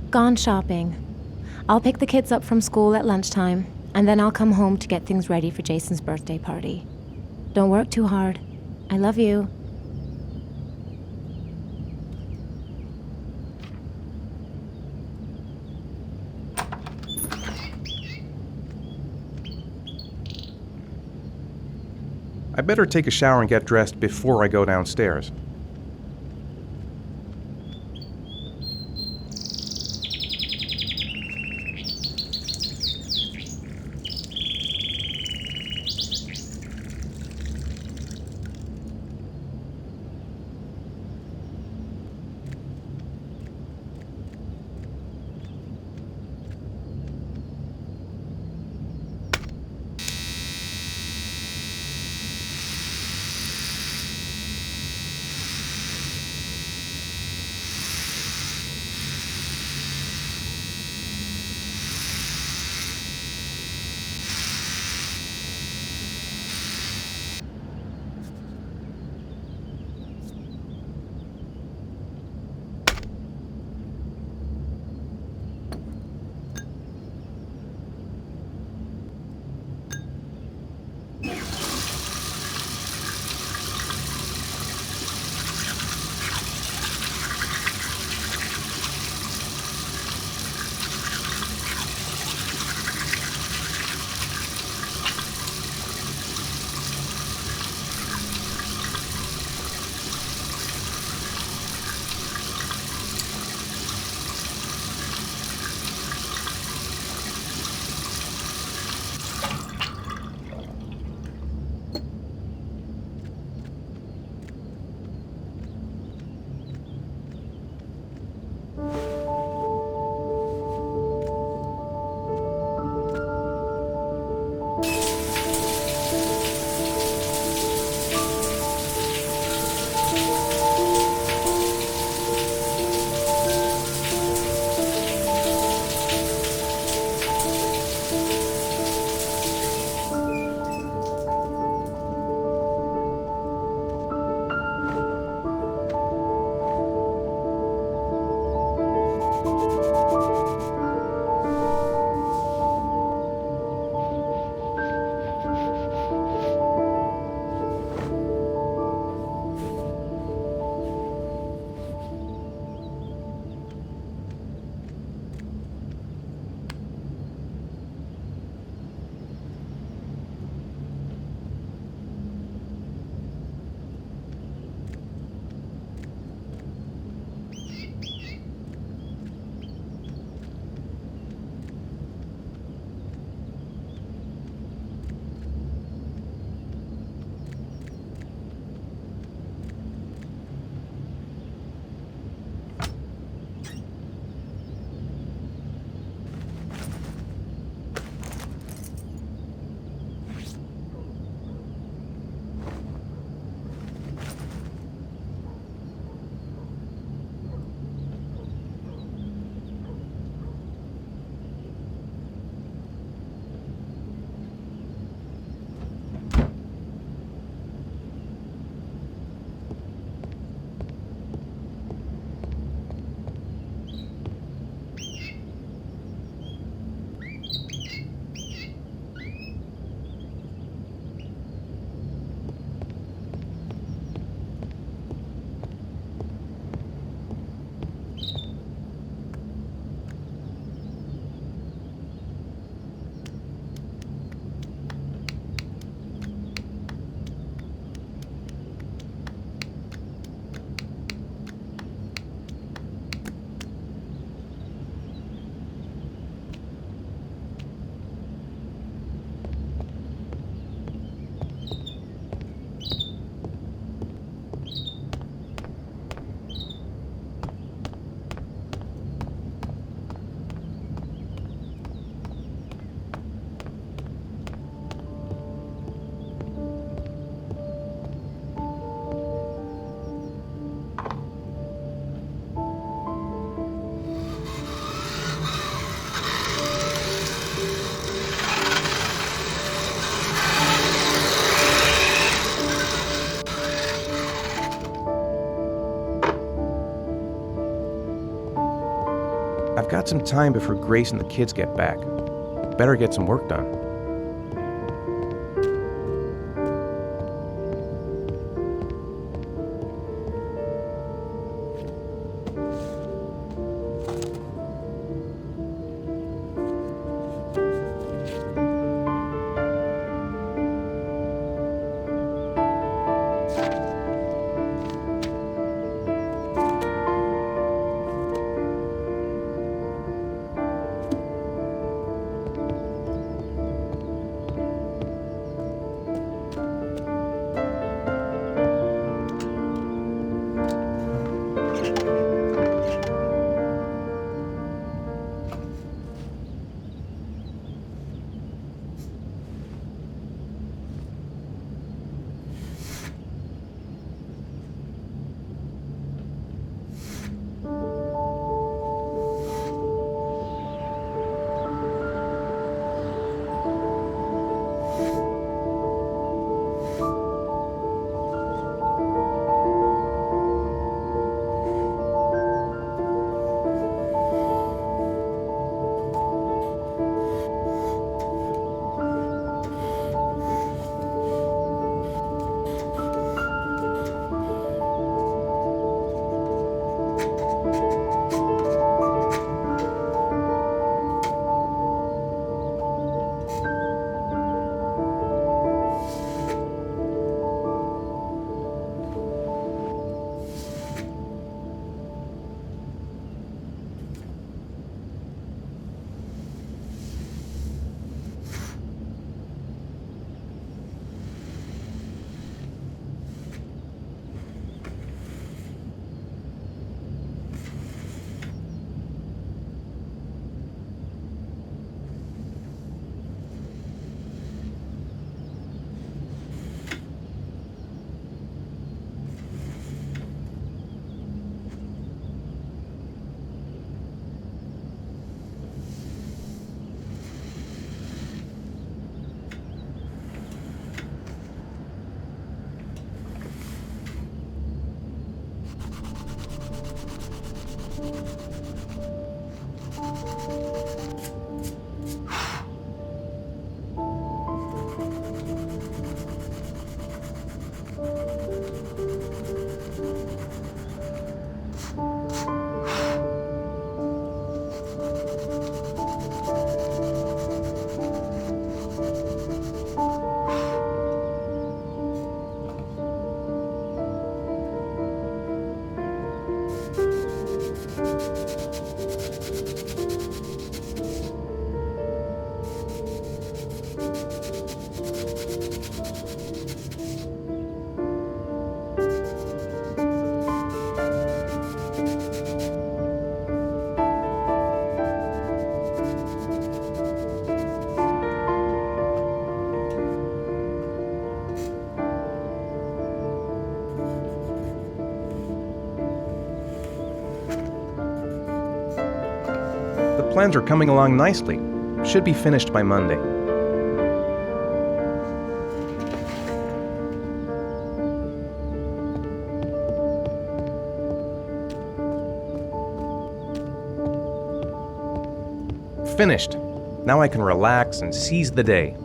Gone shopping. I'll pick the kids up from school at lunchtime, and then I'll come home to get things ready for Jason's birthday party. Don't work too hard. I love you. I better take a shower and get dressed before I go downstairs. I've got some time before Grace and the kids get back. Better get some work done. Plans are coming along nicely. Should be finished by Monday. Finished. Now I can relax and seize the day.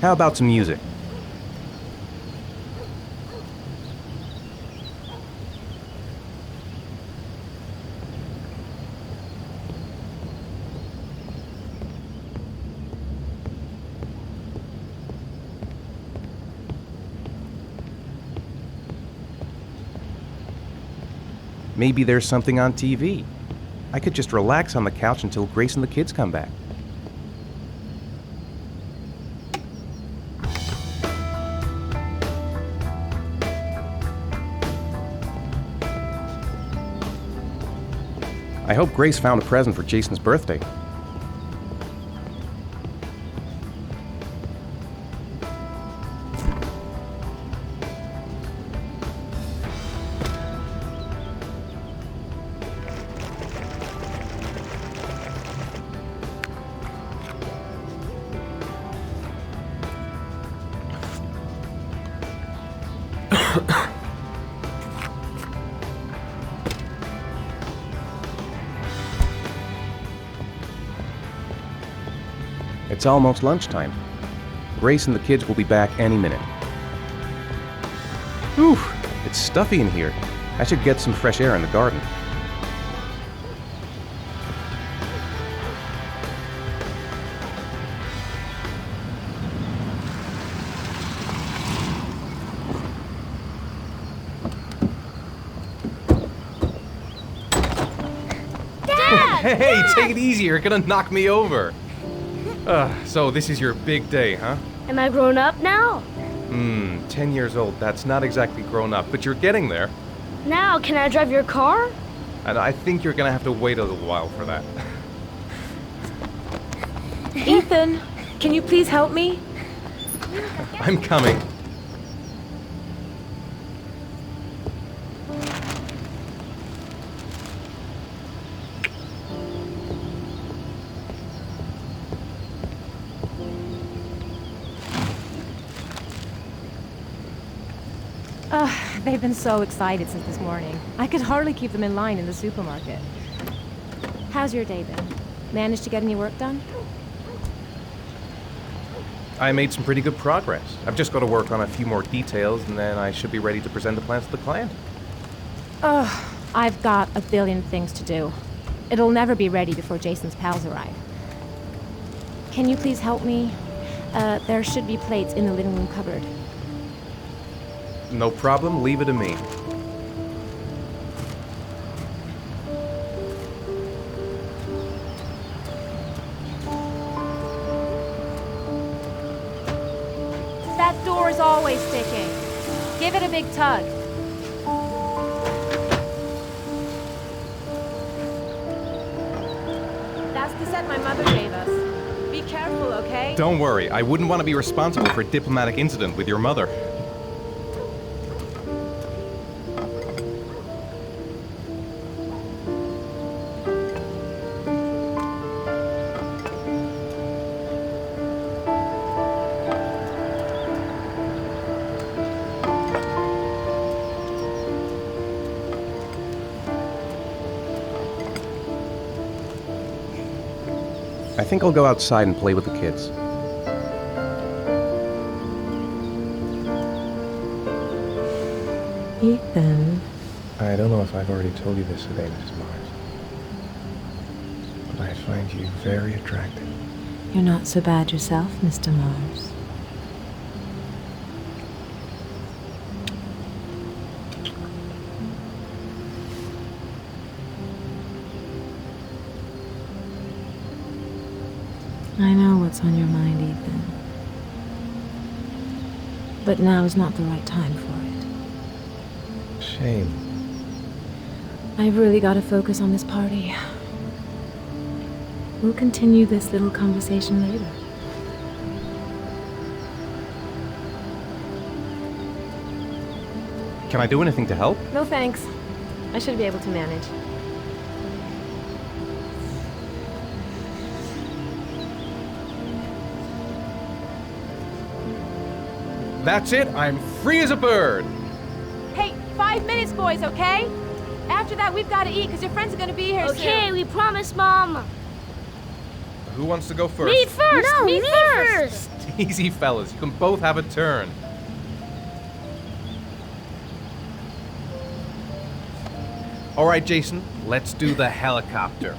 How about some music? Maybe there's something on TV. I could just relax on the couch until Grace and the kids come back. I hope Grace found a present for Jason's birthday. It's almost lunchtime. Grace and the kids will be back any minute. Whew, it's stuffy in here. I should get some fresh air in the garden. Dad! Hey, take it easy, you're gonna knock me over. So this is your big day, huh? Am I grown up now? 10 years old, that's not exactly grown up, but you're getting there. Now, can I drive your car? And I think you're gonna have to wait a little while for that. Ethan, can you please help me? I'm coming. They've been so excited since this morning. I could hardly keep them in line in the supermarket. How's your day been? Managed to get any work done? I made some pretty good progress. I've just got to work on a few more details, and then I should be ready to present the plans to the client. I've got a billion things to do. It'll never be ready before Jason's pals arrive. Can you please help me? There should be plates in the living room cupboard. No problem, leave it to me. That door is always sticking. Give it a big tug. That's the set my mother gave us. Be careful, okay? Don't worry, I wouldn't want to be responsible for a diplomatic incident with your mother. I think I'll go outside and play with the kids. Ethan. I don't know if I've already told you this today, Mrs. Mars, but I find you very attractive. You're not so bad yourself, Mr. Mars. I know what's on your mind, Ethan. But now is not the right time for it. Shame. I've really got to focus on this party. We'll continue this little conversation later. Can I do anything to help? No thanks. I should be able to manage. That's it, I'm free as a bird! Hey, 5 minutes, boys, okay? After that, we've got to eat, because your friends are going to be here soon. Okay, we promise, Mom. Who wants to go first? Me first! No, me first! Easy, fellas. You can both have a turn. All right, Jason, let's do the helicopter.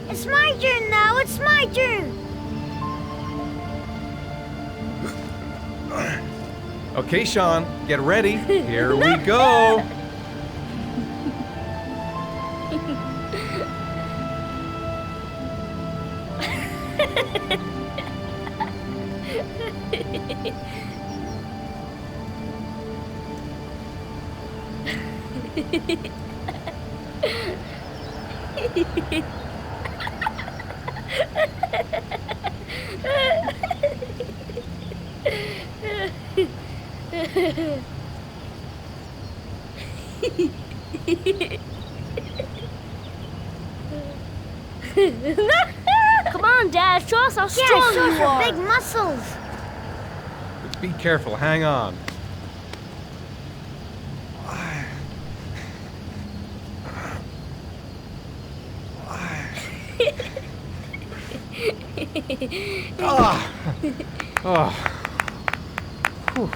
It's my turn now. It's my turn. Okay, Sean, get ready. Here we go. Come on, Dad. Show us how strong Yeah, show you us your are. big muscles. Be careful, hang on. Ah. Oh. Whew.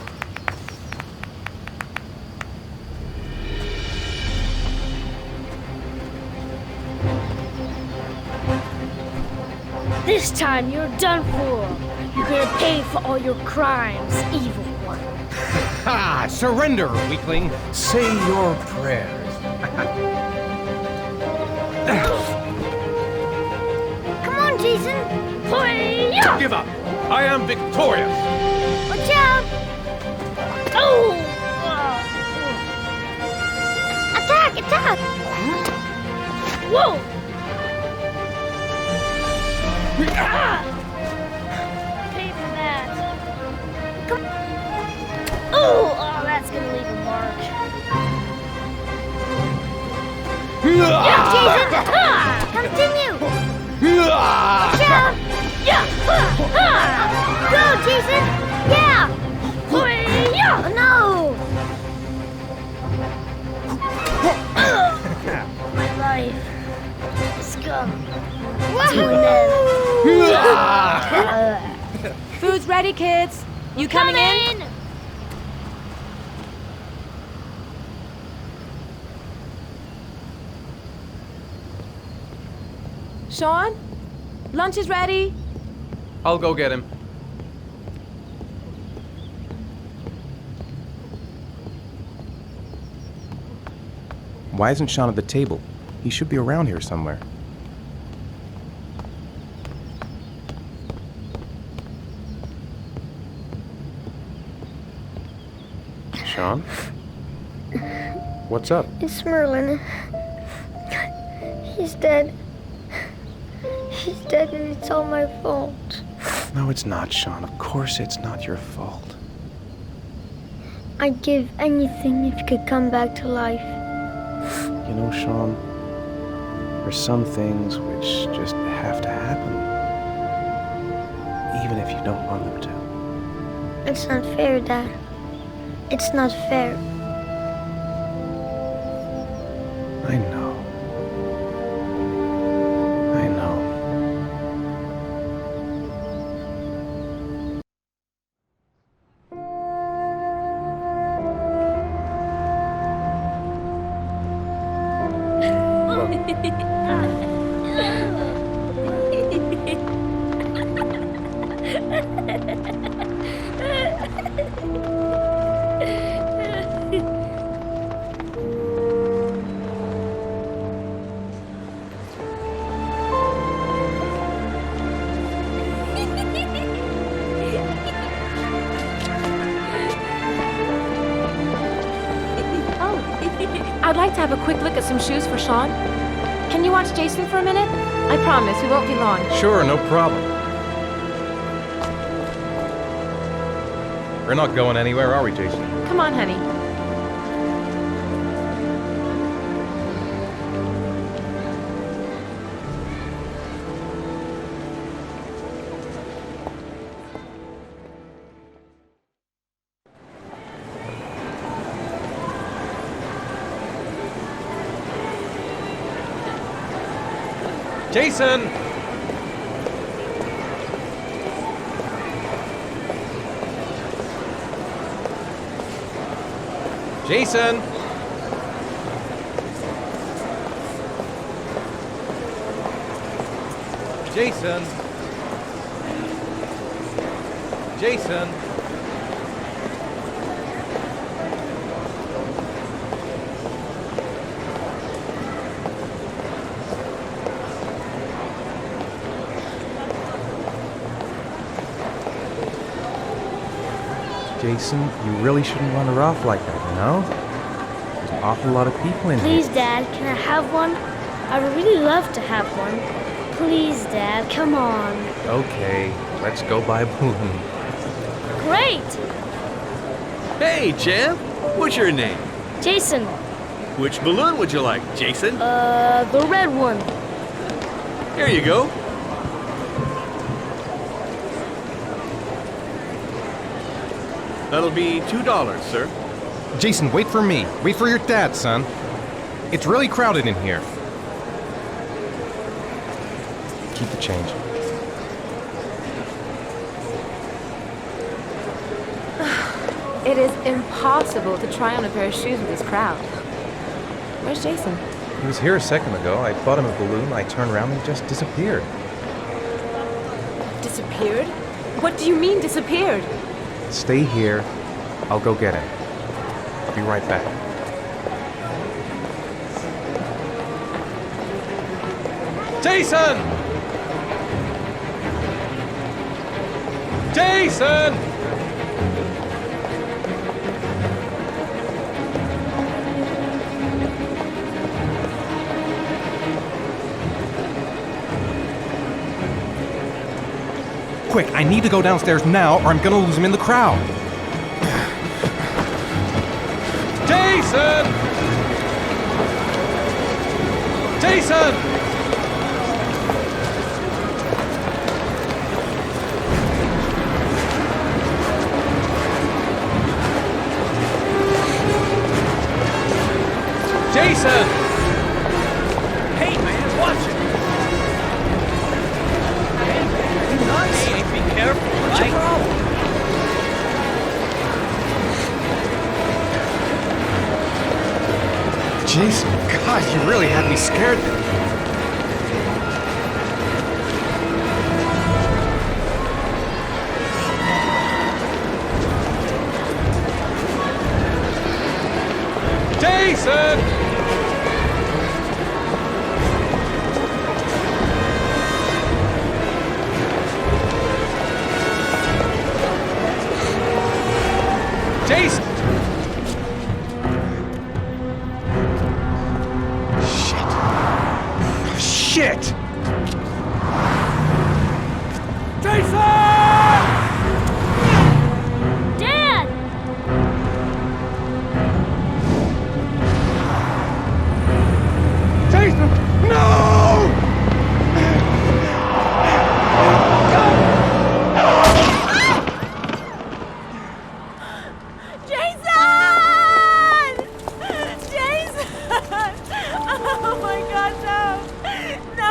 This time you're done for. You're gonna pay for all your crimes, evil one. Ha! Surrender, weakling. Say your prayers. Come on, Jason. Hoya! Give up. I am victorious. Watch out. Oh! Attack, attack. Whoa! Ah! Pay for that. Come. Oh, that's gonna leave a mark. Yeah, Jason. Ah! Continue. Ah! Watch out. Yeah! Ah! Go, Jason. Yeah. Hoya! Oh, no. My life is gone. Woohoo! Food's ready, kids. You coming in? Sean? Lunch is ready. I'll go get him. Why isn't Sean at the table? He should be around here somewhere. Sean? What's up? It's Merlin. He's dead. He's dead and it's all my fault. No, it's not, Sean. Of course it's not your fault. I'd give anything if you could come back to life. You know, Sean, there's some things which just have to happen. Even if you don't want them to. It's not fair, Dad. It's not fair. I know. I know. I'd like to have a quick look at some shoes for Sean. Can you watch Jason for a minute? I promise, we won't be long. Sure, no problem. We're not going anywhere, are we, Jason? Come on, honey. Jason! Jason! Jason! Jason! Jason, you really shouldn't run her off like that, you know? There's an awful lot of people in Please, here. Dad, can I have one? I would really love to have one. Please, Dad, come on. Okay, let's go buy a balloon. Great! Hey, champ! What's your name? Jason, Which balloon would you like, Jason? the red one. Here you go. That'll be $2, sir. Jason, wait for me. Wait for your dad, son. It's really crowded in here. Keep the change. It is impossible to try on a pair of shoes with this crowd. Where's Jason? He was here a second ago. I bought him a balloon. I turned around and he just disappeared. Disappeared? What do you mean disappeared? Stay here. I'll go get him. I'll be right back. Jason! Jason! Quick, I need to go downstairs now or I'm gonna lose him in the crowd. Jason! Jason! Jason! Hey, man, watch it! Hey, be careful, What's your problem? Jason, God, you really had me scared there. Jason! Jason! Shit! Jason! Dad! Jason! No! Jason! Jason! Oh my God, no! No!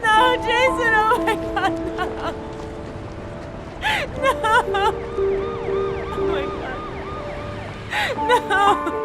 No, Jason! Oh my God, no! No! Oh my God! No!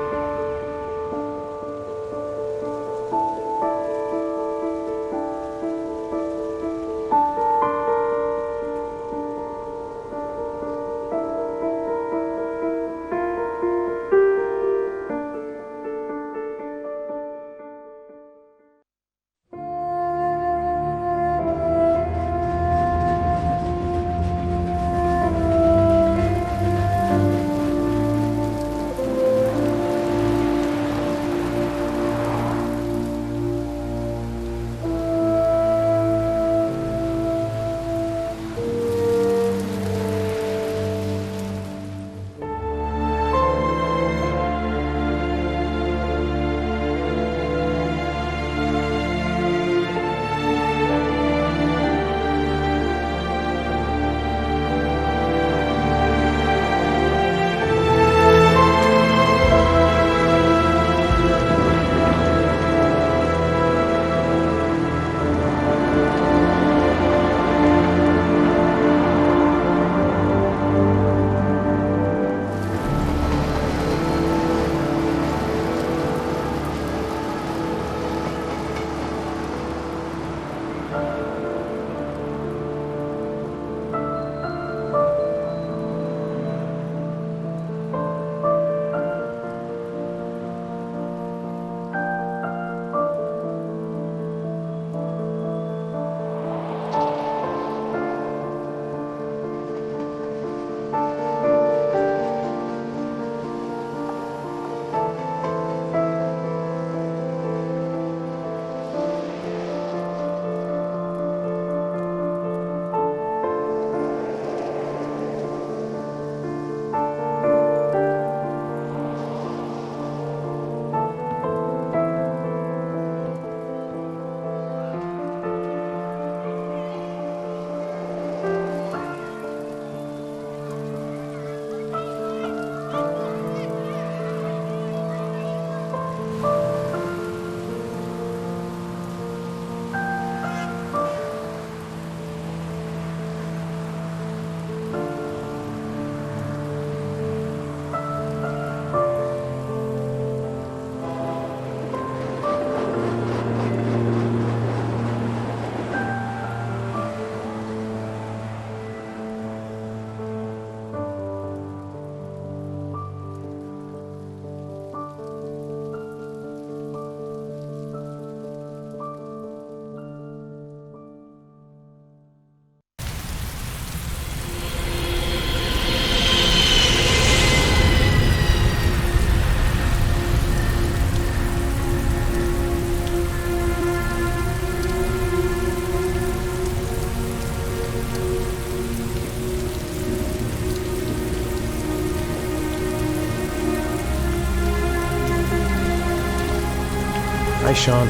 Hi, Sean.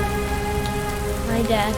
My dad.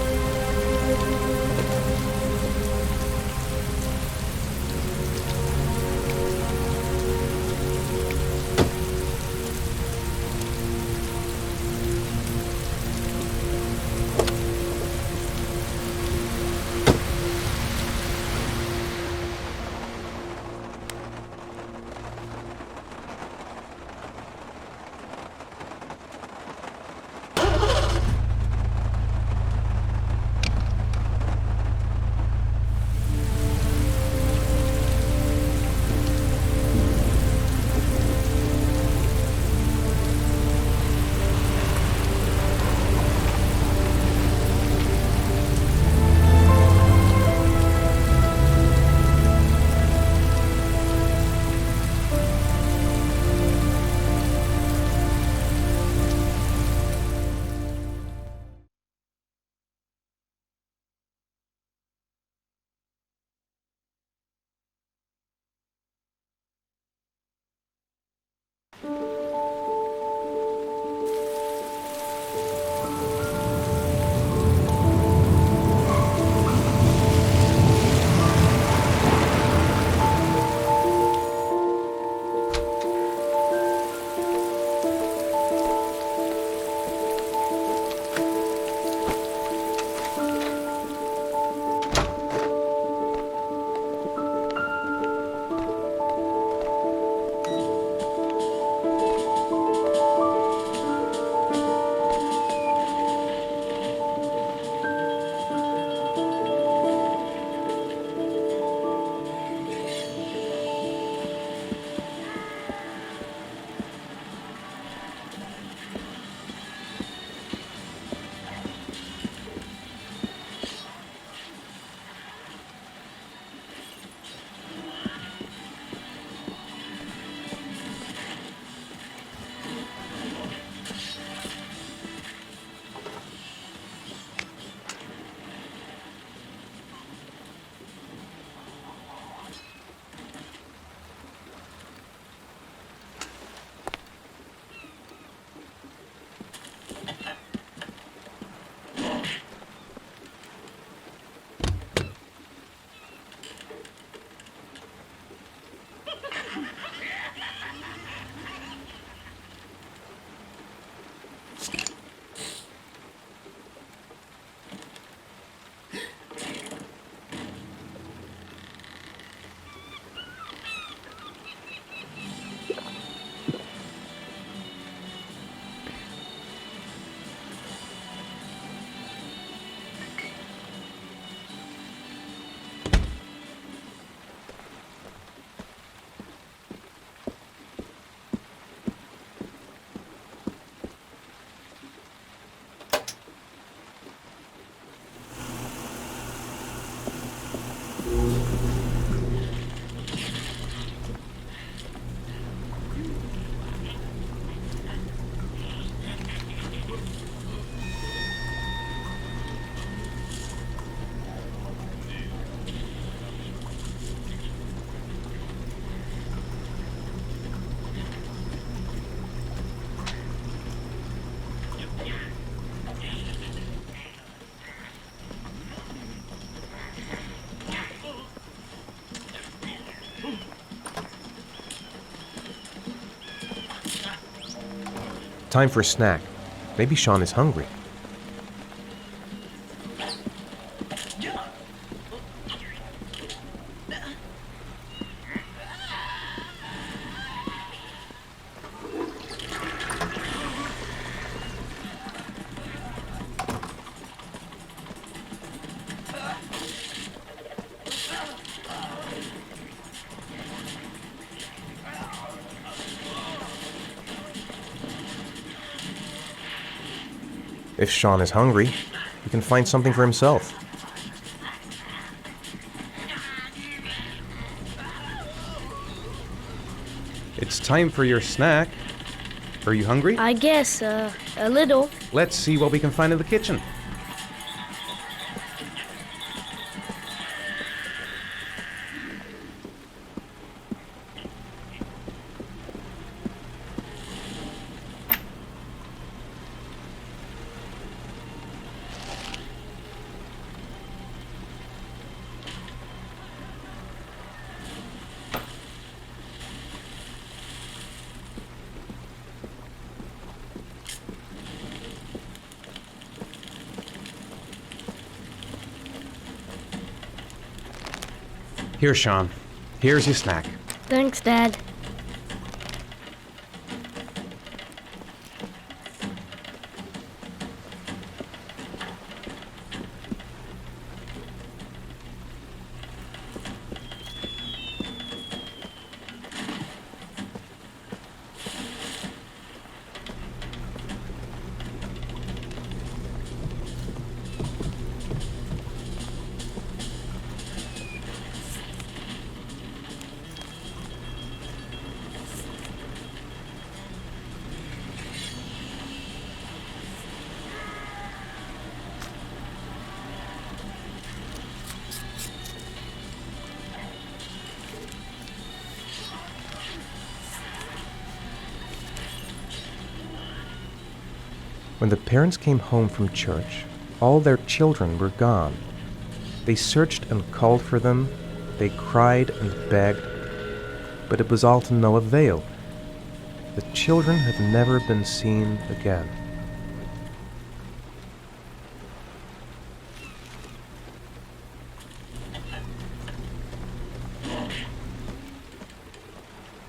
Time for a snack. Maybe Sean is hungry. If Sean is hungry, he can find something for himself. It's time for your snack. Are you hungry? I guess, a little. Let's see what we can find in the kitchen. Here, Sean. Here's your snack. Thanks, Dad. When the parents came home from church, all their children were gone. They searched and called for them, they cried and begged, but it was all to no avail. The children had never been seen again.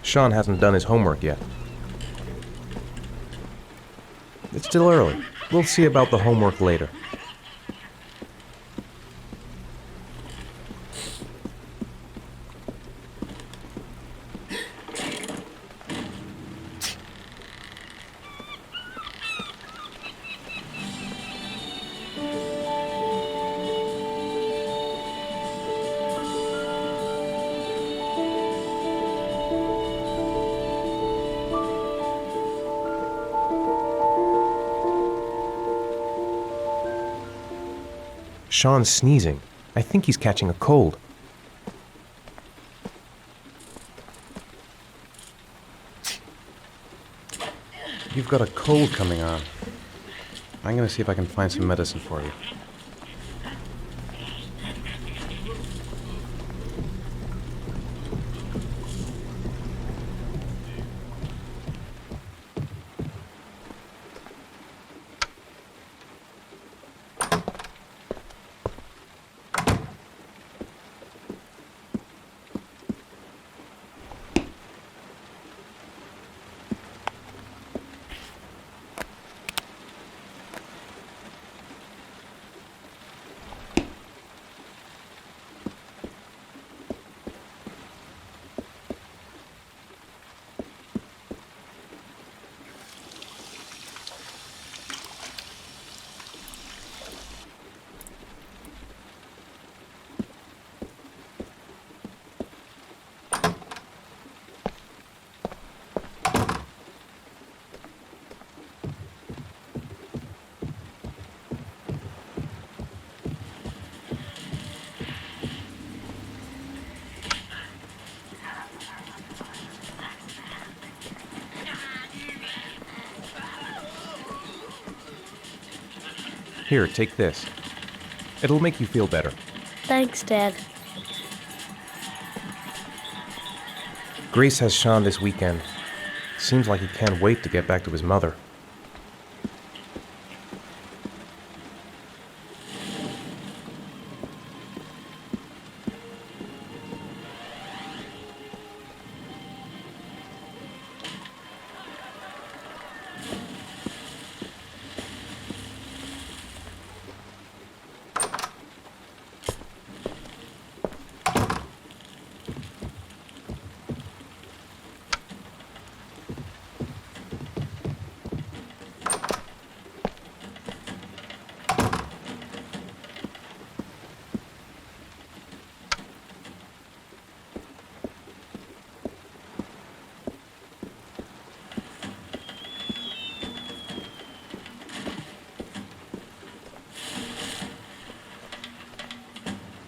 Sean hasn't done his homework yet. It's still early. We'll see about the homework later. Sean's sneezing. I think he's catching a cold. You've got a cold coming on. I'm gonna see if I can find some medicine for you. Here, take this. It'll make you feel better. Thanks, Dad. Grace has Sean this weekend. Seems like he can't wait to get back to his mother.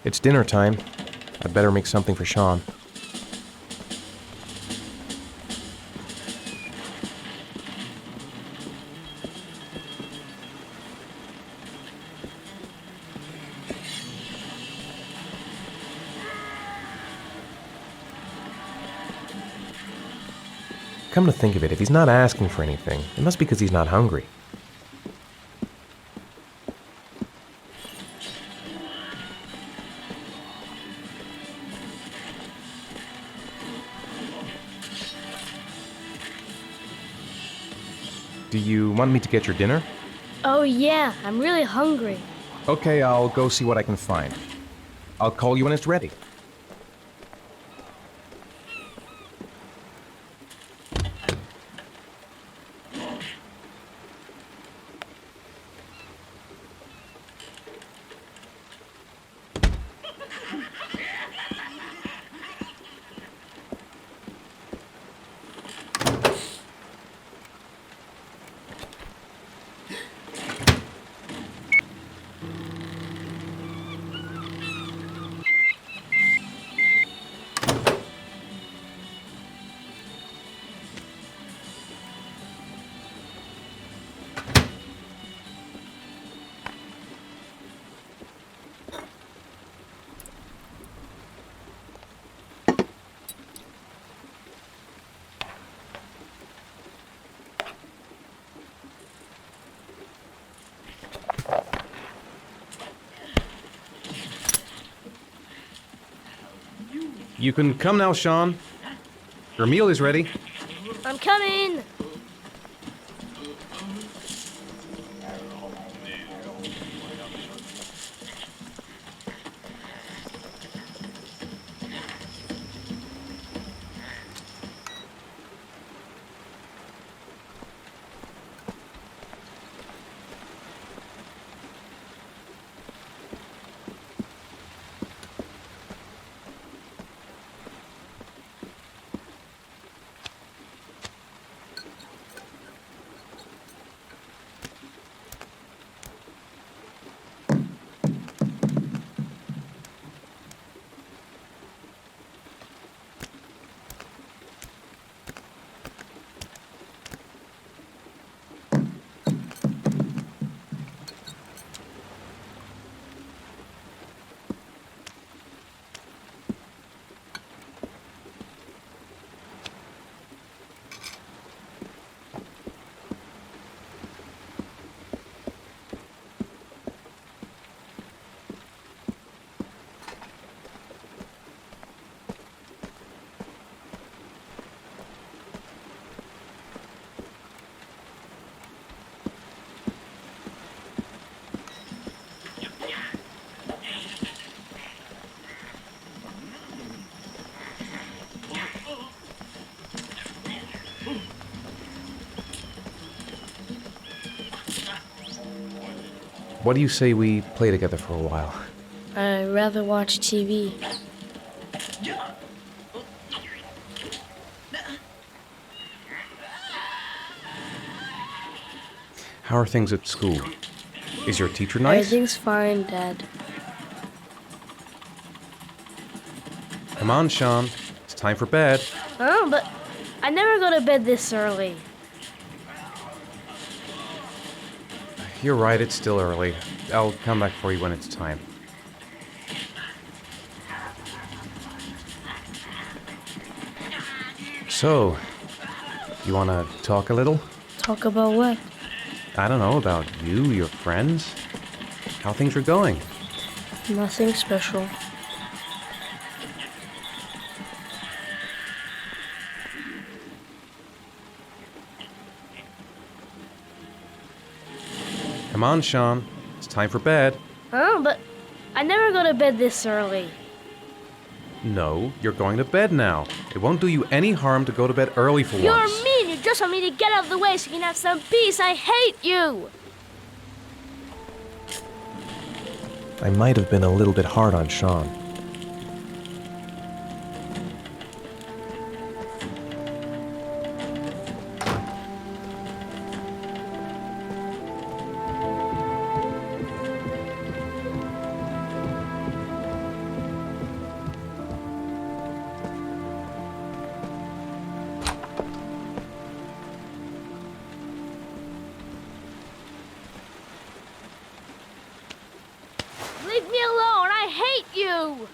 It's dinner time. I'd better make something for Sean. Come to think of it, if he's not asking for anything, it must be because he's not hungry. Do you want me to get your dinner? Oh yeah, I'm really hungry. Okay, I'll go see what I can find. I'll call you when it's ready. You can come now, Sean. Your meal is ready. I'm coming! What do you say we play together for a while? I'd rather watch TV. How are things at school? Is your teacher nice? Everything's fine, Dad. Come on, Sean. It's time for bed. Oh, but I never go to bed this early. You're right, it's still early. I'll come back for you when it's time. So, you want to talk a little? Talk about what? I don't know, about you, your friends, how things are going. Nothing special. Come on, Sean. It's time for bed. Oh, but I never go to bed this early. No, you're going to bed now. It won't do you any harm to go to bed early for You're once. mean! You just want me to get out of the way so you can have some peace! I hate you! I might have been a little bit hard on Sean. Leave me alone! I hate you!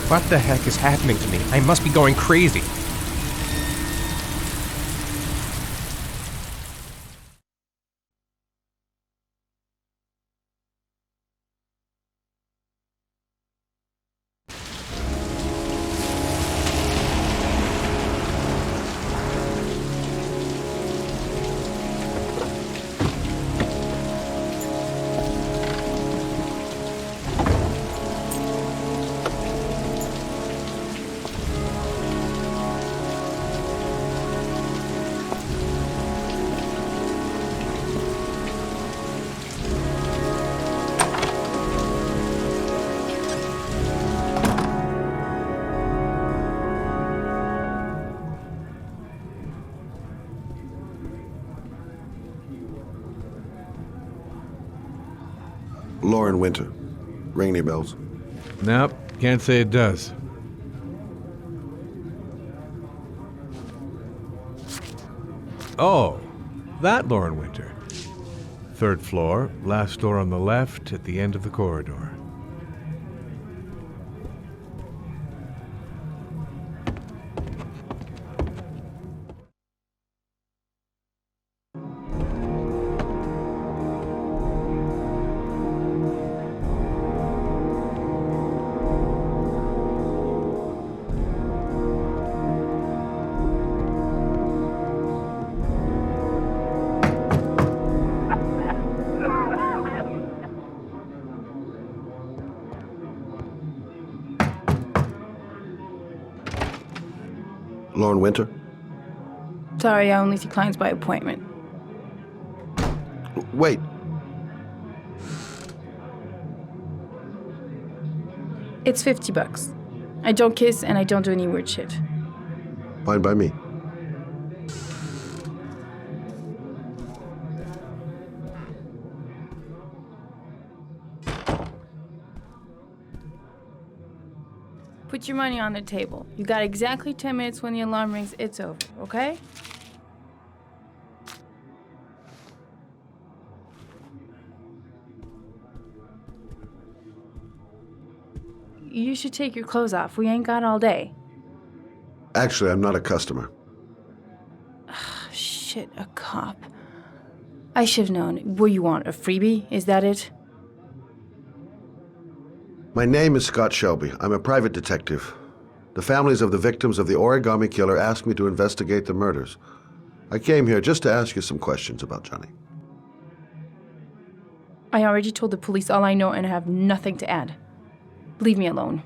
What the heck is happening to me? I must be going crazy. Lauren Winter. Ring any bells? Nope, can't say it does. Oh, that Lauren Winter. 3rd floor, last door on the left at the end of the corridor. Lauren Winter? Sorry, I only see clients by appointment. Wait. It's $50. I don't kiss and I don't do any weird shit. Fine by me. Put your money on the table. You got exactly 10 minutes. When the alarm rings, it's over, okay? You should take your clothes off. We ain't got all day. Actually, I'm not a customer. Shit, a cop. I should've known. What you want, a freebie? Is that it? My name is Scott Shelby. I'm a private detective. The families of the victims of the origami killer asked me to investigate the murders. I came here just to ask you some questions about Johnny. I already told the police all I know and I have nothing to add. Leave me alone.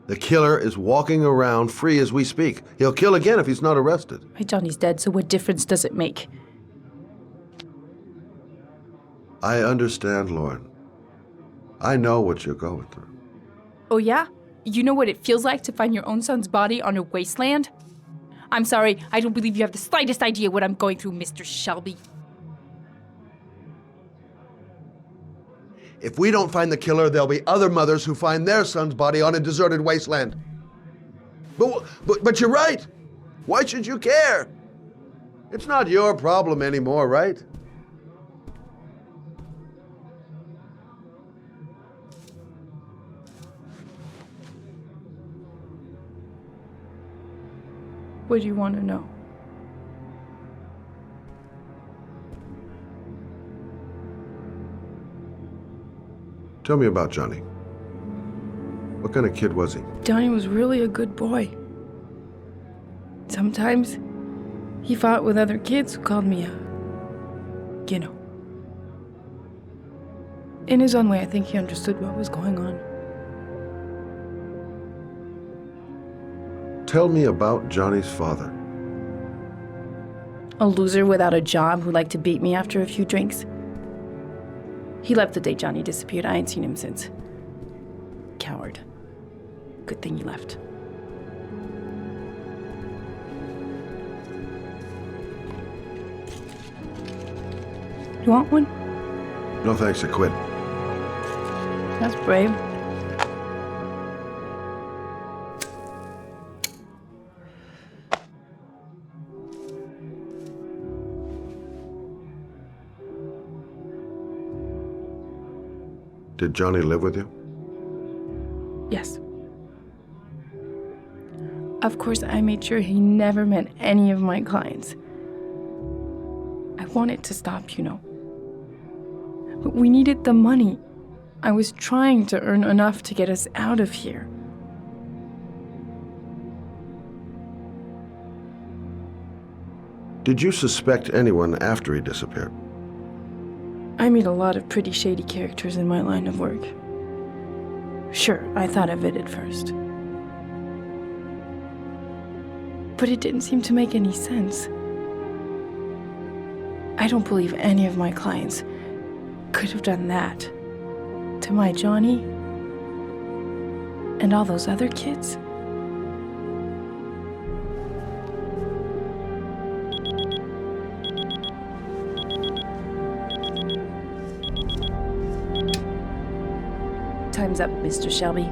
The killer is walking around free as we speak. He'll kill again if he's not arrested. My Johnny's dead, so what difference does it make? I understand, Lauren. I know what you're going through. Oh yeah? You know what it feels like to find your own son's body on a wasteland? I'm sorry, I don't believe you have the slightest idea what I'm going through, Mr. Shelby. If we don't find the killer, there'll be other mothers who find their son's body on a deserted wasteland. But you're right. Why should you care? It's not your problem anymore, right? What do you want to know? Tell me about Johnny. What kind of kid was he? Johnny was really a good boy. Sometimes he fought with other kids who called me you know. In his own way, I think he understood what was going on. Tell me about Johnny's father. A loser without a job who liked to beat me after a few drinks. He left the day Johnny disappeared. I ain't seen him since. Coward. Good thing he left. You want one? No thanks, I quit. That's brave. Did Johnny live with you? Yes. Of course, I made sure he never met any of my clients. I wanted to stop, you know. But we needed the money. I was trying to earn enough to get us out of here. Did you suspect anyone after he disappeared? I meet a lot of pretty shady characters in my line of work. Sure, I thought of it at first. But it didn't seem to make any sense. I don't believe any of my clients could have done that to my Johnny and all those other kids. Time's up, Mr. Shelby.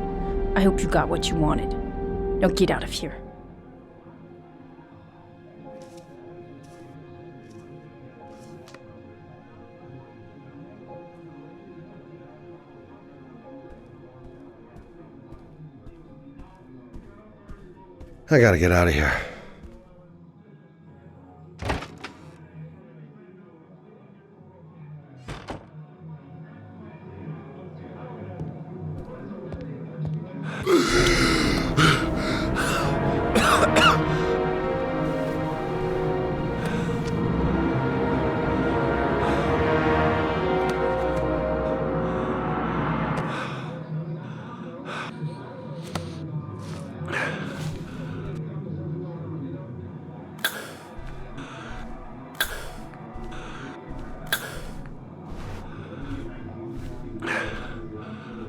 I hope you got what you wanted. Now get out of here. I gotta get out of here.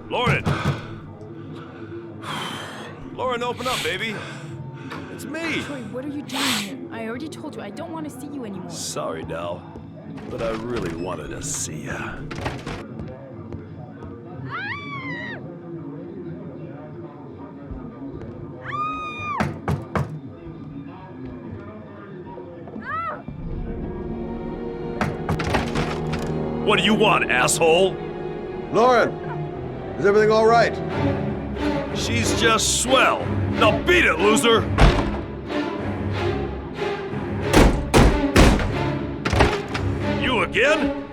Lauren! Lauren, open up, baby. It's me. Troy, what are you doing here? I already told you I don't want to see you anymore. Sorry, Dal, but I really wanted to see ya. What do you want, asshole? Lauren! Is everything all right? She's just swell. Now beat it, loser! You again?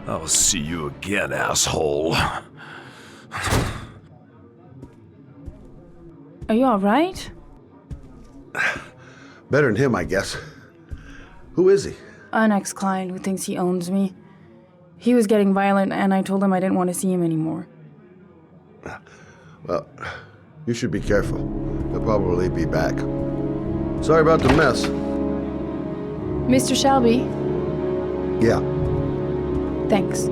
I'll see you again, asshole. Are you all right? Better than him, I guess. Who is he? An ex-client who thinks he owns me. He was getting violent, and I told him I didn't want to see him anymore. Well, you should be careful. He'll probably be back. Sorry about the mess. Mr. Shelby, Yeah. thanks.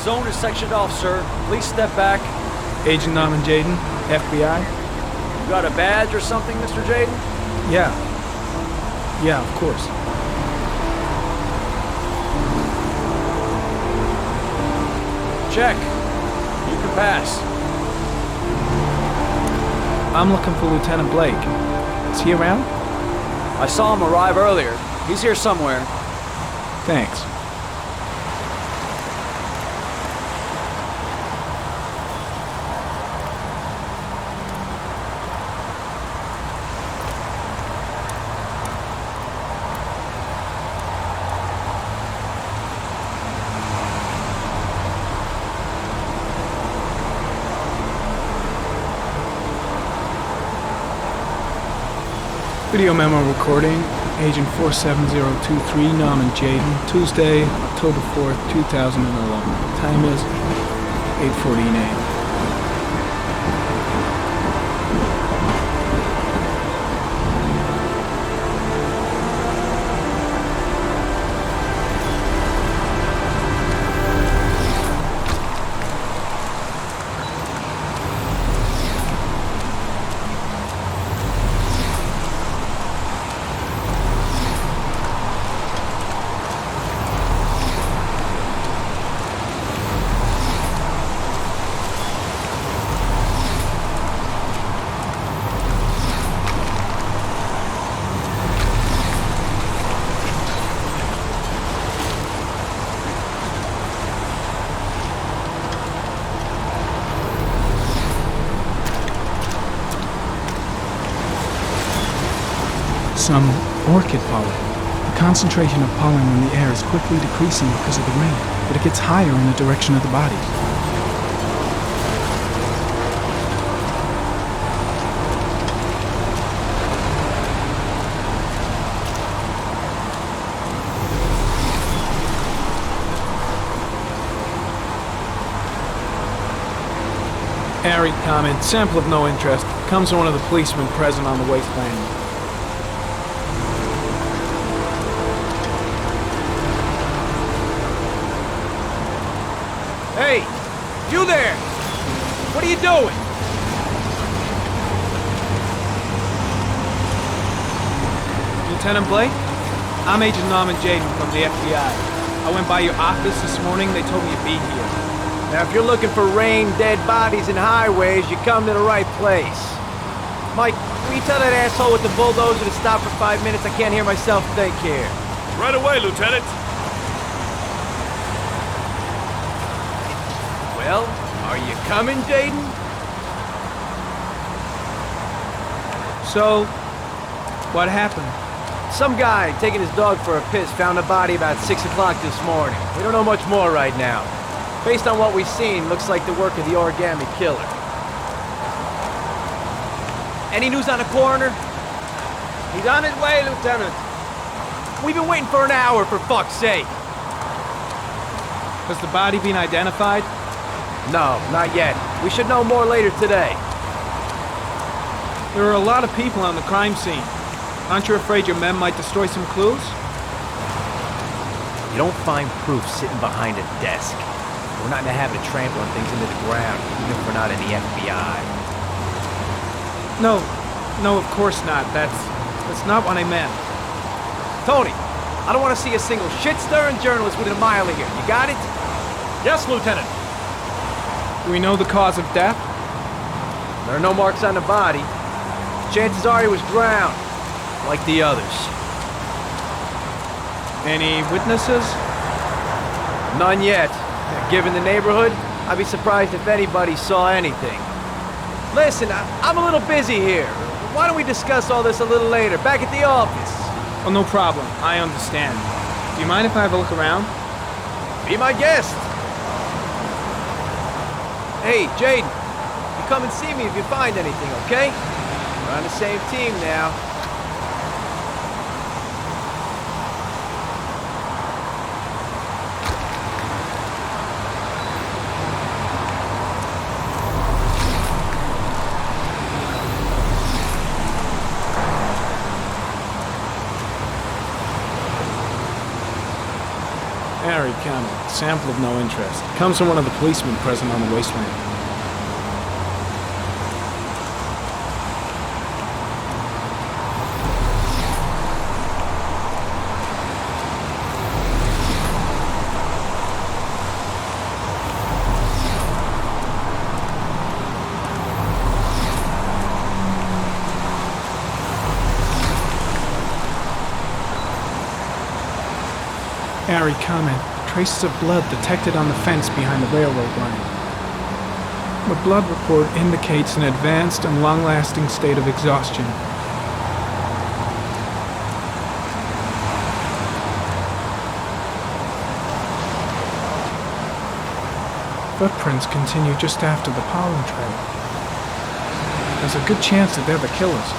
zone is sectioned off, sir. Please step back. Agent Norman Jaden, FBI? You got a badge or something, Mr. Jaden? Yeah. Yeah, of course. Check. You can pass. I'm looking for Lieutenant Blake. Is he around? I saw him arrive earlier. He's here somewhere. Thanks. Video memo recording, Agent 47023, Norman Jaden, Tuesday, October 4th, 2011. Time is 8:14 a.m. Some orchid pollen. The concentration of pollen in the air is quickly decreasing because of the rain, but it gets higher in the direction of the body. Airy comment, sample of no interest. Comes from one of the policemen present on the wasteland. Hey! You there! What are you doing? Lieutenant Blake? I'm Agent Norman Jaden from the FBI. I went by your office this morning. They told me you'd be here. Now, if you're looking for rain, dead bodies, and highways, you come to the right place. Mike, will you tell that asshole with the bulldozer to stop for 5 minutes? I can't hear myself think here. Right away, Lieutenant. Well, are you coming, Jaden? So, what happened? Some guy taking his dog for a piss found a body about 6 o'clock this morning. We don't know much more right now. Based on what we've seen, looks like the work of the origami killer. Any news on the coroner? He's on his way, Lieutenant. We've been waiting for an hour, for fuck's sake. Has the body been identified? No, not yet. We should know more later today. There are a lot of people on the crime scene. Aren't you afraid your men might destroy some clues? You don't find proof sitting behind a desk. We're not in the habit of trampling things into the ground, even if we're not in the FBI. No, of course not. That's not what I meant. Tony, I don't want to see a single shit-stirring journalist within a mile of here. You got it? Yes, Lieutenant. Do we know the cause of death? There are no marks on the body. Chances are he was drowned, like the others. Any witnesses? None yet. Given the neighborhood, I'd be surprised if anybody saw anything. Listen, I'm a little busy here. Why don't we discuss all this a little later, back at the office? Oh, no problem. I understand. Do you mind if I have a look around? Be my guest. Hey, Jaden, you come and see me if you find anything, okay? We're on the same team now. Harry County. Sample of no interest. Comes from one of the policemen present on the wasteland. Harry comment. Traces of blood detected on the fence behind the railroad line. The blood report indicates an advanced and long-lasting state of exhaustion. Footprints continue just after the pollen trail. There's a good chance that they're the killers.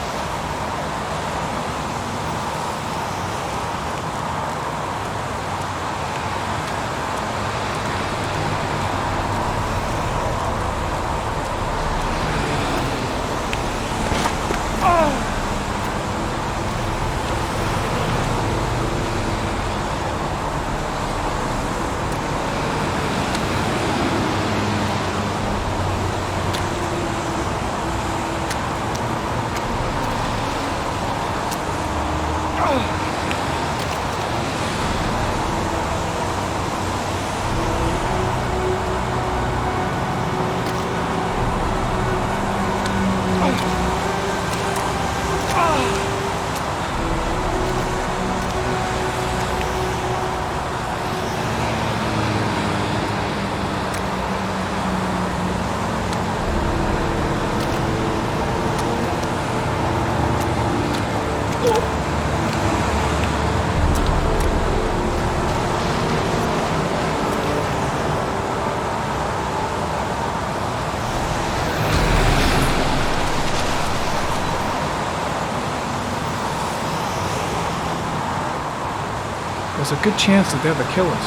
There's a good chance that they're the killers.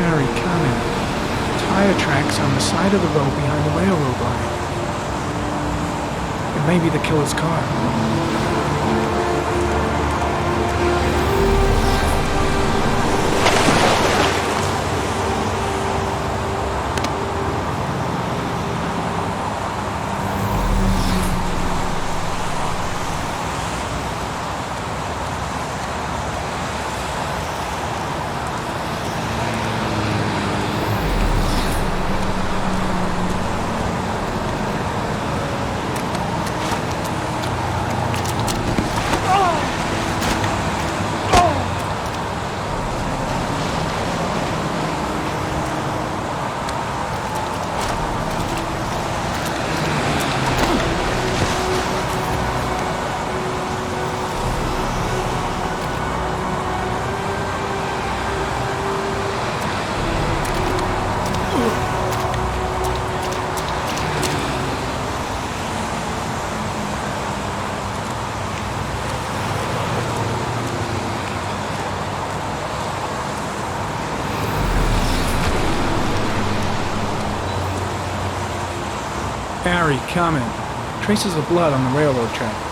Harry, comment. Tire tracks on the side of the road behind the railroad line. It may be the killer's car. Harry, comment. Traces of blood on the railroad track.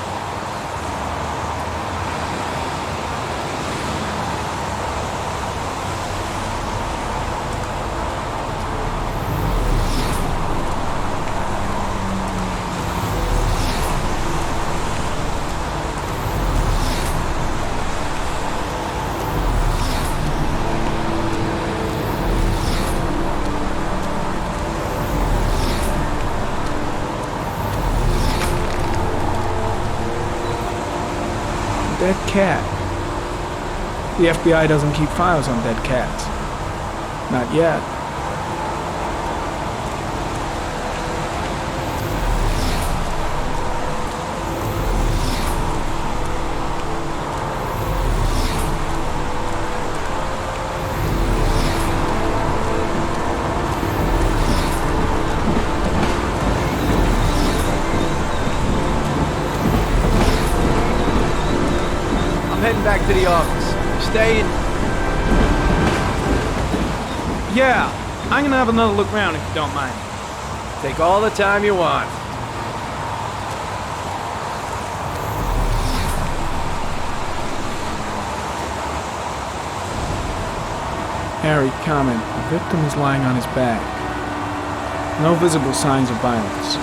Dead cat. The FBI doesn't keep files on dead cats. Not yet. I'm heading back to the office. Stay in. Yeah, I'm gonna have another look around if you don't mind. Take all the time you want. Harry, comment. The victim is lying on his back. No visible signs of violence.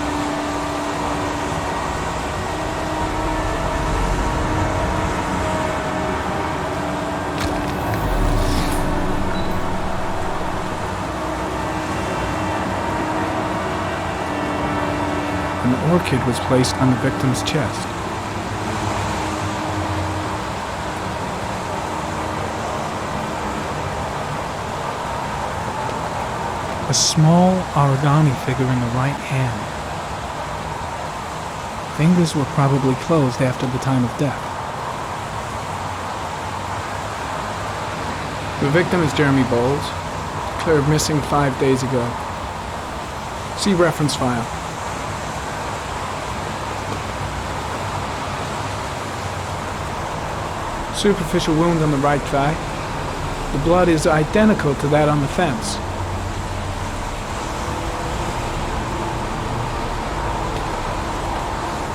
An orchid was placed on the victim's chest. A small origami figure in the right hand. Fingers were probably closed after the time of death. The victim is Jeremy Bowles, declared missing 5 days ago. See reference file. Superficial wound on the right thigh. The blood is identical to that on the fence.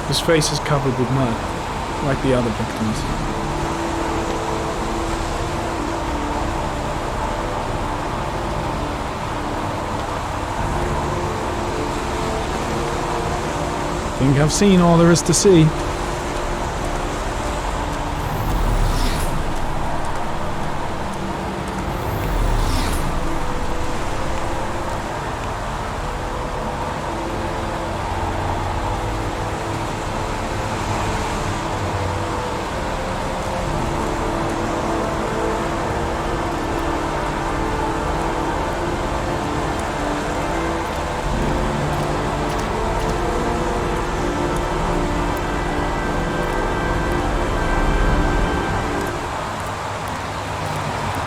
His face is covered with mud, like the other victims. Think I've seen all there is to see.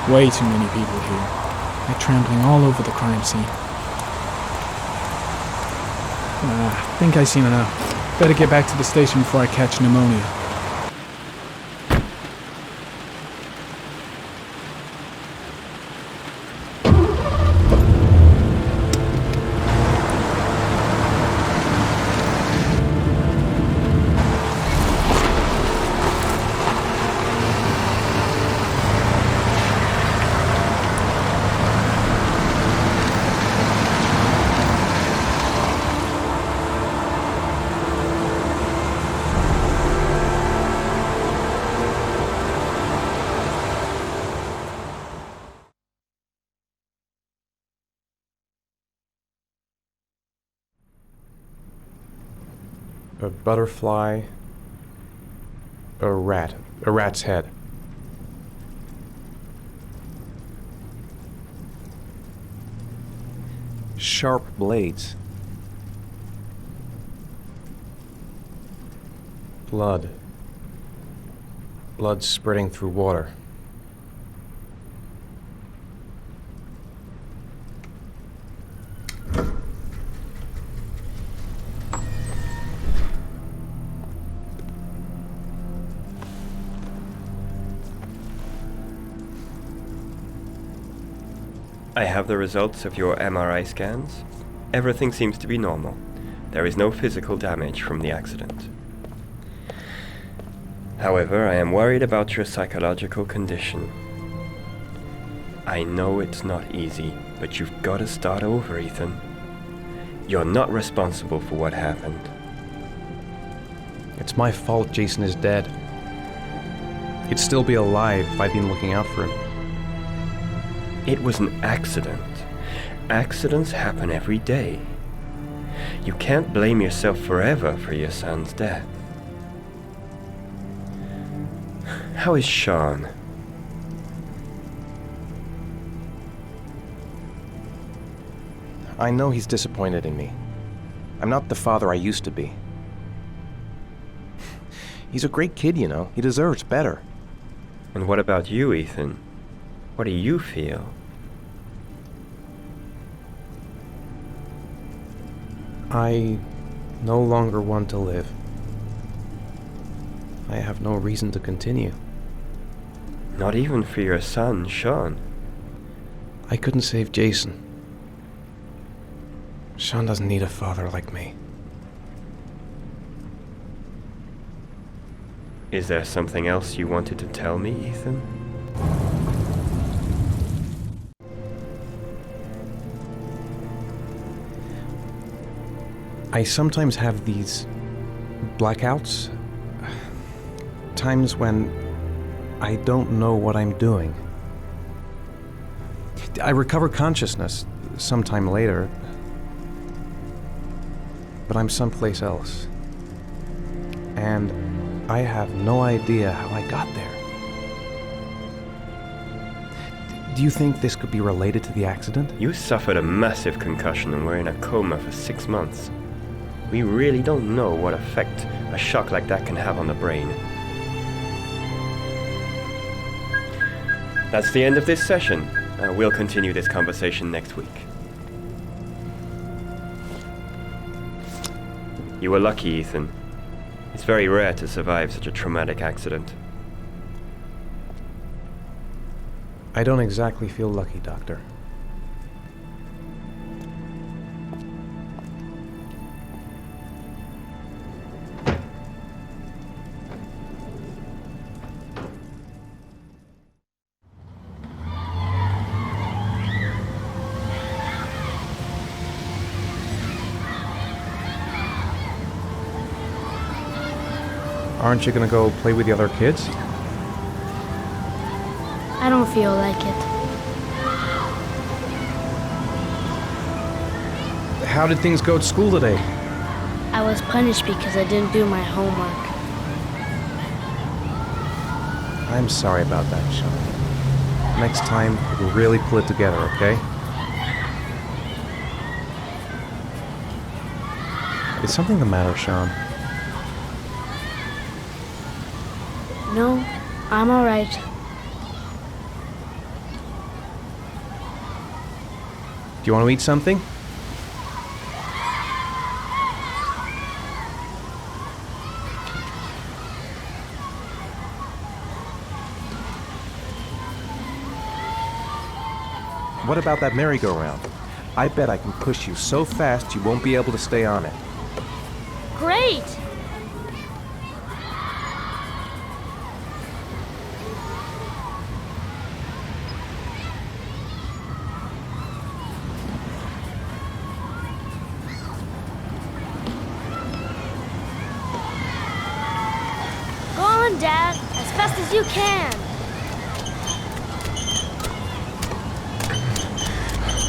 Way too many people here. They're trampling all over the crime scene. I think I've seen enough. Better get back to the station before I catch pneumonia. A butterfly, a rat's head. Sharp blades. Blood. Blood spreading through water. I have the results of your MRI scans. Everything seems to be normal. There is no physical damage from the accident. However, I am worried about your psychological condition. I know it's not easy, but you've got to start over, Ethan. You're not responsible for what happened. It's my fault Jason is dead. He'd still be alive if I'd been looking out for him. It was an accident. Accidents happen every day. You can't blame yourself forever for your son's death. How is Sean? I know he's disappointed in me. I'm not the father I used to be. He's a great kid, you know. He deserves better. And what about you, Ethan? What do you feel? I no longer want to live. I have no reason to continue. Not even for your son, Sean. I couldn't save Jason. Sean doesn't need a father like me. Is there something else you wanted to tell me, Ethan? I sometimes have these blackouts. Times when I don't know what I'm doing. I recover consciousness sometime later, but I'm someplace else. And I have no idea how I got there. Do you think this could be related to the accident? You suffered a massive concussion and were in a coma for 6 months. We really don't know what effect a shock like that can have on the brain. That's the end of this session. We'll continue this conversation next week. You were lucky, Ethan. It's very rare to survive such a traumatic accident. I don't exactly feel lucky, Doctor. Aren't you gonna go play with the other kids? I don't feel like it. How did things go at school today? I was punished because I didn't do my homework. I'm sorry about that, Sean. Next time, we'll really pull it together, okay? Is something the matter, Sean? No, I'm alright. Do you want to eat something? What about that merry-go-round? I bet I can push you so fast you won't be able to stay on it. Great! Go on, Dad, as fast as you can.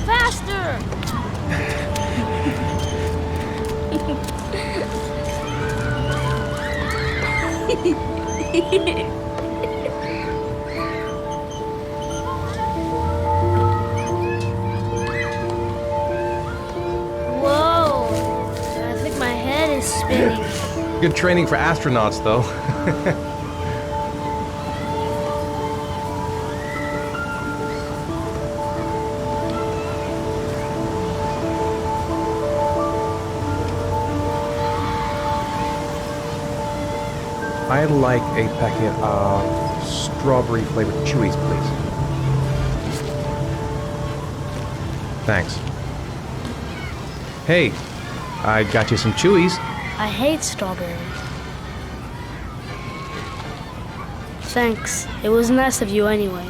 Faster! Whoa! I think my head is spinning. Good training for astronauts, though. I'd like a packet of strawberry-flavored Chewies, please. Thanks. Hey, I got you some Chewies. I hate strawberries. Thanks. It was nice of you anyway.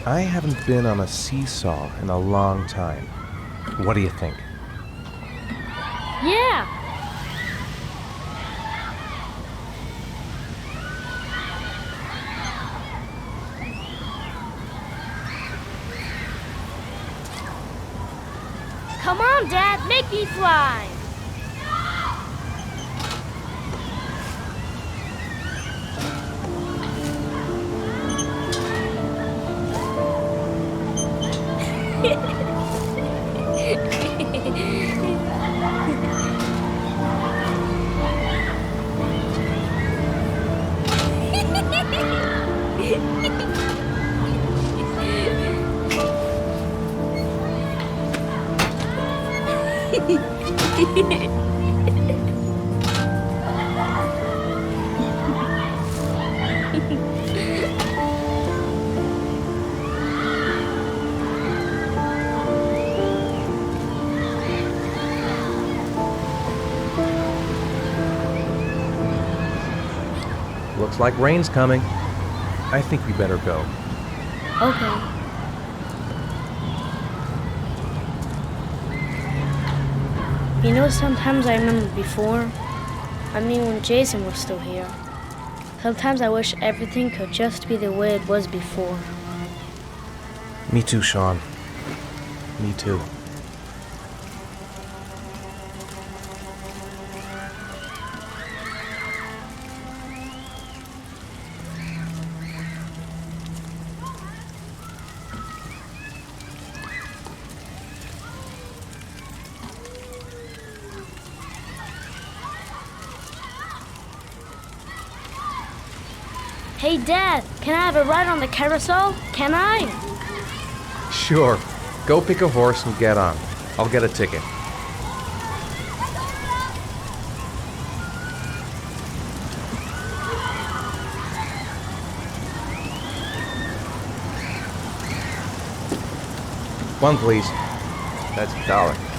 I haven't been on a seesaw in a long time. What do you think? Yeah! Come on, Dad, make me fly! Looks like rain's coming. I think we better go. Okay. You know, sometimes I remember before. I mean, when Jason was still here. Sometimes I wish everything could just be the way it was before. Me too, Sean. Me too. Hey, Dad, can I have a ride on the carousel? Can I? Sure. Go pick a horse and get on. I'll get a ticket. One, please. That's $1.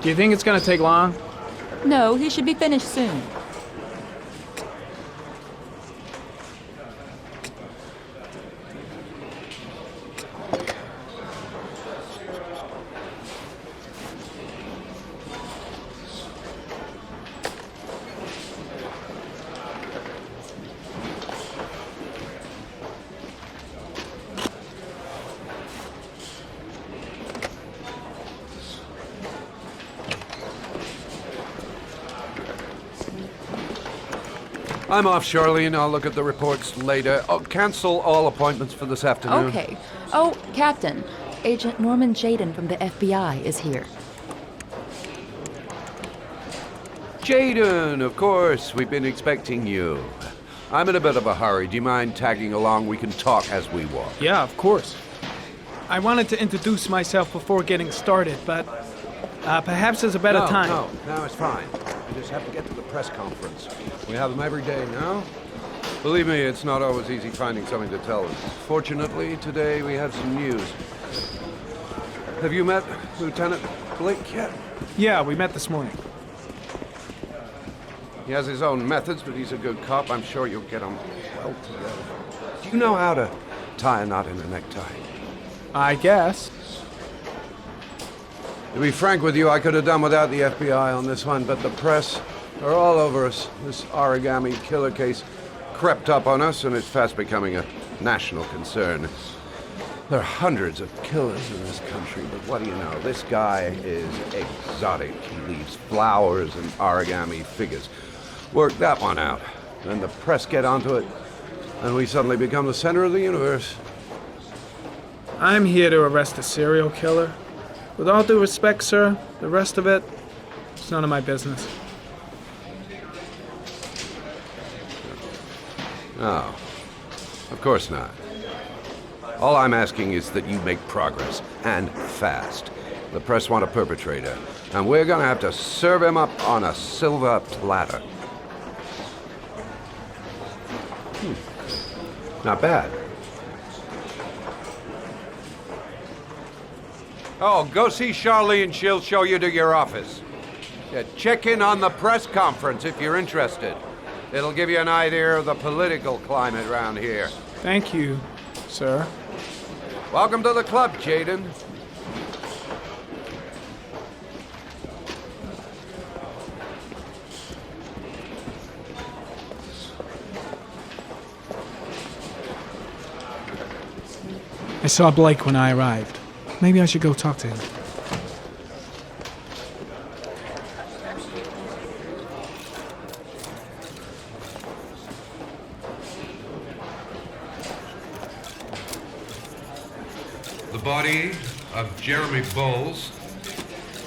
Do you think it's gonna take long? No, he should be finished soon. I'm off, Charlene. I'll look at the reports later. Oh, cancel all appointments for this afternoon. Okay. Oh, Captain, Agent Norman Jaden from the FBI is here. Jaden, of course. We've been expecting you. I'm in a bit of a hurry. Do you mind tagging along? We can talk as we walk. Yeah, of course. I wanted to introduce myself before getting started, but perhaps there's a better time. No, it's fine. We just have to get to the press conference. We have them every day now. Believe me, it's not always easy finding something to tell us. Fortunately, today we have some news. Have you met Lieutenant Blake yet? Yeah, we met this morning. He has his own methods, but he's a good cop. I'm sure you'll get on well together. Do you know how to tie a knot in a necktie? I guess. To be frank with you, I could have done without the FBI on this one, but the press are all over us. This origami killer case crept up on us, and it's fast becoming a national concern. There are hundreds of killers in this country, but what do you know? This guy is exotic. He leaves flowers and origami figures. Work that one out. Then the press get onto it, and we suddenly become the center of the universe. I'm here to arrest a serial killer. With all due respect, sir, the rest of it, it's none of my business. No, of course not. All I'm asking is that you make progress, and fast. The press want a perpetrator, and we're gonna have to serve him up on a silver platter. Not bad. Oh, go see Charlene. She'll show you to your office. Yeah, check in on the press conference if you're interested. It'll give you an idea of the political climate around here. Thank you, sir. Welcome to the club, Jaden. I saw Blake when I arrived. Maybe I should go talk to him. The body of Jeremy Bowles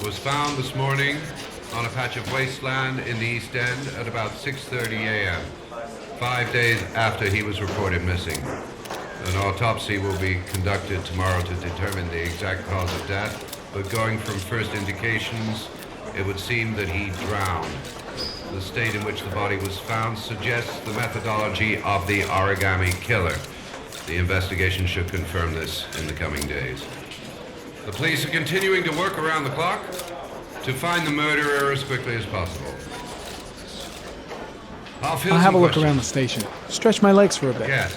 was found this morning on a patch of wasteland in the East End at about 6:30 a.m., 5 days after he was reported missing. An autopsy will be conducted tomorrow to determine the exact cause of death, but going from first indications, it would seem that he drowned. The state in which the body was found suggests the methodology of the origami killer. The investigation should confirm this in the coming days. The police are continuing to work around the clock to find the murderer as quickly as possible. I'll have a look around the station. Stretch my legs for a bit. Yes.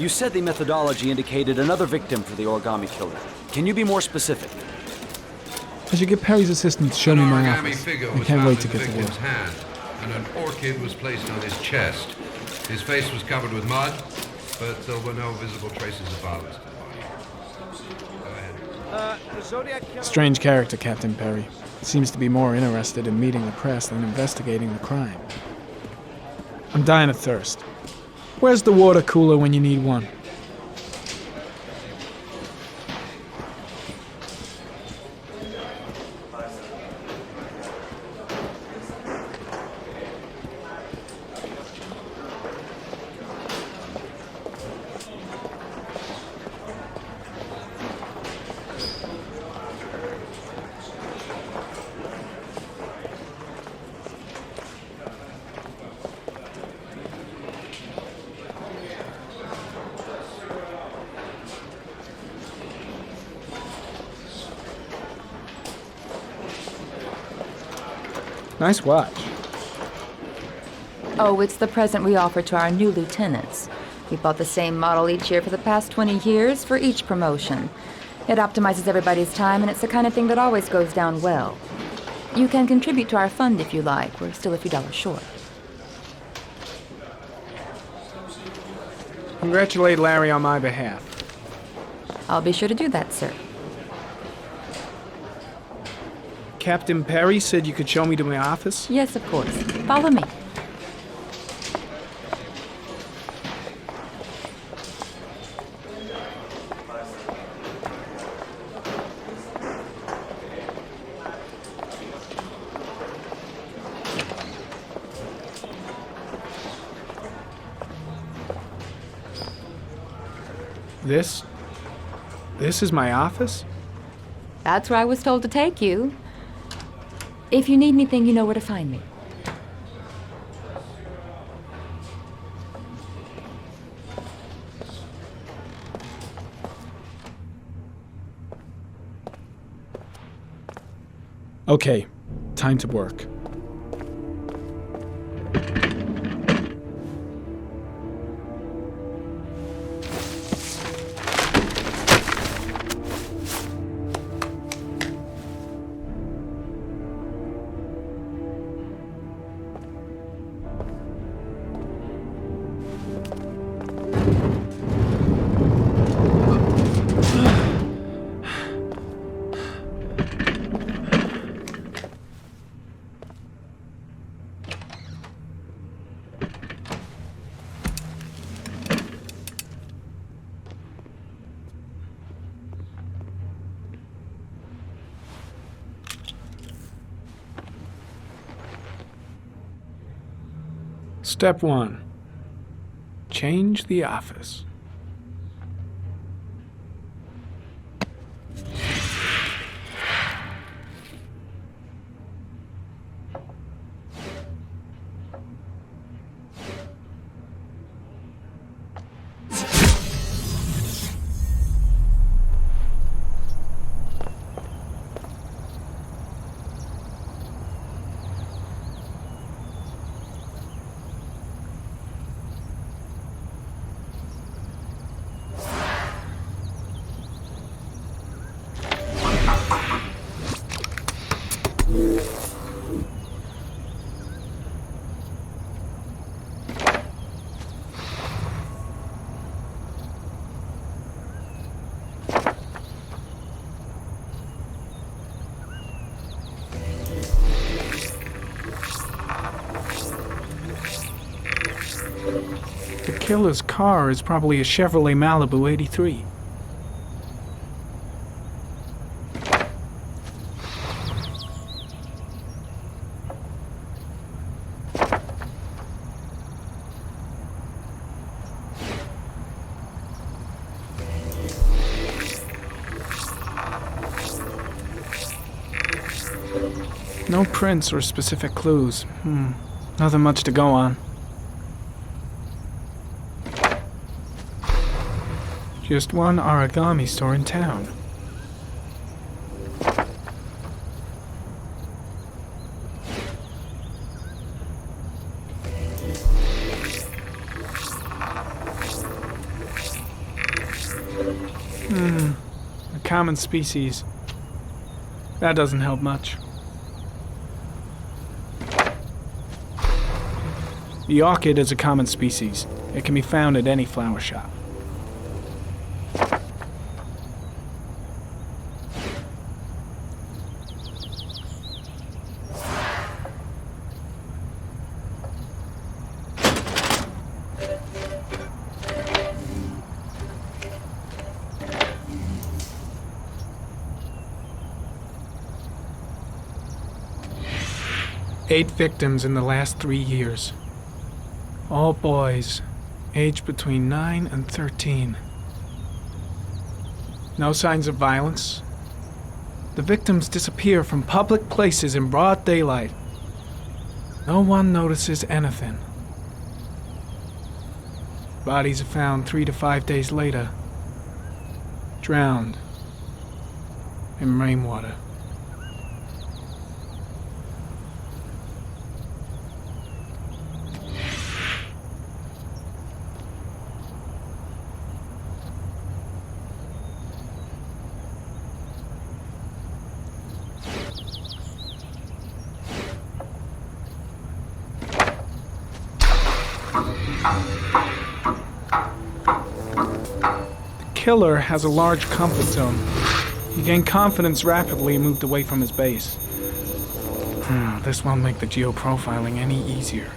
You said the methodology indicated another victim for the origami killer. Can you be more specific? I should get Perry's assistant to show me my origami office. figure I was can't found wait to in the get to victim's work. hand, and an orchid was placed on his chest. His face was covered with mud, but there were no visible traces of violence to the body. The Zodiac killer... Strange character, Captain Perry. Seems to be more interested in meeting the press than investigating the crime. I'm dying of thirst. Where's the water cooler when you need one? Nice watch. Oh, it's the present we offer to our new lieutenants. We bought the same model each year for the past 20 years for each promotion. It optimizes everybody's time, and it's the kind of thing that always goes down well. You can contribute to our fund if you like. We're still a few dollars short. Congratulate Larry on my behalf. I'll be sure to do that, sir. Captain Perry said you could show me to my office? Yes, of course. Follow me. This is my office? That's where I was told to take you. If you need anything, you know where to find me. Okay, time to work. Step 1. Change the office. The killer's car is probably a Chevrolet Malibu 83. No prints or specific clues. Nothing much to go on. Just one origami store in town. A common species. That doesn't help much. The orchid is a common species. It can be found at any flower shop. Eight victims in the last 3 years. All boys, aged between 9 and 13. No signs of violence. The victims disappear from public places in broad daylight. No one notices anything. Bodies are found 3 to 5 days later, drowned in rainwater. killer has a large comfort zone. He gained confidence rapidly and moved away from his base. This won't make the geoprofiling any easier.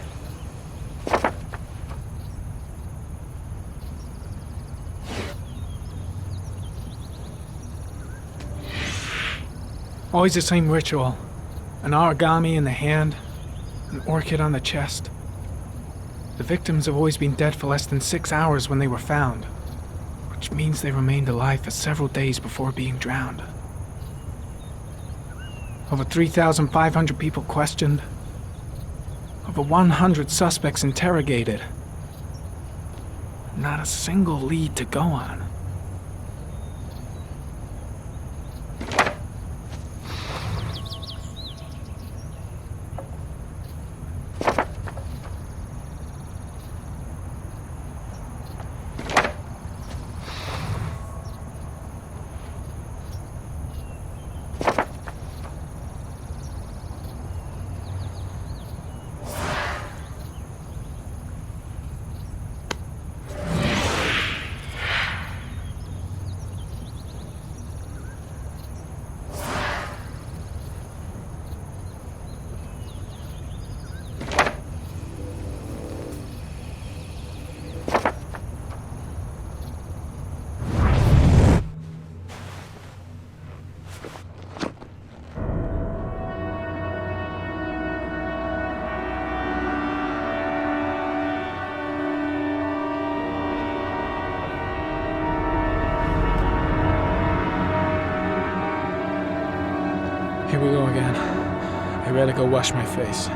Always the same ritual. An origami in the hand, an orchid on the chest. The victims have always been dead for less than 6 hours when they were found, which means they remained alive for several days before being drowned. Over 3,500 people questioned. Over 100 suspects interrogated. Not a single lead to go on. Here we go again. I better go wash my face.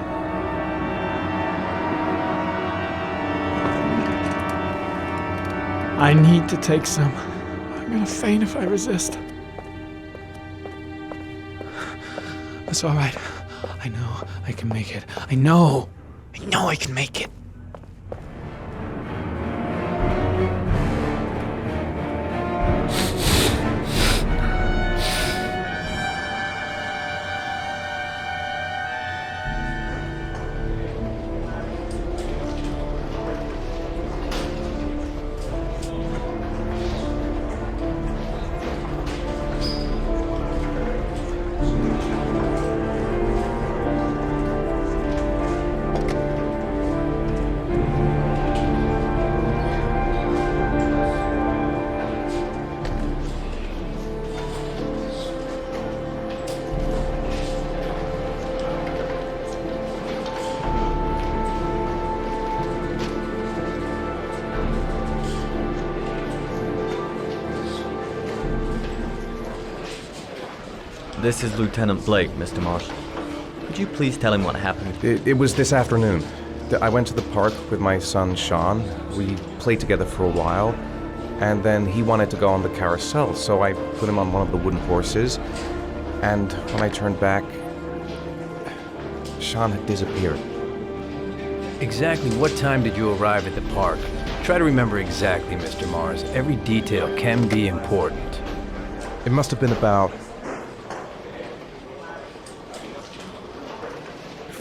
I need to take some. I'm gonna faint if I resist. It's all right. I know I can make it. I know I can make it. This is Lieutenant Blake, Mr. Marsh. Could you please tell him what happened? It was this afternoon. I went to the park with my son, Sean. We played together for a while, and then he wanted to go on the carousel, so I put him on one of the wooden horses, and when I turned back, Sean had disappeared. Exactly what time did you arrive at the park? Try to remember exactly, Mr. Mars. Every detail can be important. It must have been about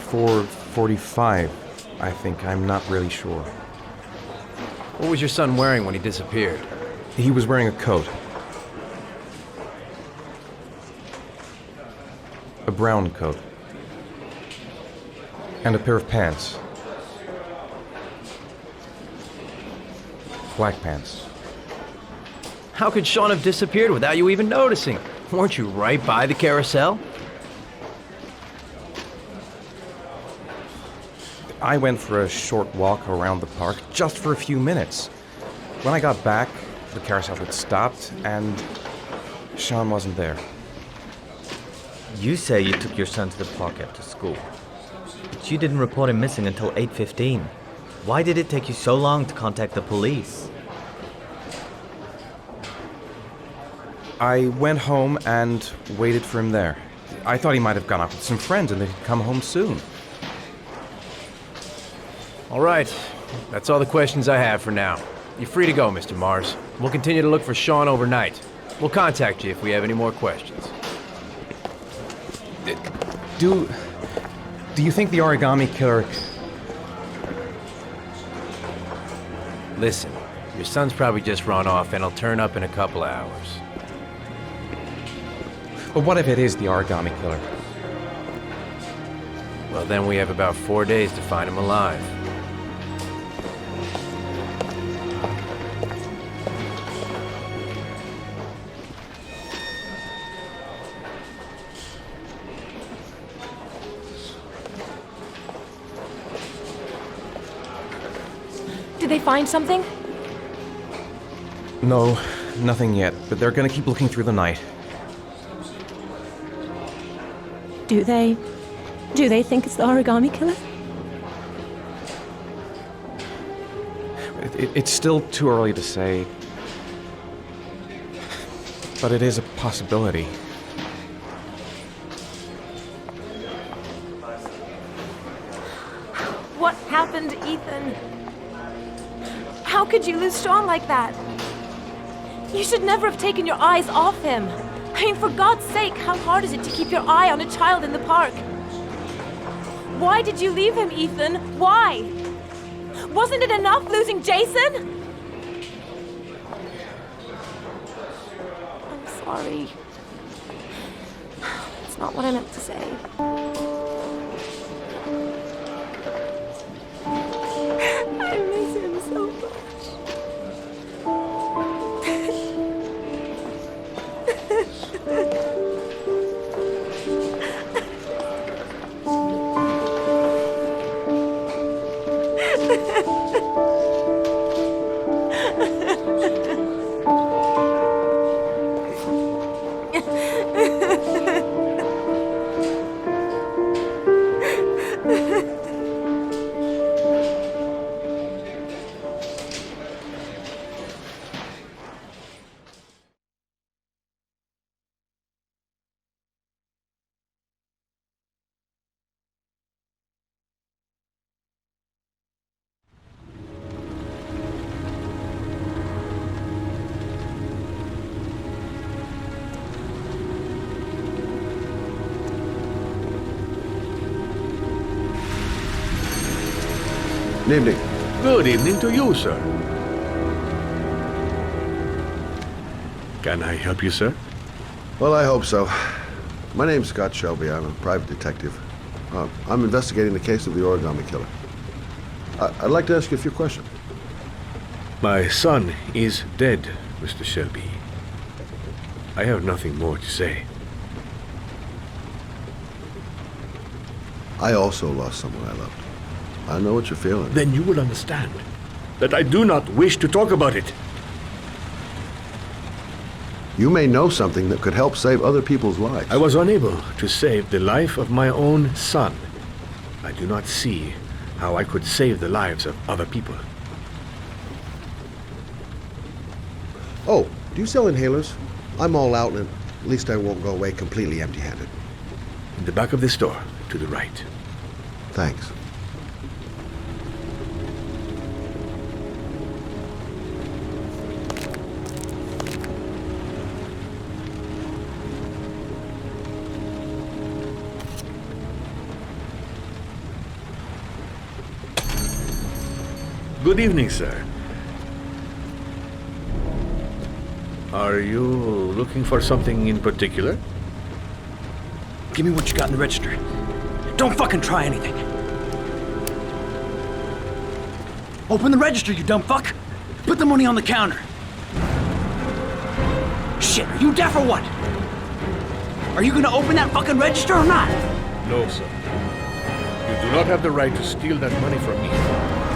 4:45, I think. I'm not really sure. What was your son wearing when he disappeared? He was wearing a coat. A brown coat. And a pair of pants. Black pants. How could Sean have disappeared without you even noticing? Weren't you right by the carousel? I went for a short walk around the park, just for a few minutes. When I got back, the carousel had stopped, and Sean wasn't there. You say you took your son to the park after school, but you didn't report him missing until 8:15. Why did it take you so long to contact the police? I went home and waited for him there. I thought he might have gone out with some friends and they'd come home soon. All right, that's all the questions I have for now. You're free to go, Mr. Mars. We'll continue to look for Sean overnight. We'll contact you if we have any more questions. Do you think the origami killer... Listen, Your son's probably just run off and he'll turn up in a couple of hours. But what if it is the origami killer? Well, then we have about 4 days to find him alive. Did they find something? No, nothing yet, but they're gonna keep looking through the night. Do they? Do they think it's the origami killer? It's still too early to say. But it is a possibility. What happened, Ethan? How could you lose Sean like that? You should never have taken your eyes off him. I mean, for God's sake, how hard is it to keep your eye on a child in the park? Why did you leave him, Ethan? Why? Wasn't it enough losing Jason? I'm sorry. It's not what I meant to say. I miss him so much. Good evening. Good evening to you, sir. Can I help you, sir? Well, I hope so. My name's Scott Shelby. I'm a private detective. I'm investigating the case of the origami killer. I'd like to ask you a few questions. My son is dead, Mr. Shelby. I have nothing more to say. I also lost someone I loved. I know what you're feeling. Then you will understand that I do not wish to talk about it. You may know something that could help save other people's lives. I was unable to save the life of my own son. I do not see how I could save the lives of other people. Oh, do you sell inhalers? I'm all out, and at least I won't go away completely empty-handed. In the back of the store, to the right. Thanks. Good evening, sir. Are you looking for something in particular? Give me what you got in the register. Don't fucking try anything. Open the register, you dumb fuck. Put the money on the counter. Shit, are you deaf or what? Are you gonna open that fucking register or not? No, sir. You do not have the right to steal that money from me.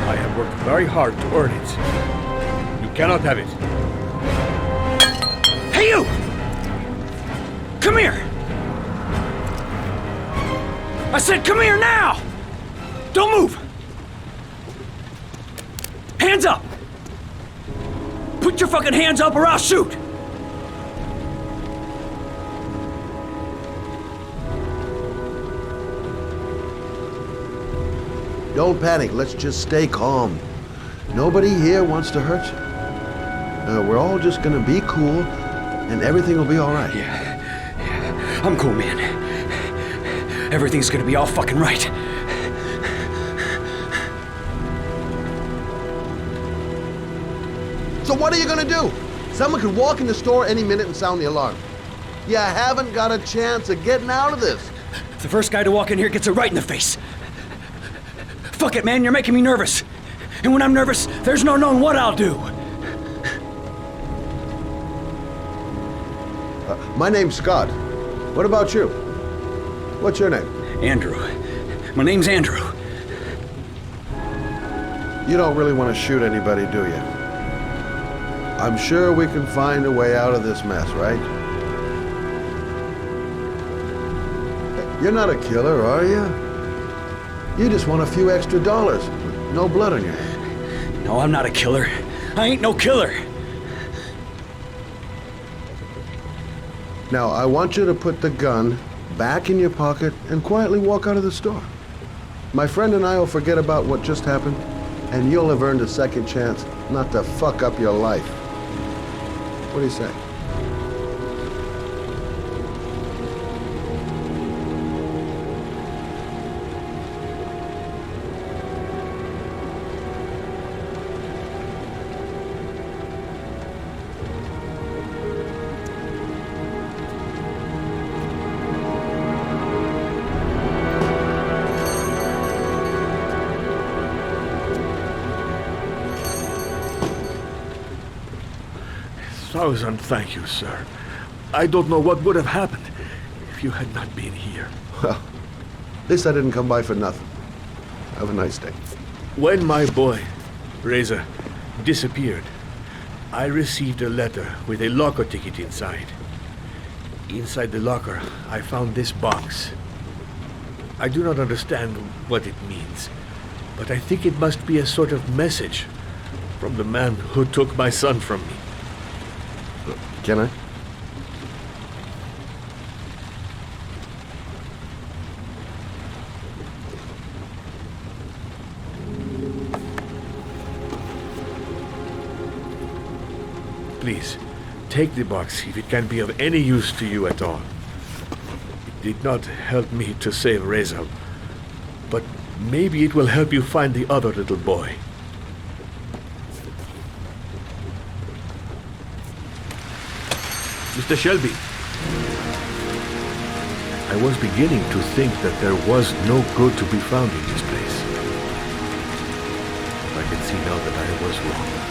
I have worked very hard to earn it. You cannot have it. Hey, you! Come here! I said come here now! Don't move! Hands up! Put your fucking hands up or I'll shoot! Don't panic. Let's just stay calm. Nobody here wants to hurt you. We're all just gonna be cool, and everything will be all right. Yeah, I'm cool, man. Everything's gonna be all fucking right. So what are you gonna do? Someone could walk in the store any minute and sound the alarm. You haven't got a chance of getting out of this. The first guy to walk in here gets it right in the face. Fuck it, man, you're making me nervous. And when I'm nervous, there's no knowing what I'll do. My name's Scott. What about you? What's your name? Andrew. My name's Andrew. You don't really want to shoot anybody, do you? I'm sure we can find a way out of this mess, right? You're not a killer, are you? You just want a few extra dollars. No blood on your hands. No, I'm not a killer. I ain't no killer. Now, I want you to put the gun back in your pocket and quietly walk out of the store. My friend and I will forget about what just happened, and you'll have earned a second chance not to fuck up your life. What do you say? Thousand thank you, sir. I don't know what would have happened if you had not been here. Well, at least I didn't come by for nothing. Have a nice day. When my boy, Reza, disappeared, I received a letter with a locker ticket inside. Inside the locker, I found this box. I do not understand what it means, but I think it must be a sort of message from the man who took my son from me. Can I? Please, take the box if it can be of any use to you at all. It did not help me to save Reza, but maybe it will help you find the other little boy. Mr. Shelby, I was beginning to think that there was no good to be found in this place. I can see now that I was wrong.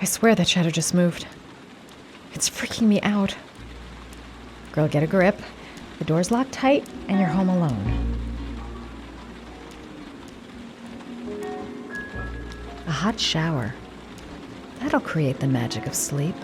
I swear that shadow just moved. It's freaking me out. Girl, get a grip. The door's locked tight, and you're home alone. A hot shower. That'll create the magic of sleep.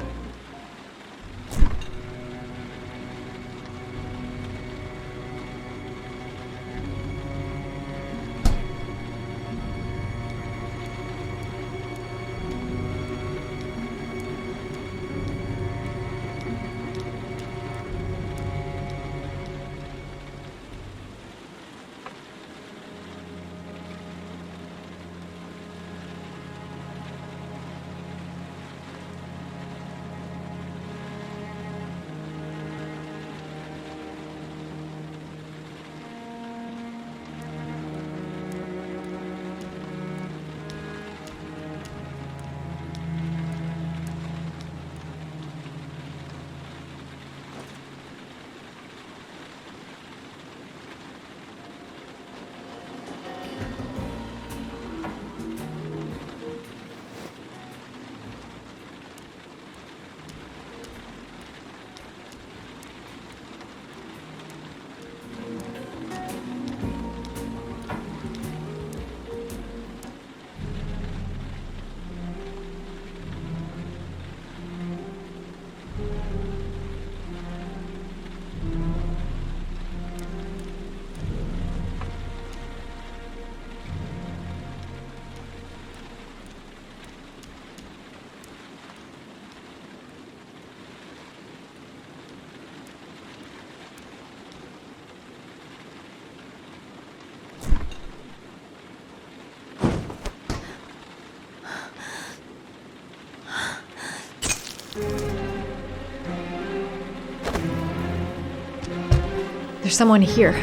There's someone here.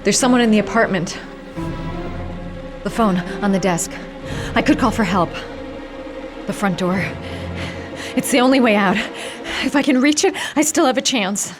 There's someone in the apartment. The phone on the desk. I could call for help. The front door. It's the only way out. If I can reach it, I still have a chance.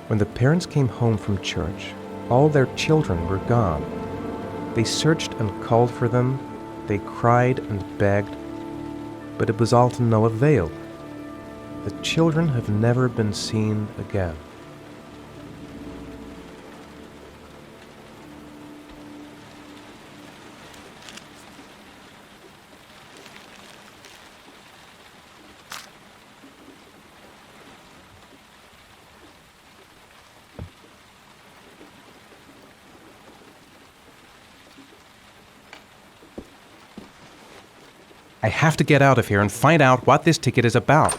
When the parents came home from church, all their children were gone. They searched and called for them, they cried and begged, but it was all to no avail. The children have never been seen again. I have to get out of here and find out what this ticket is about.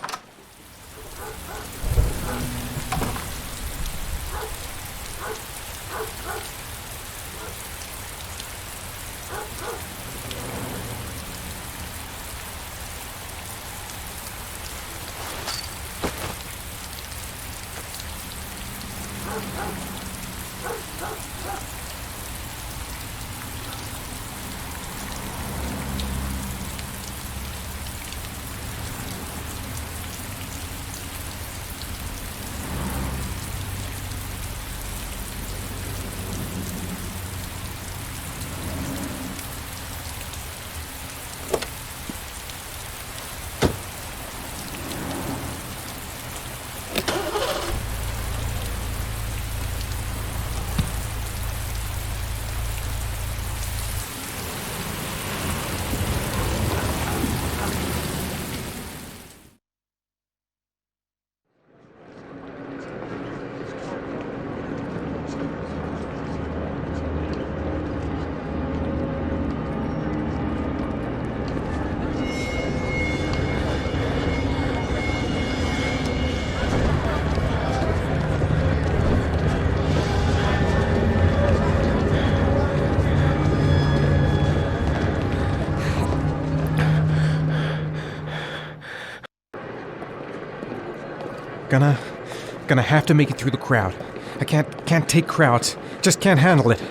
Gonna have to make it through the crowd. I can't take crowds. Just can't handle it.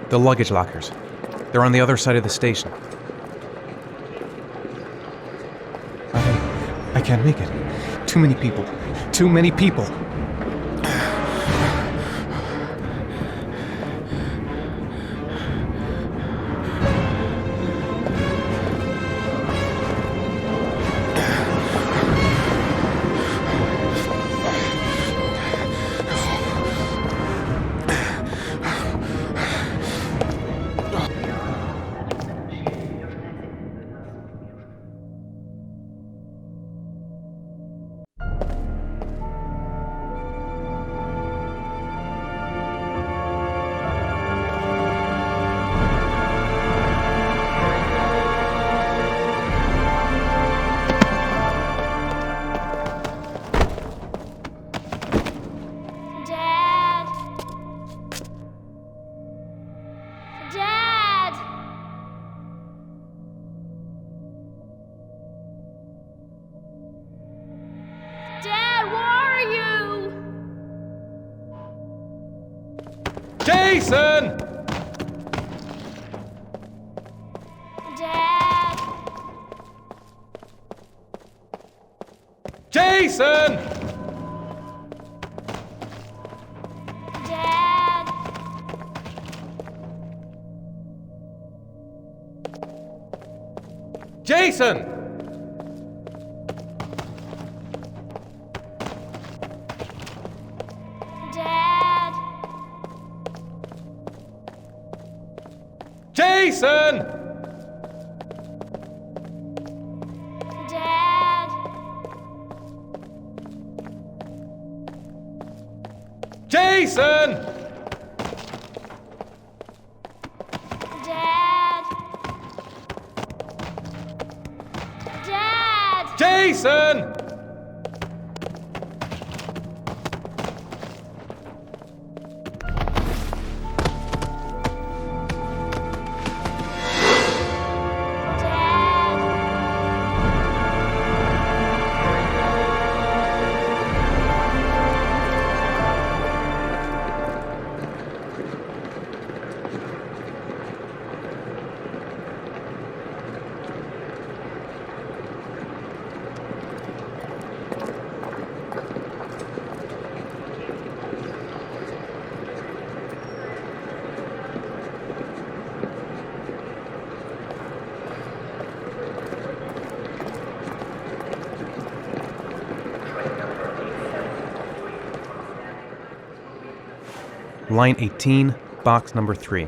The luggage lockers. They're on the other side of the station. I can't make it. Too many people. Too many people. Jason! Dad! Jason! Dad! Jason! Dad! Jason! Dad! Jason! Dad! Dad! Jason! line 18, box number 3.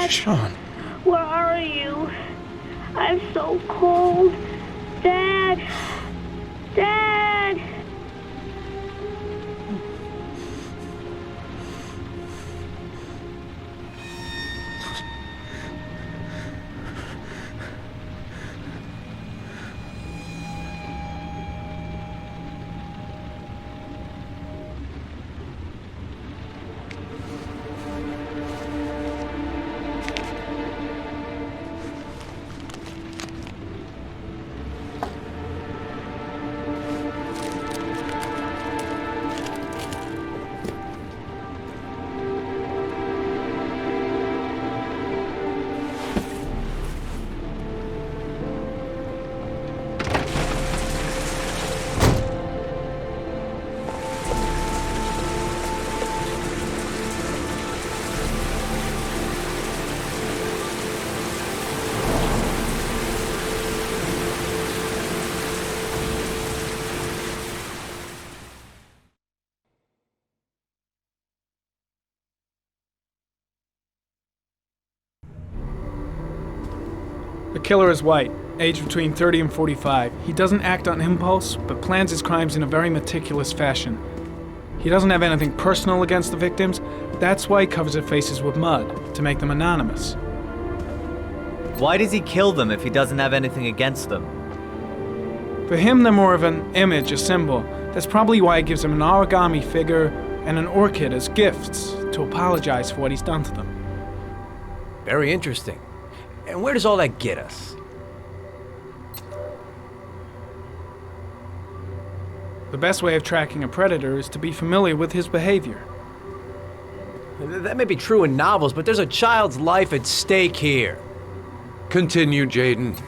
Sean. Where are you? I'm so cold. Dad! Dad! The killer is white, aged between 30 and 45. He doesn't act on impulse, but plans his crimes in a very meticulous fashion. He doesn't have anything personal against the victims. That's why he covers their faces with mud, to make them anonymous. Why does he kill them if he doesn't have anything against them? For him, they're more of an image, a symbol. That's probably why he gives them an origami figure and an orchid as gifts to apologize for what he's done to them. Very interesting. And where does all that get us? The best way of tracking a predator is to be familiar with his behavior. That may be true in novels, but there's a child's life at stake here. Continue, Jaden.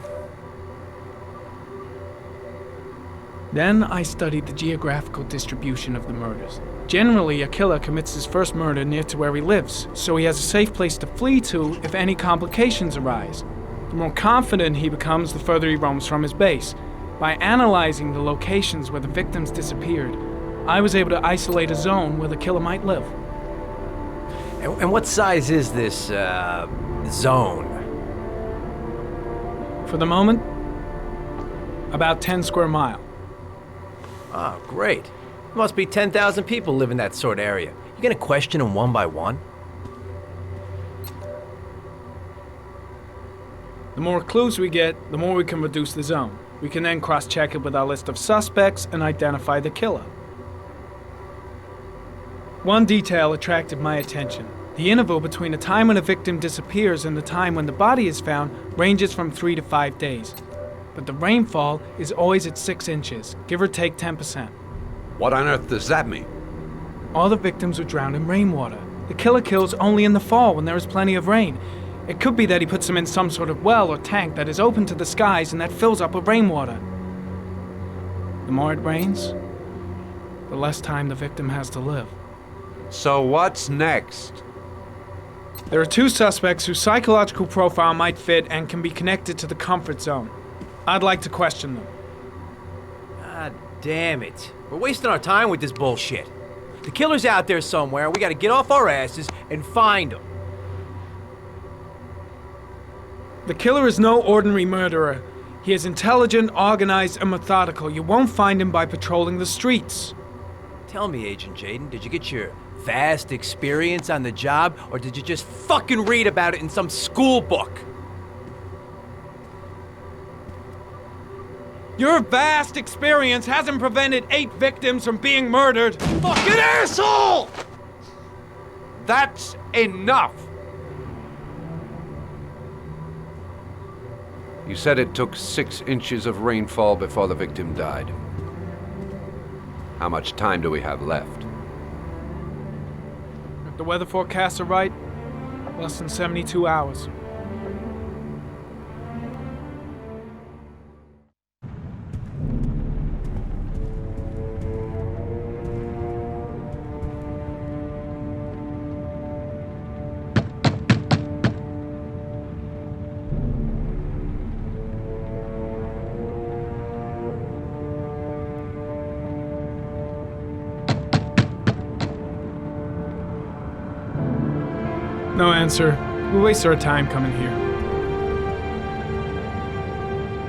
Then I studied the geographical distribution of the murders. Generally, a killer commits his first murder near to where he lives, so he has a safe place to flee to if any complications arise. The more confident he becomes, the further he roams from his base. By analyzing the locations where the victims disappeared, I was able to isolate a zone where the killer might live. And what size is this, zone? For the moment, about 10 square mile. Oh, great. There must be 10,000 people live in that sort of area. You gonna question them one by one? The more clues we get, the more we can reduce the zone. We can then cross-check it with our list of suspects and identify the killer. One detail attracted my attention. The interval between the time when a victim disappears and the time when the body is found ranges from 3 to 5 days. But the rainfall is always at 6 inches, give or take 10%. What on earth does that mean? All the victims were drowned in rainwater. The killer kills only in the fall when there is plenty of rain. It could be that he puts them in some sort of well or tank that is open to the skies and that fills up with rainwater. The more it rains, the less time the victim has to live. So what's next? There are 2 suspects whose psychological profile might fit and can be connected to the comfort zone. I'd like to question them. God damn it. We're wasting our time with this bullshit. The killer's out there somewhere. We gotta get off our asses and find him. The killer is no ordinary murderer. He is intelligent, organized, and methodical. You won't find him by patrolling the streets. Tell me, Agent Jaden, did you get your vast experience on the job, or did you just fucking read about it in some school book? Your vast experience hasn't prevented 8 victims from being murdered. Fucking asshole! That's enough! You said it took 6 inches of rainfall before the victim died. How much time do we have left? If the weather forecasts are right, less than 72 hours. No answer. We waste our time coming here.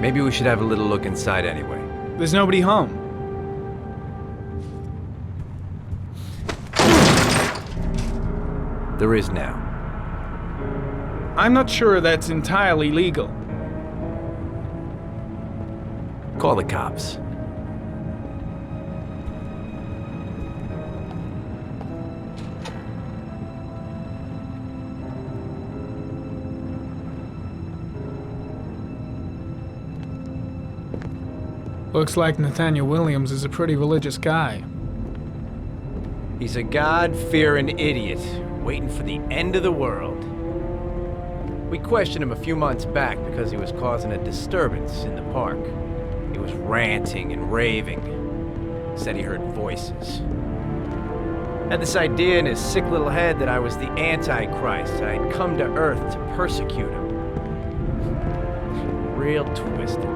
Maybe we should have a little look inside anyway. There's nobody home. There is now. I'm not sure that's entirely legal. Call the cops. Looks like Nathaniel Williams is a pretty religious guy. He's a God-fearing idiot, waiting for the end of the world. We questioned him a few months back because he was causing a disturbance in the park. He was ranting and raving. Said he heard voices. Had this idea in his sick little head that I was the Antichrist. I'd come to Earth to persecute him. Real twisted.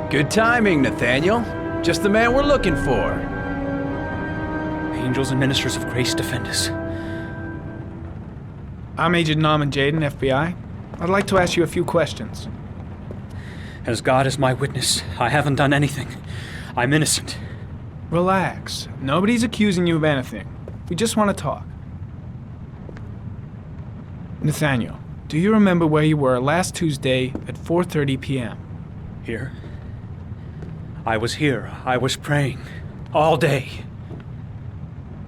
Good timing, Nathaniel. Just the man we're looking for. Angels and ministers of grace defend us. I'm Agent Norman Jaden, FBI. I'd like to ask you a few questions. As God is my witness, I haven't done anything. I'm innocent. Relax. Nobody's accusing you of anything. We just want to talk. Nathaniel, do you remember where you were last Tuesday at 4:30 p.m.? Here? I was here. I was praying. All day.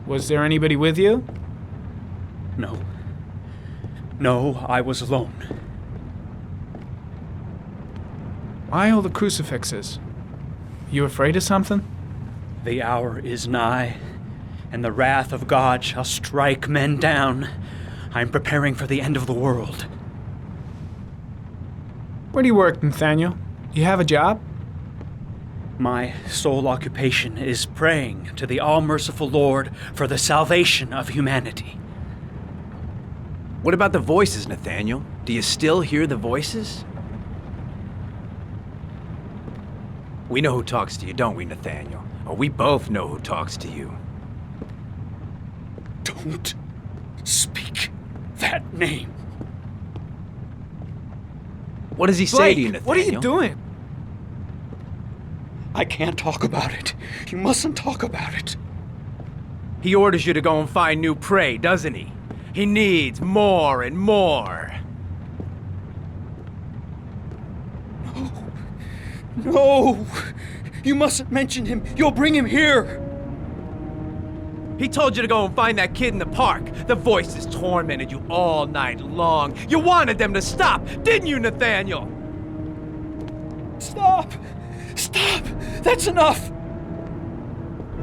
Was there anybody with you? No. No, I was alone. Why all the crucifixes? You afraid of something? The hour is nigh, and the wrath of God shall strike men down. I'm preparing for the end of the world. Where do you work, Nathaniel? Do you have a job? My sole occupation is praying to the all-merciful Lord for the salvation of humanity. What about the voices, Nathaniel? Do you still hear the voices? We know who talks to you, don't we, Nathaniel? Or we both know who talks to you. Don't speak that name. What does he say to you, Nathaniel? What are you doing? I can't talk about it. You mustn't talk about it. He orders you to go and find new prey, doesn't he? He needs more and more. No! You mustn't mention him. You'll bring him here. He told you to go and find that kid in the park. The voices tormented you all night long. You wanted them to stop, didn't you, Nathaniel? Stop! Stop! That's enough!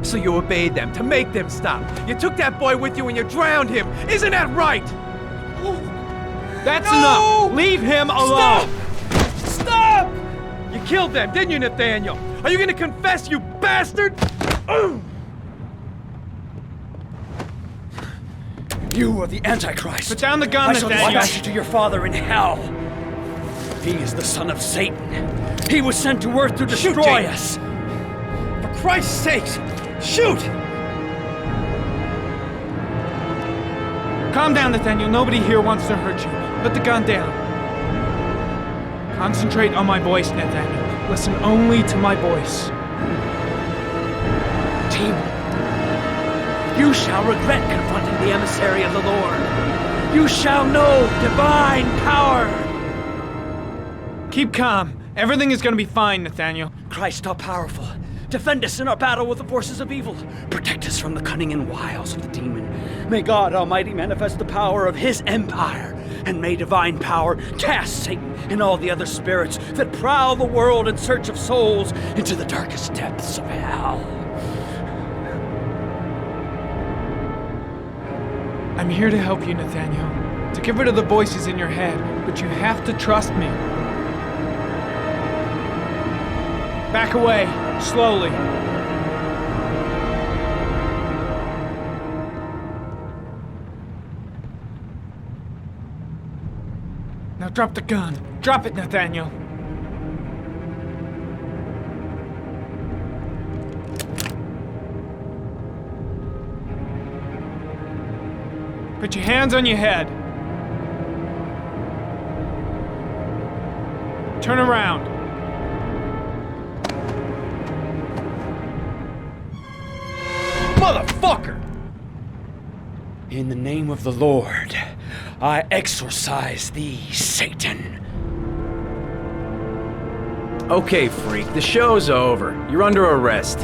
So you obeyed them to make them stop. You took that boy with you and you drowned him. Isn't that right? That's enough! Leave him alone! Stop! You killed them, didn't you, Nathaniel? Are you gonna confess, you bastard? You are the Antichrist. Put down the gun, I shall Nathaniel. dispatch you to your father in hell. He is the son of Satan. He was sent to earth to destroy us. For Christ's sake, shoot! Calm down, Nathaniel. Nobody here wants to hurt you. Put the gun down. Concentrate on my voice, Nathaniel. Listen only to my voice. Team, you shall regret confronting the emissary of the Lord. You shall know divine power. Keep calm. Everything is going to be fine, Nathaniel. Christ, all powerful, defend us in our battle with the forces of evil. Protect us from the cunning and wiles of the demon. May God Almighty manifest the power of His empire, and may divine power cast Satan and all the other spirits that prowl the world in search of souls into the darkest depths of hell. I'm here to help you, Nathaniel. To get rid of the voices in your head, but you have to trust me. Back away, slowly. Now drop the gun. Drop it, Nathaniel. Put your hands on your head. Turn around. Motherfucker! In the name of the Lord, I exorcise thee, Satan. Okay, freak, the show's over. You're under arrest.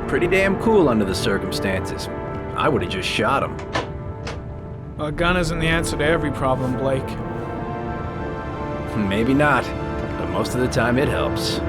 Pretty damn cool under the circumstances. I would've just shot him. A gun isn't the answer to every problem, Blake. Maybe not, but most of the time it helps.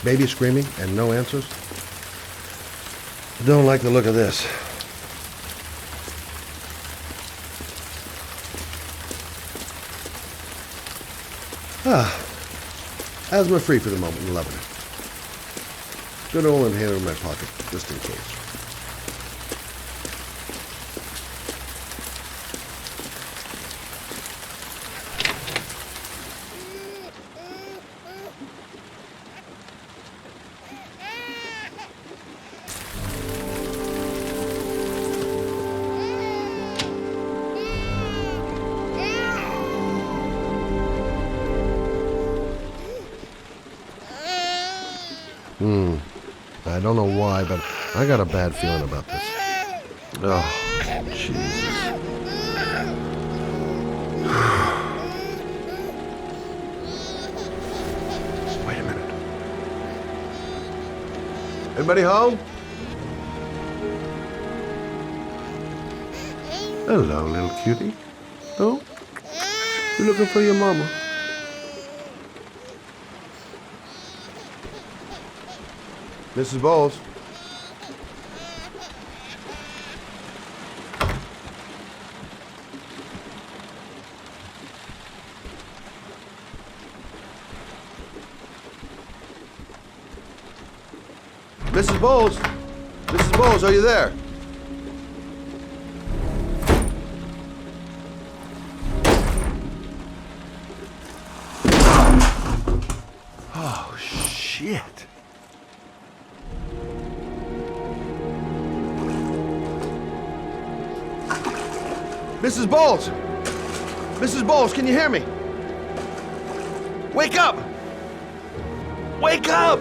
Baby screaming and no answers? I don't like the look of this. Asthma-free for the moment and loving it. Good old inhaler in my pocket, just in case. I don't know why, but I got a bad feeling about this. Oh, Jesus. Wait a minute. Anybody home? Hello, little cutie. Oh? You looking for your mama? Mrs. Bowles. Mrs. Bowles! Mrs. Bowles, are you there? Oh, shit. Mrs. Bowles! Mrs. Bowles, can you hear me? Wake up! Wake up!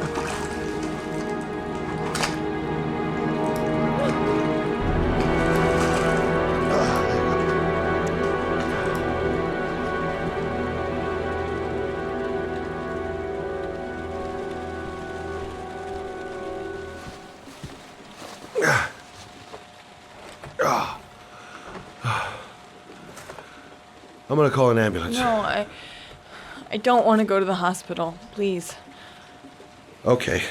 I'm gonna call an ambulance. No, I don't want to go to the hospital. Please. Okay.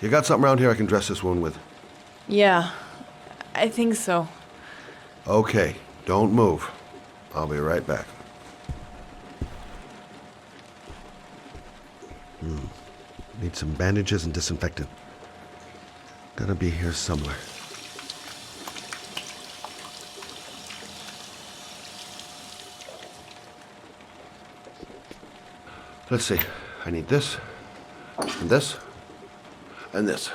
You got something around here I can dress this wound with? Yeah, I think so. Okay, don't move. I'll be right back. Need some bandages and disinfectant. Gotta be here somewhere. Let's see. I need this, and this, and this.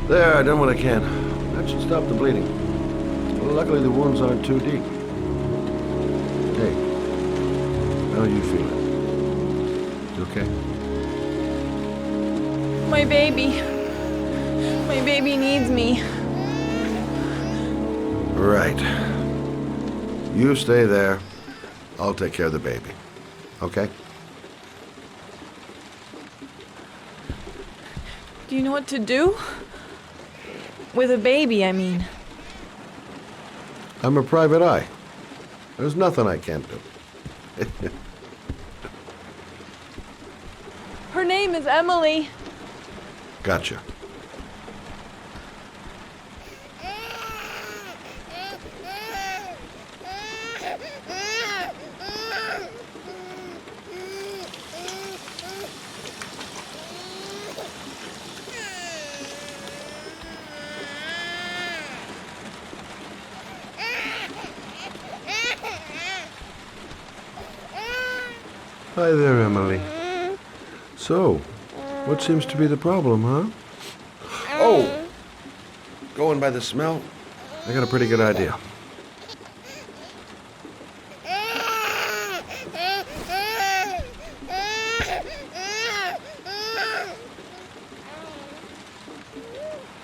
There, I done what I can. That should stop the bleeding. Well, luckily the wounds aren't too deep. Hey, how are you feeling? You okay? My baby. My baby needs me. Right. You stay there. I'll take care of the baby. Okay? Do you know what to do? With a baby, I mean. I'm a private eye. There's nothing I can't do. Her name is Emily. Gotcha. Hi there, Emily. So, What seems to be the problem, huh? Oh! Going by the smell, I got a pretty good idea.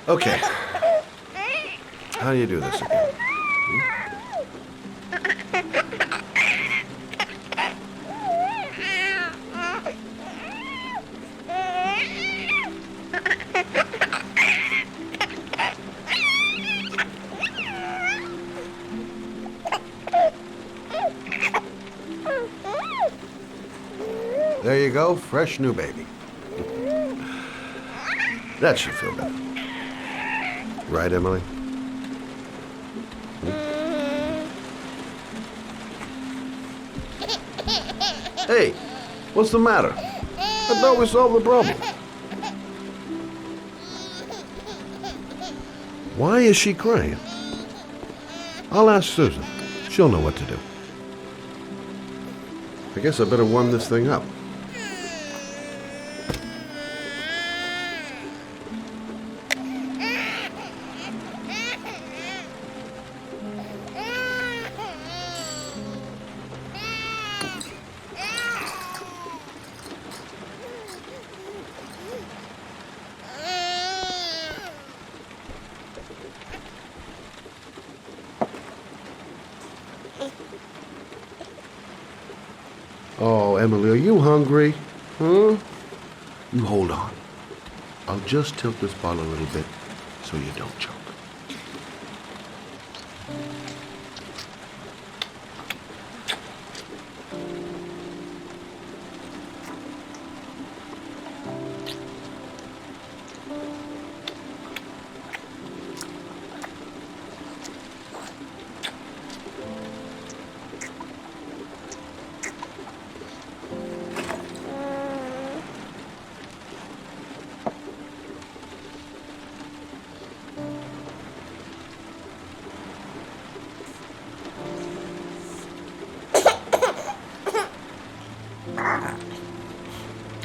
Okay. How do you do this again? There you go, fresh new baby. That should feel better. Right, Emily? Hey, what's the matter? I thought we solved the problem. Why is she crying? I'll ask Susan. She'll know what to do. I guess I better warm this thing up. Oh, Emily, are you hungry? Huh? You hold on. I'll just tilt this bottle a little bit so you don't choke.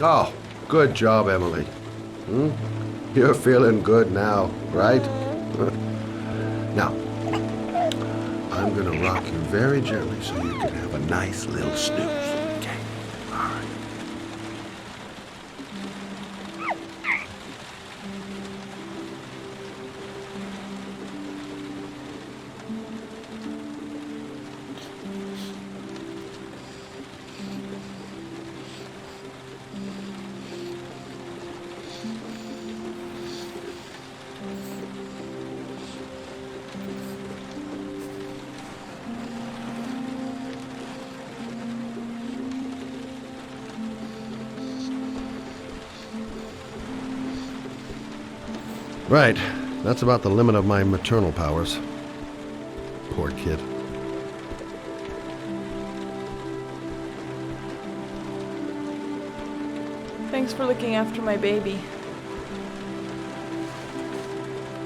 Oh, good job, Emily. You're feeling good now, right? Now, I'm gonna rock you very gently so you can have a nice little snooze. Okay? All right. Right. That's about the limit of my maternal powers. Poor kid. Thanks for looking after my baby.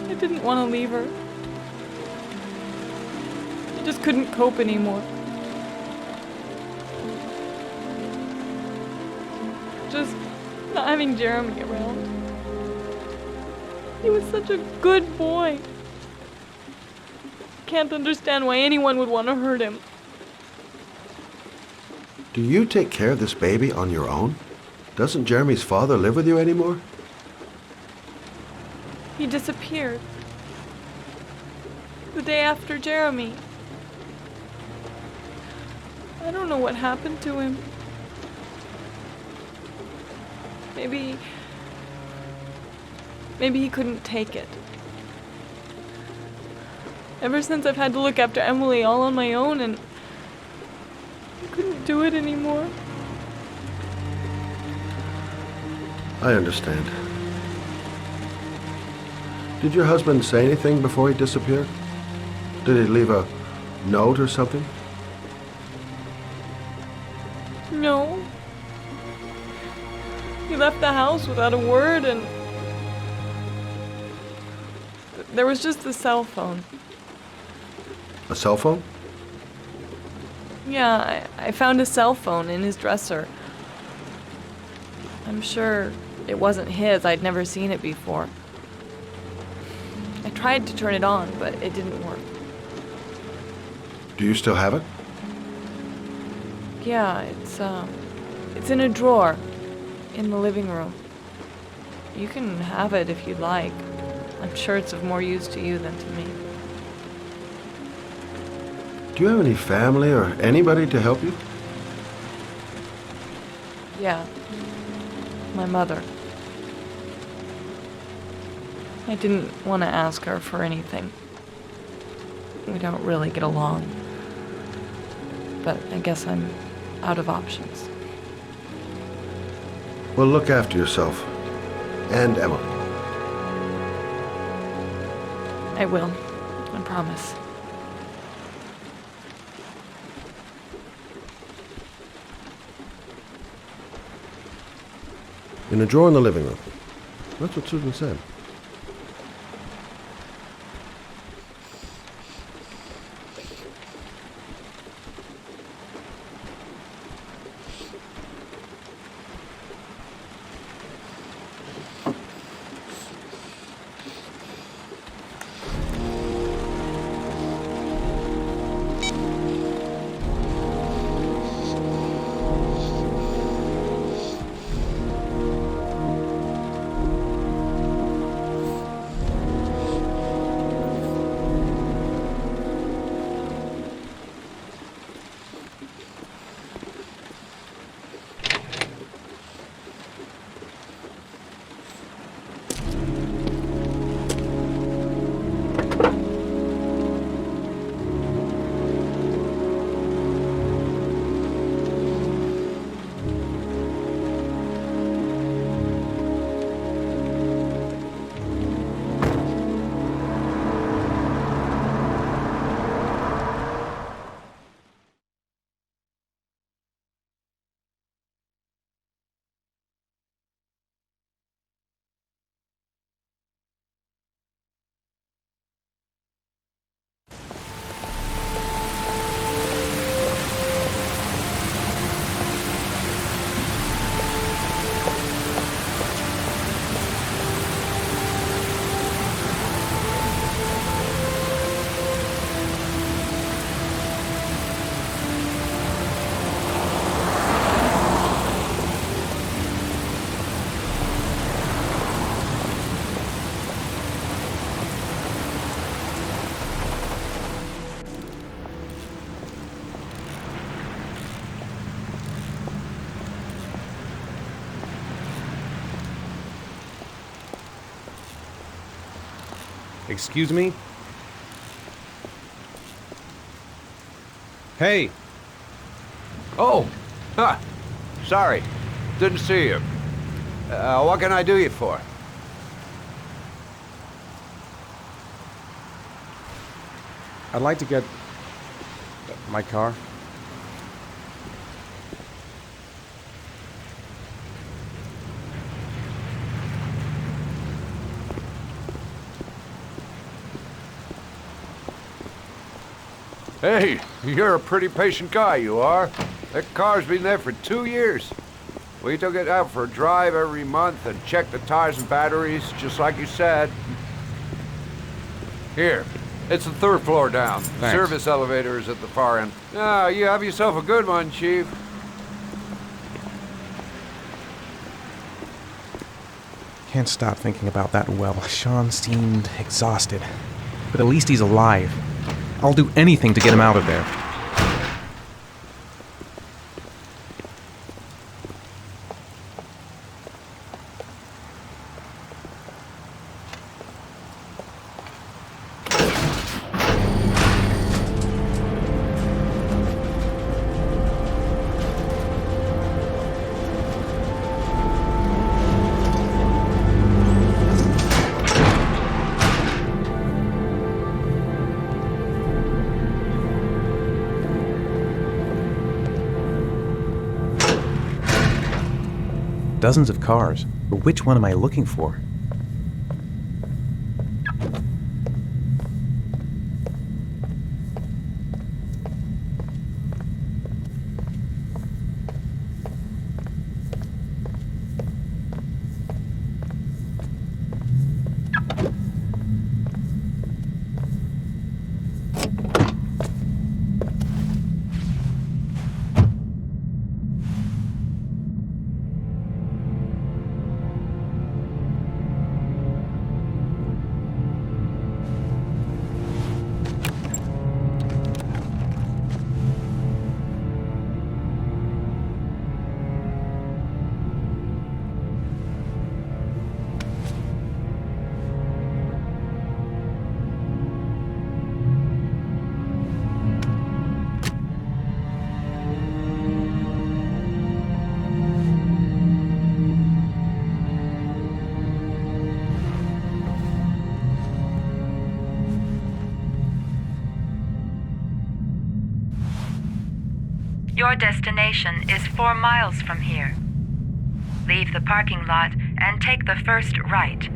I didn't want to leave her. I just couldn't cope anymore. Just not having Jeremy around. He was such a good boy. Can't understand why anyone would want to hurt him. Do you take care of this baby on your own? Doesn't Jeremy's father live with you anymore? He disappeared. The day after Jeremy. I don't know what happened to him. Maybe he couldn't take it. Ever since I've had to look after Emily all on my own, and I couldn't do it anymore. I understand. Did your husband say anything before he disappeared? Did he leave a note or something? No. He left the house without a word, and there was just the cell phone. A cell phone? Yeah, I found a cell phone in his dresser. I'm sure It wasn't his. I'd never seen it before. I tried to turn it on, but it didn't work. Do you still have it? Yeah, it's in a drawer in the living room. You can have it if you'd like. I'm sure it's of more use to you than to me. Do you have any family or anybody to help you? Yeah. My mother. I didn't want to ask her for anything. We don't really get along. But I guess I'm out of options. Well, look after yourself. And Emma. I will. I promise. In a drawer in the living room. That's what Susan said. Excuse me? Hey! Oh! Huh. Sorry. Didn't see you. What can I do you for? I'd like to get my car. Hey, you're a pretty patient guy, you are. That car's been there for 2 years. We took it out for a drive every month and checked the tires and batteries, just like you said. Here, it's the 3rd floor down. Thanks. Service elevator is at the far end. Ah, you have yourself a good one, Chief. Can't stop thinking about that well. Sean seemed exhausted. But at least he's alive. I'll do anything to get him out of there. Dozens of cars, but which one am I looking for? Your destination is 4 miles from here. Leave the parking lot and take the first right.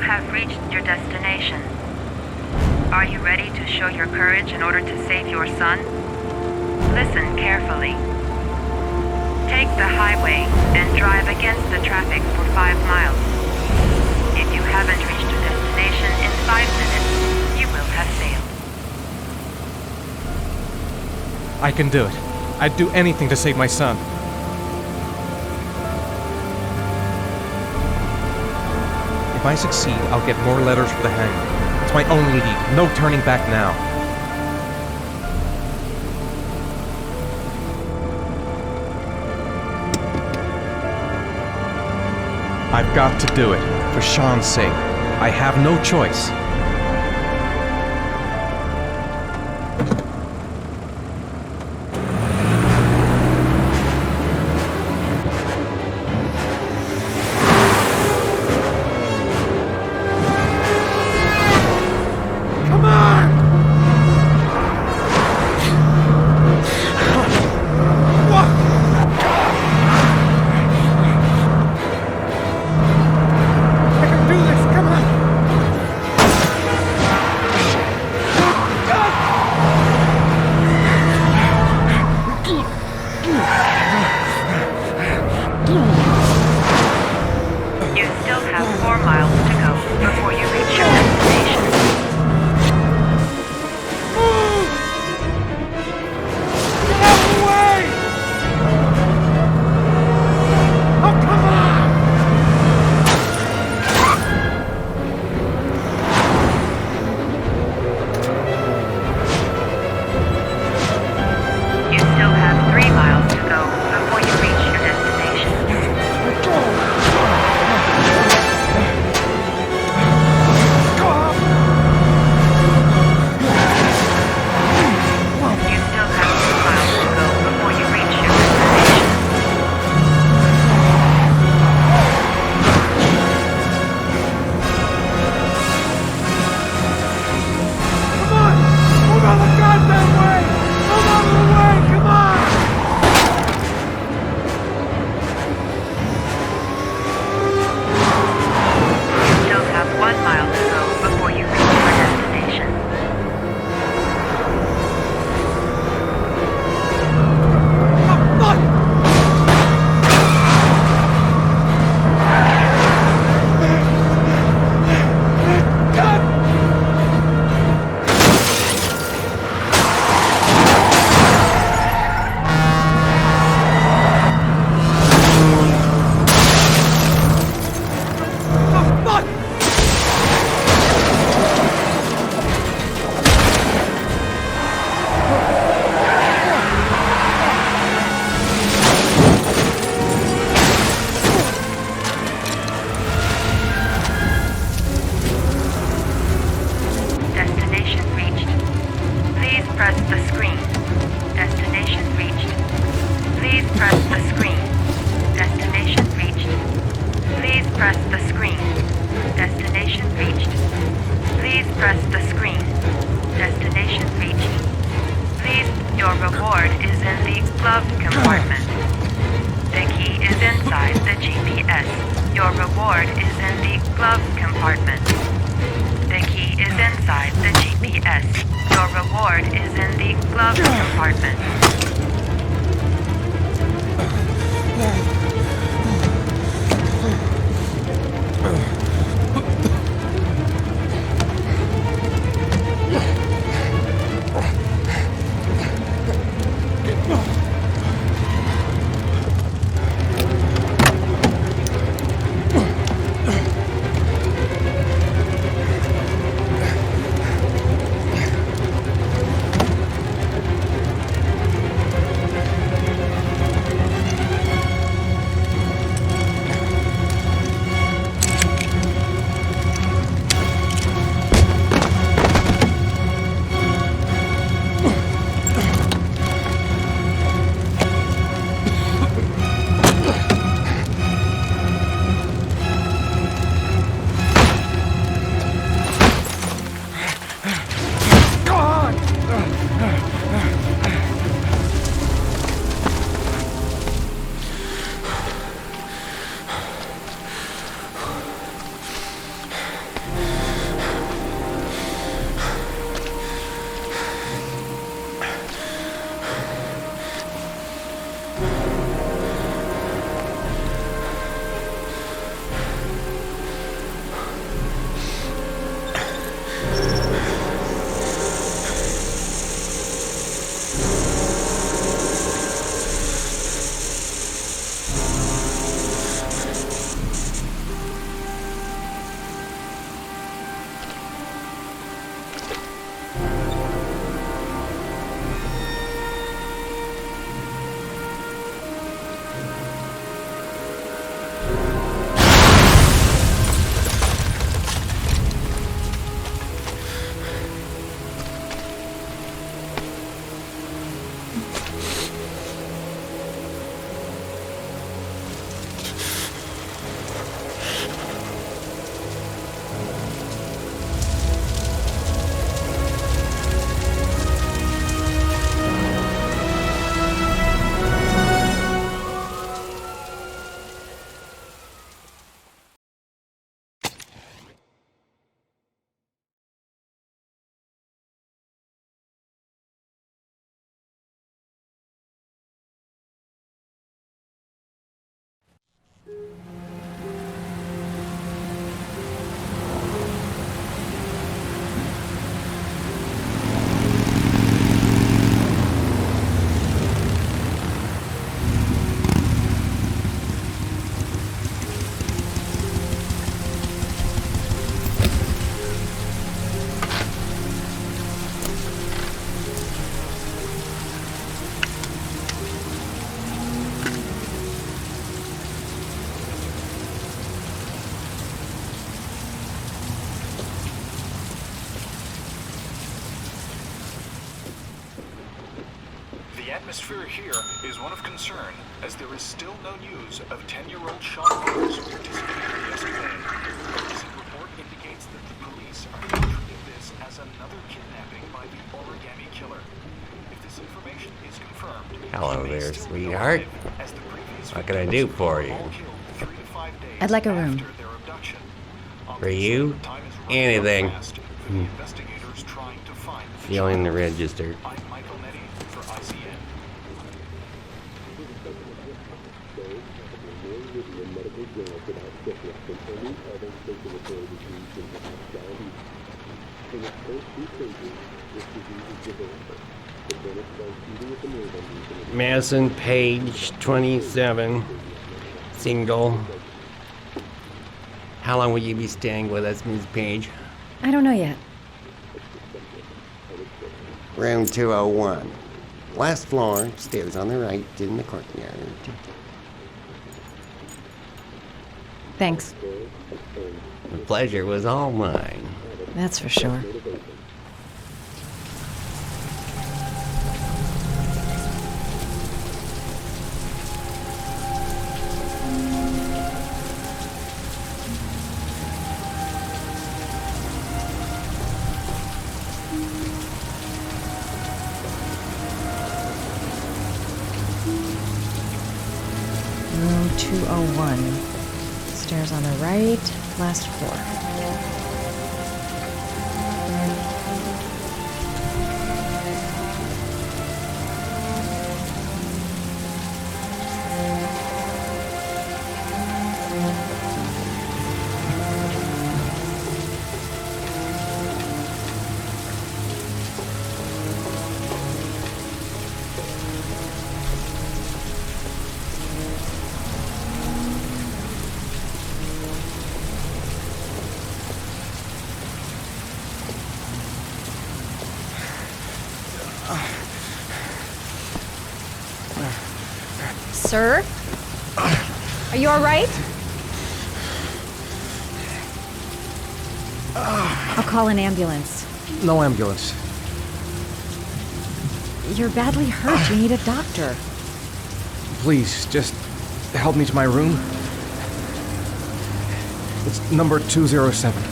Have reached your destination. Are you ready to show your courage in order to save your son? Listen carefully. Take the highway and drive against the traffic for 5 miles. If you haven't reached your destination in 5 minutes, you will have failed. I can do it. I'd do anything to save my son. If I succeed, I'll get more letters for the hangar. It's my only lead. No turning back now. I've got to do it. For Sean's sake. I have no choice. atmosphere here is one of concern, as there is still no news of 10-year-old Sean Bowles who disappeared yesterday. A recent report indicates that the police are now treating this as another kidnapping by the origami killer. If this information is confirmed, Hello there, sweetheart. What can I do for you? I'd like a room. For you? Anything. Feeling the register. Madison, page 27. Single. How long will you be staying with us, Ms. Page? I don't know yet. Room 201. Last floor, stairs on the right, in the courtyard. Thanks. The pleasure was all mine. That's for sure. Room 201. Stairs on the right, last floor. Sir? Are you all right? I'll call an ambulance. No ambulance. You're badly hurt. You need a doctor. Please, just help me to my room. It's number 207.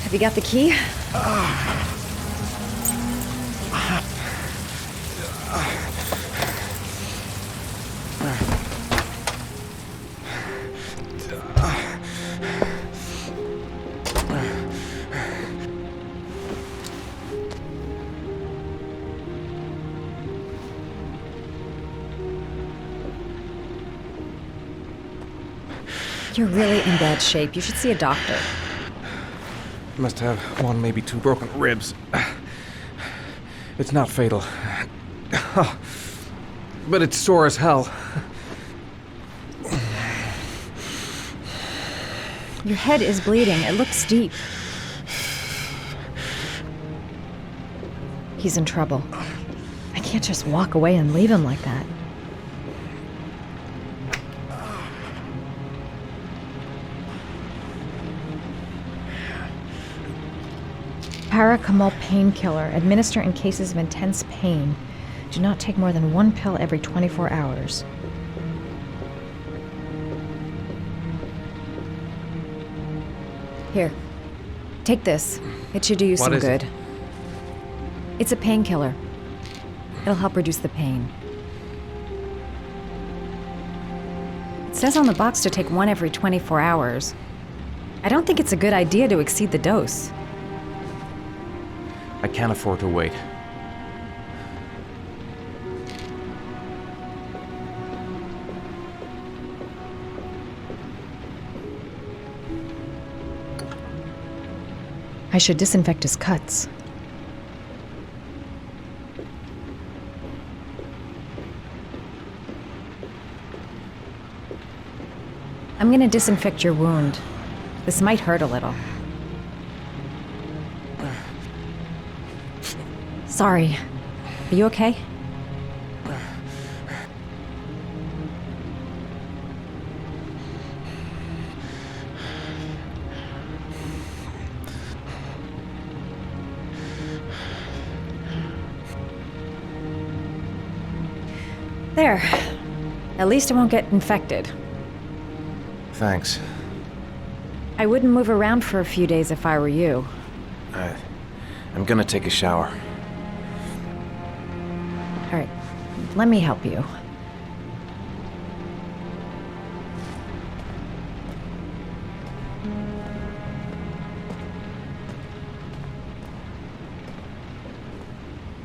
Have you got the key? You're really in bad shape. You should see a doctor. Must have one, maybe two broken ribs. It's not fatal. But it's sore as hell. Your head is bleeding. It looks deep. He's in trouble. I can't just walk away and leave him like that. Paracetamol painkiller. Administer in cases of intense pain. Do not take more than one pill every 24 hours. Here. Take this. It should do you some good. It's a painkiller. It'll help reduce the pain. It says on the box to take one every 24 hours. I don't think it's a good idea to exceed the dose. I can't afford to wait. I should disinfect his cuts. I'm gonna disinfect your wound. This might hurt a little. Sorry. Are you okay? There. At least I won't get infected. Thanks. I wouldn't move around for a few days if I were you. I'm gonna take a shower. All right, let me help you.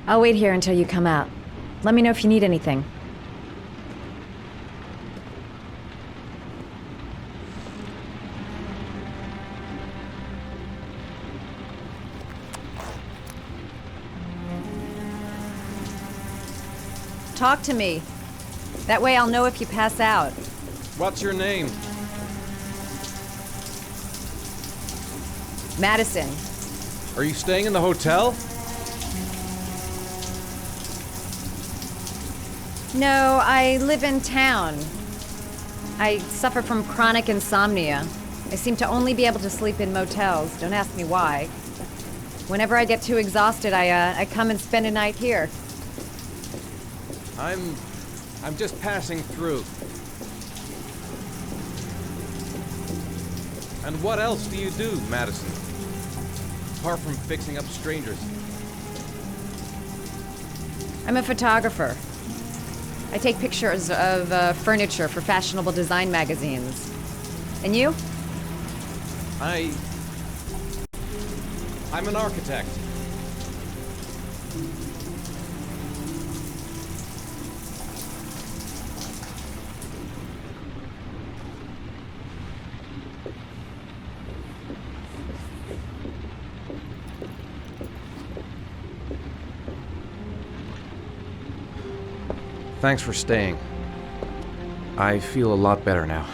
I'll wait here until you come out. Let me know if you need anything. Talk to me. That way I'll know if you pass out. What's your name? Madison. Are you staying in the hotel? No, I live in town. I suffer from chronic insomnia. I seem to only be able to sleep in motels. Don't ask me why. Whenever I get too exhausted, I come and spend a night here. I'm just passing through. And what else do you do, Madison? Apart from fixing up strangers. I'm a photographer. I take pictures of furniture for fashionable design magazines. And you? I'm an architect. Thanks for staying. I feel a lot better now.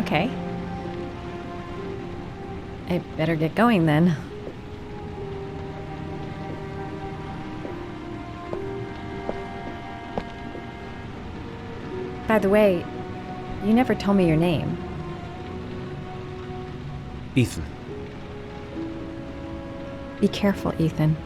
Okay. I better get going then. By the way, you never told me your name. Ethan. Be careful, Ethan.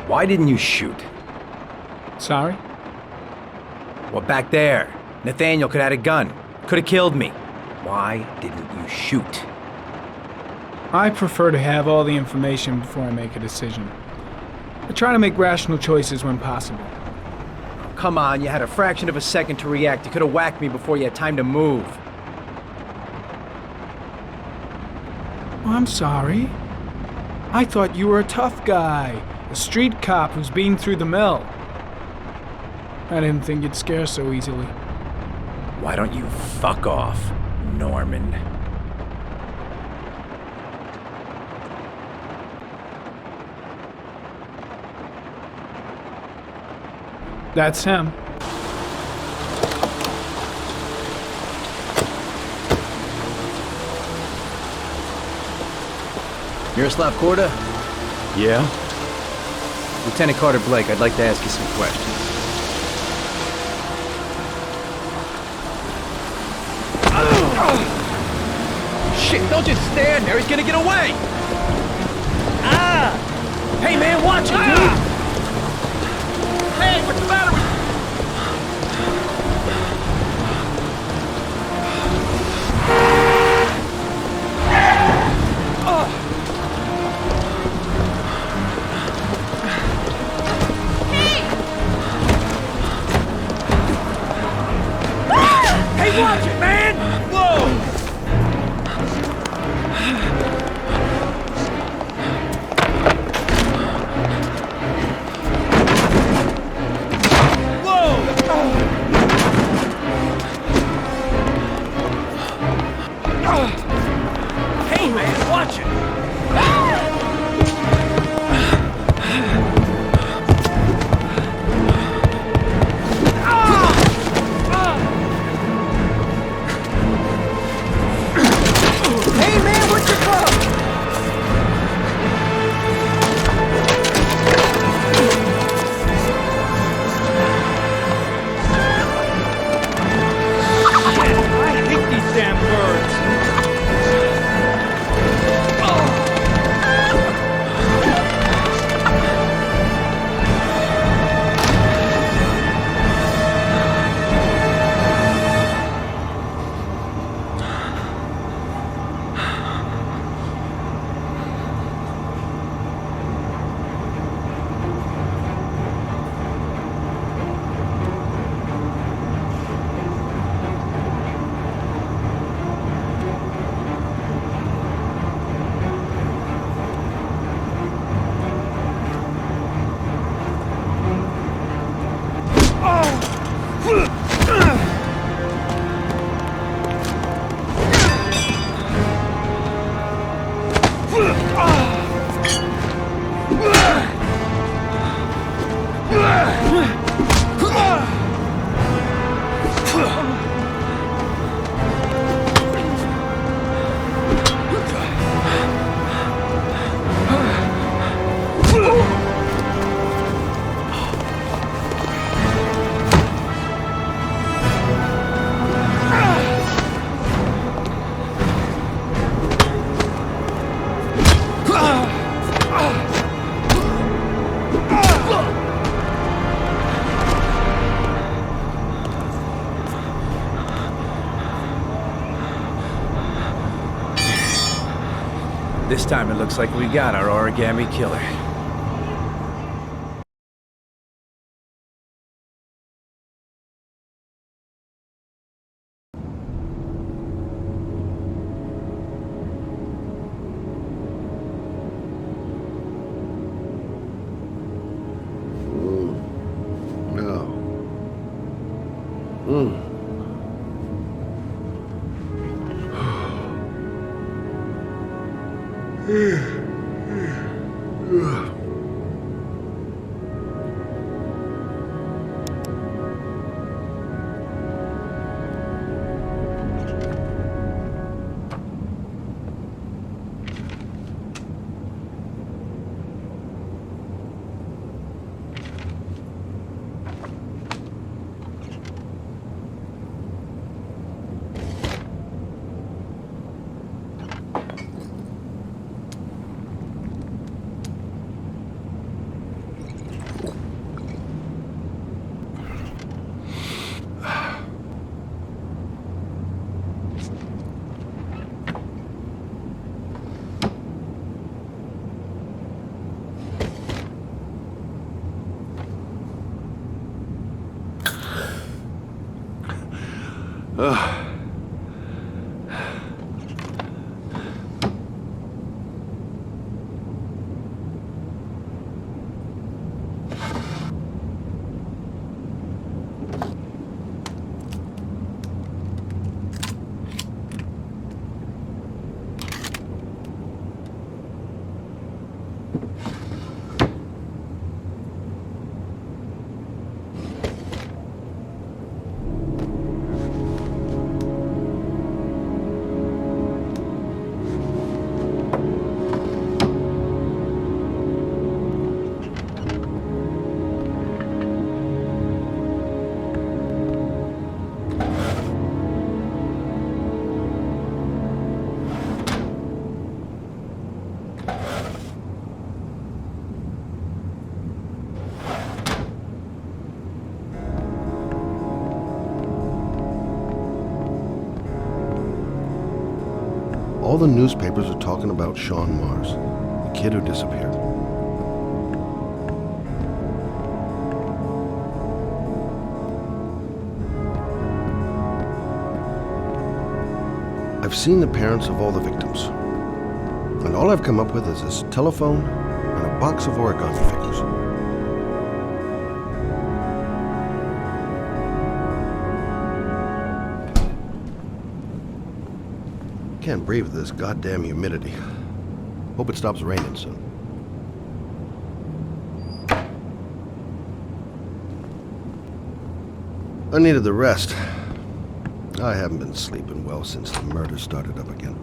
Why didn't you shoot? Sorry? Well, back there. Nathaniel could have had a gun. Could have killed me. Why didn't you shoot? I prefer to have all the information before I make a decision. I try to make rational choices when possible. Come on, you had a fraction of a second to react. You could have whacked me before you had time to move. Oh, I'm sorry. I thought you were a tough guy, a street cop who's been through the mill. I didn't think you'd scare so easily. Why don't you fuck off, Norman? That's him. Miroslav Korda? Yeah? Lieutenant Carter Blake, I'd like to ask you some questions. Shit, don't just stand there, he's gonna get away! Ah! Hey man, watch it, dude! Hey, what's the matter with Hey, watch it, man! Whoa! Hey, man, watch it! Hey, man, what's your problem? I hate these damn birds. This time it looks like we got our origami killer. No. Mm. all the newspapers are talking about Sean Mars, the kid who disappeared. I've seen the parents of all the victims, and all I've come up with is this telephone and a box of origami figures. Can't breathe with this goddamn humidity. Hope it stops raining soon. I needed the rest. I haven't been sleeping well since the murder started up again.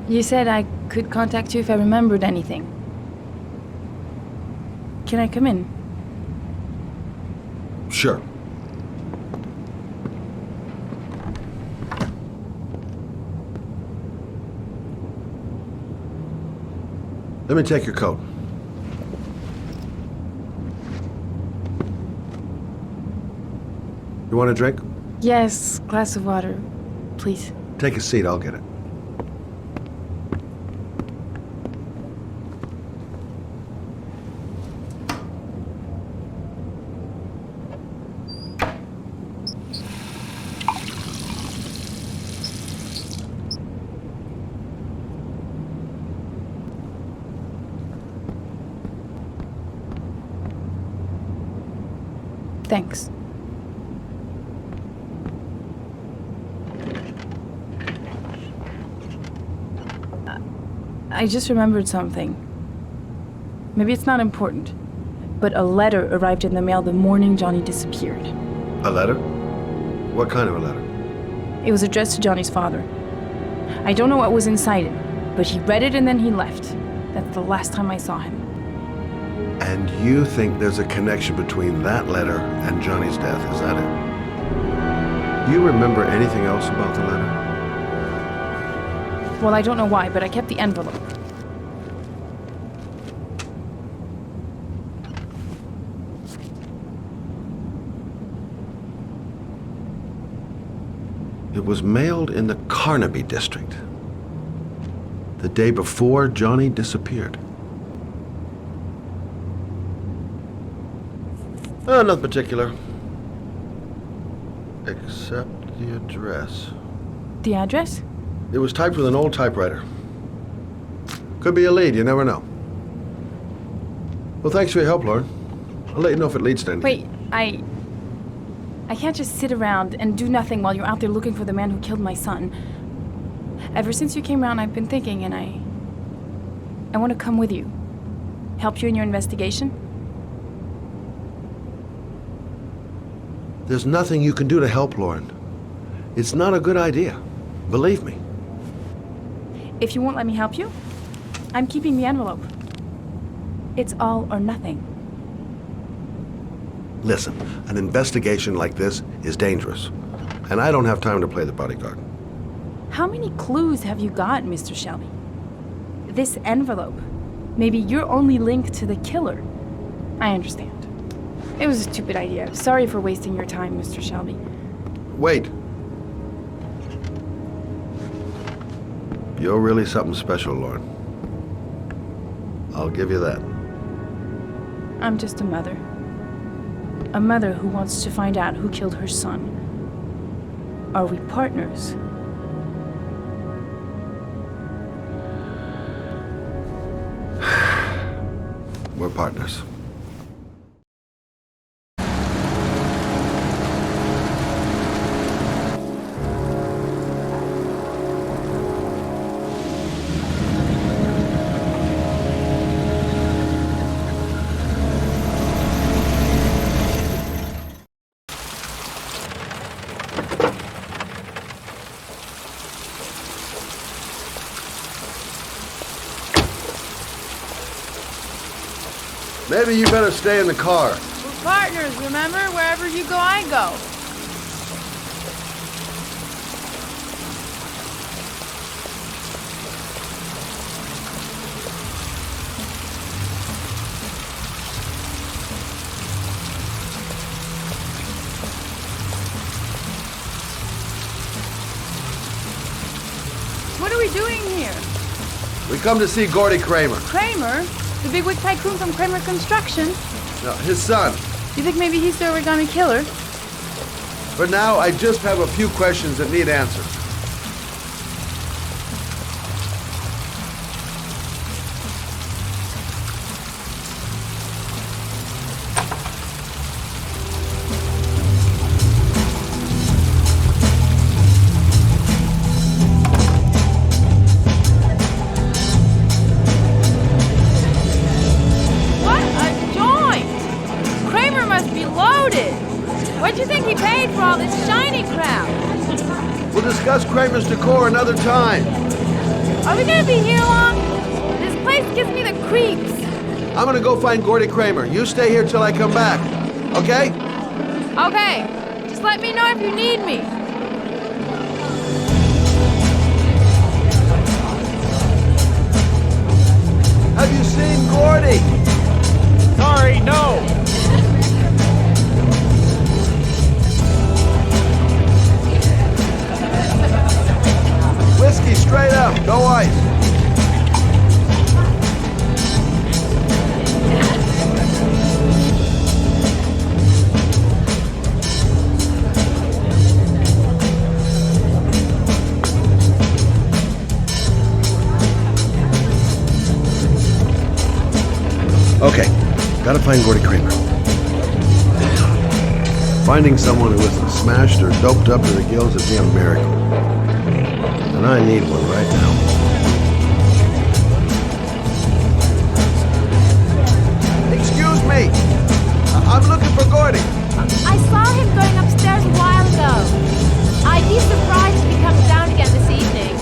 You said I could contact you if I remembered anything. Can I come in? Sure. Let me take your coat. You want a drink? Yes, glass of water, please. Take a seat, I'll get it. Thanks. I just remembered something. Maybe it's not important, but a letter arrived in the mail the morning Johnny disappeared. A letter? What kind of a letter? It was addressed to Johnny's father. I don't know what was inside it, but he read it and then he left. That's the last time I saw him. And you think there's a connection between that letter and Johnny's death, is that it? Do you remember anything else about the letter? Well, I don't know why, but I kept the envelope. It was mailed in the Carnaby district, the day before Johnny disappeared. Nothing particular, except the address. The address? It was typed with an old typewriter. Could be a lead, you never know. Well, thanks for your help, Lauren. I'll let you know if it leads to anything. Wait, I can't just sit around and do nothing while you're out there looking for the man who killed my son. Ever since you came around, I've been thinking, and I want to come with you. Help you in your investigation? There's nothing you can do to help, Lauren. It's not a good idea. Believe me. If you won't let me help you, I'm keeping the envelope. It's all or nothing. Listen, an investigation like this is dangerous, and I don't have time to play the bodyguard. How many clues have you got, Mr. Shelby? This envelope. Maybe your only link to the killer. I understand. It was a stupid idea. Sorry for wasting your time, Mr. Shelby. Wait. You're really something special, Lauren. I'll give you that. I'm just a mother. A mother who wants to find out who killed her son. Are we partners? We're partners. Maybe you better stay in the car. We're partners, remember? Wherever you go, I go. What are we doing here? We come to see Gordy Kramer. Kramer? The bigwig tycoon from Kramer Construction? No, his son. You think maybe he's the origami killer? For now, I just have a few questions that need answers. What'd you think he paid for all this shiny crap? We'll discuss Kramer's decor another time. Are we gonna be here long? This place gives me the creeps. I'm gonna go find Gordy Kramer. You stay here till I come back. Okay? Okay. Just let me know if you need me. Have you seen Gordy? Sorry, no. Whiskey straight up, no ice. Okay, gotta find Gordy Kramer. Finding someone who isn't smashed or doped up to the gills would be a miracle. And I need one right now. Excuse me! I'm looking for Gordy. I saw him going upstairs a while ago. I'd be surprised if he comes down again this evening.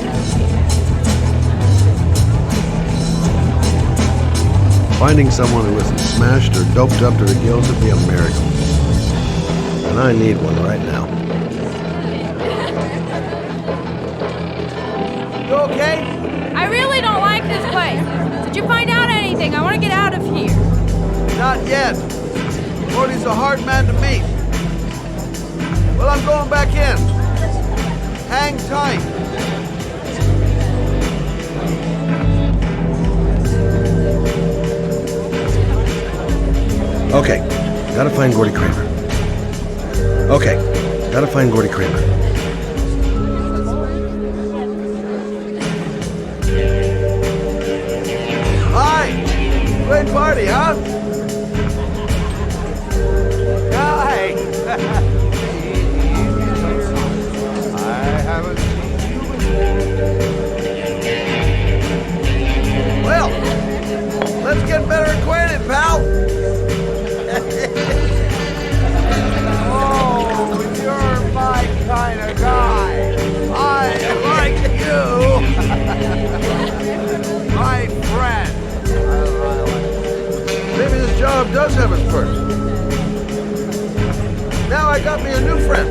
Finding someone who isn't smashed or doped up to the gills would be a miracle. And I need one right now. You okay? I really don't like this place. Did you find out anything? I want to get out of here. Not yet. Gordy's a hard man to meet. Well, I'm going back in. Hang tight. Okay, gotta find Gordy Kramer. Okay, gotta find Gordy Kramer. Hi! Great party, huh? Hi! I haven't seen you before. Well, let's get better acquainted, pal. Oh, you're my kind of guy. I like you. My friend. Maybe this job does have its perks. Now I got me a new friend.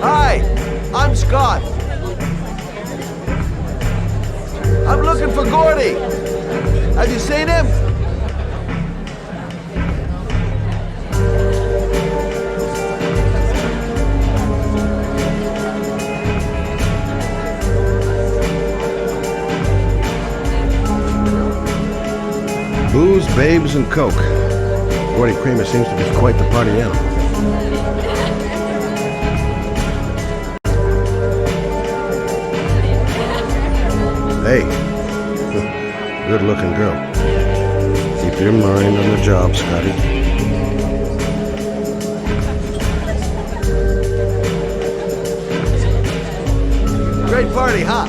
Hi, I'm Scott. I'm looking for Gordy. Have you seen him? Booze, babes, and coke. Gordy Kramer seems to be quite the party animal. Hey, good-looking girl. Keep your mind on the job, Scotty. Great party, huh?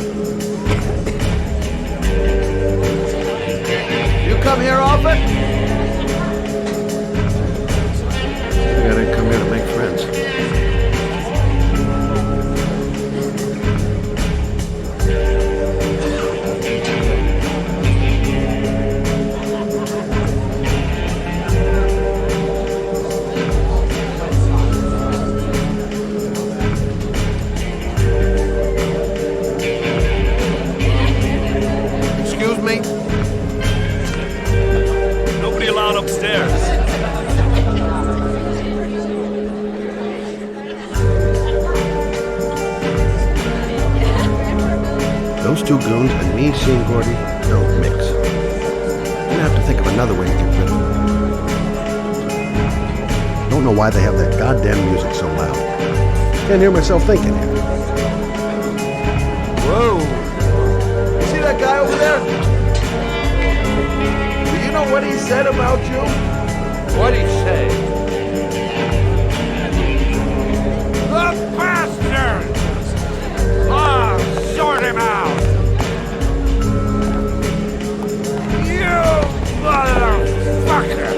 You come here often? Maybe I didn't come here to make friends. Excuse me? Nobody allowed upstairs. Those two goons and me seeing Gordy don't mix. I'm gonna have to think of another way to get rid of them. Don't know why they have that goddamn music so loud. Can't hear myself thinking here. Whoa! You see that guy over there? Do you know what he said about you? What'd he say? The bastard! Ah, sort him out! You motherfucker!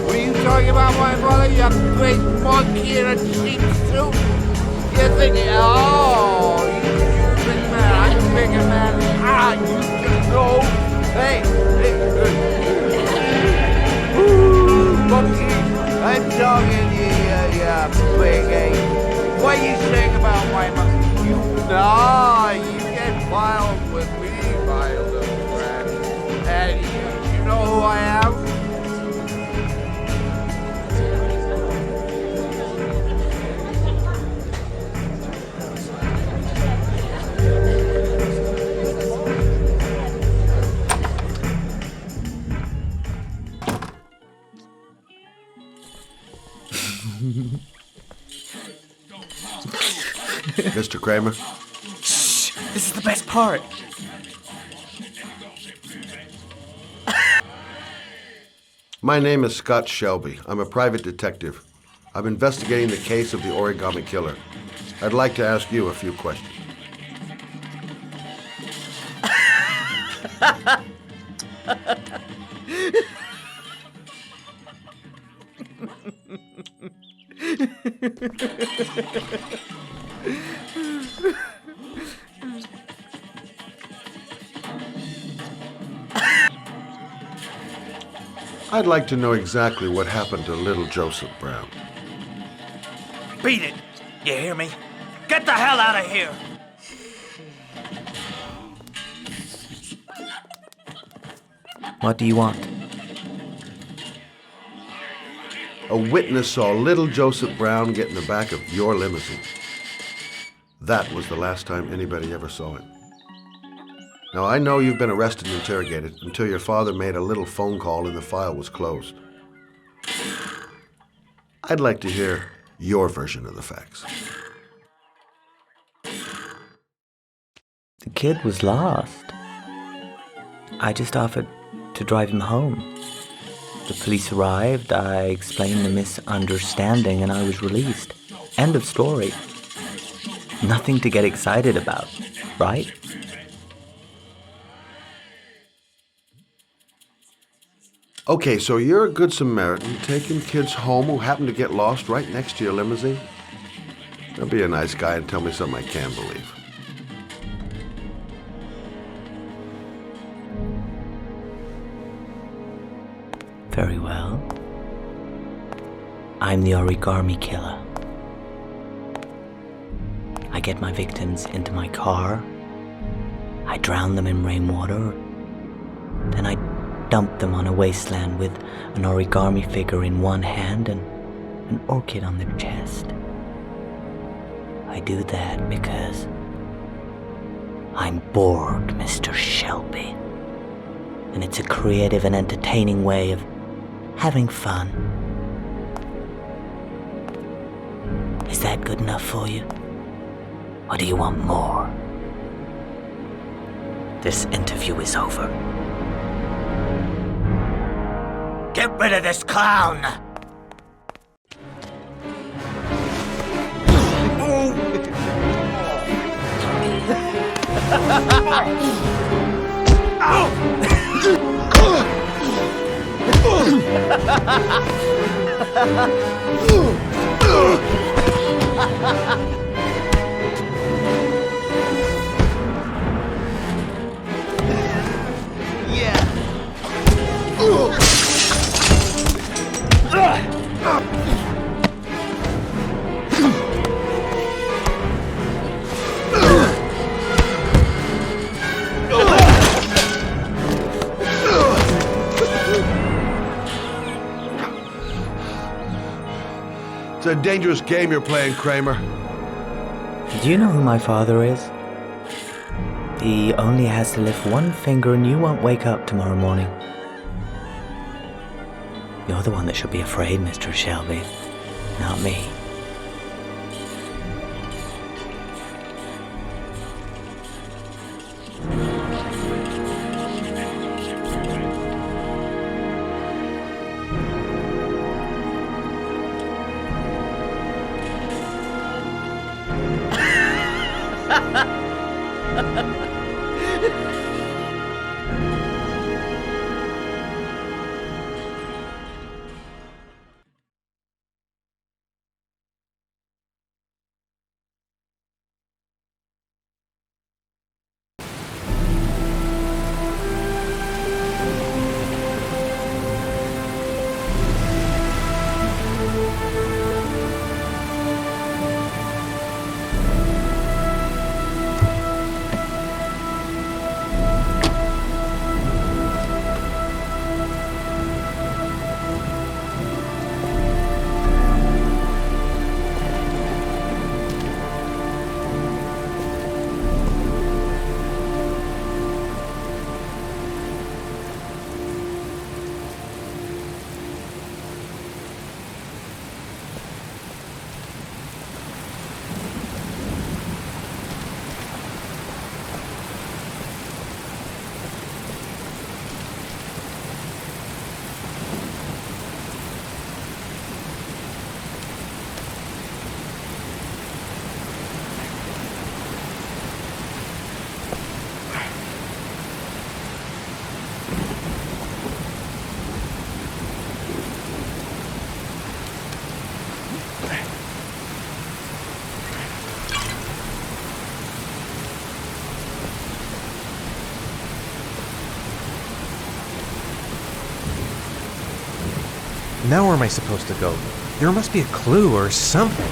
Were you talking about my brother, you great monkey in a cheap suit? You're thinking, oh, you big man, I'm bigger man. Ah, you just know. Hey, Ooh, monkey, I'm talking to you, you big ape. What you saying about my mother? You get filed with me, my little friend. And you know who I am? Mr. Kramer? Shh! This is the best part. My name is Scott Shelby. I'm a private detective. I'm investigating the case of the origami killer. I'd like to ask you a few questions. I'd like to know exactly what happened to little Joseph Brown. Beat it! You hear me? Get the hell out of here! What do you want? A witness saw little Joseph Brown get in the back of your limousine. That was the last time anybody ever saw it. Now, I know you've been arrested and interrogated until your father made a little phone call and the file was closed. I'd like to hear your version of the facts. The kid was lost. I just offered to drive him home. The police arrived, I explained the misunderstanding, and I was released. End of story. Nothing to get excited about, right? Okay, so you're a good Samaritan taking kids home who happen to get lost right next to your limousine? Now be a nice guy and tell me something I can believe. Very well. I'm the origami killer. I get my victims into my car. I drown them in rainwater. Then I dump them on a wasteland with an origami figure in one hand and an orchid on their chest. I do that because I'm bored, Mr. Shelby. And it's a creative and entertaining way of having fun. Is that good enough for you? Or do you want more? This interview is over. Get rid of this clown! It's a dangerous game you're playing, Kramer. Do you know who my father is? He only has to lift one finger and you won't wake up tomorrow morning. You're the one that should be afraid, Mr. Shelby, not me. Now where am I supposed to go? There must be a clue or something.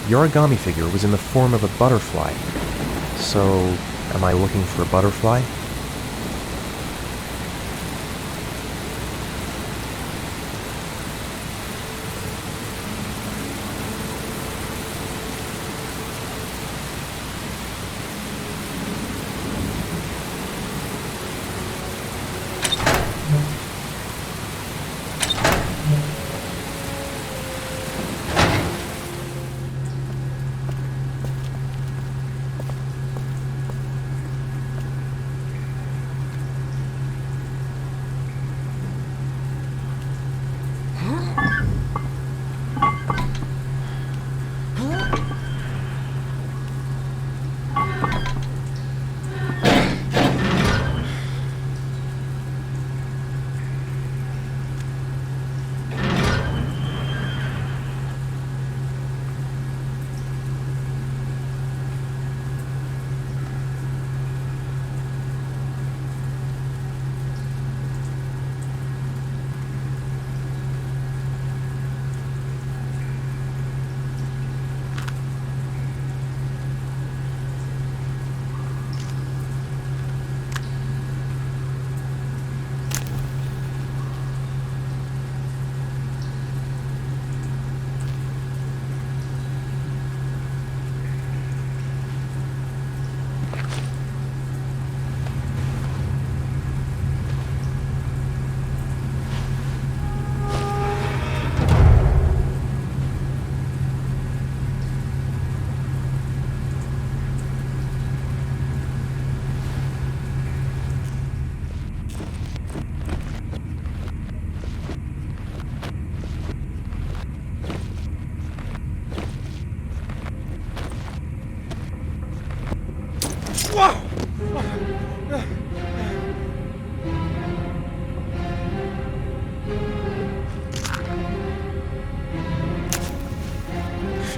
The origami figure was in the form of a butterfly. So, am I looking for a butterfly?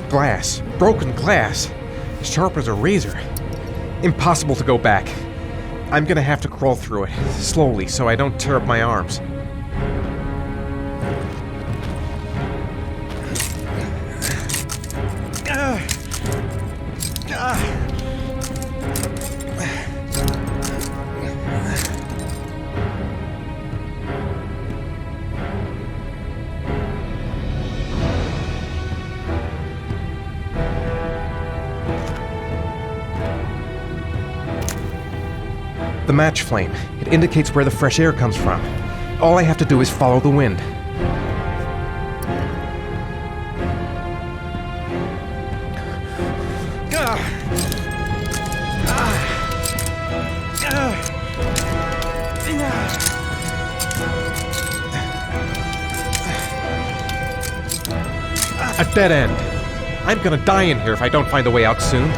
Glass. Broken glass. Sharp as a razor. Impossible to go back. I'm gonna have to crawl through it, slowly, so I don't tear up my arms. The match flame. It indicates where the fresh air comes from. All I have to do is follow the wind. A dead end. I'm gonna die in here if I don't find a way out soon.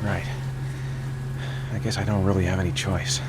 Right. I guess I don't really have any choice.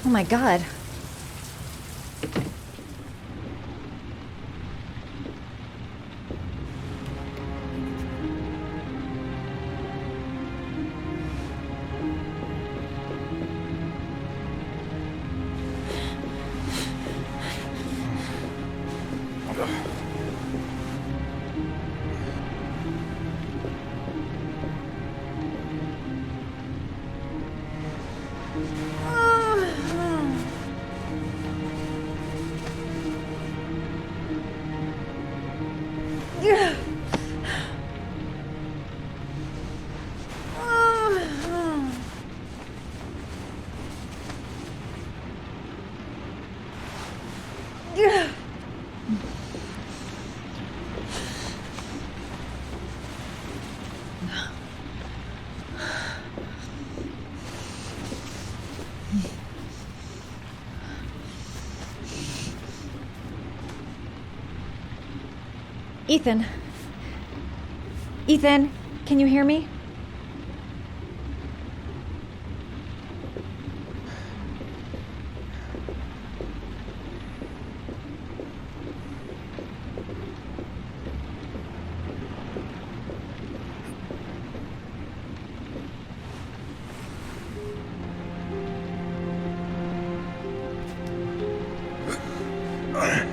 Oh my God. Ethan. Ethan, can you hear me?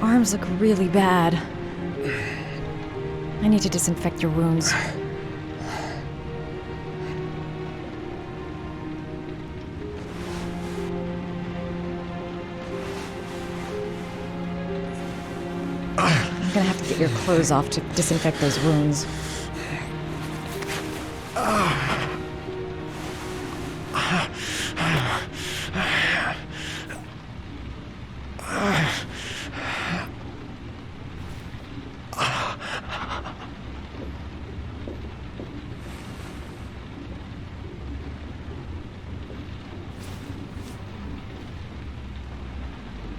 Arms look really bad. I need to disinfect your wounds. I'm gonna have to get your clothes off to disinfect those wounds.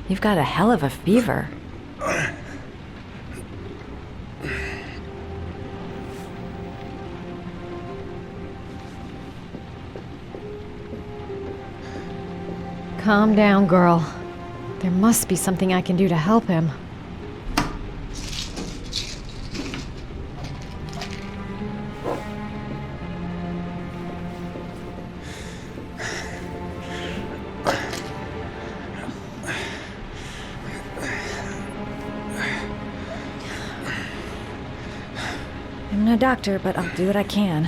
You've got a hell of a fever. Calm down, girl. There must be something I can do to help him. I'm no doctor, but I'll do what I can.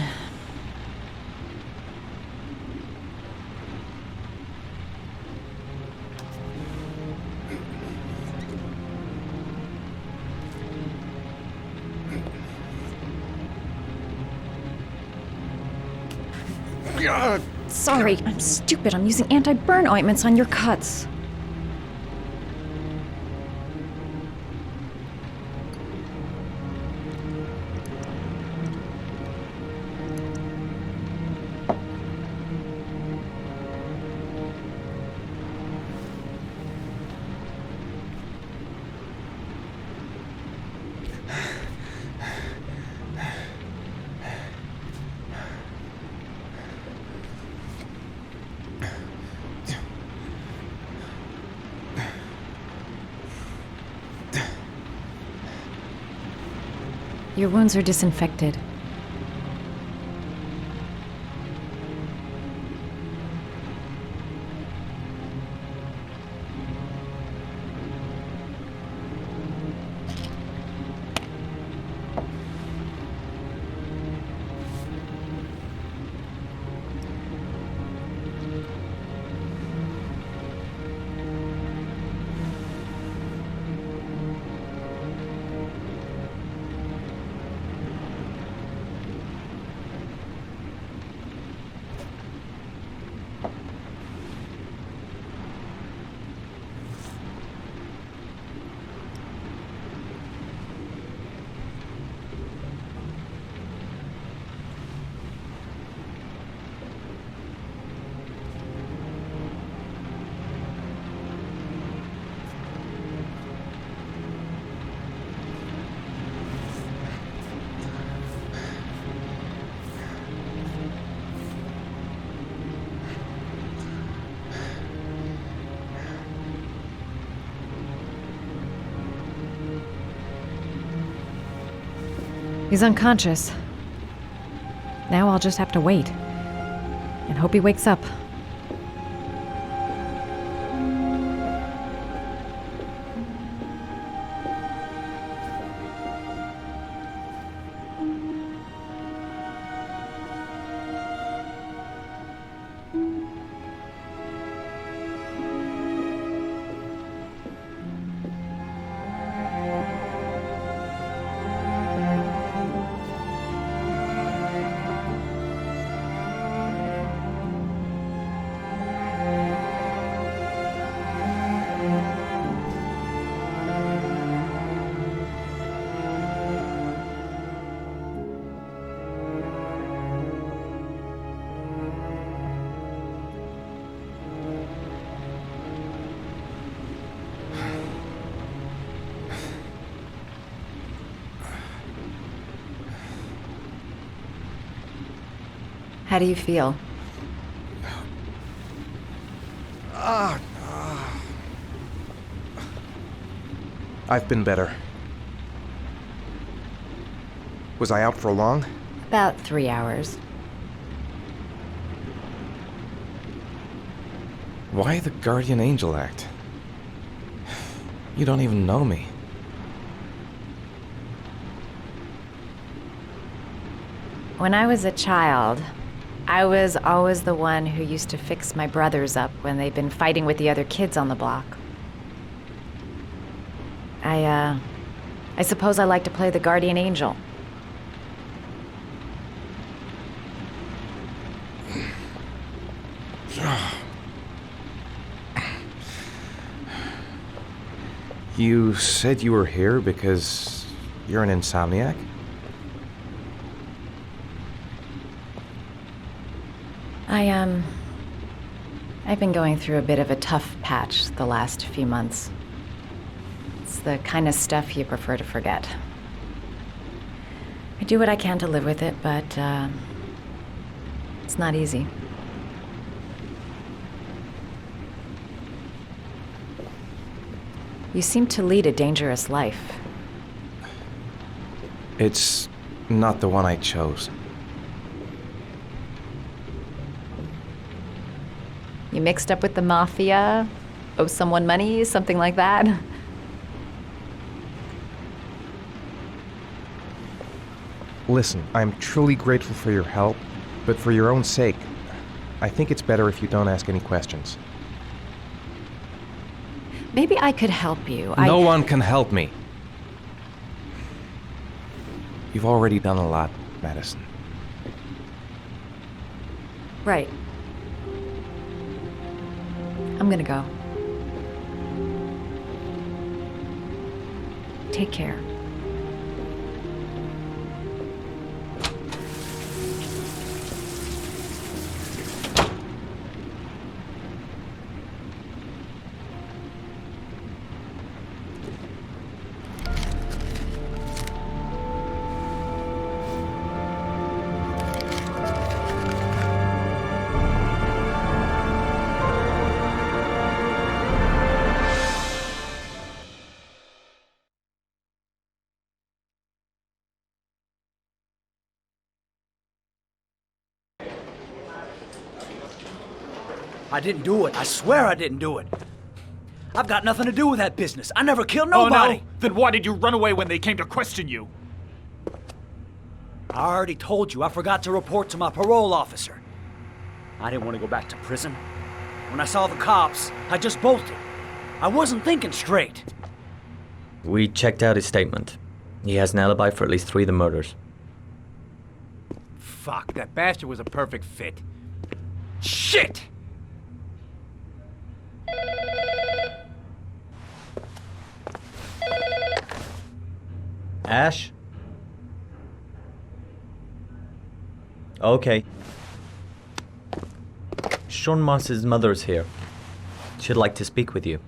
Sorry, I'm stupid. I'm using anti-burn ointments on your cuts. Your wounds are disinfected. He's unconscious. Now I'll just have to wait. And hope he wakes up. How do you feel? I've been better. Was I out for long? About 3 hours. Why the guardian angel act? You don't even know me. When I was a child, I was always the one who used to fix my brothers up when they'd been fighting with the other kids on the block. I suppose I like to play the guardian angel. You said you were here because you're an insomniac? I've been going through a bit of a tough patch the last few months. It's the kind of stuff you prefer to forget. I do what I can to live with it, but it's not easy. You seem to lead a dangerous life. It's not the one I chose. You mixed up with the mafia? Owe someone money? Something like that? Listen, I'm truly grateful for your help, but for your own sake, I think it's better if you don't ask any questions. Maybe I could help you. No one can help me. You've already done a lot, Madison. Right. I'm gonna go. Take care. I didn't do it. I swear I didn't do it. I've got nothing to do with that business. I never killed nobody. Oh, no? Then why did you run away when they came to question you? I already told you I forgot to report to my parole officer. I didn't want to go back to prison. When I saw the cops, I just bolted. I wasn't thinking straight. We checked out his statement. He has an alibi for at least 3 of the murders. Fuck, that bastard was a perfect fit. Shit! Ash? Okay. Sean Moss's mother's here. She'd like to speak with you.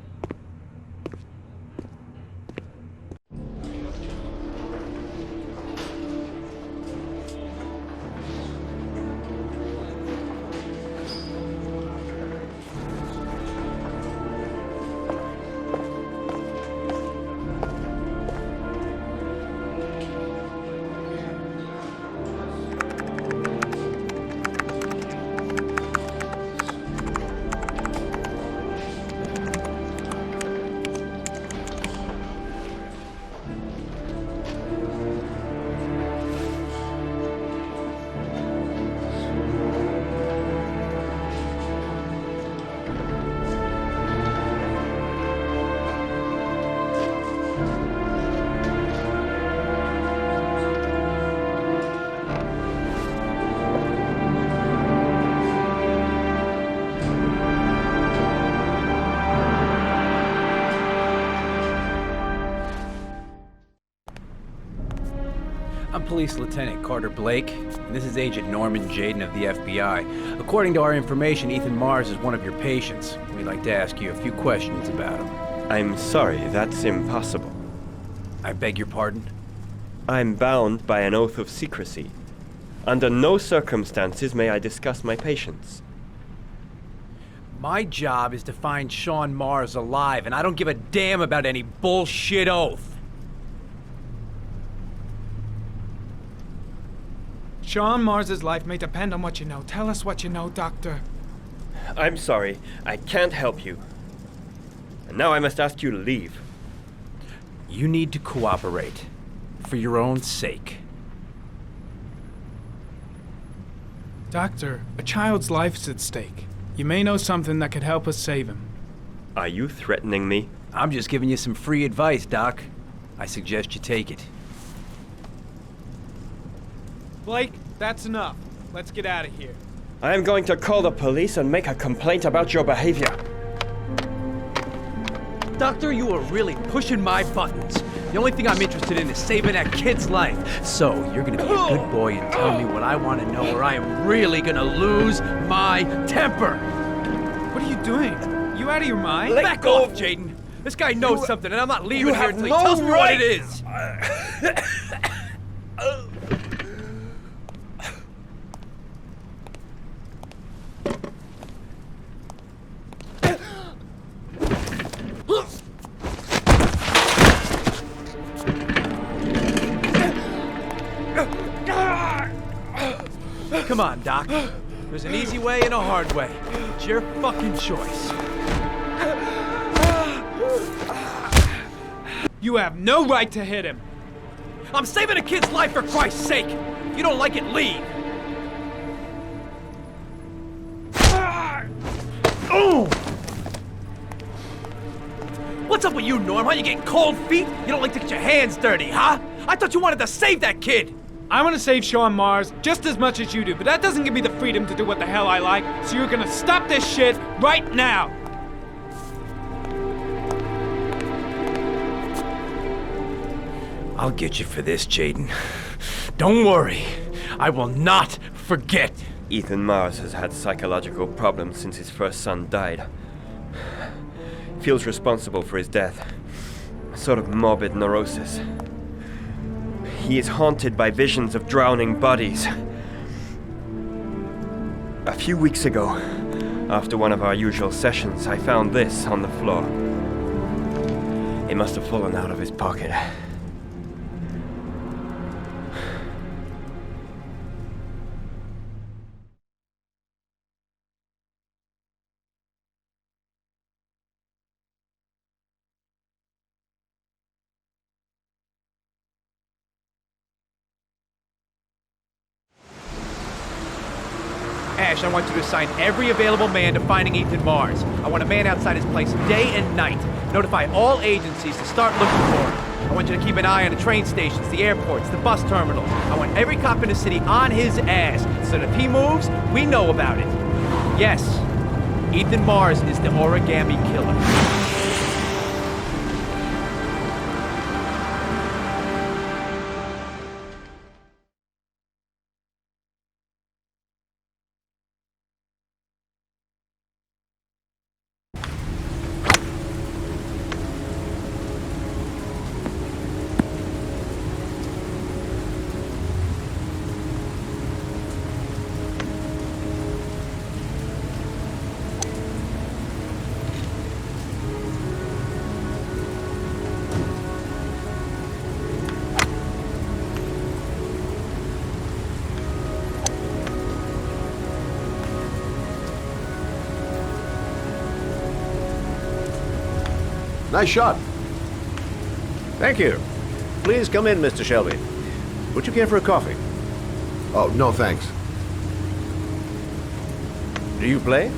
Police Lieutenant Carter Blake, and this is Agent Norman Jaden of the FBI. According to our information, Ethan Mars is one of your patients. We'd like to ask you a few questions about him. I'm sorry, that's impossible. I beg your pardon? I'm bound by an oath of secrecy. Under no circumstances may I discuss my patients. My job is to find Sean Mars alive, and I don't give a damn about any bullshit oath. Sean Mars's life may depend on what you know. Tell us what you know, Doctor. I'm sorry, I can't help you. And now I must ask you to leave. You need to cooperate. For your own sake. Doctor, a child's life's at stake. You may know something that could help us save him. Are you threatening me? I'm just giving you some free advice, Doc. I suggest you take it. Blake, that's enough. Let's get out of here. I am going to call the police and make a complaint about your behavior. Doctor, you are really pushing my buttons. The only thing I'm interested in is saving that kid's life. So, you're gonna be a good boy and tell me what I want to know, or I am really gonna lose my temper. What are you doing? You out of your mind? Back off, Jaden. This guy knows something, and I'm not leaving here until he tells me what it is. Come on, Doc. There's an easy way and a hard way. It's your fucking choice. You have no right to hit him. I'm saving a kid's life for Christ's sake. If you don't like it, leave. What's up with you, Norm? Huh? You getting cold feet? You don't like to get your hands dirty, huh? I thought you wanted to save that kid. I want to save Sean Mars just as much as you do, but that doesn't give me the freedom to do what the hell I like, so you're gonna stop this shit right now! I'll get you for this, Jaden. Don't worry. I will not forget. Ethan Mars has had psychological problems since his first son died. He feels responsible for his death. A sort of morbid neurosis. He is haunted by visions of drowning bodies. A few weeks ago, after one of our usual sessions, I found this on the floor. It must have fallen out of his pocket. Ash, I want you to assign every available man to finding Ethan Mars. I want a man outside his place day and night. Notify all agencies to start looking for him. I want you to keep an eye on the train stations, the airports, the bus terminals. I want every cop in the city on his ass, so that if he moves, we know about it. Yes, Ethan Mars is the origami killer. Nice shot. Thank you. Please come in, Mr. Shelby. Would you care for a coffee? Oh, no thanks. Do you play?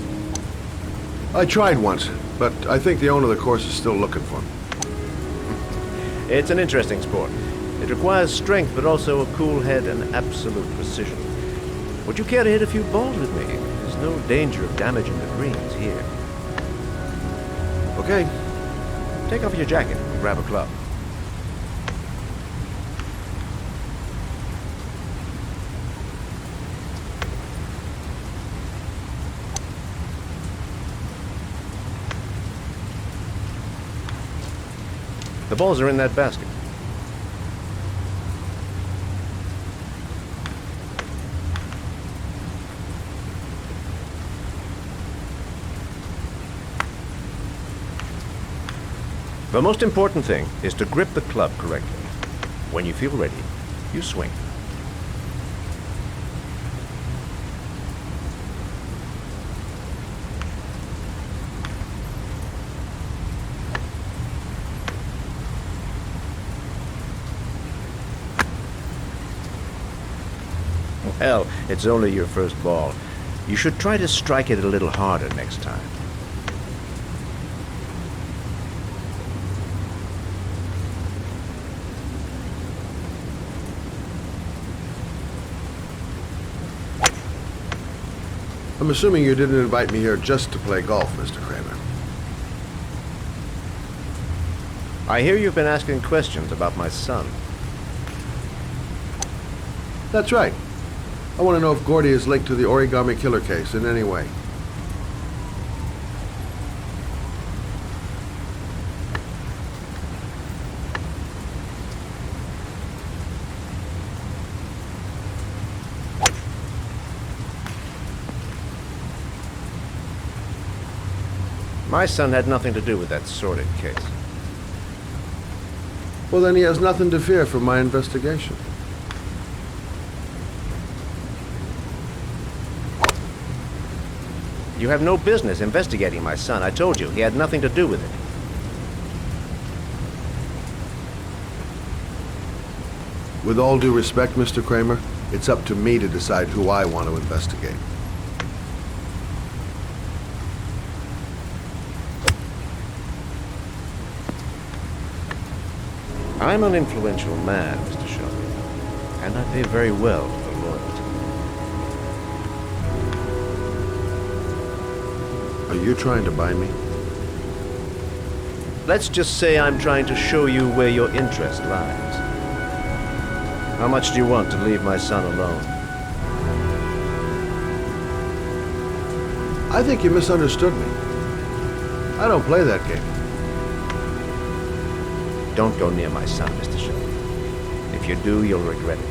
I tried once, but I think the owner of the course is still looking for me. It's an interesting sport. It requires strength, but also a cool head and absolute precision. Would you care to hit a few balls with me? There's no danger of damaging the greens here. Okay. Take off your jacket and grab a club. The balls are in that basket. The most important thing is to grip the club correctly. When you feel ready, you swing. Well, it's only your first ball. You should try to strike it a little harder next time. I'm assuming you didn't invite me here just to play golf, Mr. Kramer. I hear you've been asking questions about my son. That's right. I want to know if Gordy is linked to the origami killer case in any way. My son had nothing to do with that sordid case. Well, then he has nothing to fear from my investigation. You have no business investigating my son. I told you, he had nothing to do with it. With all due respect, Mr. Kramer, it's up to me to decide who I want to investigate. I'm an influential man, Mr. Shelby, and I pay very well for loyalty. Are you trying to buy me? Let's just say I'm trying to show you where your interest lies. How much do you want to leave my son alone? I think you misunderstood me. I don't play that game. Don't go near my son, Mr. Shelby. If you do, you'll regret it.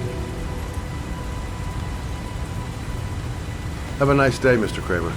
Have a nice day, Mr. Kramer.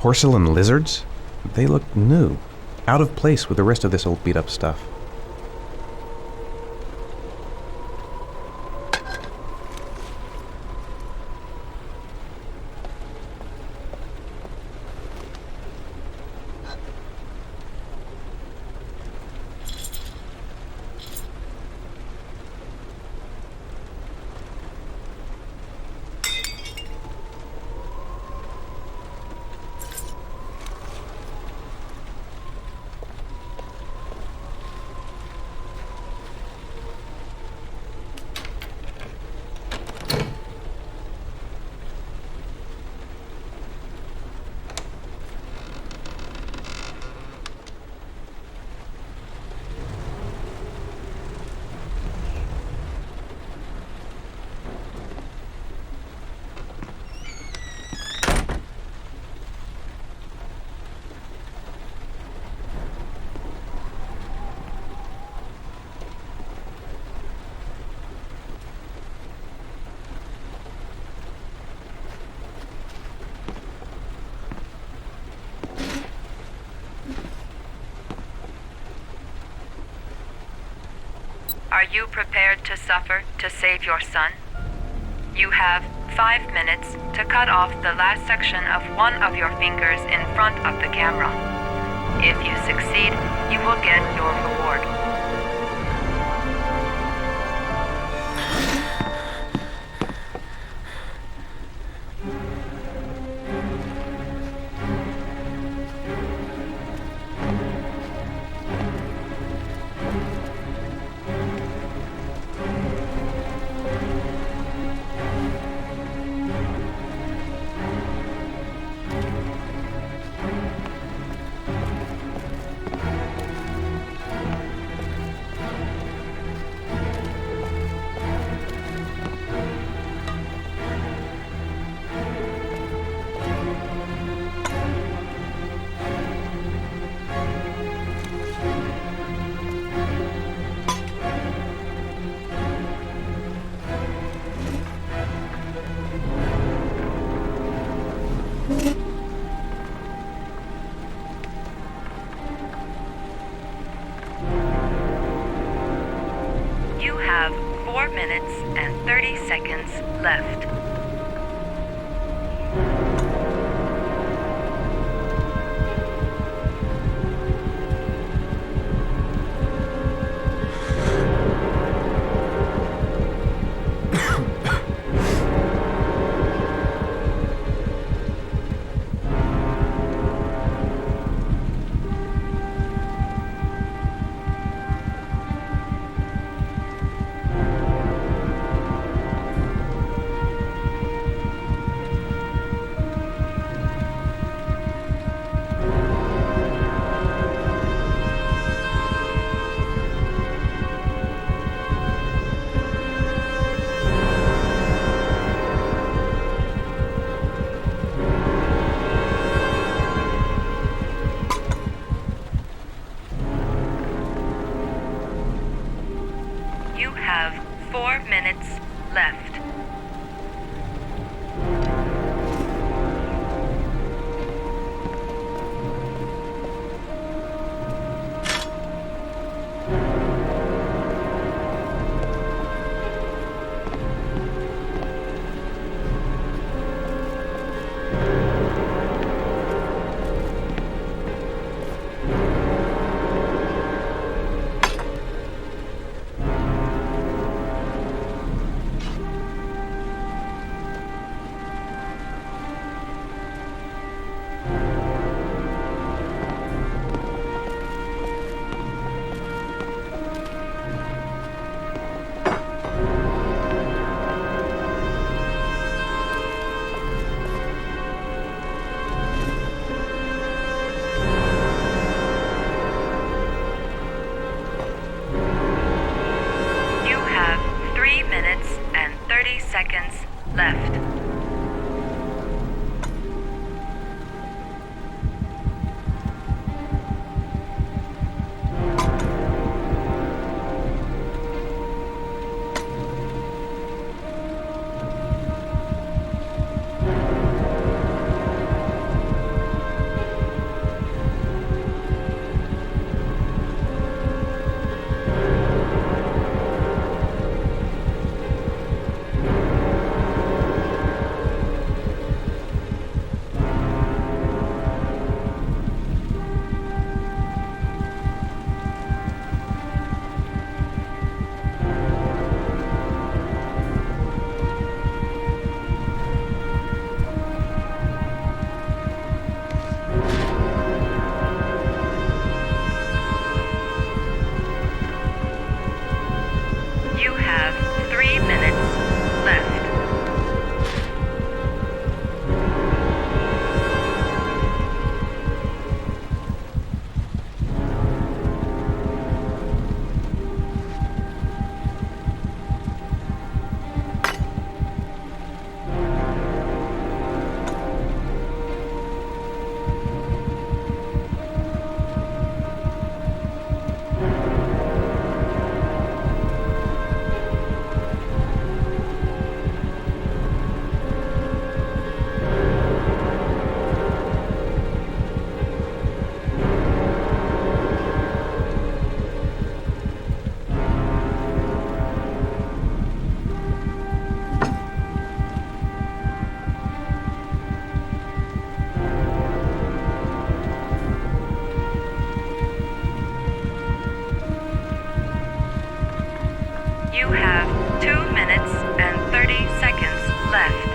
Porcelain lizards? They look new, out of place with the rest of this old beat-up stuff. Are you prepared to suffer to save your son? You have 5 minutes to cut off the last section of one of your fingers in front of the camera. If you succeed, you will get your reward. You have 4 minutes and 30 seconds left. You have 4 minutes left. You have 3 minutes and 30 seconds left. You have 2 minutes and 30 seconds left.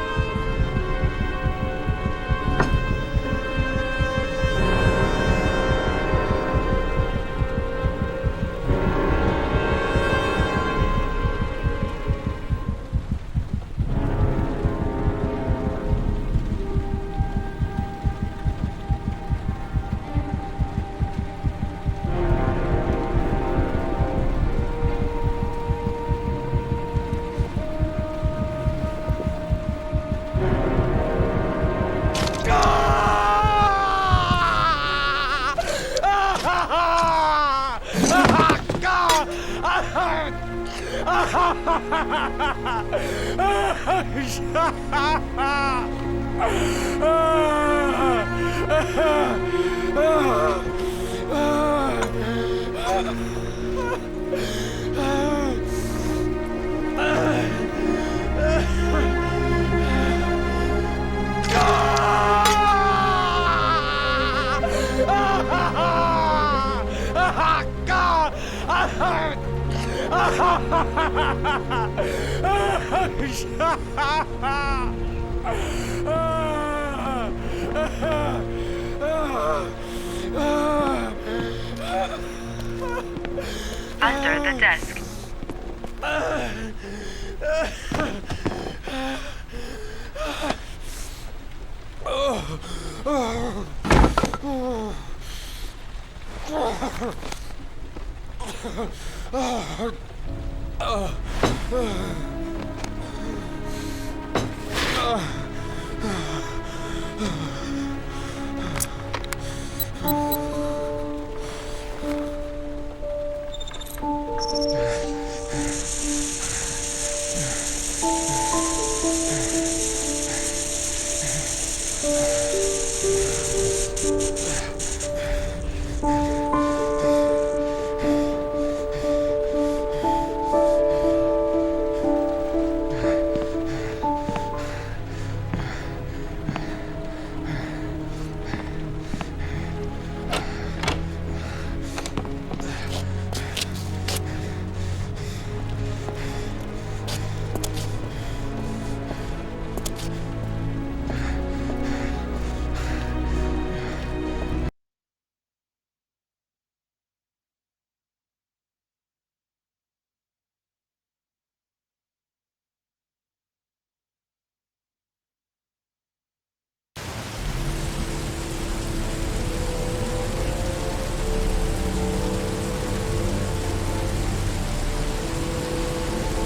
Under the desk.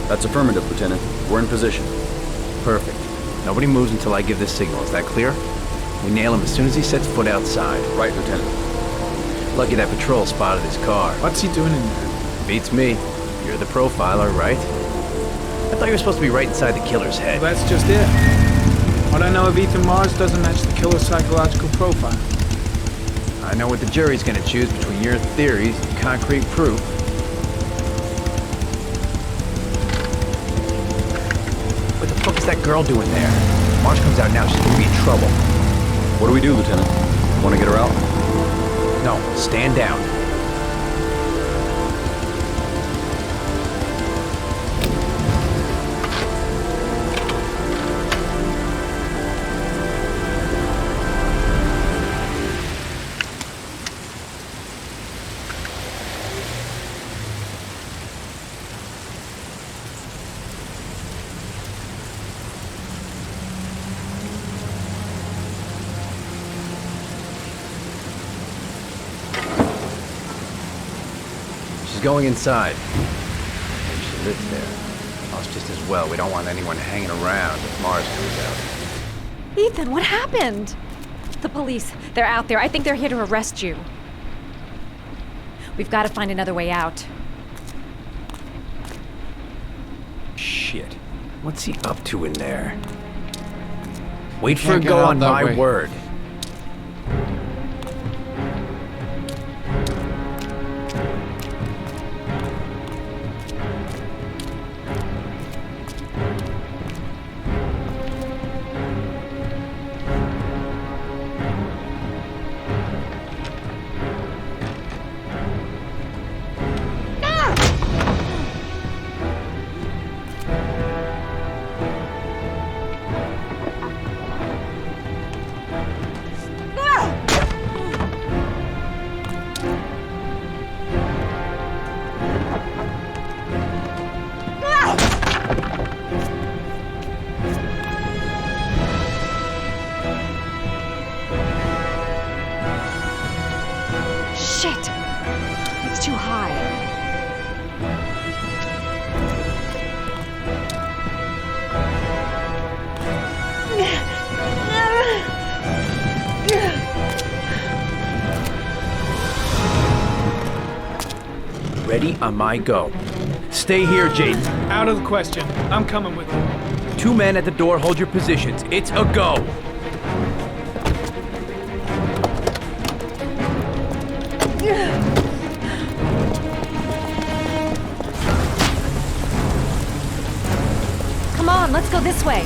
That's affirmative, Lieutenant. We're in position. Perfect. Nobody moves until I give the signal. Is that clear? We nail him as soon as he sets foot outside. Right, Lieutenant. Lucky that patrol spotted his car. What's he doing in there? Beats me. You're the profiler, right? I thought you were supposed to be right inside the killer's head. Well, that's just it. What I know of Ethan Mars doesn't match the killer's psychological profile. I know what the jury's gonna choose between your theories and concrete proof. What the fuck is that girl doing there? Marsh comes out now, she's gonna be in trouble. What do we do, Lieutenant? Want to get her out? No, stand down. Going inside. Maybe she lives there. Well, it's just as well. We don't want anyone hanging around if Mars comes out. Ethan, what happened? The police. They're out there. I think they're here to arrest you. We've got to find another way out. Shit. What's he up to in there? Wait for Can't a get go out on that my way. word. Shit! It's too high. Ready on my go. Stay here, Jaden. Out of the question. I'm coming with you. 2 men at the door, hold your positions. It's a go. Come on, let's go this way.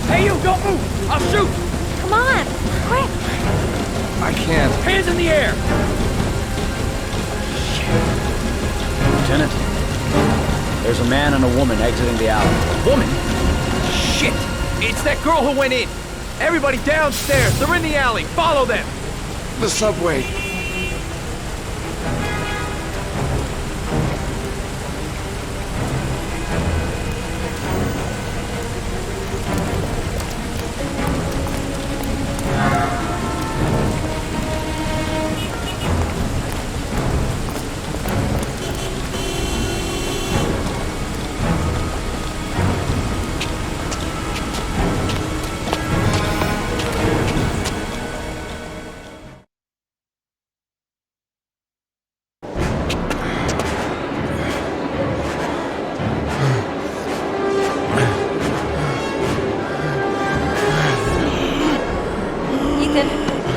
Hey, you, don't move! I'll shoot! Come on, quick! I can't. Hands in the air! Lieutenant, there's a man and a woman exiting the alley. Woman? Shit! It's that girl who went in! Everybody downstairs! They're in the alley! Follow them! The subway.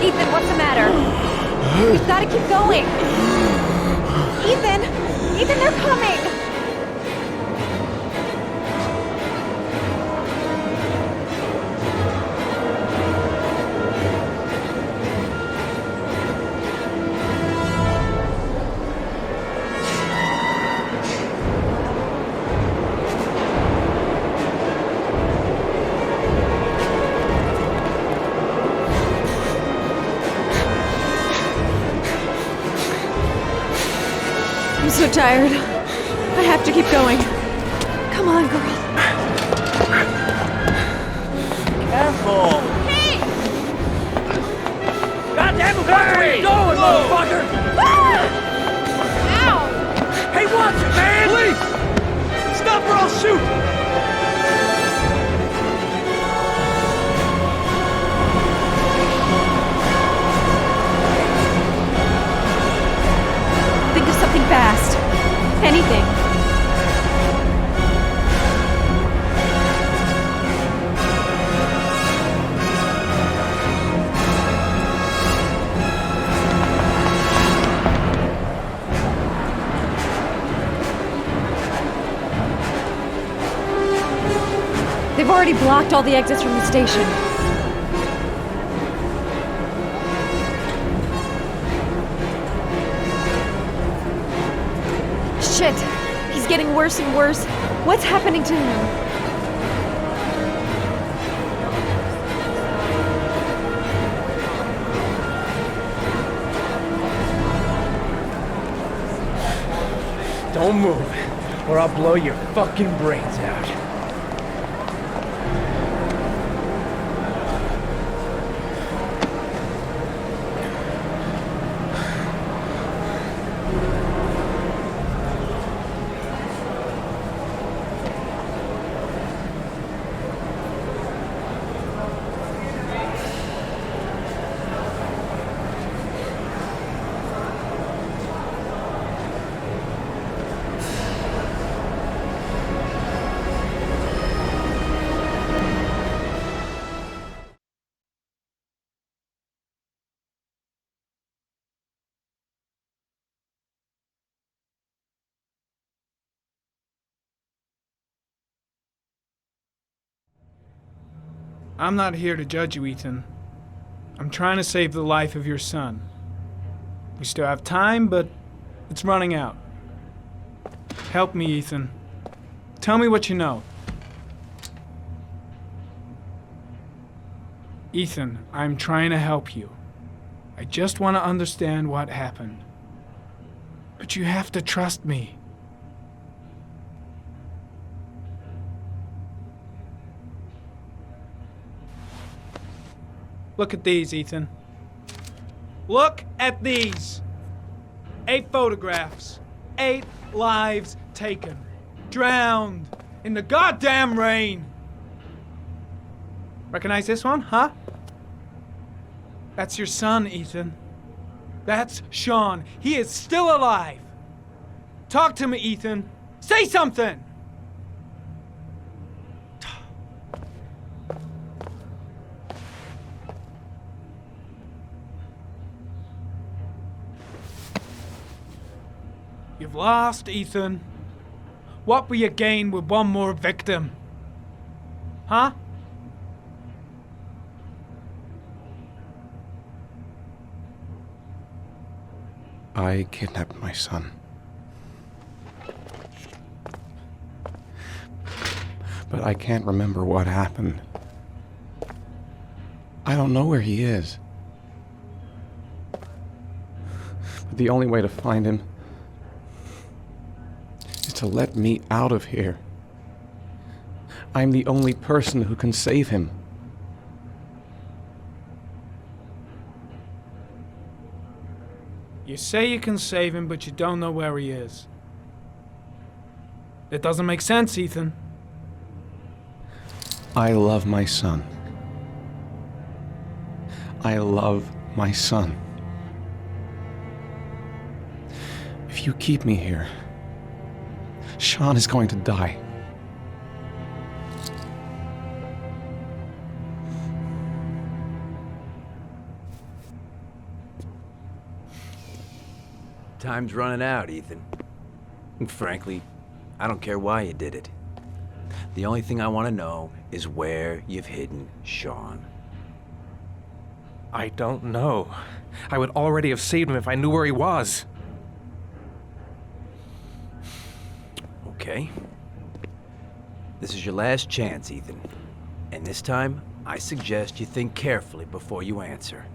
Ethan, what's the matter? We've got to keep going. Ethan, they're coming. I'm so tired. I have to keep going. Come on, girl. Careful! Hey! Goddamn it, watch where you're going, motherfucker! Ow! Hey, watch it, man! Please! Stop or I'll shoot! Think of something fast. Anything. They've already blocked all the exits from the station. Shit! He's getting worse and worse. What's happening to him? Don't move, or I'll blow your fucking brains out. I'm not here to judge you, Ethan. I'm trying to save the life of your son. We still have time, but it's running out. Help me, Ethan. Tell me what you know. Ethan, I'm trying to help you. I just want to understand what happened. But you have to trust me. Look at these, Ethan. Look at these. 8 photographs. 8 lives taken. Drowned in the goddamn rain. Recognize this one, huh? That's your son, Ethan. That's Sean. He is still alive. Talk to me, Ethan. Say something! You've lost, Ethan. What will you gain with one more victim? Huh? I kidnapped my son. But I can't remember what happened. I don't know where he is. But the only way to find him is to let me out of here. I'm the only person who can save him. You say you can save him, but you don't know where he is. It doesn't make sense, Ethan. I love my son. I love my son. If you keep me here, Sean is going to die. Time's running out, Ethan. And frankly, I don't care why you did it. The only thing I want to know is where you've hidden Sean. I don't know. I would already have saved him if I knew where he was. Okay. This is your last chance, Ethan. And this time, I suggest you think carefully before you answer.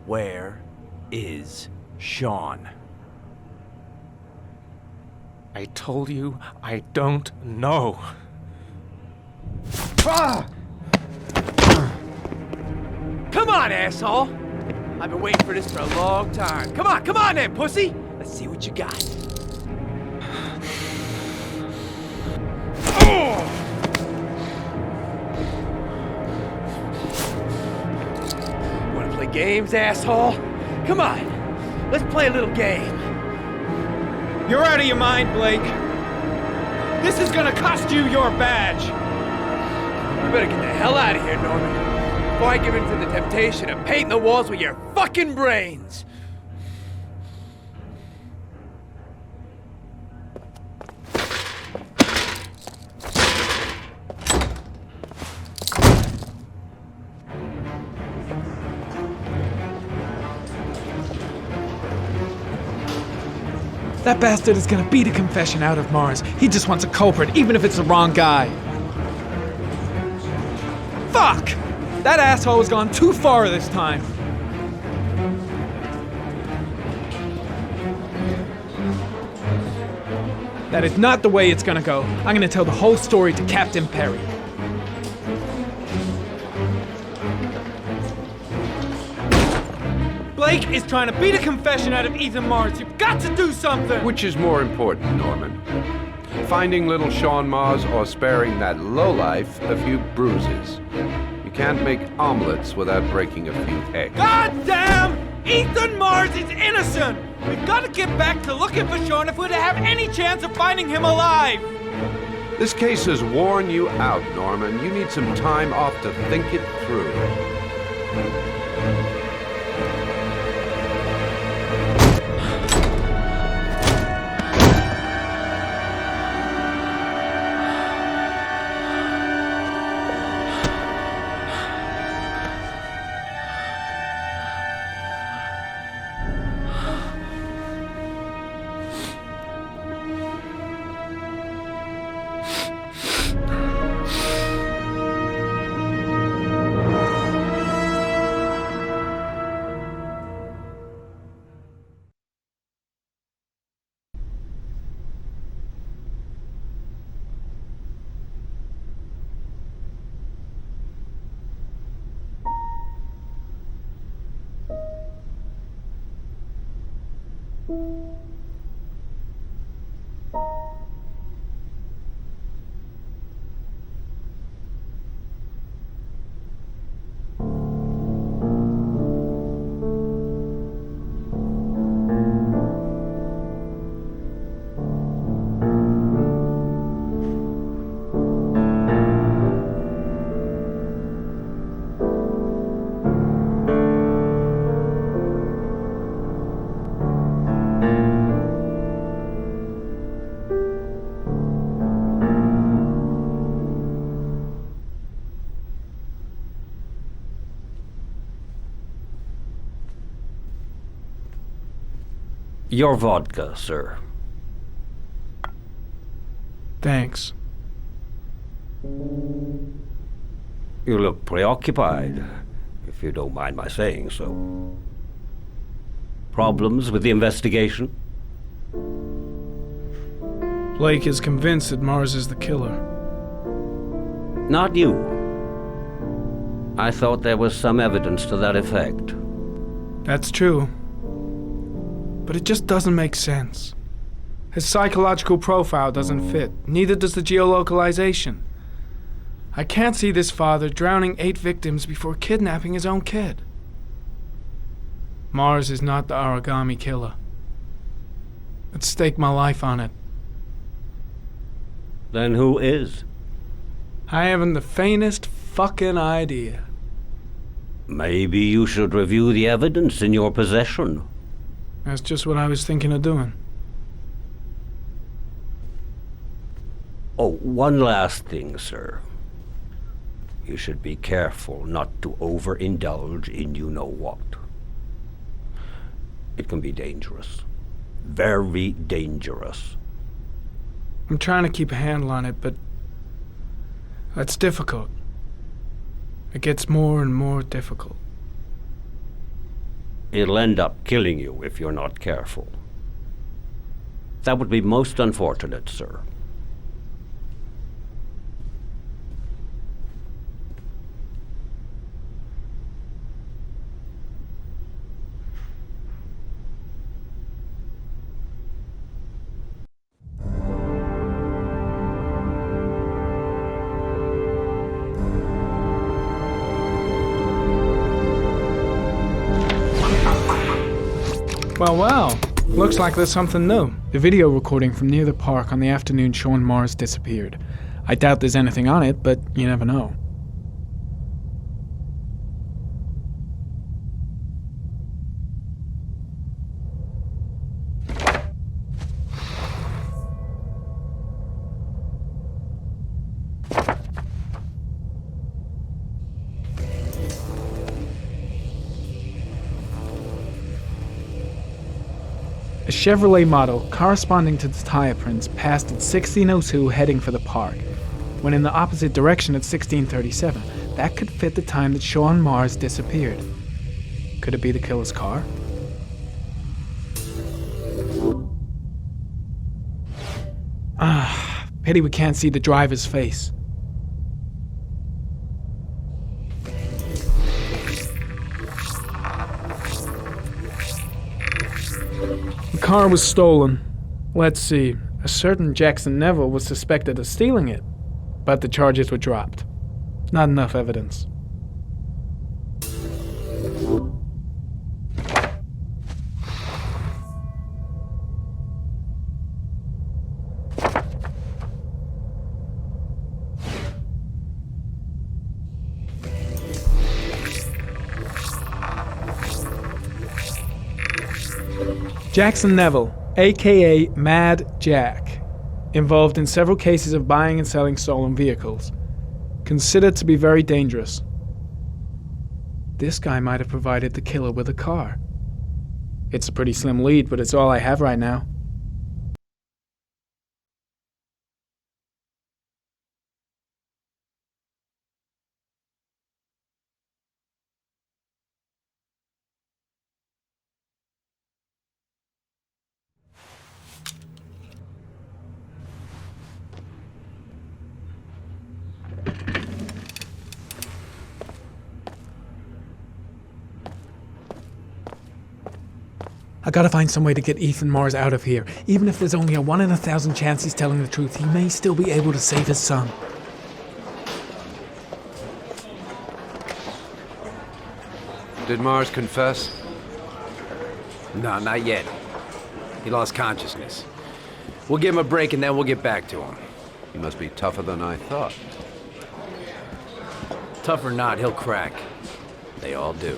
Where is Sean? I told you I don't know. Ah! Come on, asshole! I've been waiting for this for a long time. Come on then, pussy! Let's see what you got. Wanna play games, asshole? Come on, let's play a little game. You're out of your mind, Blake. This is gonna cost you your badge. You better get the hell out of here, Norman, before I give in to the temptation of painting the walls with your fucking brains. That bastard is gonna beat a confession out of Mars. He just wants a culprit, even if it's the wrong guy. Fuck! That asshole has gone too far this time. That is not the way it's gonna go. I'm gonna tell the whole story to Captain Perry. Blake is trying to beat a confession out of Ethan Mars. You've got to do something! Which is more important, Norman? Finding little Sean Mars or sparing that lowlife a few bruises? You can't make omelets without breaking a few eggs. God damn! Ethan Mars is innocent! We've got to get back to looking for Sean if we're to have any chance of finding him alive! This case has worn you out, Norman. You need some time off to think it through. Your vodka, sir. Thanks. You look preoccupied, if you don't mind my saying so. Problems with the investigation? Blake is convinced that Mars is the killer. Not you. I thought there was some evidence to that effect. That's true. But it just doesn't make sense. His psychological profile doesn't fit. Neither does the geolocalization. I can't see this father drowning 8 victims before kidnapping his own kid. Mars is not the origami killer. I'd stake my life on it. Then who is? I haven't the faintest fucking idea. Maybe you should review the evidence in your possession. That's just what I was thinking of doing. Oh, one last thing, sir. You should be careful not to overindulge in you-know-what. It can be dangerous. Very dangerous. I'm trying to keep a handle on it, but that's difficult. It gets more and more difficult. It'll end up killing you if you're not careful. That would be most unfortunate, sir. Well, looks like there's something new. The video recording from near the park on the afternoon Sean Mars disappeared. I doubt there's anything on it, but you never know. A Chevrolet model corresponding to the tire prints passed at 16:02 heading for the park, when in the opposite direction at 16:37. That could fit the time that Sean Mars disappeared. Could it be the killer's car? Pity we can't see the driver's face. The car was stolen. Let's see. A certain Jackson Neville was suspected of stealing it, but the charges were dropped. Not enough evidence. Jackson Neville, aka Mad Jack, involved in several cases of buying and selling stolen vehicles. Considered to be very dangerous. This guy might have provided the killer with a car. It's a pretty slim lead, but it's all I have right now. I gotta find some way to get Ethan Mars out of here. Even if there's only a 1 in 1,000 chance he's telling the truth, he may still be able to save his son. Did Mars confess? No, not yet. He lost consciousness. We'll give him a break and then we'll get back to him. He must be tougher than I thought. Tough or not, he'll crack. They all do.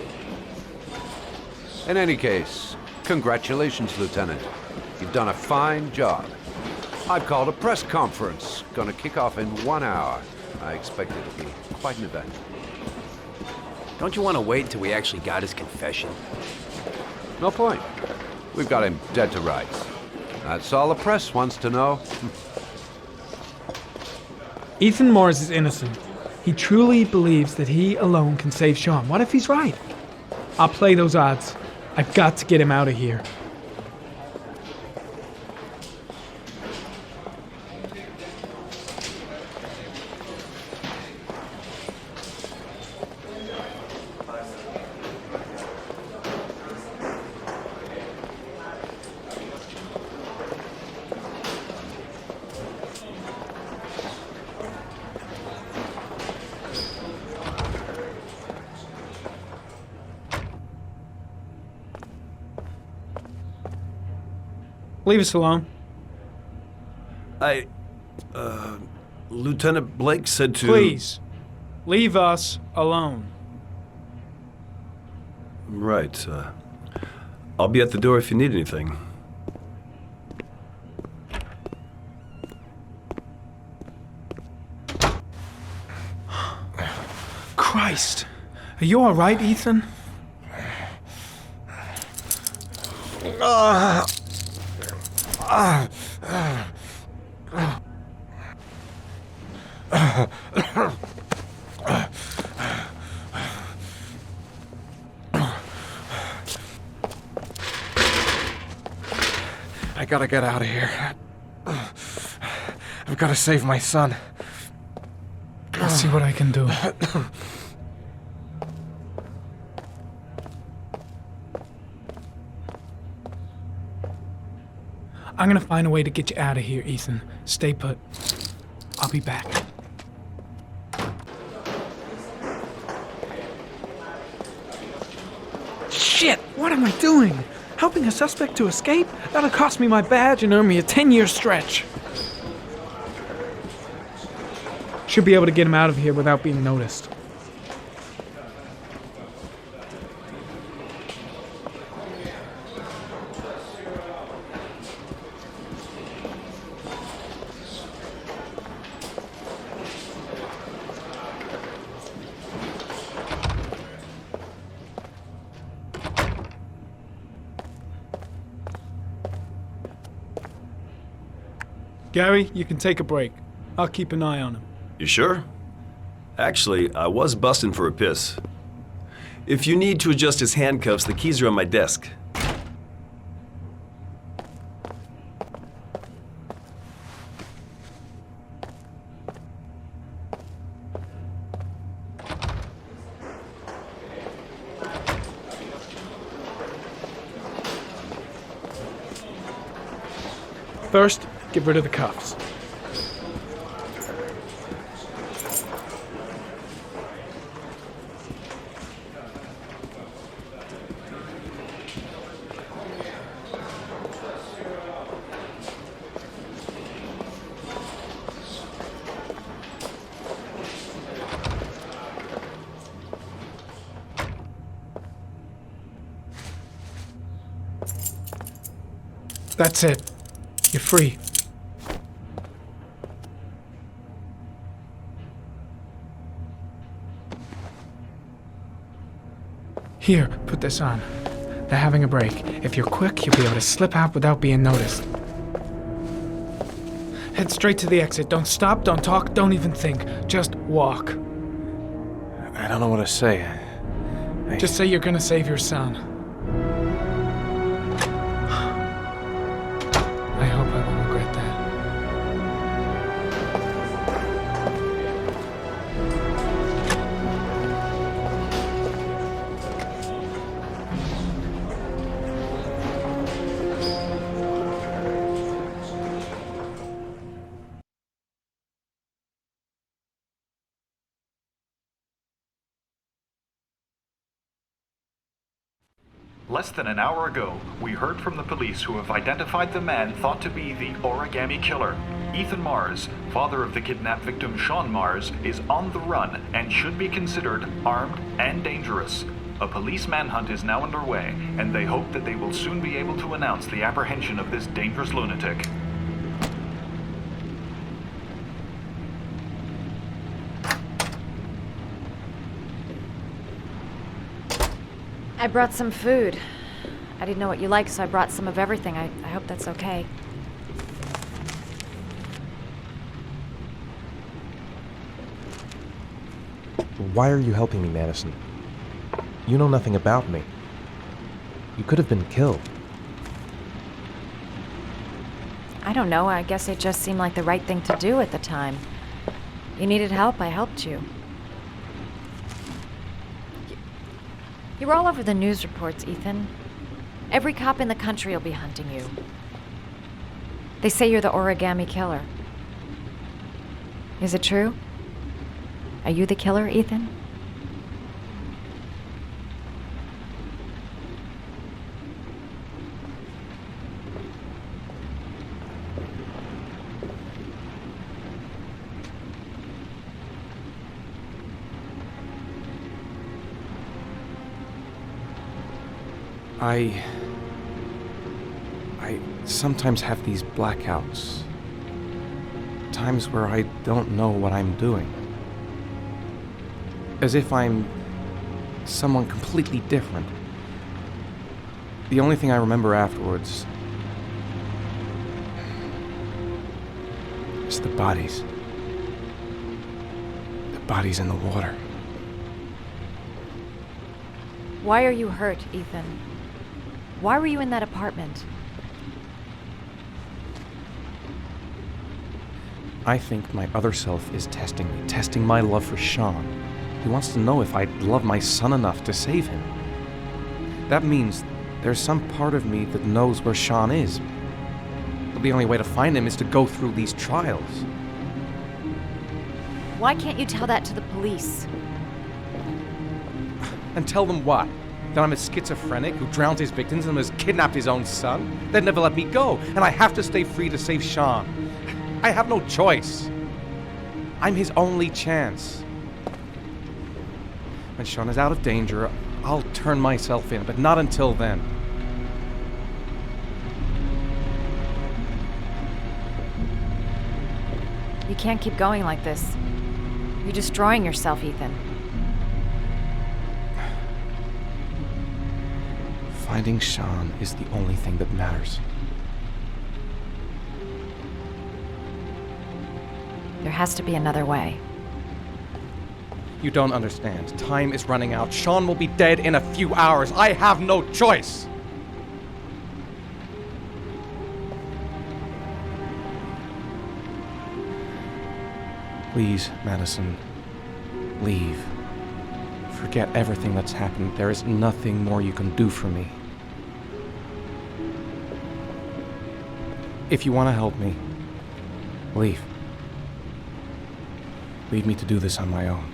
In any case, congratulations, Lieutenant. You've done a fine job. I've called a press conference. Gonna kick off in 1 hour. I expect it'll be quite an event. Don't you want to wait till we actually got his confession? No point. We've got him dead to rights. That's all the press wants to know. Ethan Mars is innocent. He truly believes that he alone can save Sean. What if he's right? I'll play those odds. I've got to get him out of here. Leave us alone. Lieutenant Blake said to... Please, leave us alone. Right, I'll be at the door if you need anything. Christ. Are you all right, Ethan? I gotta get out of here. I've gotta save my son. I'll see what I can do. I'm gonna find a way to get you out of here, Ethan. Stay put. I'll be back. Shit! What am I doing? Helping a suspect to escape? That'll cost me my badge and earn me a 10-year stretch. Should be able to get him out of here without being noticed. Gary, you can take a break. I'll keep an eye on him. You sure? Actually, I was busting for a piss. If you need to adjust his handcuffs, the keys are on my desk. First, get rid of the cuffs. That's it. You're free. Here, put this on. They're having a break. If you're quick, you'll be able to slip out without being noticed. Head straight to the exit. Don't stop, don't talk, don't even think. Just walk. I don't know what to say. Just say you're gonna save your son. I hope I won't regret that. Less than an hour ago, we heard from the police who have identified the man thought to be the origami killer. Ethan Mars, father of the kidnapped victim Sean Mars, is on the run and should be considered armed and dangerous. A police manhunt is now underway, and they hope that they will soon be able to announce the apprehension of this dangerous lunatic. I brought some food. I didn't know what you like, so I brought some of everything. I hope that's okay. Why are you helping me, Madison? You know nothing about me. You could have been killed. I don't know. I guess it just seemed like the right thing to do at the time. You needed help, I helped you. You're all over the news reports, Ethan. Every cop in the country will be hunting you. They say you're the origami killer. Is it true? Are you the killer, Ethan? I sometimes have these blackouts. Times where I don't know what I'm doing. As if I'm someone completely different. The only thing I remember afterwards is the bodies. The bodies in the water. Why are you hurt, Ethan? Why were you in that apartment? I think my other self is testing me, testing my love for Sean. He wants to know if I love my son enough to save him. That means there's some part of me that knows where Sean is. But the only way to find him is to go through these trials. Why can't you tell that to the police? And tell them what? That I'm a schizophrenic who drowned his victims and has kidnapped his own son? They'd never let me go, and I have to stay free to save Sean. I have no choice. I'm his only chance. When Sean is out of danger, I'll turn myself in, but not until then. You can't keep going like this. You're destroying yourself, Ethan. Finding Sean is the only thing that matters. There has to be another way. You don't understand. Time is running out. Sean will be dead in a few hours. I have no choice. Please, Madison, leave. Forget everything that's happened. There is nothing more you can do for me. If you want to help me, leave. Leave me to do this on my own.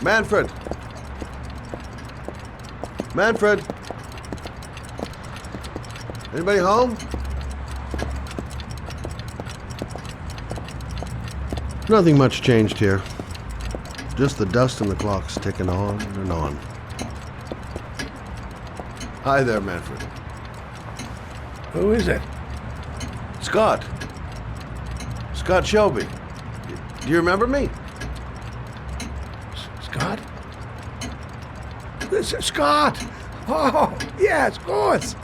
Manfred! Manfred! Anybody home? Nothing much changed here. Just the dust and the clocks ticking on and on. Hi there, Manfred. Who is it? Scott. Scott Shelby. Do you remember me? Scott? This is Scott! Oh, yes, of course.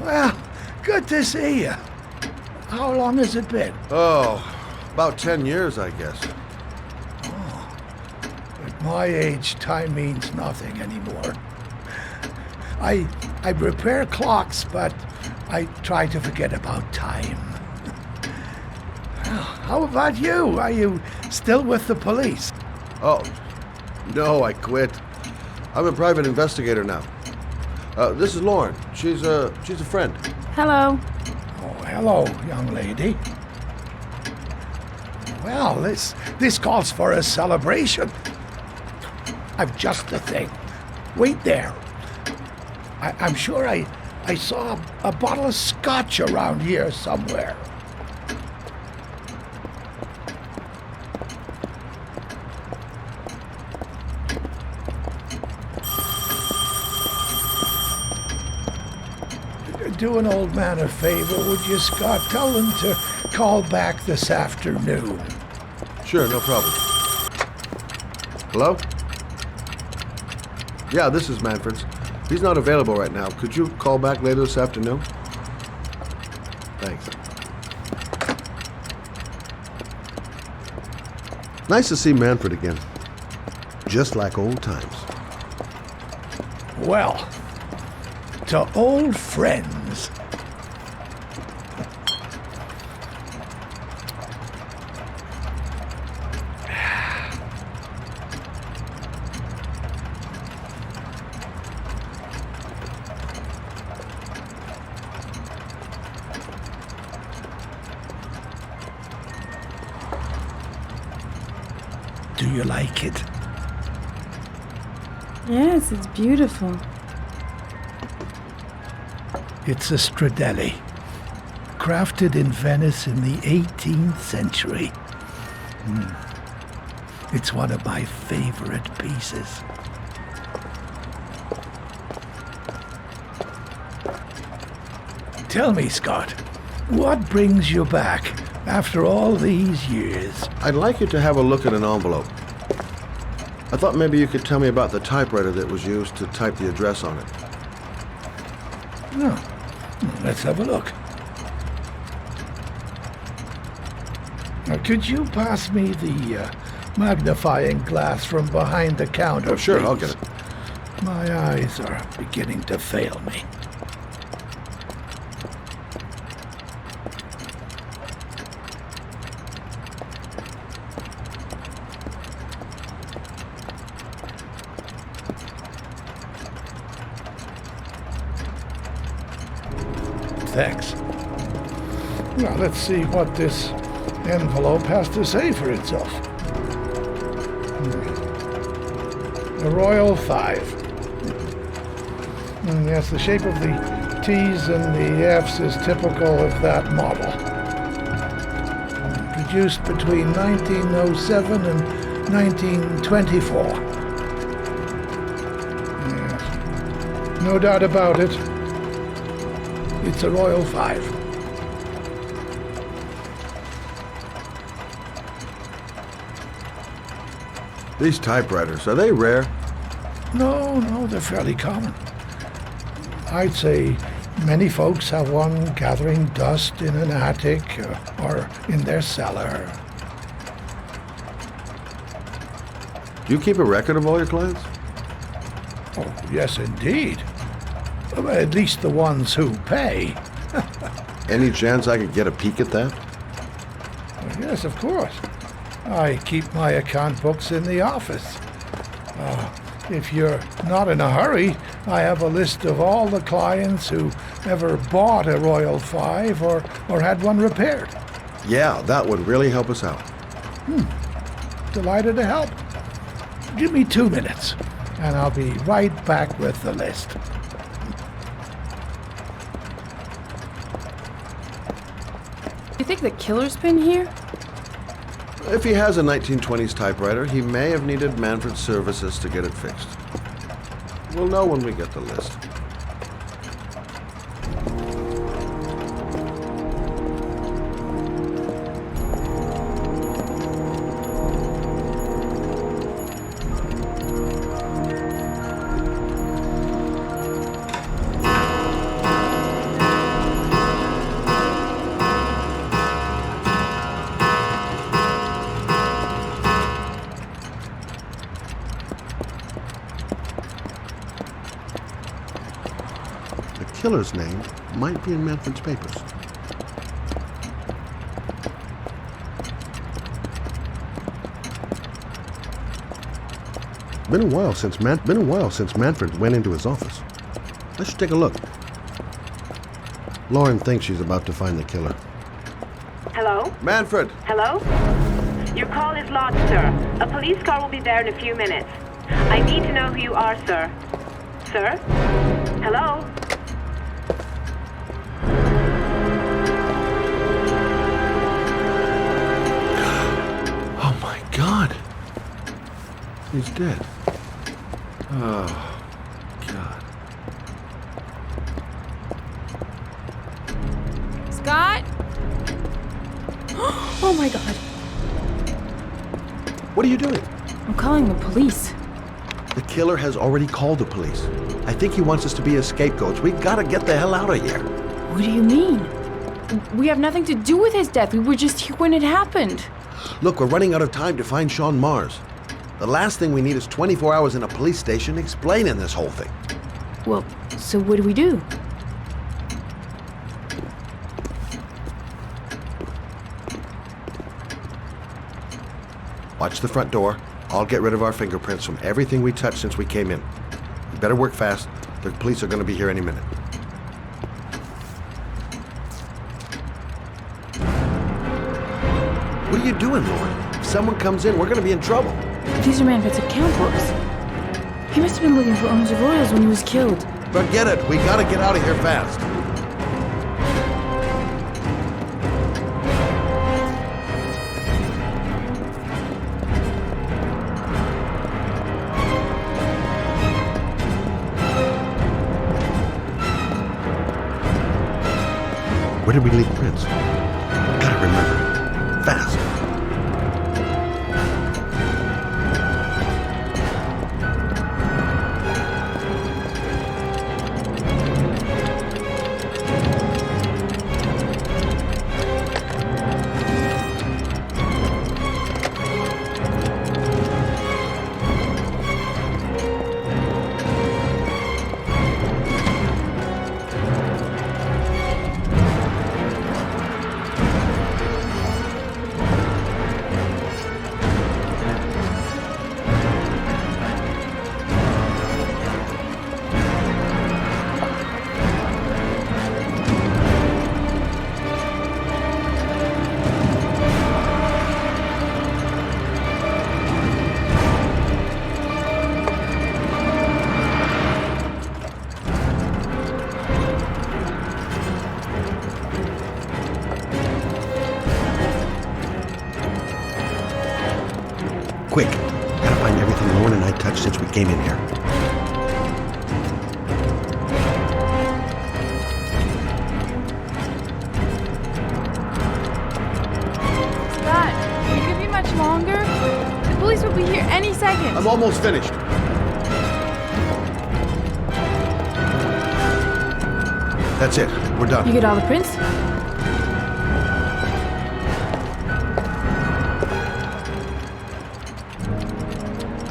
Well, good to see you. How long has it been? Oh, about 10 years, I guess. At my age, time means nothing anymore. I repair clocks, but I try to forget about time. How about you? Are you still with the police? Oh, no, I quit. I'm a private investigator now. This is Lauren. She's a friend. Hello. Oh, hello, young lady. Well, this calls for a celebration. I've just the thing. Wait there. I'm sure I saw a bottle of scotch around here somewhere. Do an old man a favor, would you, Scott? Tell them to call back this afternoon. Sure, no problem. Hello? Yeah, this is Manfred's. He's not available right now. Could you call back later this afternoon? Thanks. Nice to see Manfred again. Just like old times. Well, to old friends. Do you like it? Yes, it's beautiful. It's a Stradelli, crafted in Venice in the 18th century. It's one of my favorite pieces. Tell me, Scott, what brings you back after all these years? I'd like you to have a look at an envelope. I thought maybe you could tell me about the typewriter that was used to type the address on it. No. Let's have a look. Now, could you pass me the magnifying glass from behind the counter, sure, please? I'll get it. My eyes are beginning to fail me. Thanks. Now, let's see what this envelope has to say for itself. The Royal 5. Yes, the shape of the T's and the F's is typical of that model. Produced between 1907 and 1924. Yes. No doubt about it. It's a Royal 5. These typewriters, are they rare? No, they're fairly common. I'd say many folks have one gathering dust in an attic or in their cellar. Do you keep a record of all your clients? Oh, yes, indeed. At least the ones who pay. Any chance I could get a peek at that? Yes, of course. I keep my account books in the office. If you're not in a hurry, I have a list of all the clients who ever bought a Royal 5 or had one repaired. Yeah, that would really help us out. Delighted to help. Give me 2 minutes, and I'll be right back with the list. You think the killer's been here? If he has a 1920s typewriter, he may have needed Manfred's services to get it fixed. We'll know when we get the list. The killer's name might be in Manfred's papers. Been a while since Manfred went into his office. Let's take a look. Lauren thinks she's about to find the killer. Hello? Manfred! Hello? Your call is lodged, sir. A police car will be there in a few minutes. I need to know who you are, sir. Sir? Hello? Oh my God! He's dead. Oh, God. Scott? Oh my God. What are you doing? I'm calling the police. The killer has already called the police. I think he wants us to be his scapegoats. We gotta get the hell out of here. What do you mean? We have nothing to do with his death. We were just here when it happened. Look, we're running out of time to find Sean Mars. The last thing we need is 24 hours in a police station explaining this whole thing. Well, so what do we do? Watch the front door. I'll get rid of our fingerprints from everything we touched since we came in. You better work fast. The police are going to be here any minute. What are you doing, Lauren? If someone comes in, we're going to be in trouble. These are Manfred's account books. He must have been looking for owners of royals when he was killed. Forget it. We got to get out of here fast. Where did we leave Prince? Gotta remember. Fast. Quick. Gotta find everything Lauren and I touched since we came in here. Scott, will you give me much longer? The police will be here any second. I'm almost finished. That's it. We're done. You get all the prints?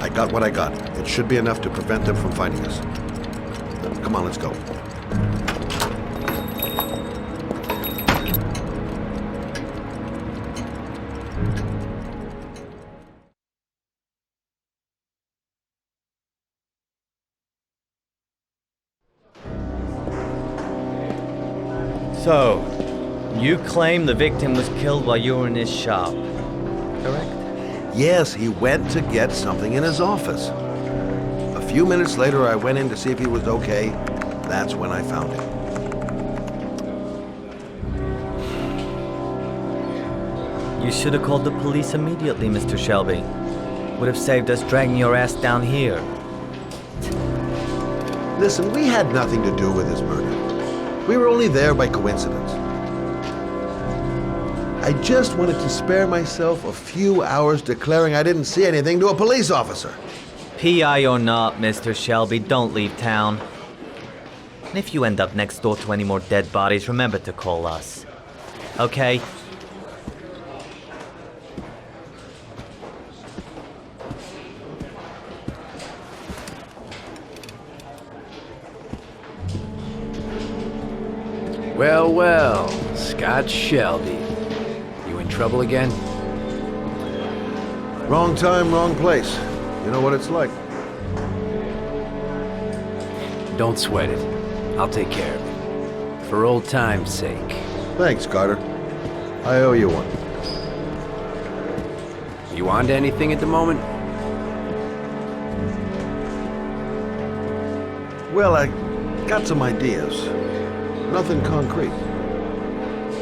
I got what I got. It should be enough to prevent them from finding us. Come on, let's go. So, you claim the victim was killed while you were in his shop, correct? Yes, he went to get something in his office. A few minutes later, I went in to see if he was okay. That's when I found him. You should have called the police immediately, Mr. Shelby. Would have saved us dragging your ass down here. Listen, we had nothing to do with his murder. We were only there by coincidence. I just wanted to spare myself a few hours declaring I didn't see anything to a police officer. PI or not, Mr. Shelby, don't leave town. And if you end up next door to any more dead bodies, remember to call us. Okay? Well, well, Scott Shelby. You in trouble again? Wrong time, wrong place. You know what it's like. Don't sweat it. I'll take care of it. For old time's sake. Thanks, Carter. I owe you one. You on to anything at the moment? Well, I got some ideas. Nothing concrete.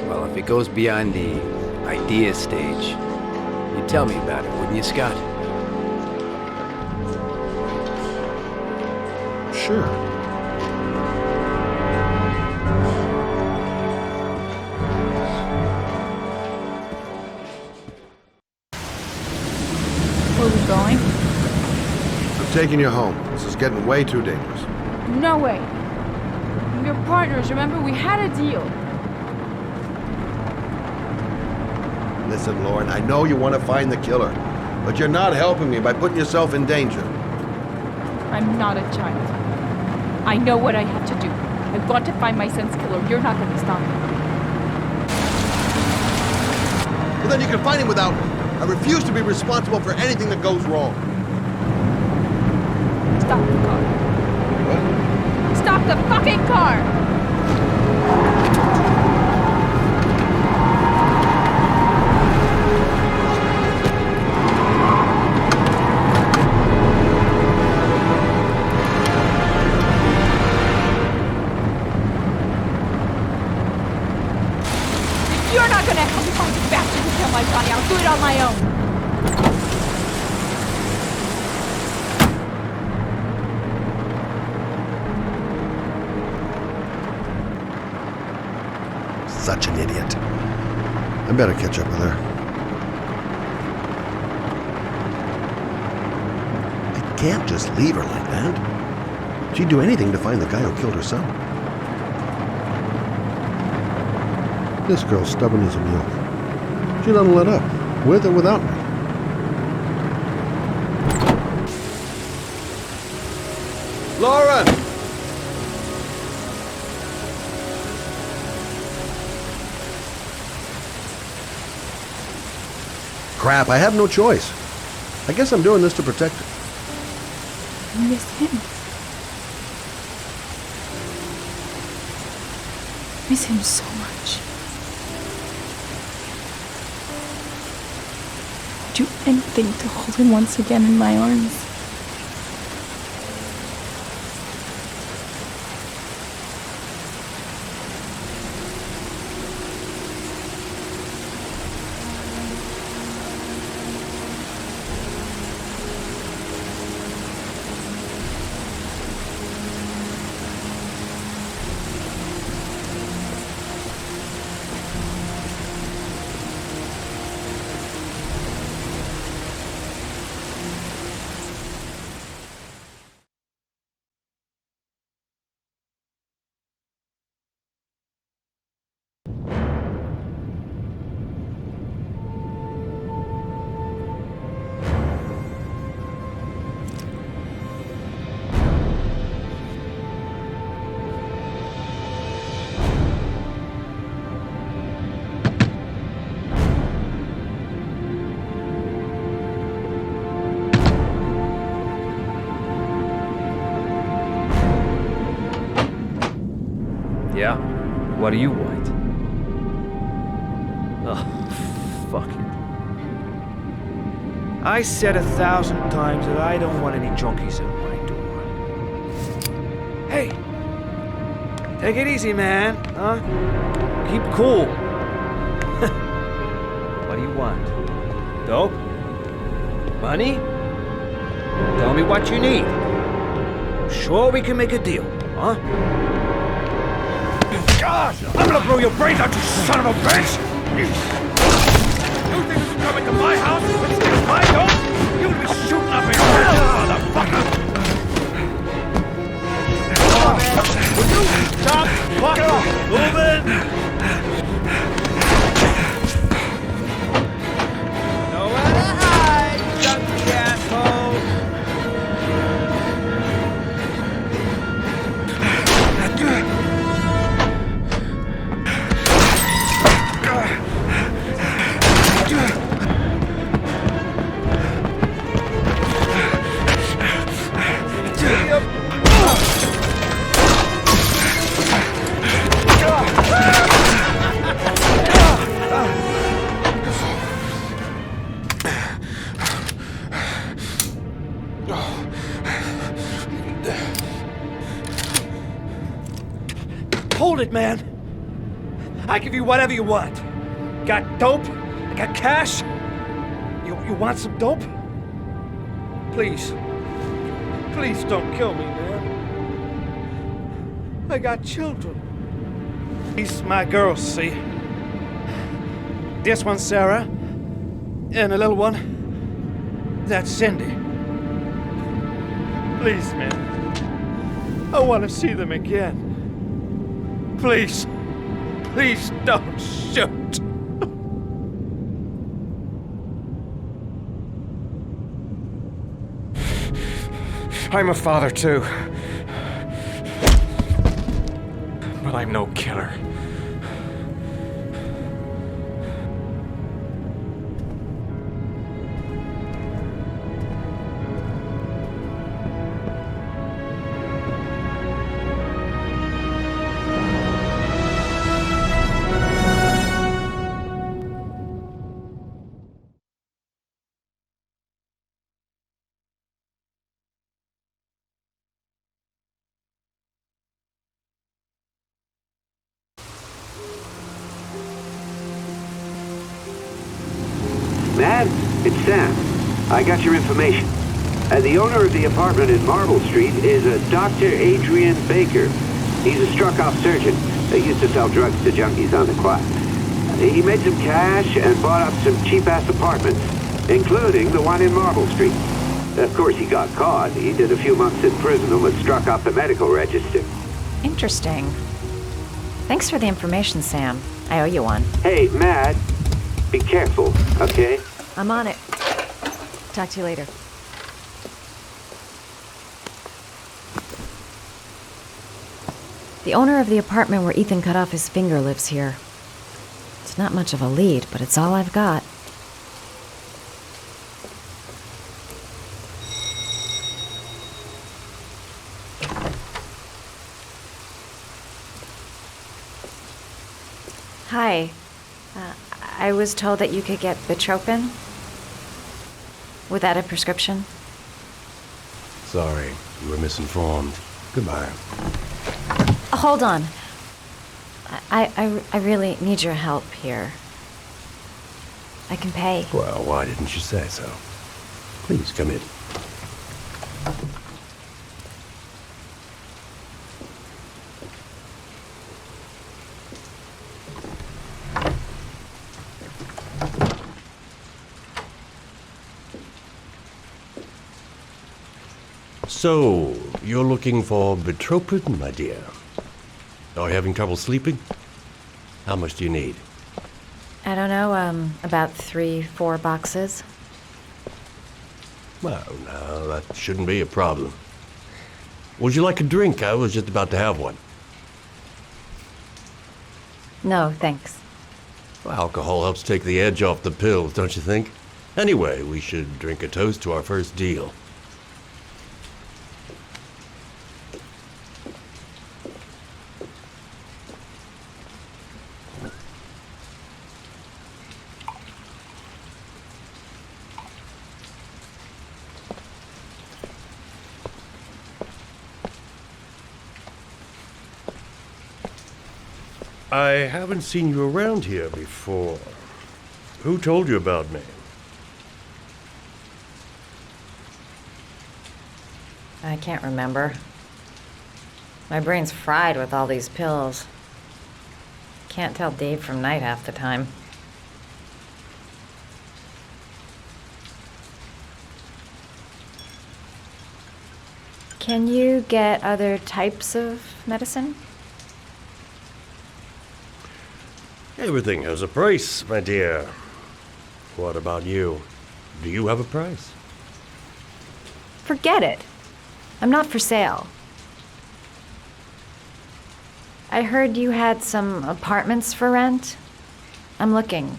Well, if it goes beyond the idea stage, you'd tell me about it, wouldn't you, Scott? Sure. Where are we going? I'm taking you home. This is getting way too dangerous. No way. We're partners, remember? We had a deal. Listen, Lauren, I know you want to find the killer, but you're not helping me by putting yourself in danger. I'm not a child. I know what I have to do. I want to find my son's killer. You're not going to stop me. Well, then you can find him without me. I refuse to be responsible for anything that goes wrong. Stop the car. What? Stop the fucking car! You're not gonna help me find the bastard who killed my Johnny. I'll do it on my own. Such an idiot. I better catch up with her. I can't just leave her like that. She'd do anything to find the guy who killed her son. This girl's stubborn as a mule. She doesn't let up, with or without me. Lauren! Crap, I have no choice. I guess I'm doing this to protect her. I miss him. Miss him so much. I'd do anything to hold him once again in my arms. Yeah? What do you want? Oh, fuck it. I said 1,000 times that I don't want any junkies at my door. Hey! Take it easy, man, huh? Keep cool. What do you want? Dope? Money? Tell me what you need. Sure we can make a deal, huh? God, I'm gonna blow your brains out, you son of a bitch! You think you can come into my house and steal my dope? You're gonna be shooting up your head, motherfucker! Would you stop fucking moving? Nowhere to hide, junkie asshole! Hold it, man. I give you whatever you want. Got dope? I got cash? You want some dope? Please. Please don't kill me, man. I got children. These my girls, see? This one's Sarah. And the little one, that's Cindy. Please, man. I want to see them again. Please. Please don't shoot. I'm a father too. But I'm no killer. Matt, it's Sam. I got your information. The owner of the apartment in Marble Street is a Dr. Adrian Baker. He's a struck-off surgeon. They used to sell drugs to junkies on the quiet. He made some cash and bought up some cheap-ass apartments, including the one in Marble Street. Of course, he got caught. He did a few months in prison and was struck off the medical register. Interesting. Thanks for the information, Sam. I owe you one. Hey, Matt, be careful, okay? I'm on it. Talk to you later. The owner of the apartment where Ethan cut off his finger lives here. It's not much of a lead, but it's all I've got. Hi. I was told that you could get Bitropin without a prescription. Sorry, you were misinformed. Goodbye. Hold on. I really need your help here. I can pay. Well, why didn't you say so? Please come in. So, you're looking for Bitropin, my dear? Are you having trouble sleeping? How much do you need? I don't know, about 3-4 boxes. Well, no, that shouldn't be a problem. Would you like a drink? I was just about to have one. No, thanks. Well, alcohol helps take the edge off the pills, don't you think? Anyway, we should drink a toast to our first deal. I haven't seen you around here before. Who told you about me? I can't remember. My brain's fried with all these pills. Can't tell Dave from night half the time. Can you get other types of medicine? Everything has a price, my dear. What about you? Do you have a price? Forget it. I'm not for sale. I heard you had some apartments for rent. I'm looking.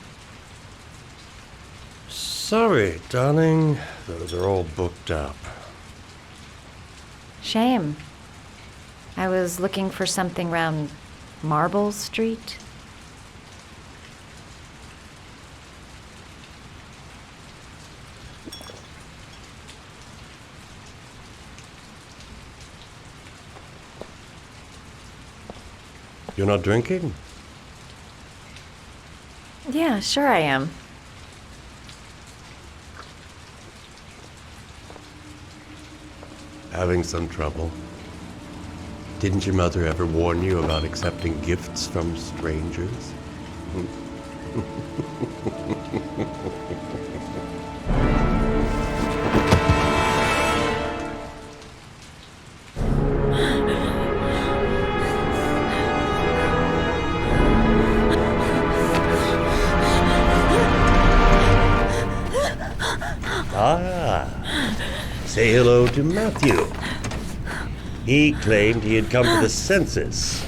Sorry, darling. Those are all booked up. Shame. I was looking for something round Marble Street. You're not drinking? Yeah, sure I am. Having some trouble? Didn't your mother ever warn you about accepting gifts from strangers? Say hello to Matthew. He claimed he had come for the census.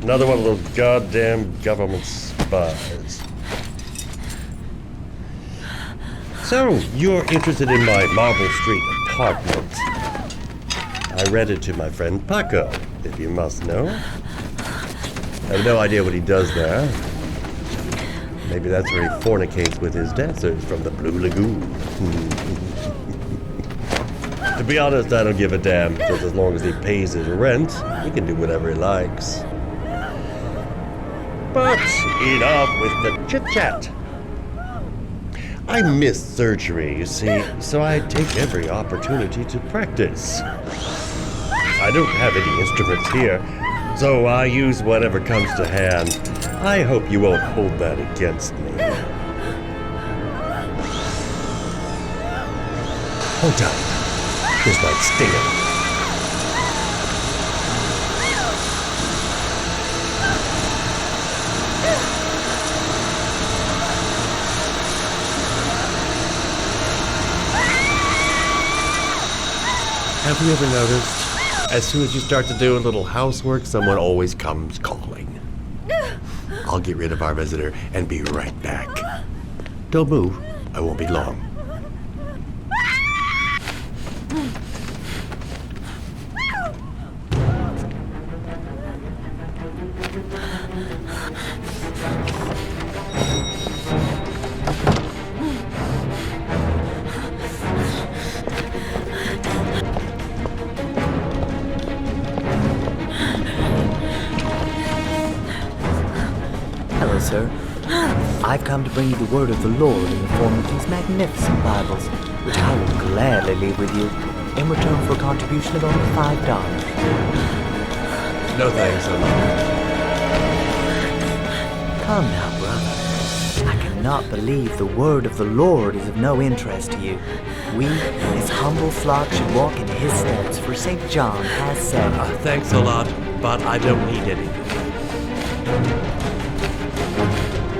Another one of those goddamn government spies. So, you're interested in my Marble Street apartment. I read it to my friend Paco, if you must know. I have no idea what he does there. Maybe that's where he fornicates with his dancers from the Blue Lagoon. To be honest, I don't give a damn, because as long as he pays his rent, he can do whatever he likes. But enough with the chit-chat. I miss surgery, you see, so I take every opportunity to practice. I don't have any instruments here, so I use whatever comes to hand. I hope you won't hold that against me. Hold up. This might sting him. Have you ever noticed, as soon as you start to do a little housework, someone always comes calling? I'll get rid of our visitor and be right back. Don't move. I won't be long. Hello, sir. I've come to bring you the word of the Lord in the form of these magnificent Bibles, which I will gladly leave with you in return for a contribution of only $5. No thanks, Come now, brother. I cannot believe the word of the Lord is of no interest to you. We, his humble flock, should walk in his steps, for St. John has said... Thanks a lot, but I don't need anything.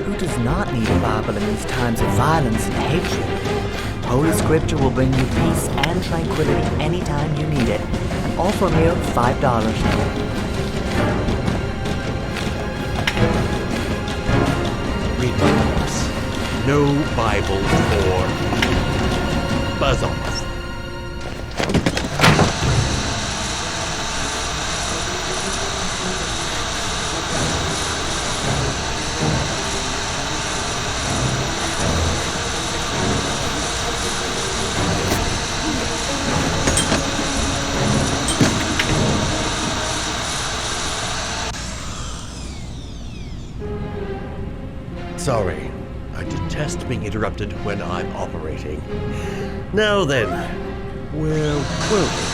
Who does not need a Bible in these times of violence and hatred? Holy Scripture will bring you peace and tranquility anytime you need it, and all for a mere $5. Read my lips. No Bibles or buzz off. Sorry. I detest being interrupted when I'm operating. Now then, where were we?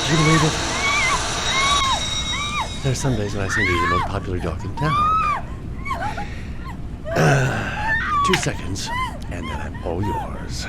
Do you believe it? There's some days when I seem to be the most popular dog in town. 2 seconds, and then I'm all yours.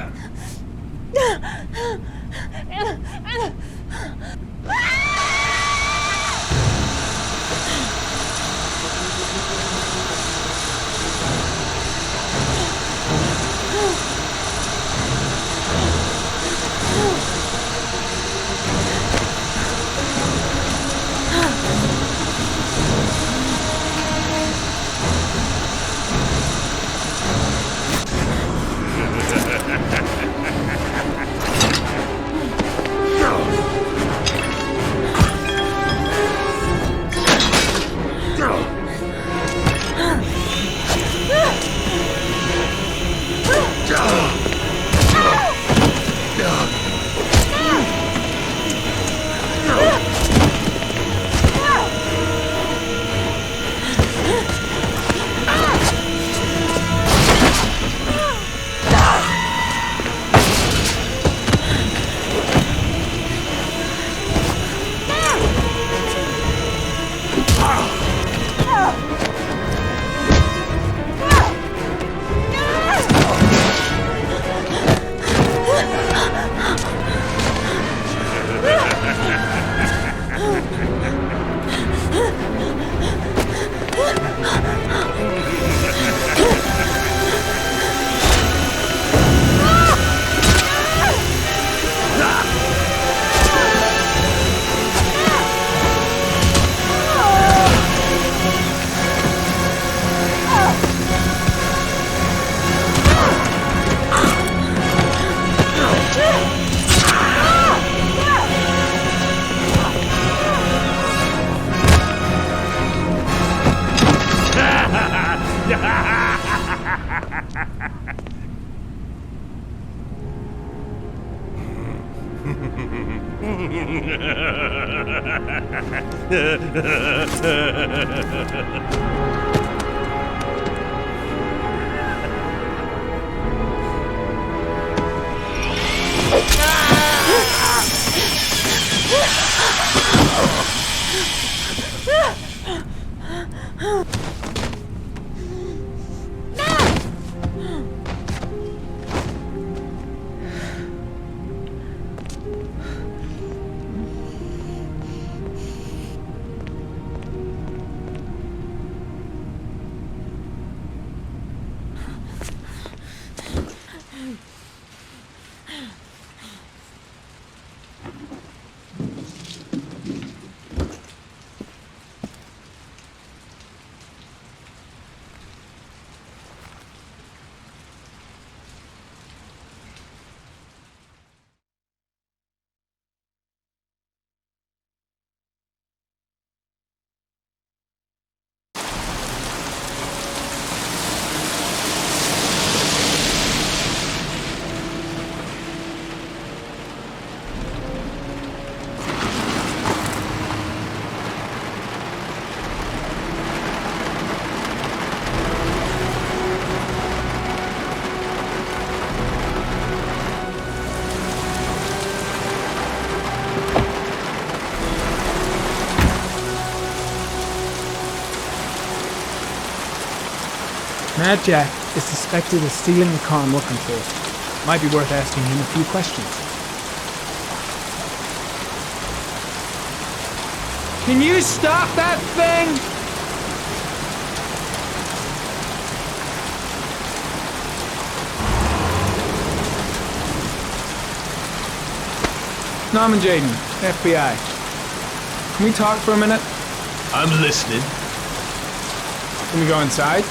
Mad Jack is suspected of stealing the car I'm looking for. Might be worth asking him a few questions. Can you stop that thing? Norman Jaden, FBI. Can we talk for a minute? I'm listening. Can we go inside?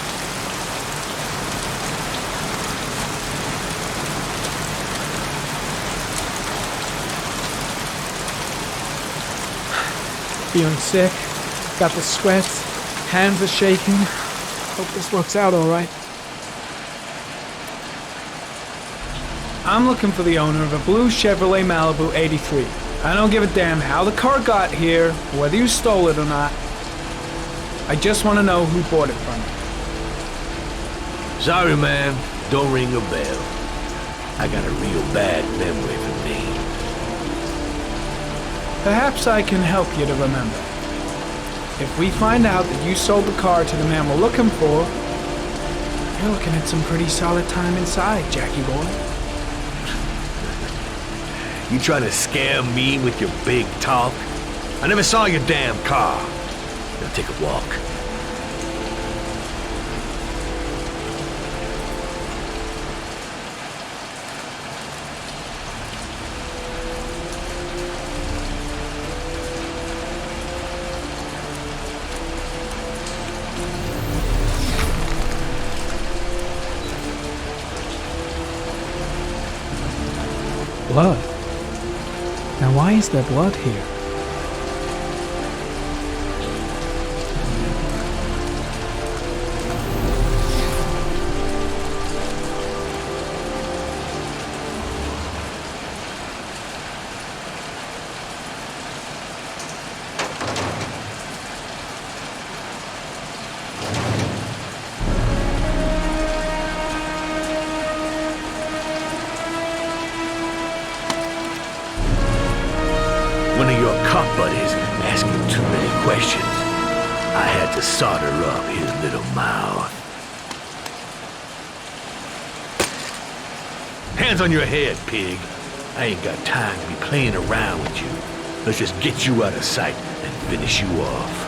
Feeling sick, got the sweats, hands are shaking. Hope this works out all right. I'm looking for the owner of a blue Chevrolet Malibu 83. I don't give a damn how the car got here, or whether you stole it or not. I just want to know who bought it from you. Sorry, man. Don't ring a bell. I got a real bad memory for names. Perhaps I can help you to remember. If we find out that you sold the car to the man we're looking for, you're looking at some pretty solid time inside, Jackie boy. You trying to scare me with your big talk? I never saw your damn car. Now take a walk. Blood? Now why is there blood here? One of your cop buddies asking too many questions. I had to solder up his little mouth. Hands on your head, pig. I ain't got time to be playing around with you. Let's just get you out of sight and finish you off.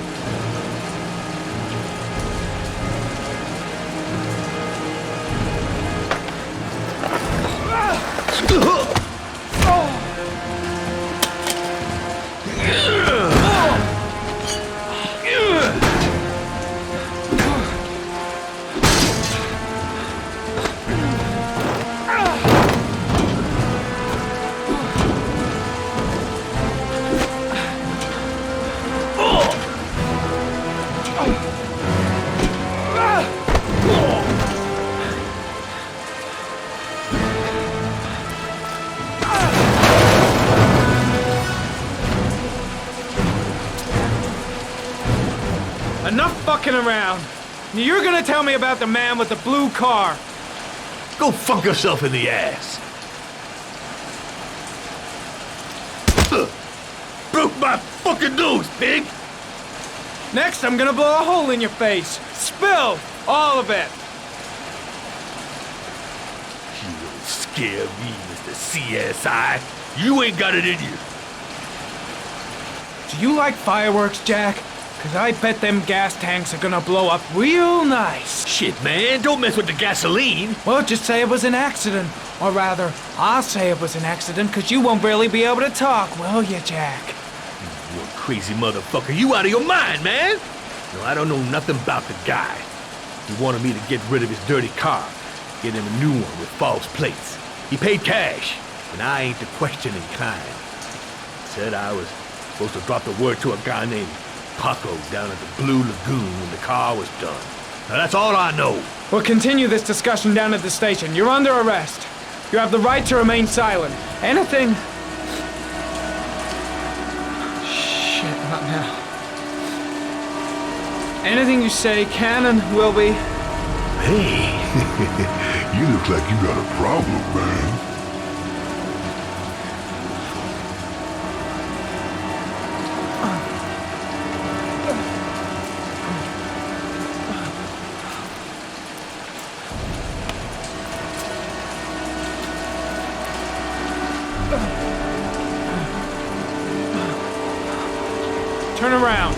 Enough fucking around. You're gonna tell me about the man with the blue car. Go fuck yourself in the ass. Broke my fucking nose, pig. Next, I'm gonna blow a hole in your face. Spill all of it. You don't scare me, Mr. CSI. You ain't got it in you. Do you like fireworks, Jack? Cause I bet them gas tanks are gonna blow up real nice. Shit, man, don't mess with the gasoline. Well, just say it was an accident. Or rather, I'll say it was an accident, cause you won't really be able to talk, will you, Jack? You crazy motherfucker. You out of your mind, man. No, I don't know nothing about the guy. He wanted me to get rid of his dirty car, get him a new one with false plates. He paid cash, and I ain't the questioning kind. Said I was supposed to drop the word to a guy named Paco down at the Blue Lagoon when the car was done. Now that's all I know. We'll continue this discussion down at the station. You're under arrest. You have the right to remain silent. Anything... Shit, not now. Anything you say can and will be... Hey, you look like you got a problem, man. Turn around.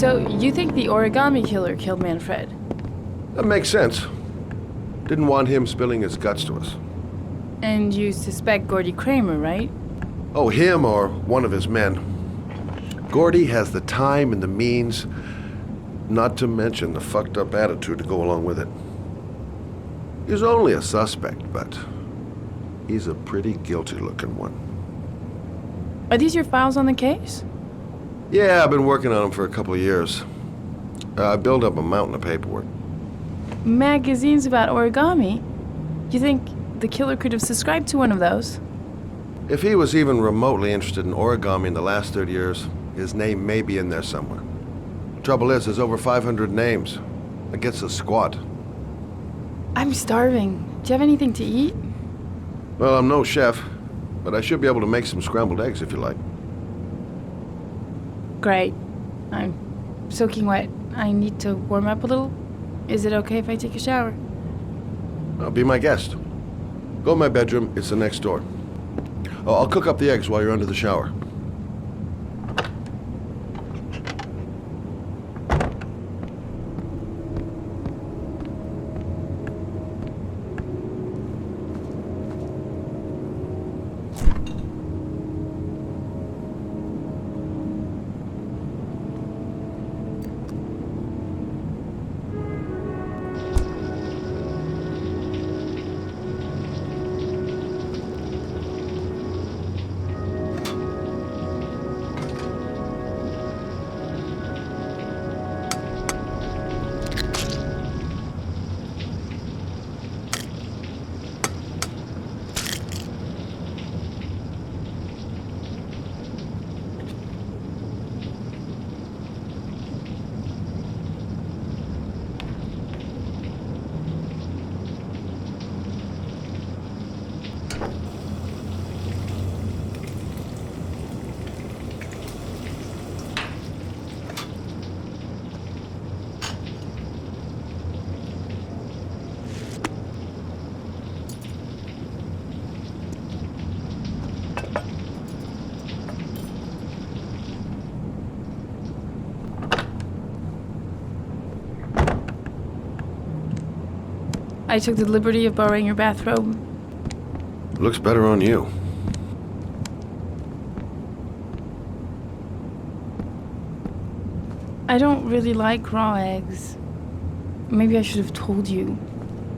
So, you think the origami killer killed Manfred? That makes sense. Didn't want him spilling his guts to us. And you suspect Gordy Kramer, right? Oh, him or one of his men. Gordy has the time and the means, not to mention the fucked up attitude to go along with it. He's only a suspect, but he's a pretty guilty-looking one. Are these your files on the case? Yeah, I've been working on him for a couple of years. I built up a mountain of paperwork. Magazines about origami? You think the killer could have subscribed to one of those? If he was even remotely interested in origami in the last 30 years, his name may be in there somewhere. Trouble is, there's over 500 names. That gets us squat. I'm starving. Do you have anything to eat? Well, I'm no chef, but I should be able to make some scrambled eggs if you like. Great. I'm soaking wet. I need to warm up a little. Is it okay if I take a shower? Be my guest. Go in my bedroom. It's the next door. Oh, I'll cook up the eggs while you're under the shower. I took the liberty of borrowing your bathrobe. Looks better on you. I don't really like raw eggs. Maybe I should have told you.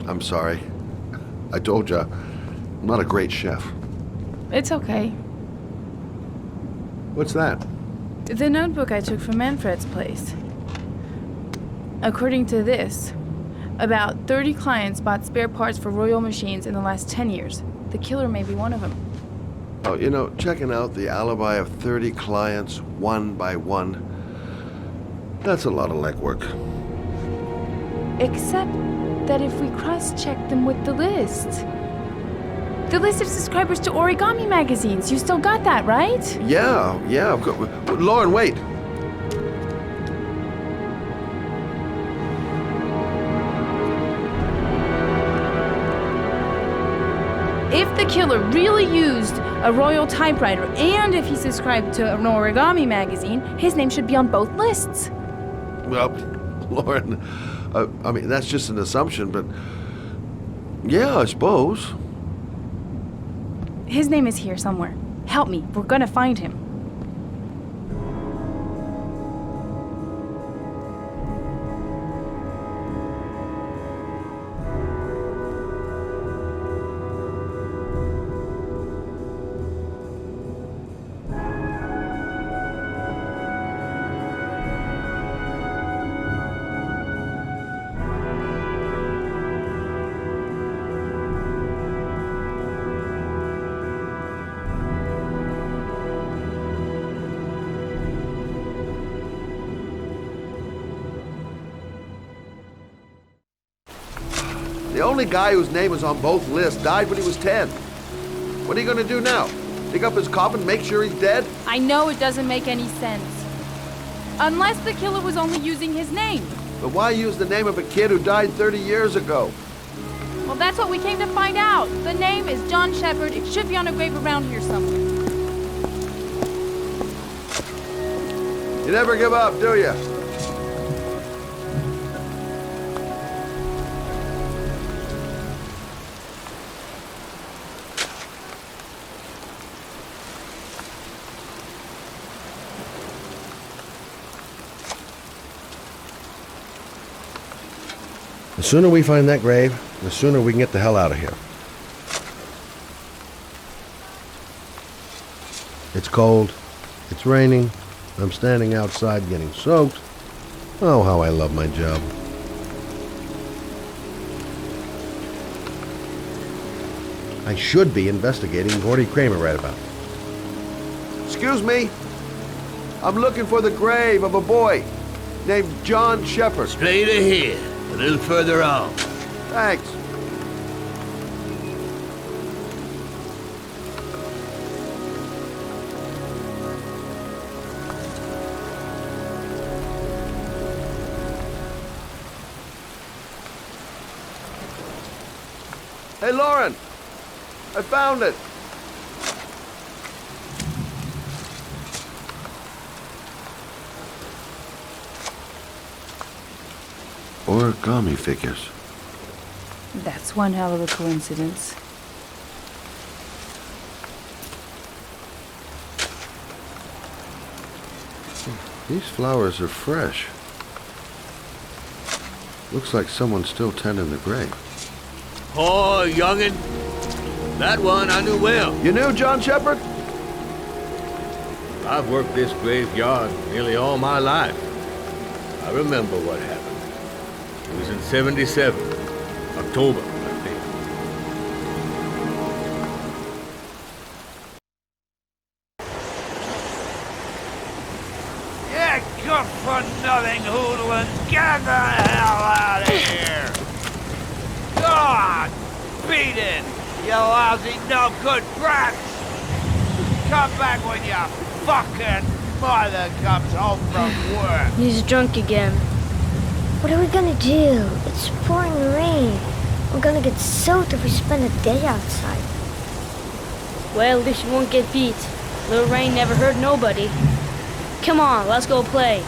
I'm sorry. I told you, I'm not a great chef. It's okay. What's that? The notebook I took from Manfred's place. According to this, about 30 clients bought spare parts for Royal machines in the last 10 years. The killer may be one of them. Oh, you know, checking out the alibi of 30 clients one by one, that's a lot of legwork. Except that if we cross-check them with the list of subscribers to origami magazines, you still got that, right? Yeah, I've got... Lauren, wait! If the killer really used a Royal typewriter and if he subscribed to an origami magazine, his name should be on both lists. Well, Lauren, I mean, that's just an assumption, but yeah, I suppose. His name is here somewhere. Help me, we're gonna find him. The only guy whose name is on both lists died when he was 10. What are you gonna do now? Dig up his coffin, make sure he's dead? I know it doesn't make any sense. Unless the killer was only using his name. But why use the name of a kid who died 30 years ago? Well, that's what we came to find out. The name is John Shepard. It should be on a grave around here somewhere. You never give up, do you? The sooner we find that grave, the sooner we can get the hell out of here. It's cold. It's raining. I'm standing outside getting soaked. Oh, how I love my job. I should be investigating Gordy Kramer right about. Excuse me? I'm looking for the grave of a boy named John Shepard. Straight ahead, a little further on. Thanks. Hey, Lauren! I found it! Origami figures. That's one hell of a coincidence. These flowers are fresh. Looks like someone's still tending the grave. Oh, youngin'. That one I knew well. You knew John Shepard? I've worked this graveyard nearly all my life. I remember what happened. It was in 77. October, I think. You good-for-nothing hoodlums, get the hell out of here! God, beat it, you lousy no-good brats! Come back when your fucking mother comes home from work. He's drunk again. What are we gonna do? It's pouring rain. We're gonna get soaked if we spend a day outside. Well, at least you won't get beat. Little rain never hurt nobody. Come on, let's go play.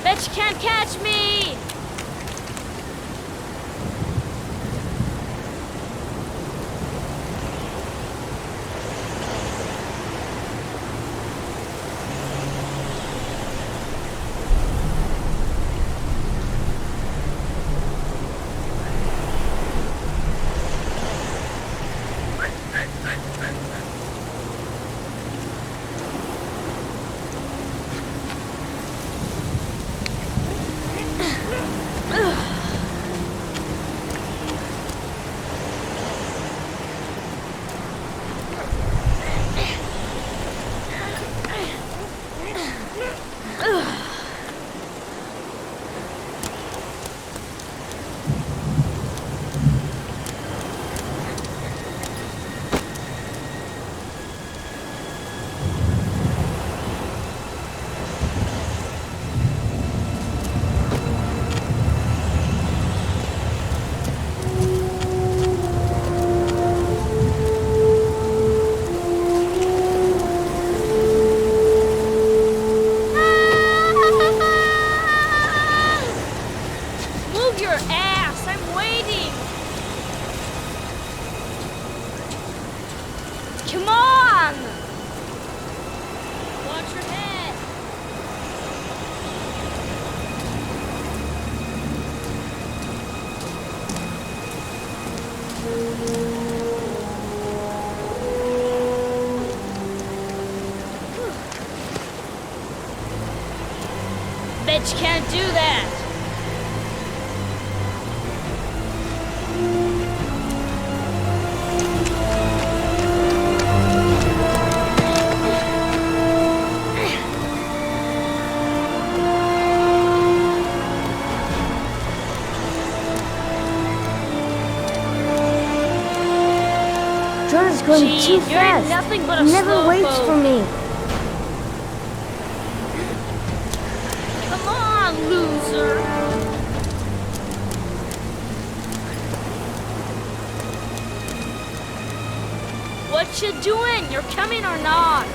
Bet you can't catch me! Bet you can't do that! Jordan's going Gee, too you're fast. nothing but a He never slowpoke. waits for me. Come on, loser! What you doing? You're coming or not?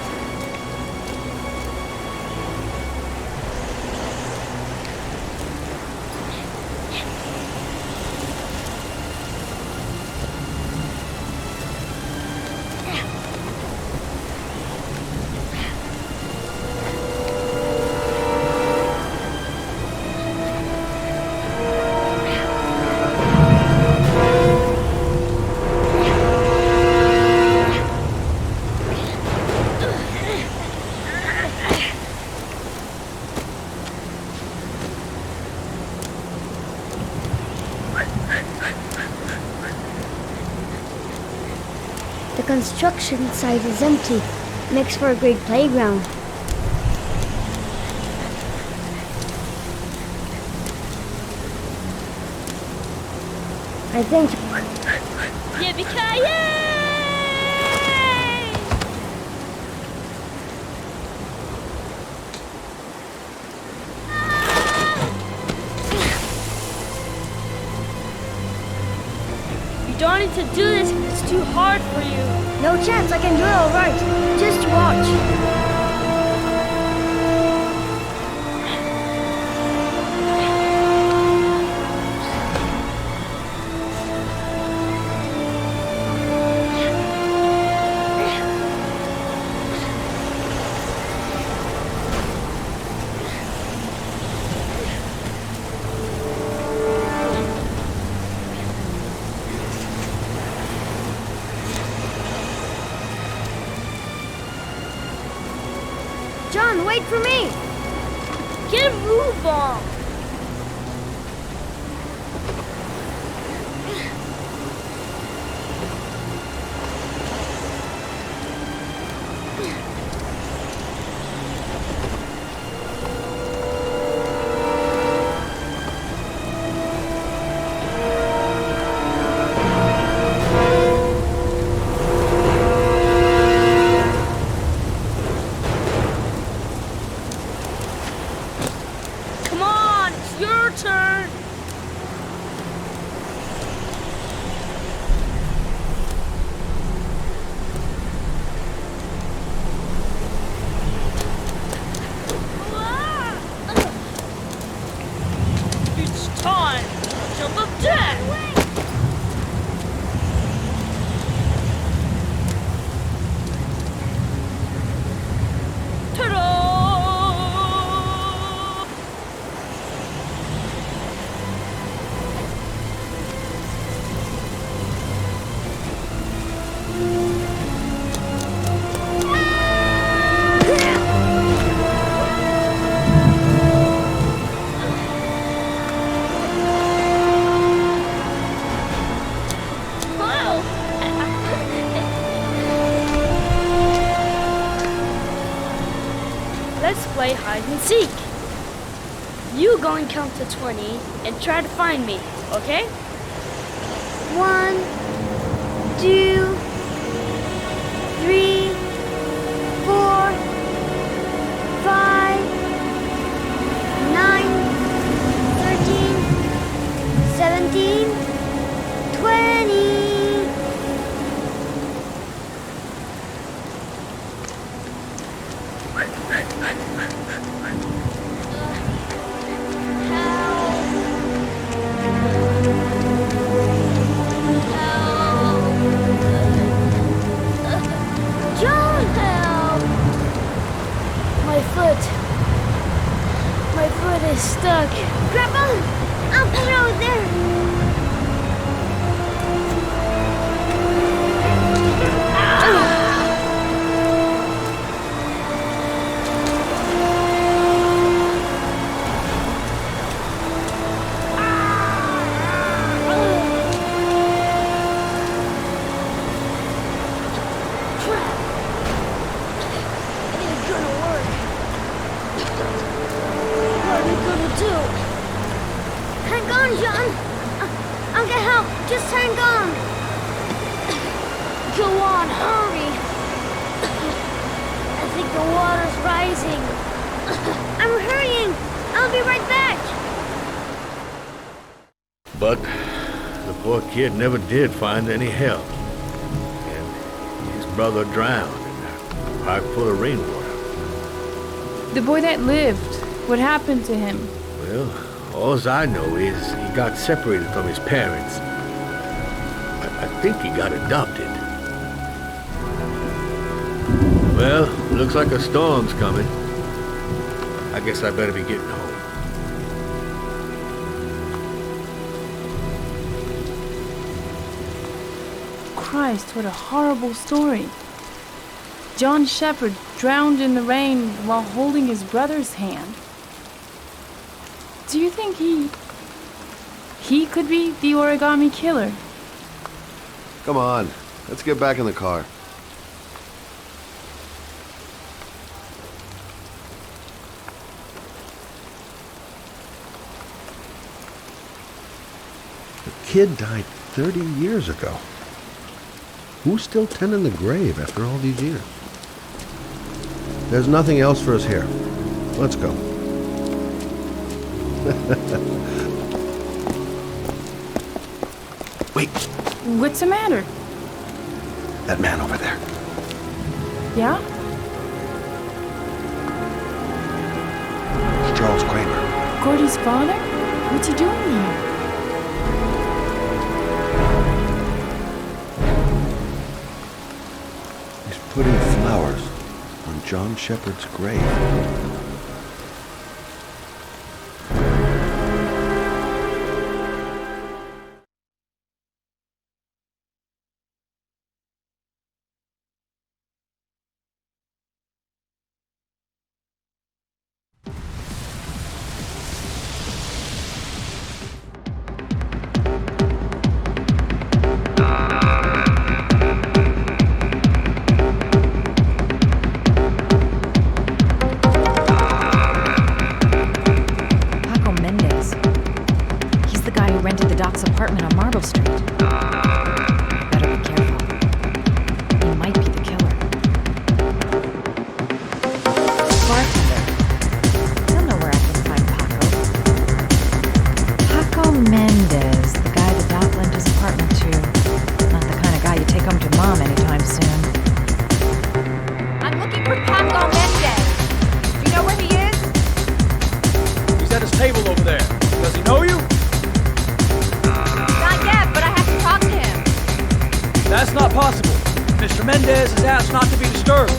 The construction site is empty. Makes for a great playground. I think... Yippee-ki-yay! You don't need to do this. It's too hard for you. No chance. I can do it all right. Just watch. John, wait for me! Get a move on! Let's play hide and seek. You go and count to 20 and try to find me, okay? 1, 2, 3, 4, 5, 9, 13, 17, 20. My foot is stuck. Grandpa, I'll put it over there. I'll get help. Just hang on. Go on, hurry. I think the water's rising. I'm hurrying. I'll be right back. But the poor kid never did find any help. And his brother drowned in a pipe full of rainwater. The boy that lived, what happened to him? Well, all I know is he got separated from his parents. I think he got adopted. Well, looks like a storm's coming. I guess I better be getting home. Christ, what a horrible story. John Shepherd drowned in the rain while holding his brother's hand. Do you think he could be the origami killer? Come on, let's get back in the car. The kid died 30 years ago. Who's still tending the grave after all these years? There's nothing else for us here. Let's go. Wait. What's the matter? That man over there. Yeah? It's Charles Kramer. Gordy's father? What's he doing here? He's putting flowers on John Shepard's grave. Rented the Doc's apartment on Marble Street. Better be careful. He might be the killer. Bartender. He'll know where I can find Paco. Paco Mendez, the guy the Doc lent his apartment to. Not the kind of guy you take home to Mom anytime soon. I'm looking for Paco Mendez. Do you know where he is? He's at his table over there. Does he know you? That's not possible. Mr. Mendez has asked not to be disturbed.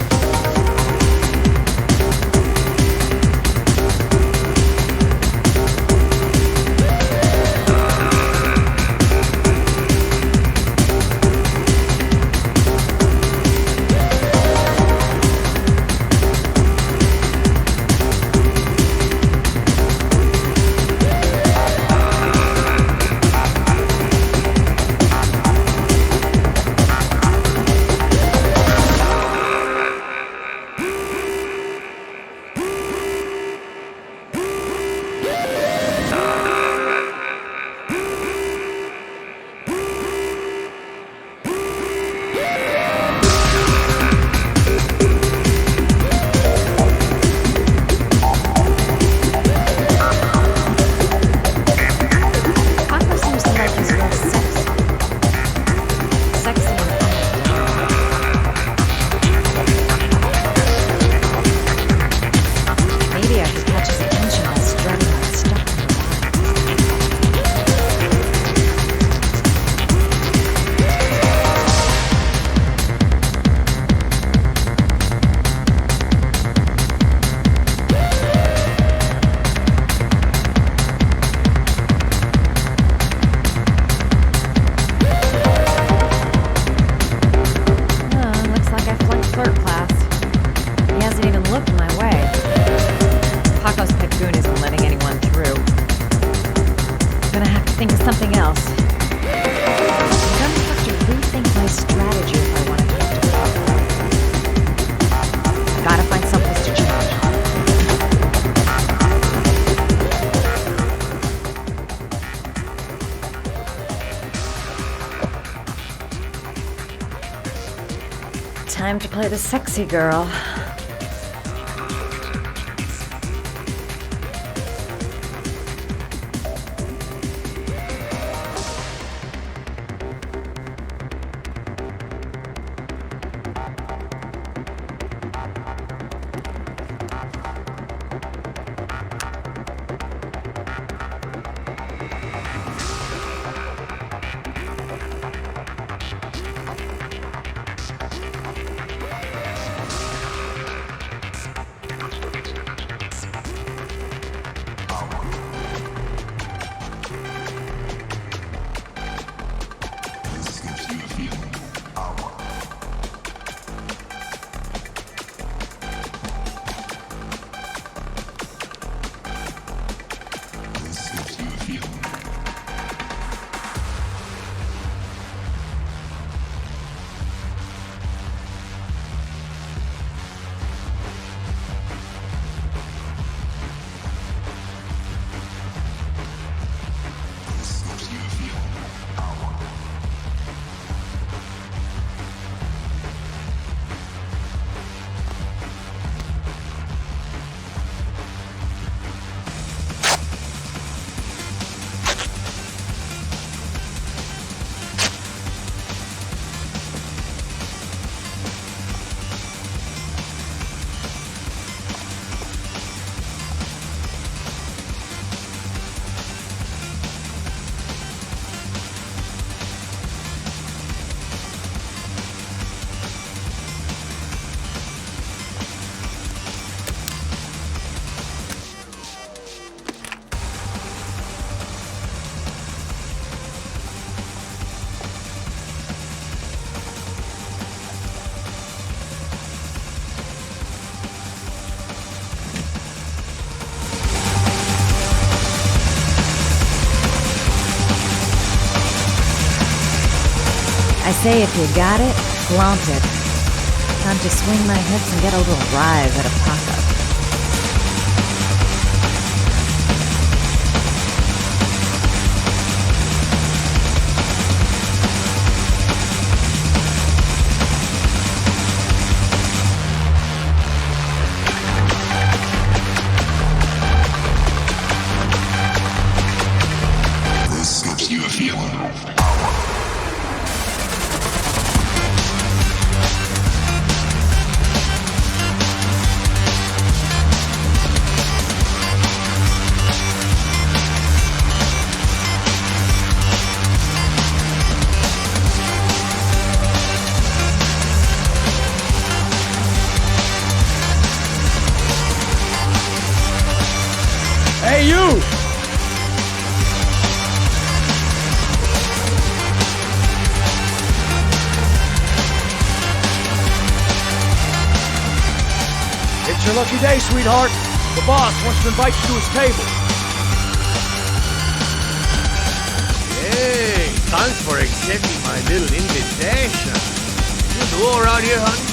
Time to play the sexy girl. I say if you got it, flaunt it. Time to swing my hips and get a little rise out of pocket. This gives you a feeling of Hey, you! It's your lucky day, sweetheart. The boss wants to invite you to his table. Hey, thanks for accepting my little invitation. You new around here, honey? I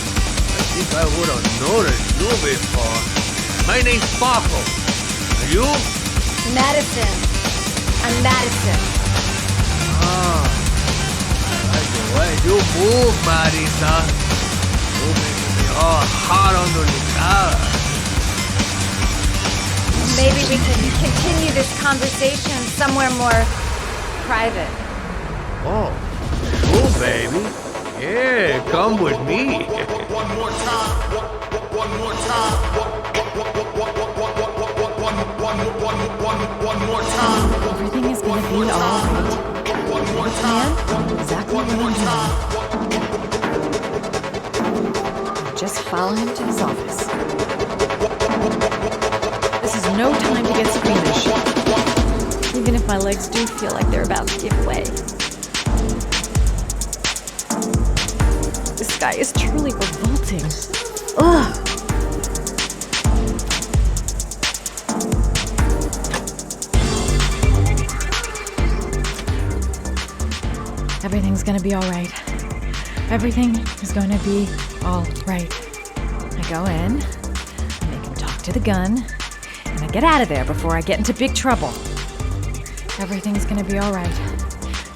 think I would have noticed you before. My name's Sparkle. And you? Madison. I'm Madison. Ah, I like the way you move, Marisa. You make me all hot under the collar. Maybe we can continue this conversation somewhere more private. Oh, cool, baby. Yeah, come with me. one more time. One more time. One more time. Everything is gonna be alright. One more time. Exactly what I'm doing. Just follow him to his office. This is no time to get squeamish. Even if my legs do feel like they're about to give way. This guy is truly revolting. Ugh. Everything's gonna be alright. Everything is gonna be alright. I go in, I make him talk to the gun, and I get out of there before I get into big trouble. Everything's gonna be alright.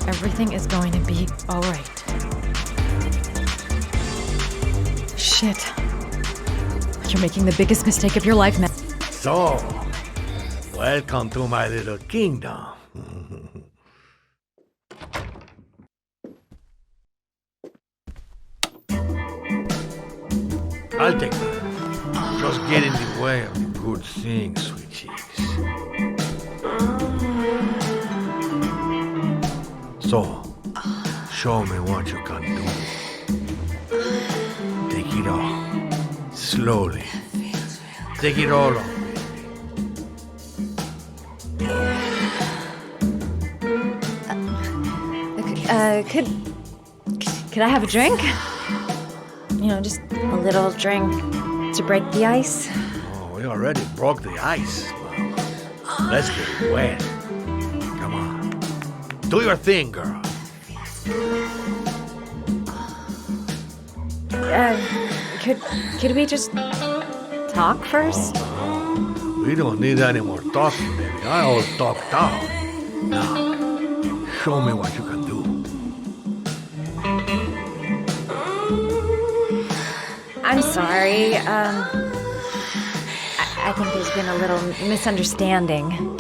Everything is going to be alright. Shit. You're making the biggest mistake of your life, man. So, welcome to my little kingdom. I'll take that. Just get in the way of the good things, sweet cheeks. So, show me what you can do. Take it all. Slowly. Take it all on. Could I have a drink? You know, just a little drink to break the ice. Oh, we already broke the ice. Well, let's get wet. Come on. Do your thing, girl. Could we just talk first? We don't need any more talking, baby. I always talk down. Now, show me what you can do. I'm sorry. I think there's been a little misunderstanding.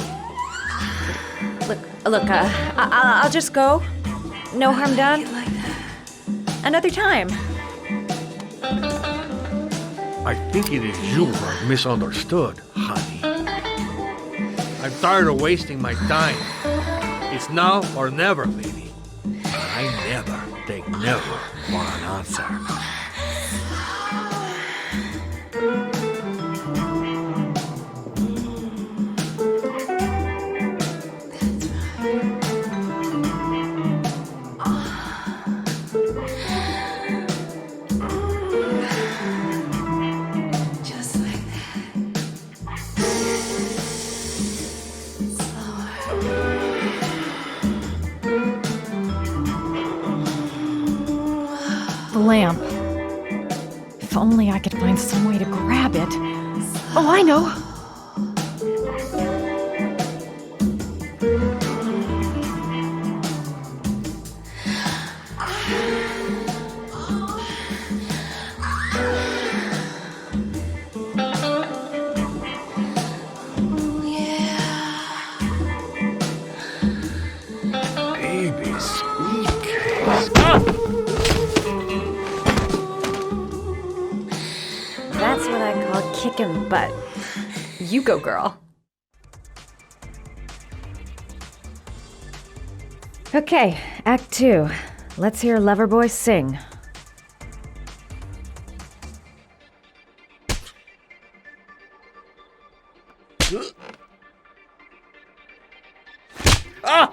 Look. I'll just go. No harm done. Another time. I think it is you who are misunderstood, honey. I'm tired of wasting my time. It's now or never, baby. I never take never for an answer. lamp. If only I could find some way to grab it. Oh, I know! That's what I call kicking butt. You go, girl. Okay, Act 2. Let's hear Loverboy sing. Ah!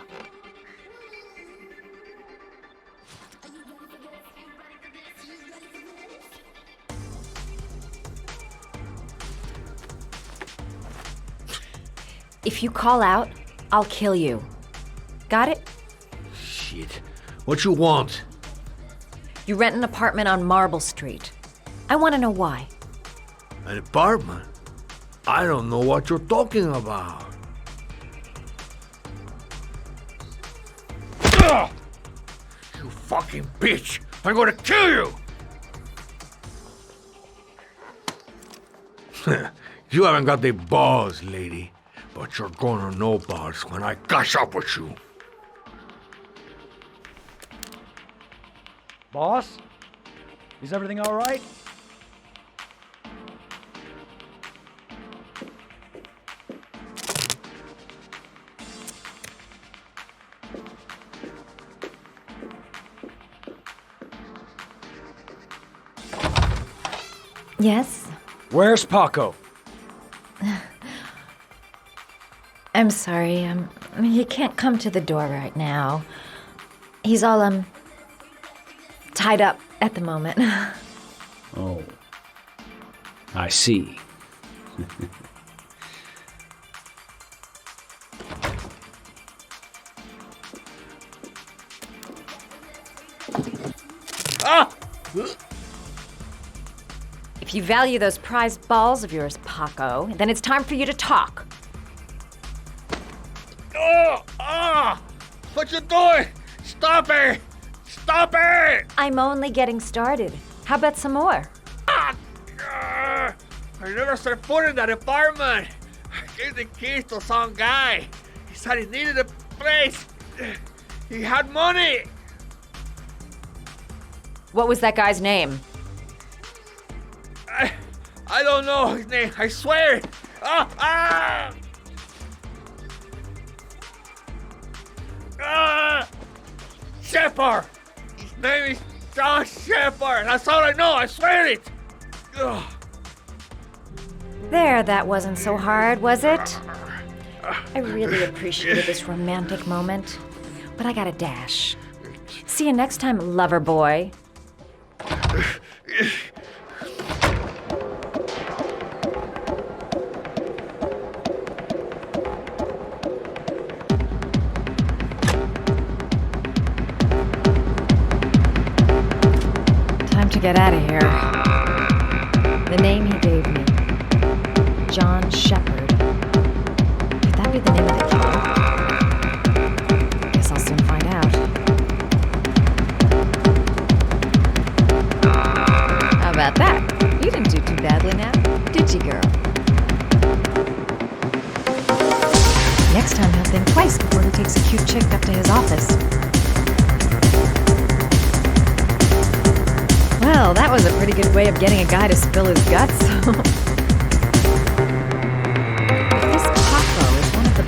If you call out, I'll kill you. Got it? Shit. What you want? You rent an apartment on Marble Street. I want to know why. An apartment? I don't know what you're talking about. Ugh! You fucking bitch! I'm gonna kill you! You haven't got the balls, lady. But you're gonna know balls when I catch up with you. Boss? Is everything all right? Yes? Where's Paco? I'm sorry, he can't come to the door right now. He's all, tied up at the moment. Oh. I see. Ah! If you value those prized balls of yours, Paco, then it's time for you to talk. Oh! Ah! What you doing? Stop it! Stop it! I'm only getting started. How about some more? I never set foot in that apartment. I gave the keys to some guy. He said he needed a place. He had money. What was that guy's name? I don't know his name. I swear. Shepard. His name is John Shepard. That's all I know. I swear it. Ugh. There, that wasn't so hard, was it? I really appreciated this romantic moment, but I gotta dash. See you next time, lover boy. Time to get out of here. The name he gave me. John Shepard. Could that be the name of the killer? Guess I'll soon find out. How about that? You didn't do too badly now, did you, girl? Next time he'll think twice before he takes a cute chick up to his office. Well, that was a pretty good way of getting a guy to spill his guts.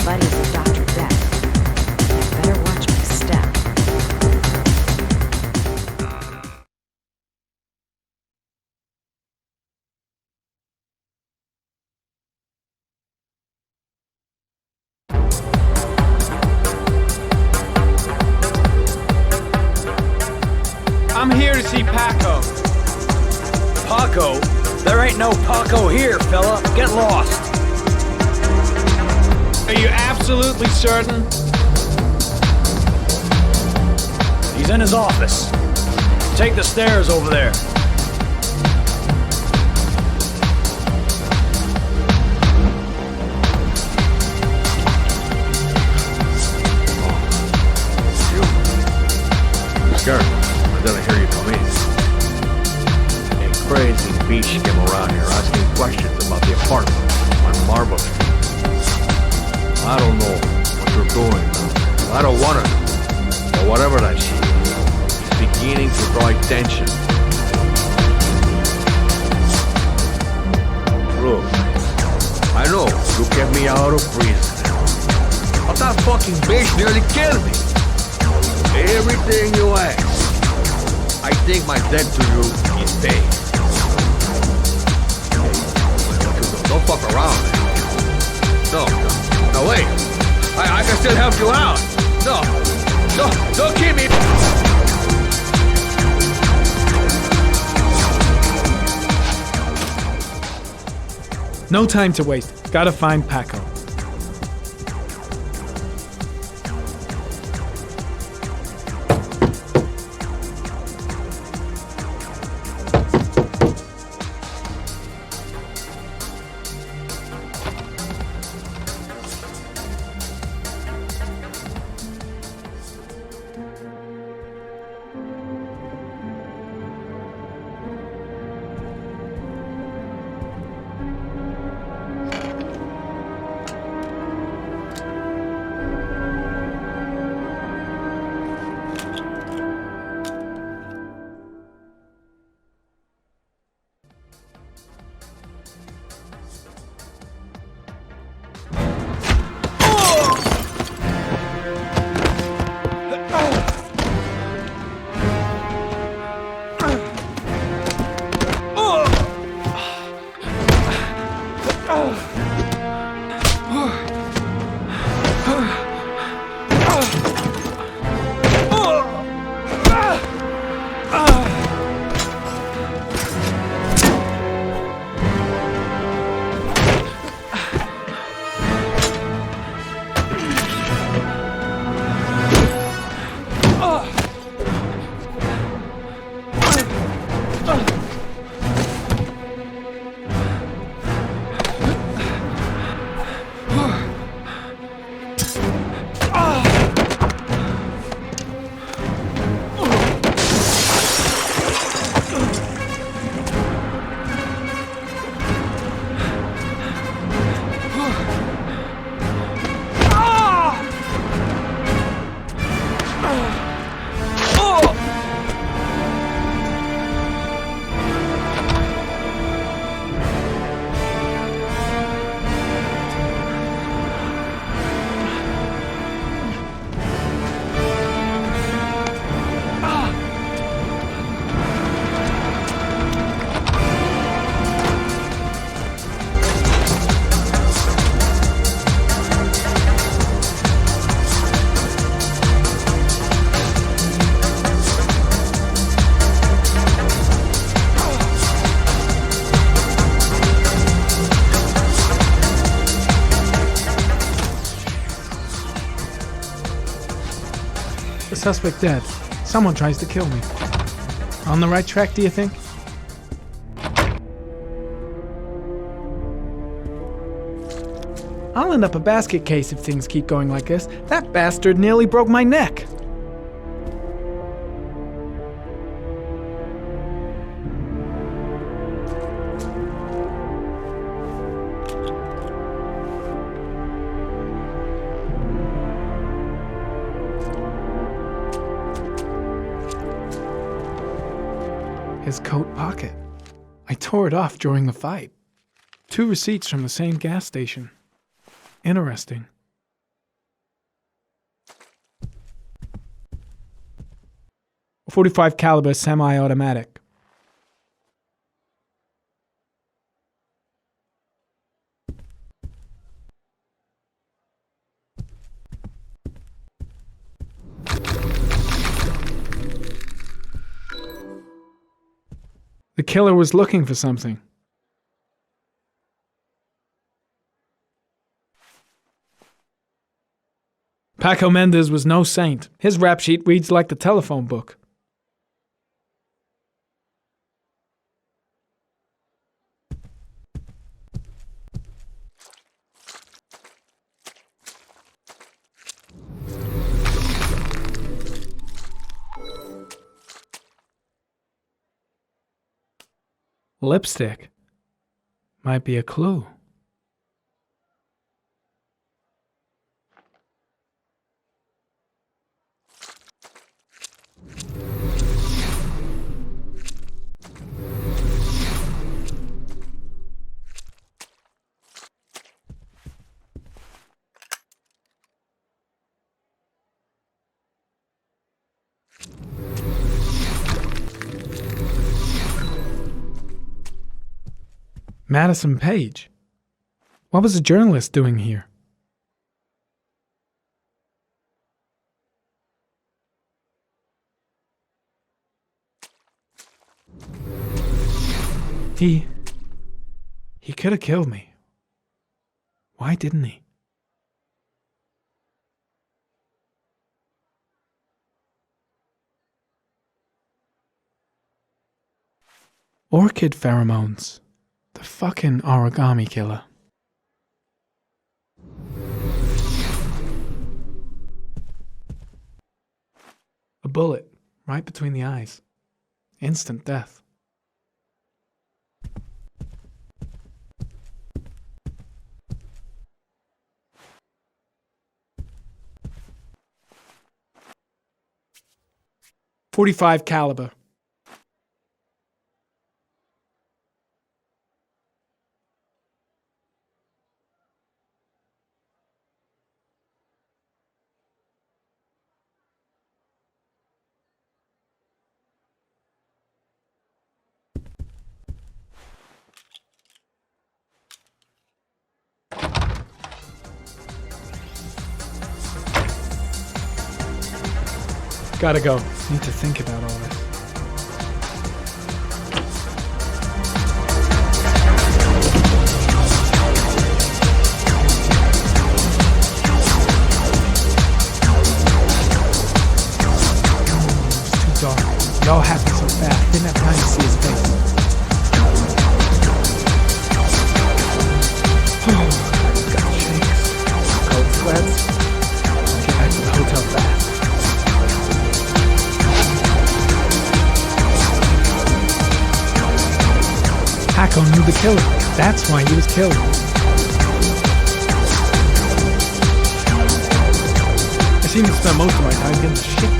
Buddies of Dr. Death. I better watch my step. I'm here to see Paco. Paco? There ain't no Paco here, fella. Get lost. Are you absolutely certain? He's in his office. Take the stairs over there. Scared. I didn't hear you come in. A crazy bitch came around here asking questions about the apartment on Marble Street. I don't know what you're doing. I don't want to. But whatever that shit is, it's beginning to draw attention. Look, I know you kept me out of prison. But that fucking bitch nearly killed me. Everything you ask, I think my debt to you is paid. Don't fuck around. No, wait. I can still help you out. No, don't keep me. No time to waste. Gotta find Paco. Suspect dead. Someone tries to kill me. On the right track, do you think? I'll end up a basket case if things keep going like this. That bastard nearly broke my neck. His coat pocket. I tore it off during the fight. 2 receipts from the same gas station. Interesting. .45 caliber semi-automatic. The killer was looking for something. Paco Mendez was no saint. His rap sheet reads like the telephone book. Lipstick. Might be a clue. Madison Page. What was a journalist doing here? He could have killed me. Why didn't he? Orchid pheromones. The fucking origami killer. A bullet right between the eyes. Instant death. .45 caliber. Gotta go. Need to think about all this. It's too dark. It all happened so fast. Didn't have time to see his face. Got shakes. Cold sweats. Get back to the hotel fast. Paco knew the killer. That's why he was killed. I seem to spend most of my time getting shit.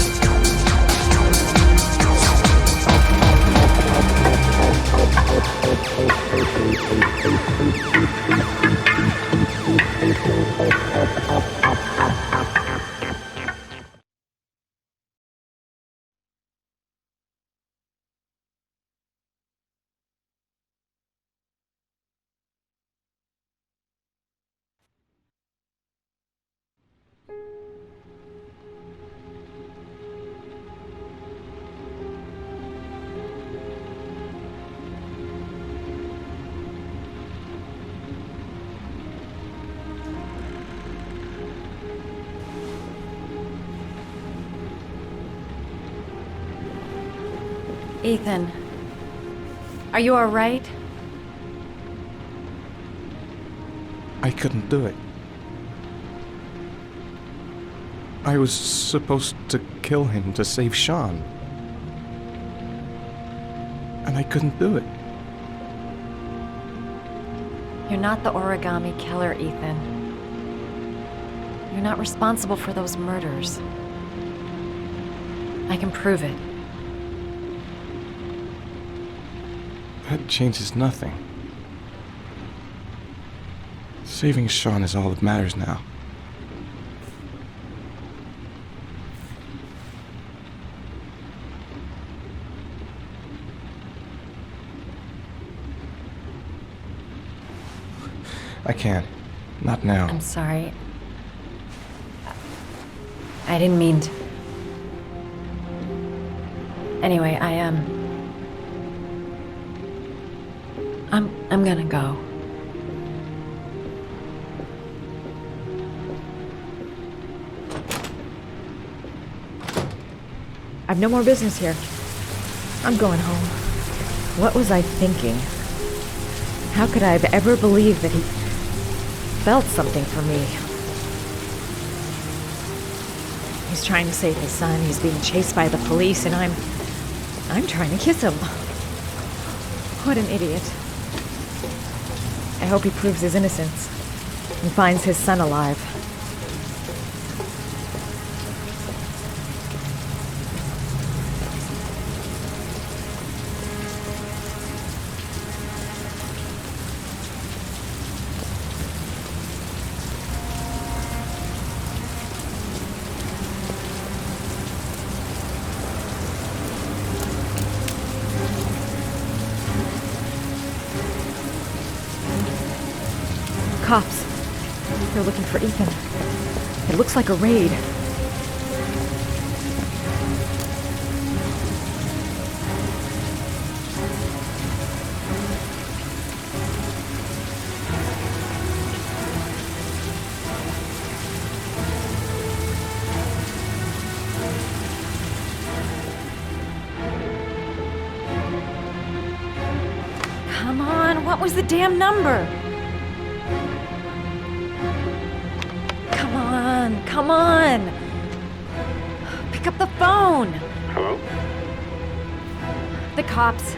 Ethan, are you all right? I couldn't do it. I was supposed to kill him to save Sean. And I couldn't do it. You're not the origami killer, Ethan. You're not responsible for those murders. I can prove it. That changes nothing. Saving Sean is all that matters now. I can't. Not now. I'm sorry. I didn't mean to. Anyway, I'm gonna go. I've no more business here. I'm going home. What was I thinking? How could I have ever believed that he felt something for me? He's trying to save his son, he's being chased by the police, and I'm trying to kiss him. What an idiot. I hope he proves his innocence and finds his son alive. Cops. They're looking for Ethan. It looks like a raid. Come on, what was the damn number? Come on! Pick up the phone! Hello? The cops.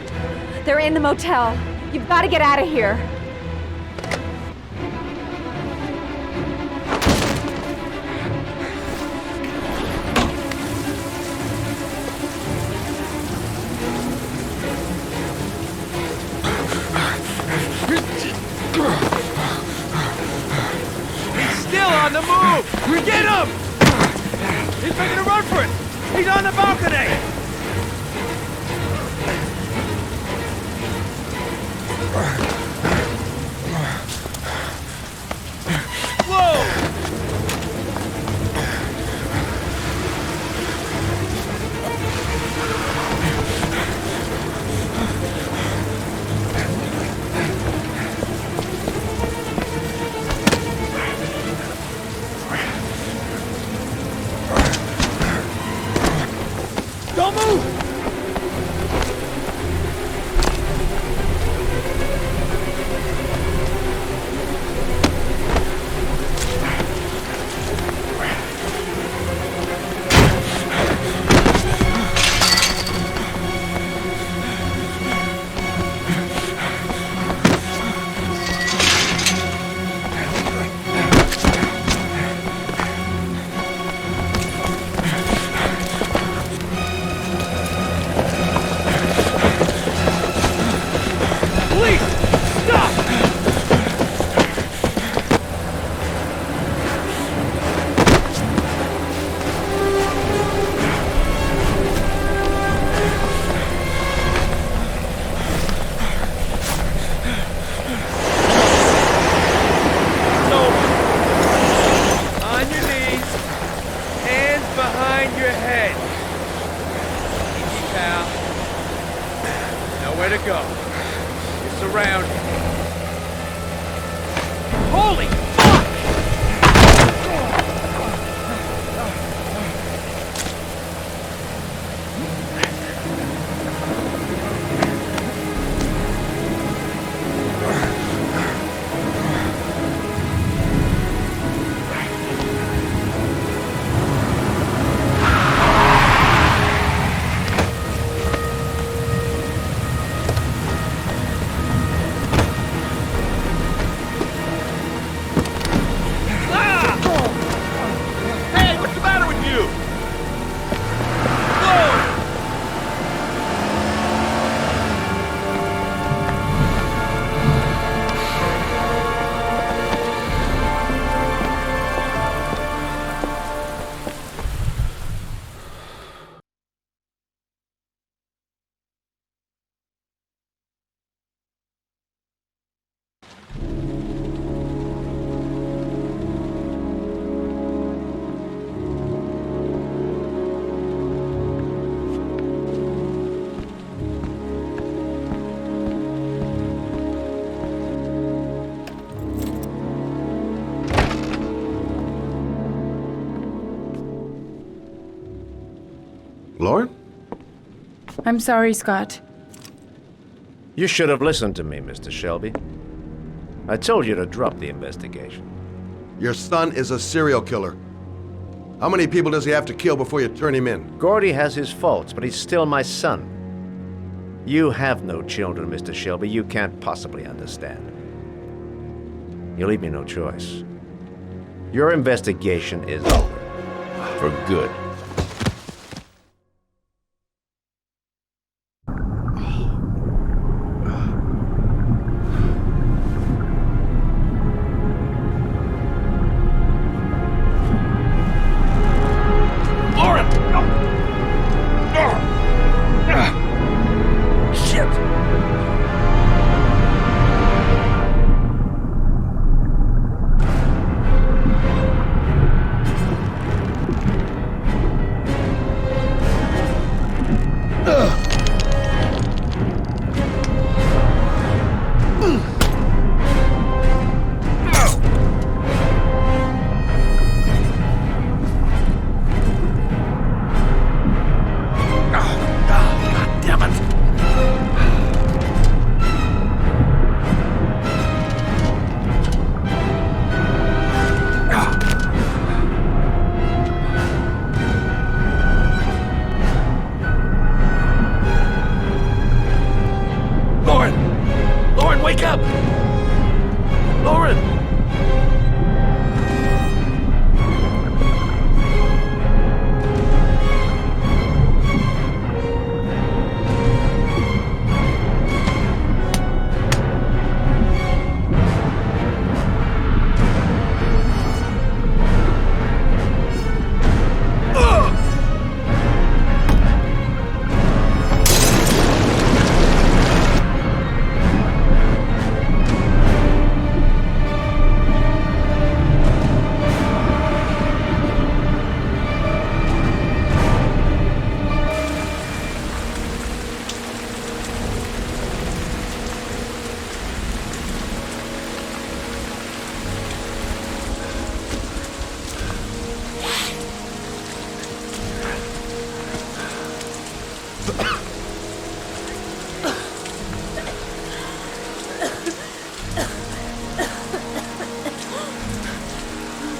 They're in the motel. You've got to get out of here. On the move! Get him! He's making a run for it! He's on the balcony! Whoa! Don't move! Nowhere to go. You're surrounded. Holy Lauren? I'm sorry, Scott. You should have listened to me, Mr. Shelby. I told you to drop the investigation. Your son is a serial killer. How many people does he have to kill before you turn him in? Gordy has his faults, but he's still my son. You have no children, Mr. Shelby. You can't possibly understand. You leave me no choice. Your investigation is over. For good.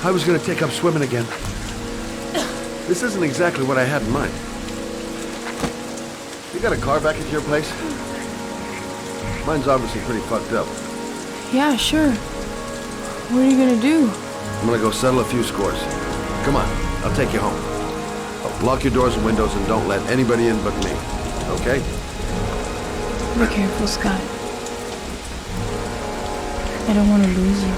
I was gonna take up swimming again. This isn't exactly what I had in mind. You got a car back at your place? Mine's obviously pretty fucked up. Yeah, sure. What are you gonna do? I'm gonna go settle a few scores. Come on, I'll take you home. Lock your doors and windows and don't let anybody in but me. Okay? Be careful, Scott. I don't want to lose you.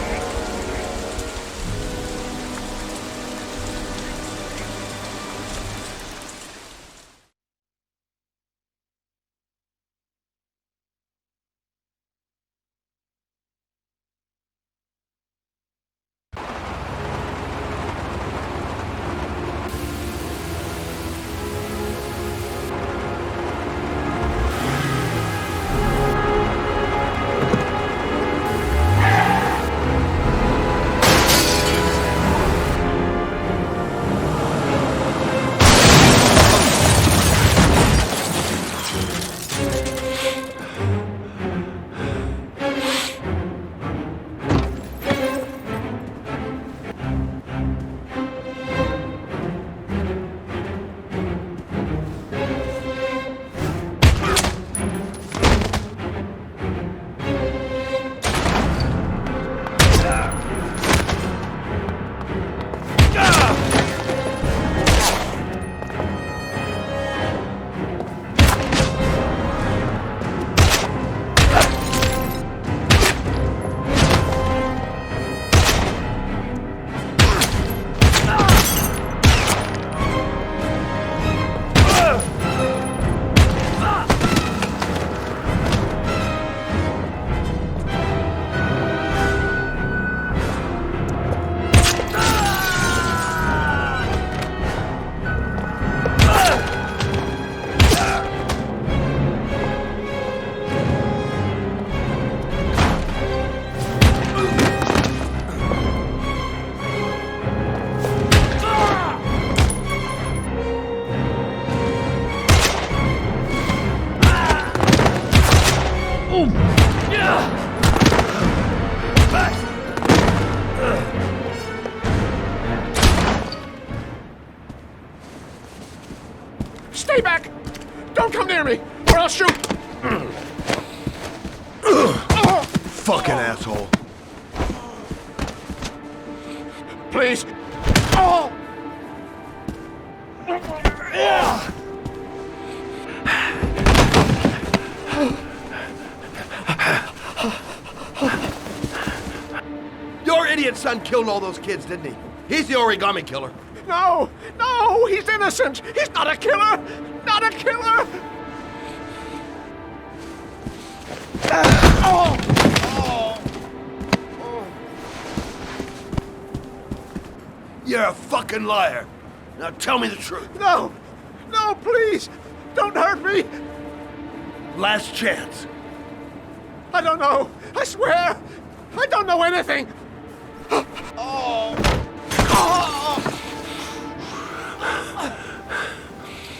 Stay back! Don't come near me, or I'll shoot! Fucking asshole. Please. Oh! Your idiot son killed all those kids, didn't he? He's the origami killer. No! No! He's innocent! He's not a killer! Not a killer! You're a fucking liar. Now tell me the truth. No! No, please! Don't hurt me! Last chance. I don't know! I swear! I don't know anything!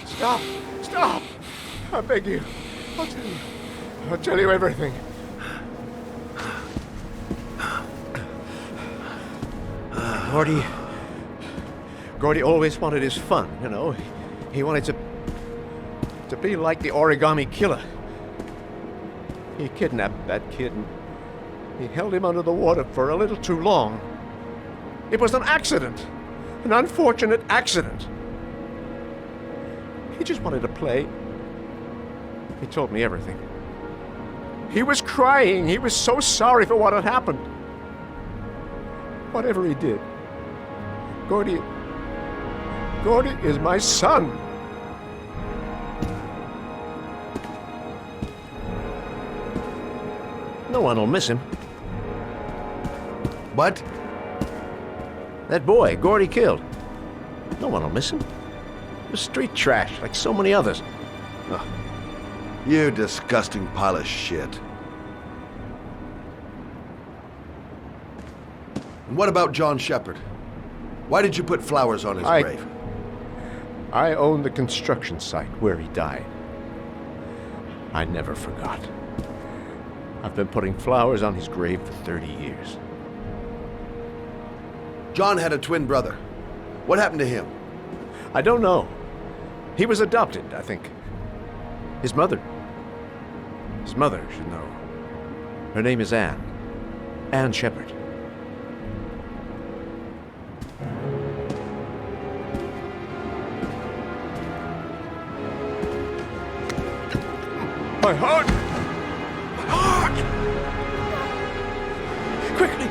Stop! Stop! I beg you. I'll tell you. I'll tell you everything. Gordy always wanted his fun, you know. He wanted to be like the origami killer. He kidnapped that kid and he held him under the water for a little too long. It was an accident. An unfortunate accident. He just wanted to play. He told me everything. He was crying. He was so sorry for what had happened. Whatever he did, Gordy is my son. No one will miss him. What? That boy, Gordy killed. No one will miss him. He was street trash, like so many others. Oh, you disgusting pile of shit. And what about John Shepard? Why did you put flowers on his grave? I own the construction site where he died. I never forgot. I've been putting flowers on his grave for 30 years. John had a twin brother. What happened to him? I don't know. He was adopted, I think. His mother should know. Her name is Anne. Anne Shepard. My heart! My heart! Quickly!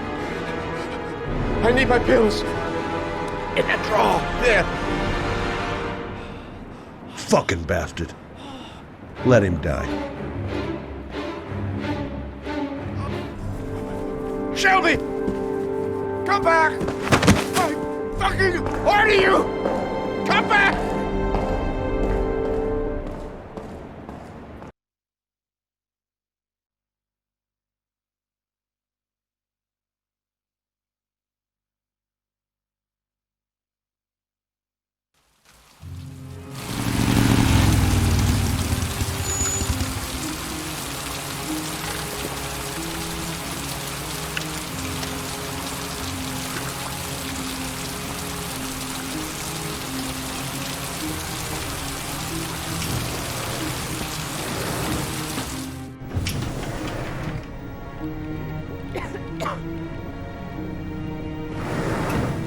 I need my pills. In that drawer. There. Fucking bastard. Let him die. Shelby! Come back! I fucking order you! Come back!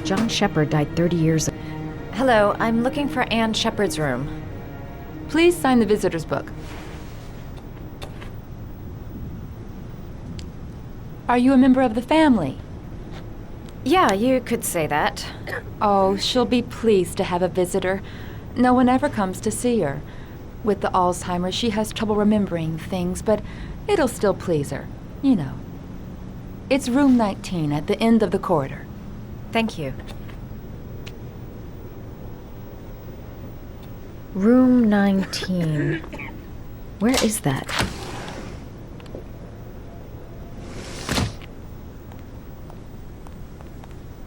John Shepard died 30 years ago. Hello, I'm looking for Anne Shepard's room. Please sign the visitor's book. Are you a member of the family? Yeah, you could say that. Oh, she'll be pleased to have a visitor. No one ever comes to see her. With the Alzheimer's, she has trouble remembering things, but it'll still please her, you know. It's room 19 at the end of the corridor. Thank you. Room 19. Where is that?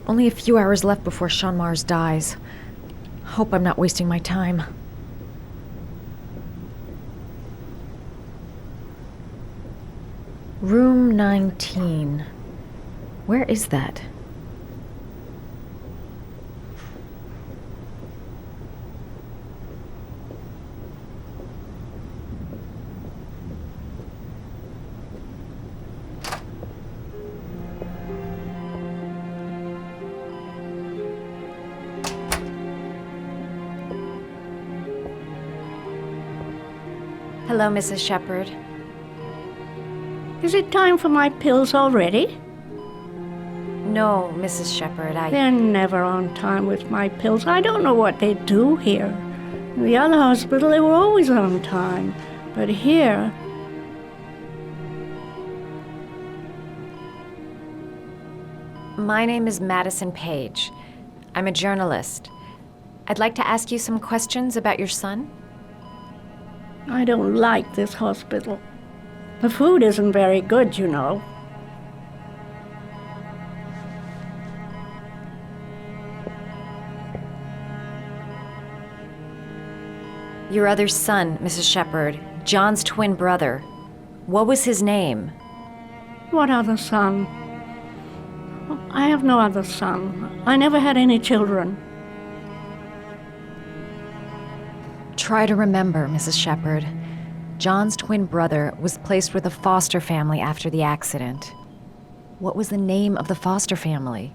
Only a few hours left before Sean Mars dies. Hope I'm not wasting my time. Room 19. Where is that? Hello, Mrs. Shepherd. Is it time for my pills already? No, Mrs. Shepherd, They're never on time with my pills. I don't know what they do here. In the other hospital, they were always on time. But here... My name is Madison Page. I'm a journalist. I'd like to ask you some questions about your son. I don't like this hospital. The food isn't very good, you know. Your other son, Mrs. Shepherd, John's twin brother. What was his name? What other son? I have no other son. I never had any children. Try to remember, Mrs. Shepherd. John's twin brother was placed with a foster family after the accident. What was the name of the foster family?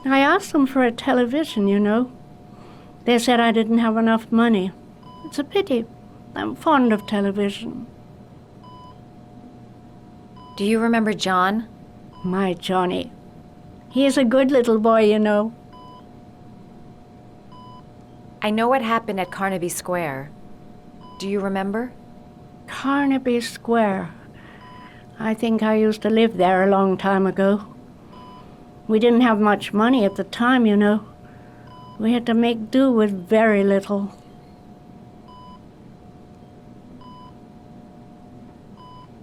I asked them for a television, you know. They said I didn't have enough money. It's a pity. I'm fond of television. Do you remember John? My Johnny. He is a good little boy, you know. I know what happened at Carnaby Square. Do you remember? Carnaby Square. I think I used to live there a long time ago. We didn't have much money at the time, you know. We had to make do with very little.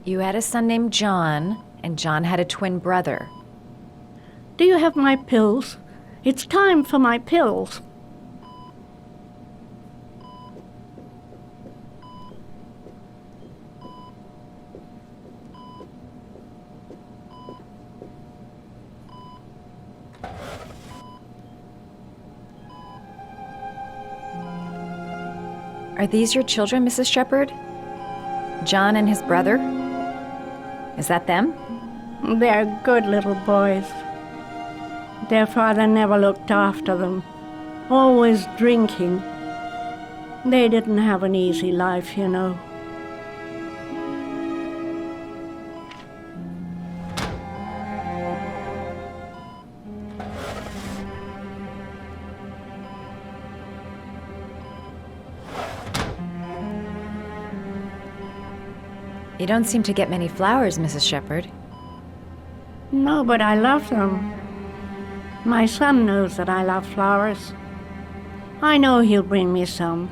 You had a son named John, and John had a twin brother. Do you have my pills? It's time for my pills. Are these your children, Mrs. Shepherd? John and his brother? Is that them? They're good little boys. Their father never looked after them, always drinking. They didn't have an easy life, you know. You don't seem to get many flowers, Mrs. Shepherd. No, but I love them. My son knows that I love flowers. I know he'll bring me some.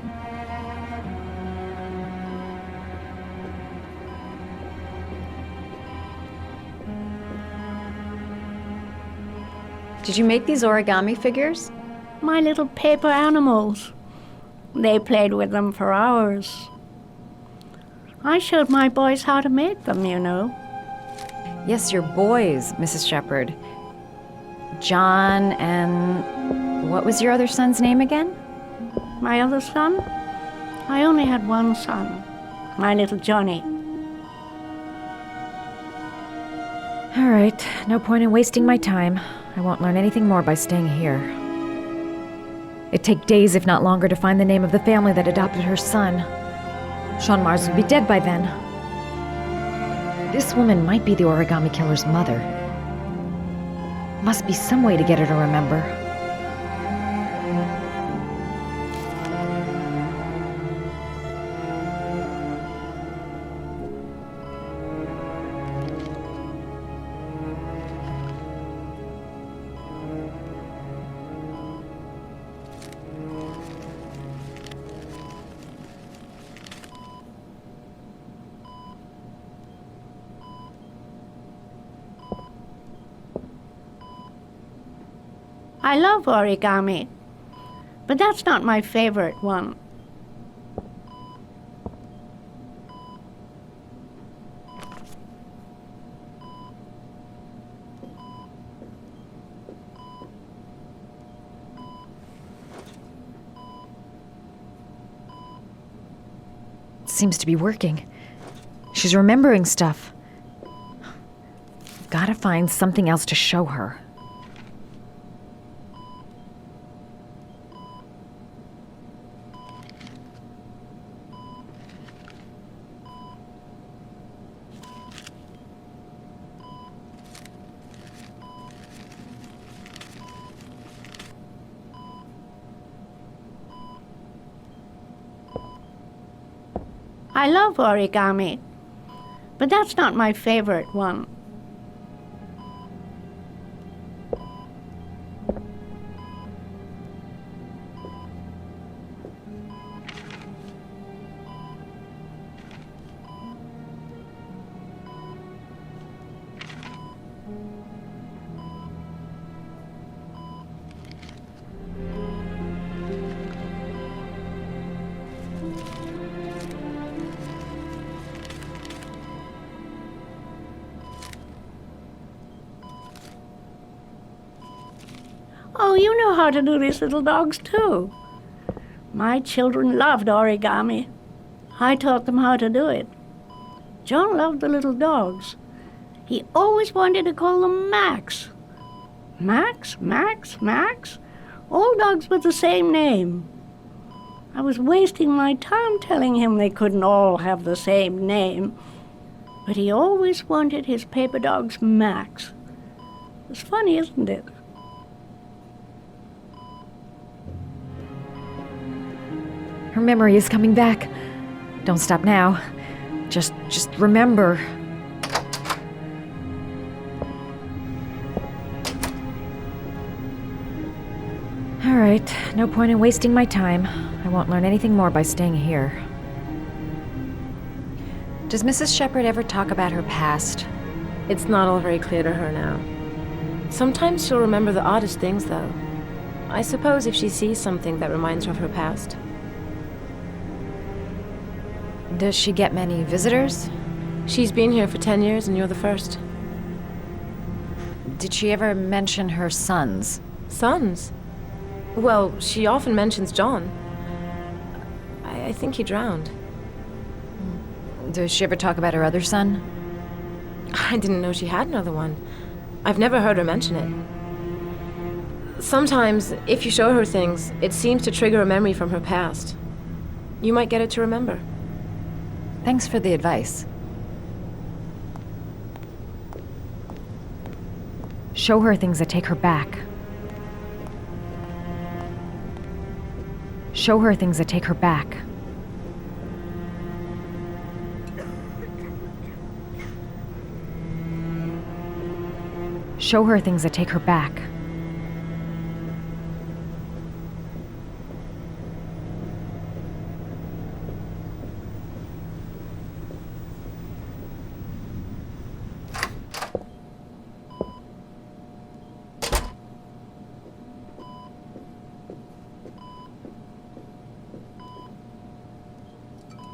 Did you make these origami figures? My little paper animals. They played with them for hours. I showed my boys how to make them, you know. Yes, your boys, Mrs. Shepherd. John and... what was your other son's name again? My other son? I only had one son. My little Johnny. All right, no point in wasting my time. I won't learn anything more by staying here. It'd take days, if not longer, to find the name of the family that adopted her son. Sean Mars would be dead by then. This woman might be the origami killer's mother. Must be some way to get her to remember. I love origami, but that's not my favorite one. Seems to be working. She's remembering stuff. Gotta find something else to show her. I love origami, but that's not my favorite one. Oh, you know how to do these little dogs, too. My children loved origami. I taught them how to do it. John loved the little dogs. He always wanted to call them Max. Max, Max, Max. All dogs with the same name. I was wasting my time telling him they couldn't all have the same name. But he always wanted his paper dogs Max. It's funny, isn't it? Her memory is coming back. Don't stop now. Just remember. All right, no point in wasting my time. I won't learn anything more by staying here. Does Mrs. Shepherd ever talk about her past? It's not all very clear to her now. Sometimes she'll remember the oddest things, though. I suppose if she sees something that reminds her of her past. Does she get many visitors? She's been here for 10 years and you're the first. Did she ever mention her sons? Sons? Well, she often mentions John. I think he drowned. Does she ever talk about her other son? I didn't know she had another one. I've never heard her mention it. Sometimes, if you show her things, it seems to trigger a memory from her past. You might get it to remember. Thanks for the advice. Show her things that take her back. Show her things that take her back. Show her things that take her back.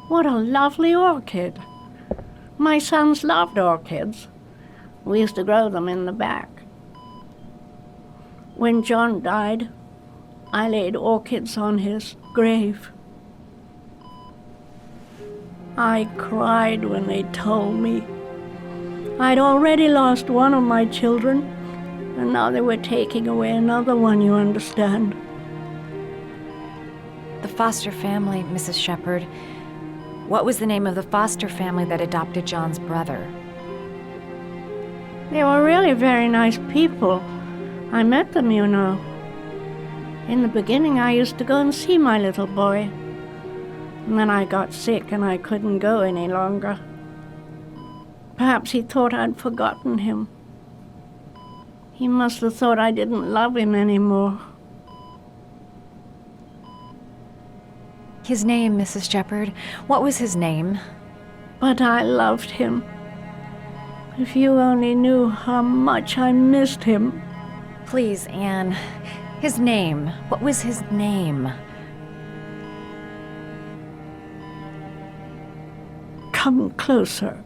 What a lovely orchid. My sons loved orchids. We used to grow them in the back. When John died, I laid orchids on his grave. I cried when they told me. I'd already lost one of my children, and now they were taking away another one, you understand. The foster family, Mrs. Shepherd. What was the name of the foster family that adopted John's brother? They were really very nice people. I met them, you know. In the beginning, I used to go and see my little boy. And then I got sick and I couldn't go any longer. Perhaps he thought I'd forgotten him. He must have thought I didn't love him anymore. His name, Mrs. Shepherd. What was his name? But I loved him. If you only knew how much I missed him. Please, Anne. His name. What was his name? Come closer.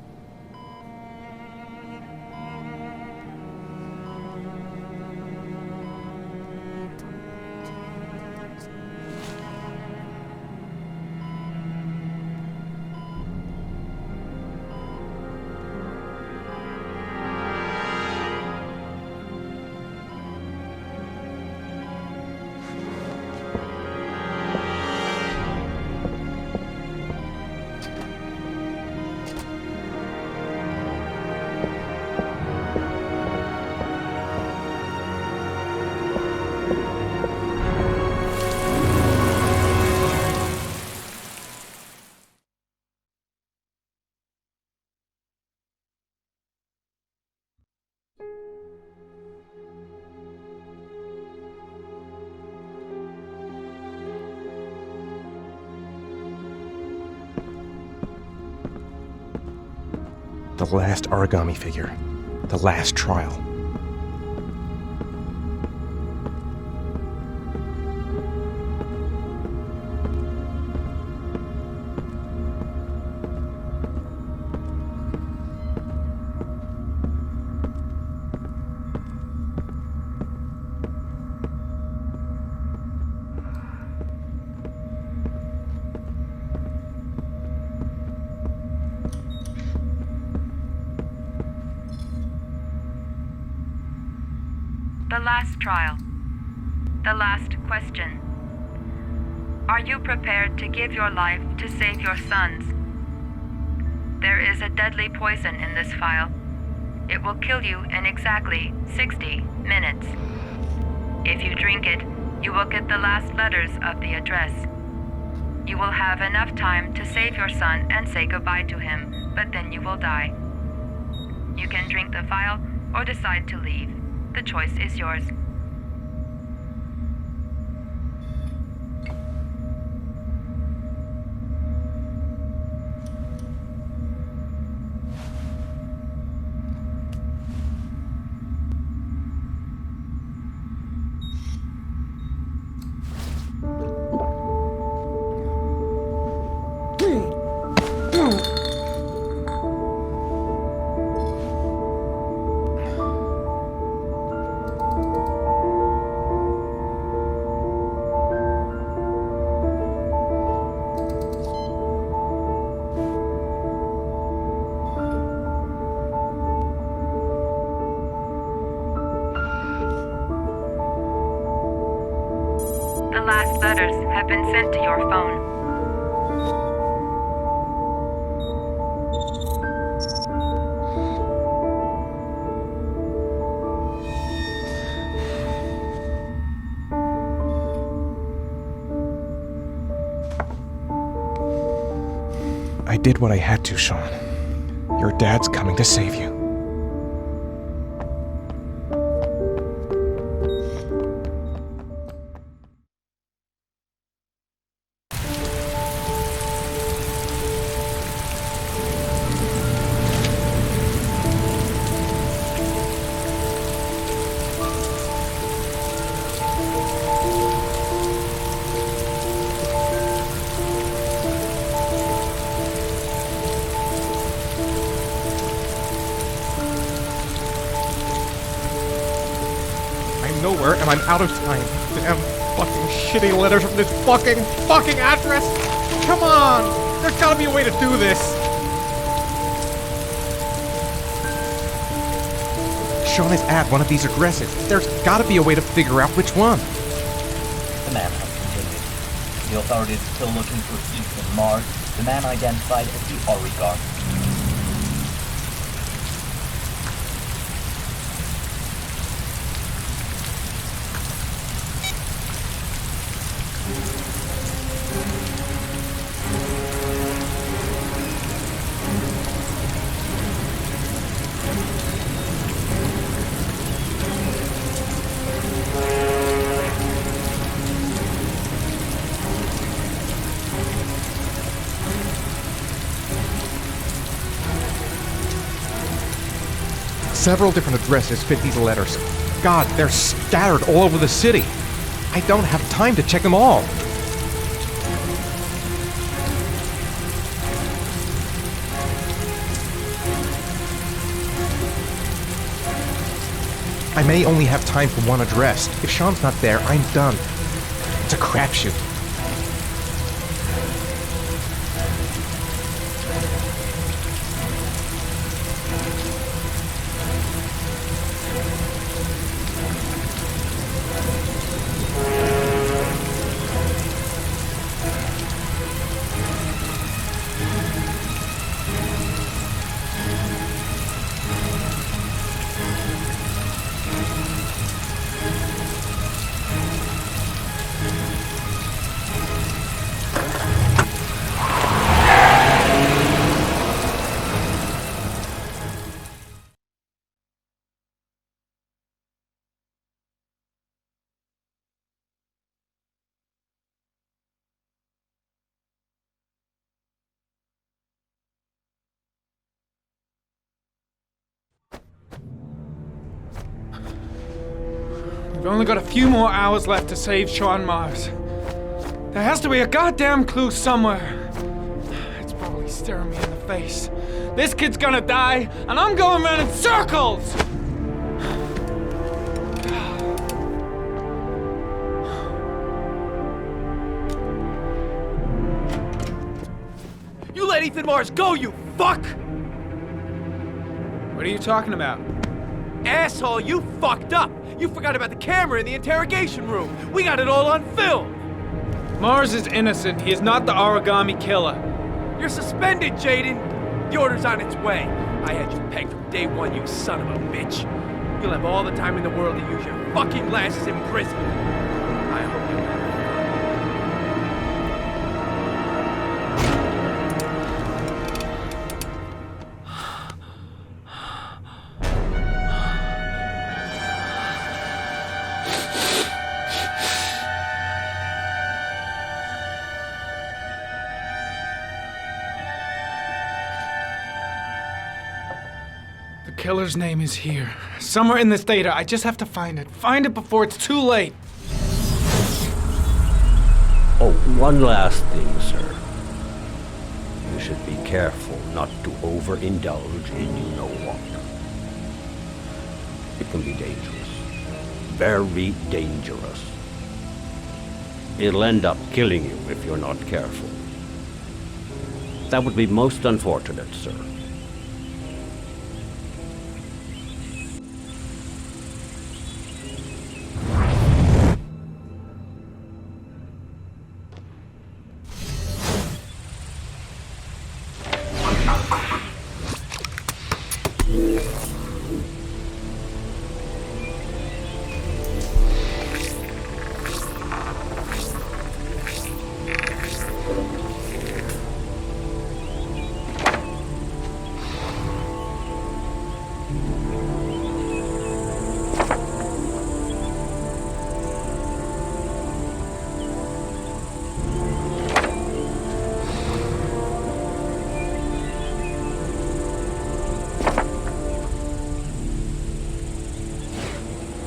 The last origami figure. The last trial. The last trial. The last question. Are you prepared to give your life to save your sons? There is a deadly poison in this file. It will kill you in exactly 60 minutes. If you drink it, you will get the last letters of the address. You will have enough time to save your son and say goodbye to him, but then you will die. You can drink the file or decide to leave. The choice is yours. The last letters have been sent to your phone. I did what I had to, Sean. Your dad's coming to save you. Nowhere, and I'm out of time. Damn fucking shitty letters from this fucking address! Come on! There's gotta be a way to do this! Sean has at one of these addresses. There's gotta be a way to figure out which one. The manhunt continued. The authorities still looking for Ethan Mars, the man identified as the oligarch. Several different addresses fit these letters. God, they're scattered all over the city. I don't have time to check them all. I may only have time for one address. If Sean's not there, I'm done. It's a crapshoot. We've only got a few more hours left to save Sean Mars. There has to be a goddamn clue somewhere. It's probably staring me in the face. This kid's gonna die, and I'm going around in circles! You let Ethan Mars go, you fuck! What are you talking about? Asshole, you fucked up! You forgot about the camera in the interrogation room! We got it all on film! Mars is innocent. He is not the origami killer. You're suspended, Jaden! The order's on its way. I had you pegged from day one, you son of a bitch. You'll have all the time in the world to use your fucking glasses in prison. I hope you The killer's name is here. Somewhere in this data. I just have to find it. Find it before it's too late. Oh, one last thing, sir. You should be careful not to overindulge in you-know-what. It can be dangerous. Very dangerous. It'll end up killing you if you're not careful. That would be most unfortunate, sir.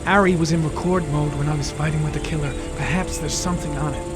Harry was in record mode when I was fighting with the killer. Perhaps there's something on it.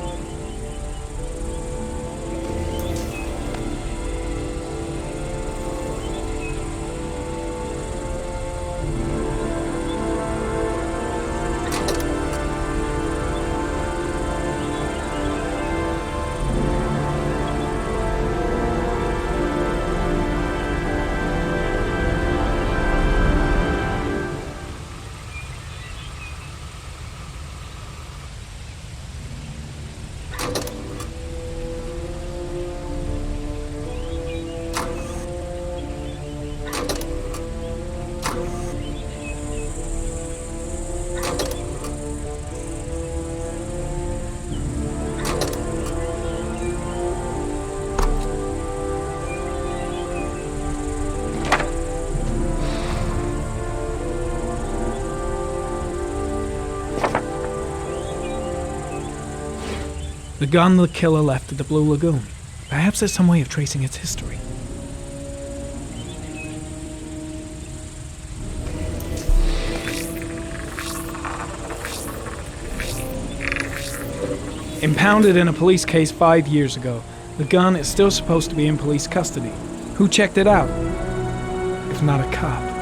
The gun the killer left at the Blue Lagoon. Perhaps there's some way of tracing its history. Impounded in a police case 5 years ago, the gun is still supposed to be in police custody. Who checked it out? If not a cop.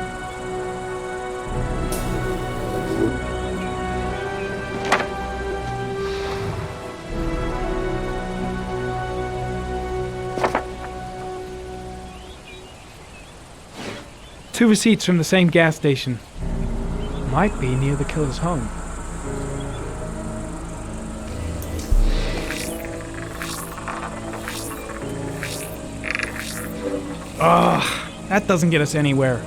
Two receipts from the same gas station. Might be near the killer's home. Ugh, that doesn't get us anywhere.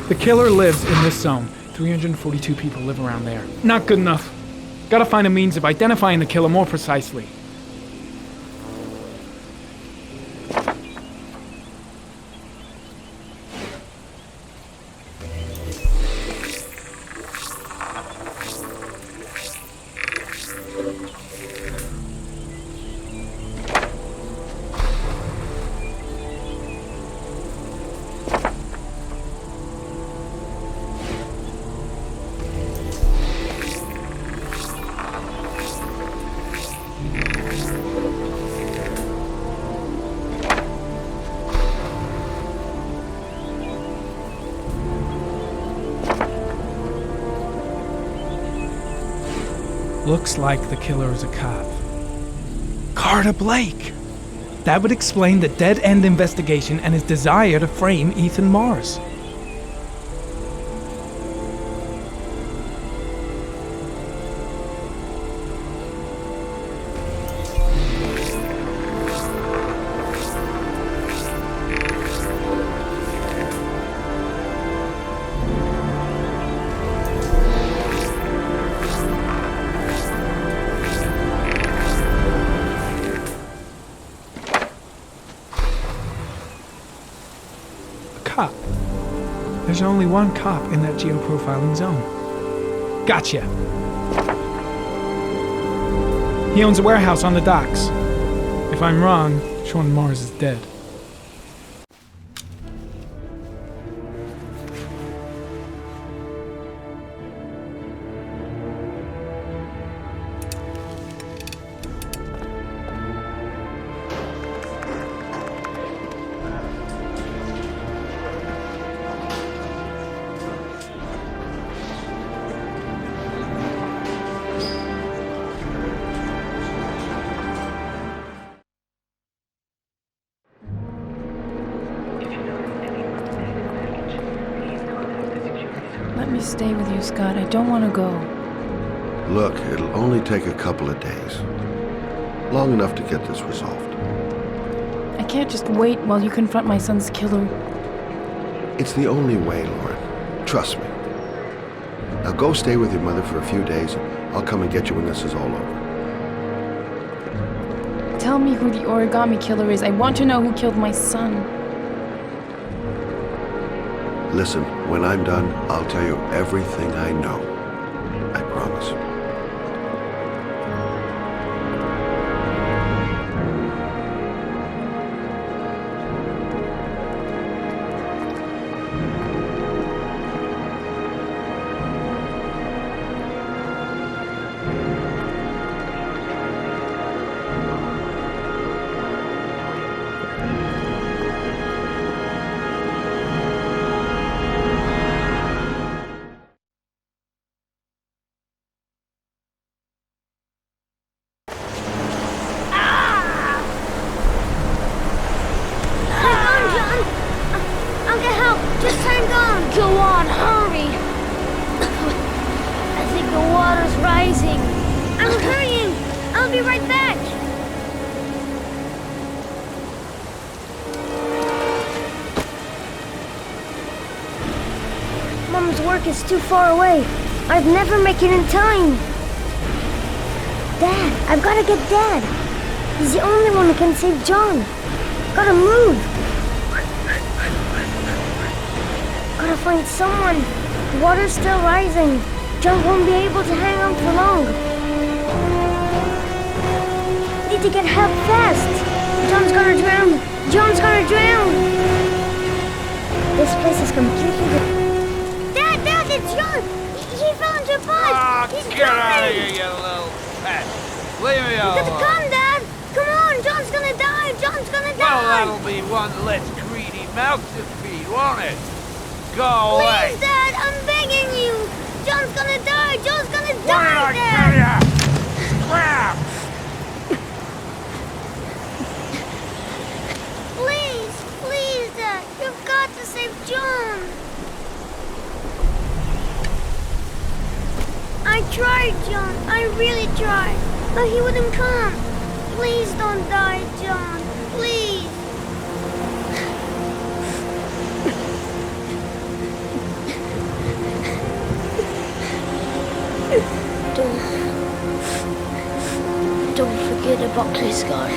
The killer lives in this zone. 342 people live around there. Not good enough. Gotta find a means of identifying the killer more precisely. Looks like the killer is a cop. Carter Blake! That would explain the dead-end investigation and his desire to frame Ethan Mars. Cop. There's only one cop in that geoprofiling zone. Gotcha. He owns a warehouse on the docks. If I'm wrong, Sean Mars is dead. Let me stay with you, Scott. I don't want to go. Look, it'll only take a couple of days. Long enough to get this resolved. I can't just wait while you confront my son's killer. It's the only way, Lauren. Trust me. Now go stay with your mother for a few days. I'll come and get you when this is all over. Tell me who the origami killer is. I want to know who killed my son. Listen, when I'm done, I'll tell you everything I know. I promise. Just hang on! Go on, hurry! I think the water's rising. I'm hurrying! I'll be right back! Mom's work is too far away. I'd never make it in time. Dad, I've gotta get Dad. He's the only one who can save John. Gotta move. Gotta find someone. The water's still rising. John won't be able to hang on for long. Need to get help fast. John's gonna drown. John's gonna drown. This place is completely different. Dad, it's John. He fell into a pond. He's Get out of drowning. here, you little pet. Leave me You alone. gotta come, Dad. Come on, John's gonna die. John's gonna die. Well, that'll be one less greedy mouth to feed, won't it? Go away. Please, Dad, I'm begging you. John's gonna die. John's gonna What die, did I Dad. tell ya? Crap! Please, Dad. You've got to save John. I tried, John. I really tried. But he wouldn't come. Please don't die, John. Please. Don't forget about this guy.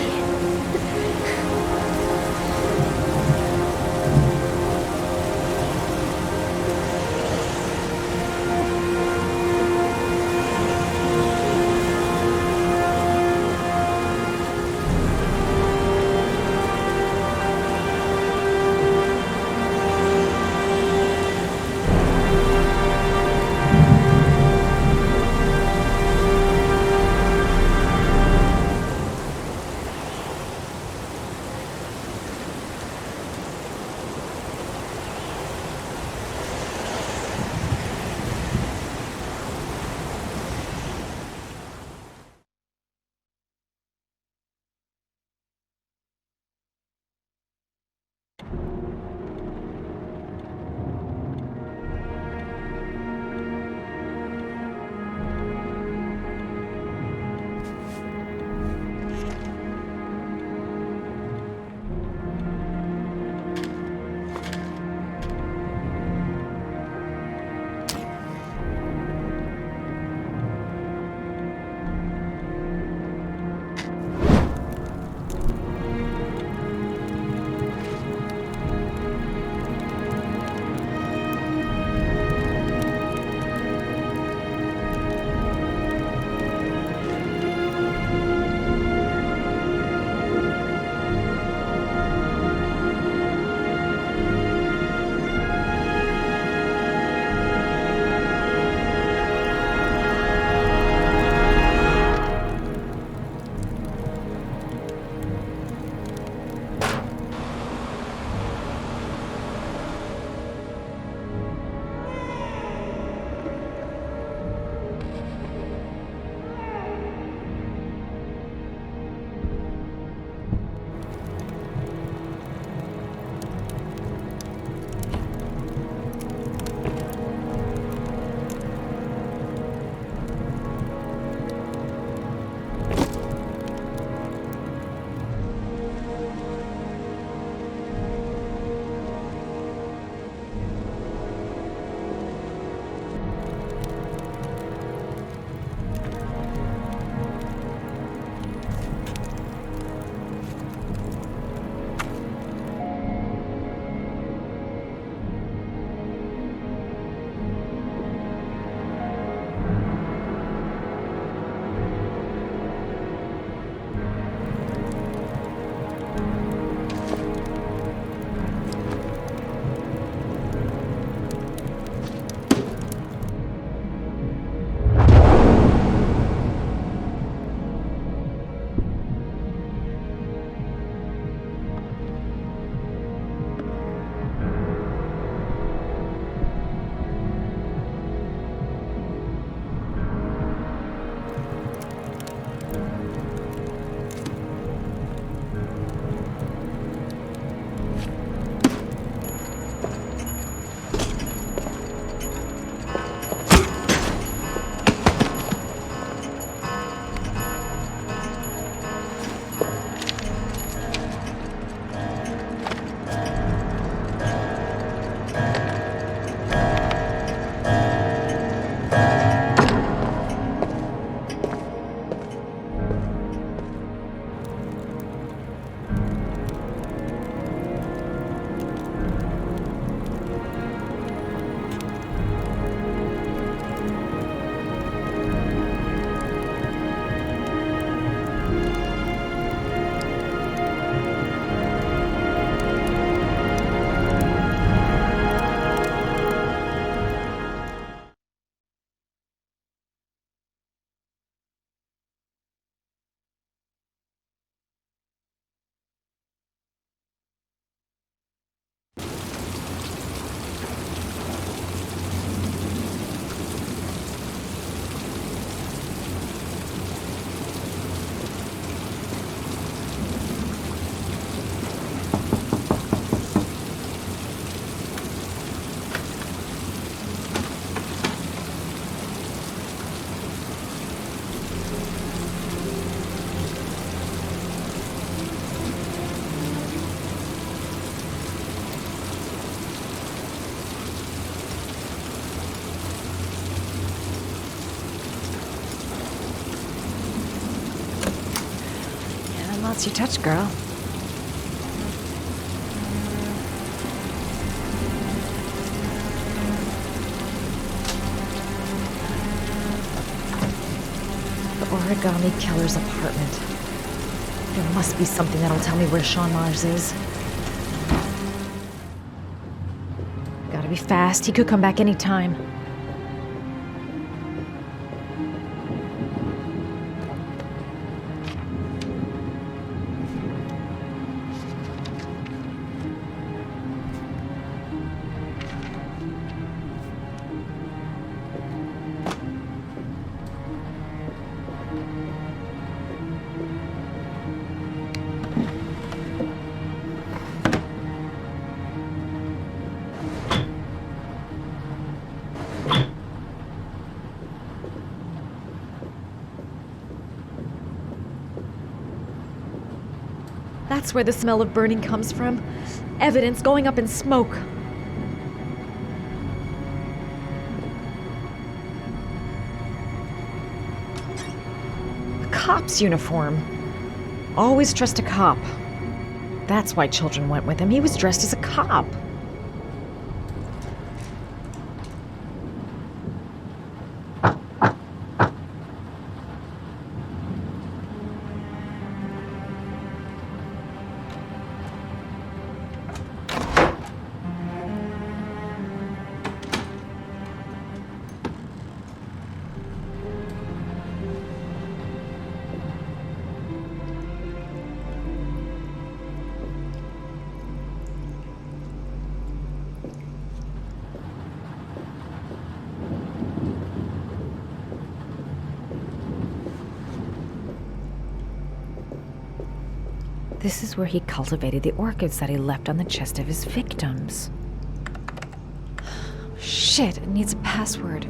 lost your touch, girl. The origami killer's apartment. There must be something that'll tell me where Sean Mars is. Gotta be fast. He could come back anytime. That's where the smell of burning comes from. Evidence going up in smoke. A cop's uniform. Always trust a cop. That's why children went with him. He was dressed as a cop. This is where he cultivated the orchids that he left on the chest of his victims. Shit, it needs a password.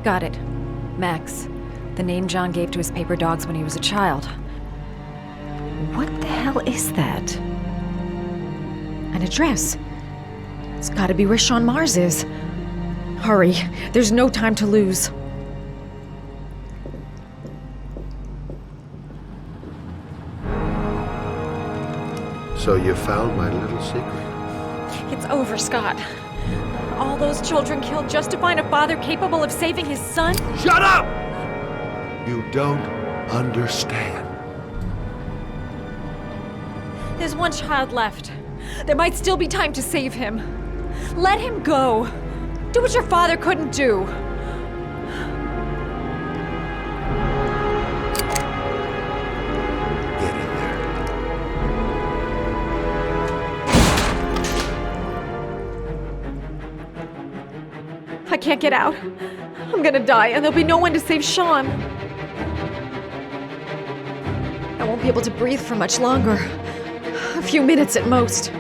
Got it. Max. The name John gave to his paper dogs when he was a child. What the hell is that? An address. It's gotta be where Sean Mars is. Hurry. There's no time to lose. So you found my little secret? It's over, Scott. All those children killed just to find a father capable of saving his son? Shut up! You don't understand. There's one child left. There might still be time to save him. Let him go. Do what your father couldn't do. Get in there. I can't get out. I'm gonna die, and there'll be no one to save Sean. I won't be able to breathe for much longer. A few minutes at most.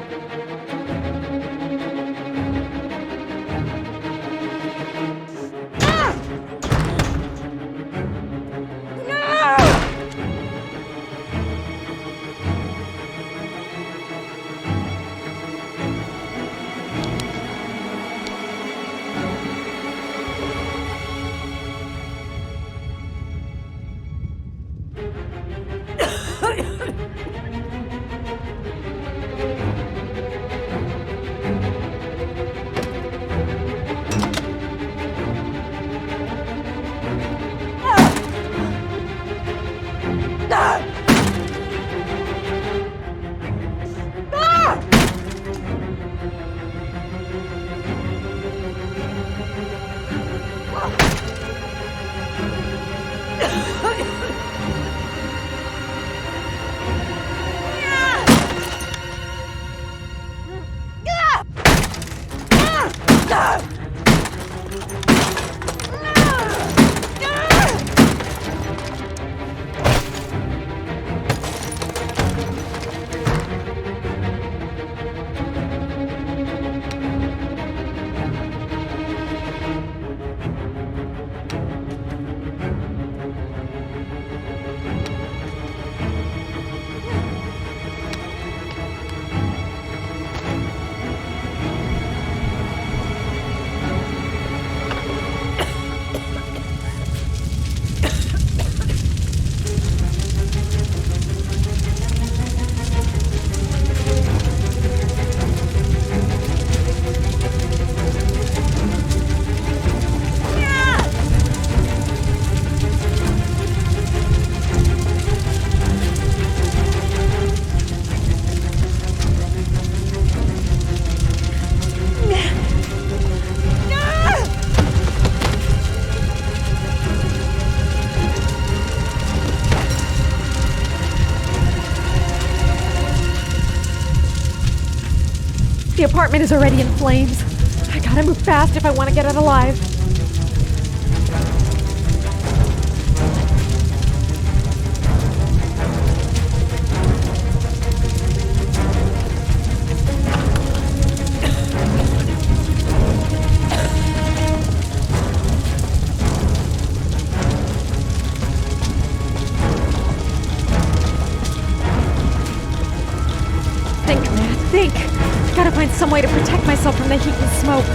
The apartment is already in flames. I gotta move fast if I want to get out alive. Think, man, think. I gotta find some way to protect myself from the heat and smoke.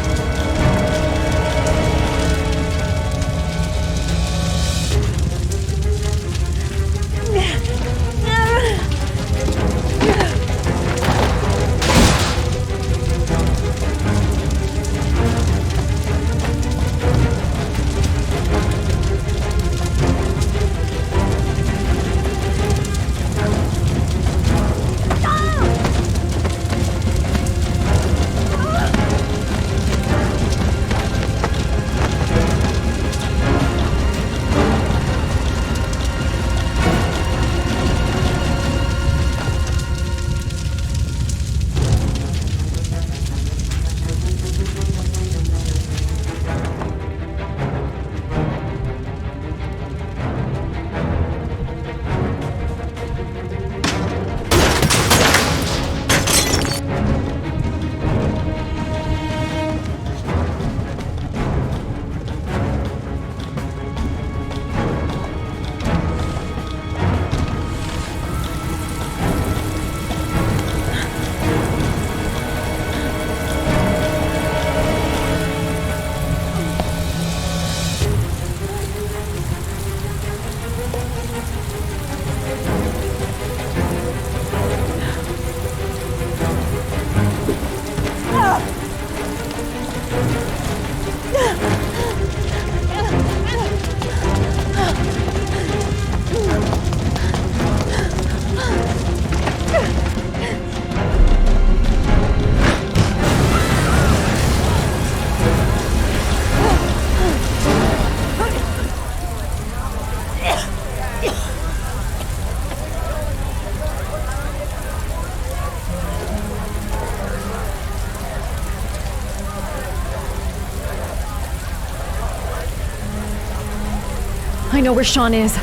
I know where Sean is.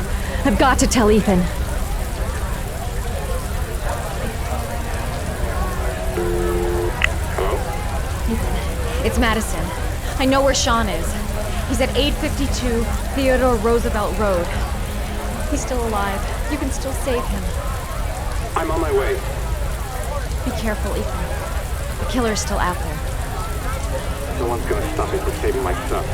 I've got to tell Ethan. Ethan, it's Madison. I know where Sean is. He's at 852 Theodore Roosevelt Road. He's still alive. You can still save him. I'm on my way. Be careful, Ethan. The killer's still out there. No one's gonna stop me from saving my son.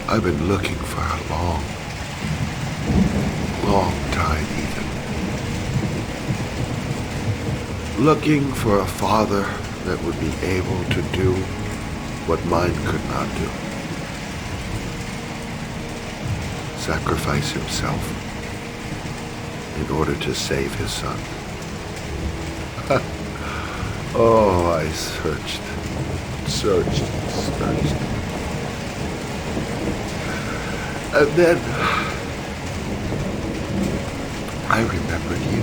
I've been looking for a long time, Ethan. Looking for a father that would be able to do what mine could not do. Sacrifice himself in order to save his son. Oh, I searched. And then I remembered you.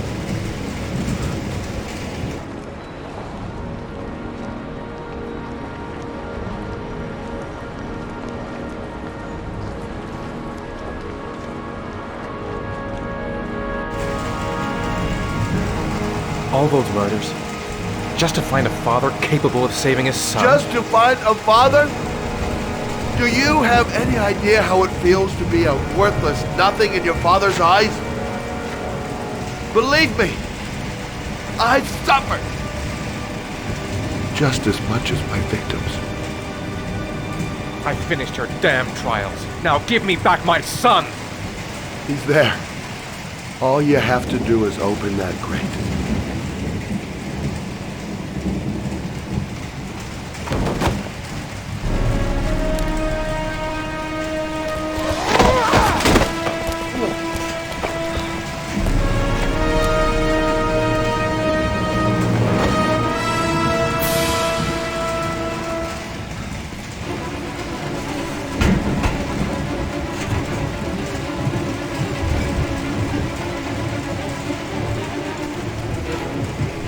All those murders, just to find a father capable of saving his son. Just to find a father? Do you have any idea how it feels to be a worthless nothing in your father's eyes? Believe me, I've suffered just as much as my victims. I finished your damn trials. Now give me back my son! He's there. All you have to do is open that grate.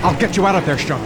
I'll get you out of there, Sean.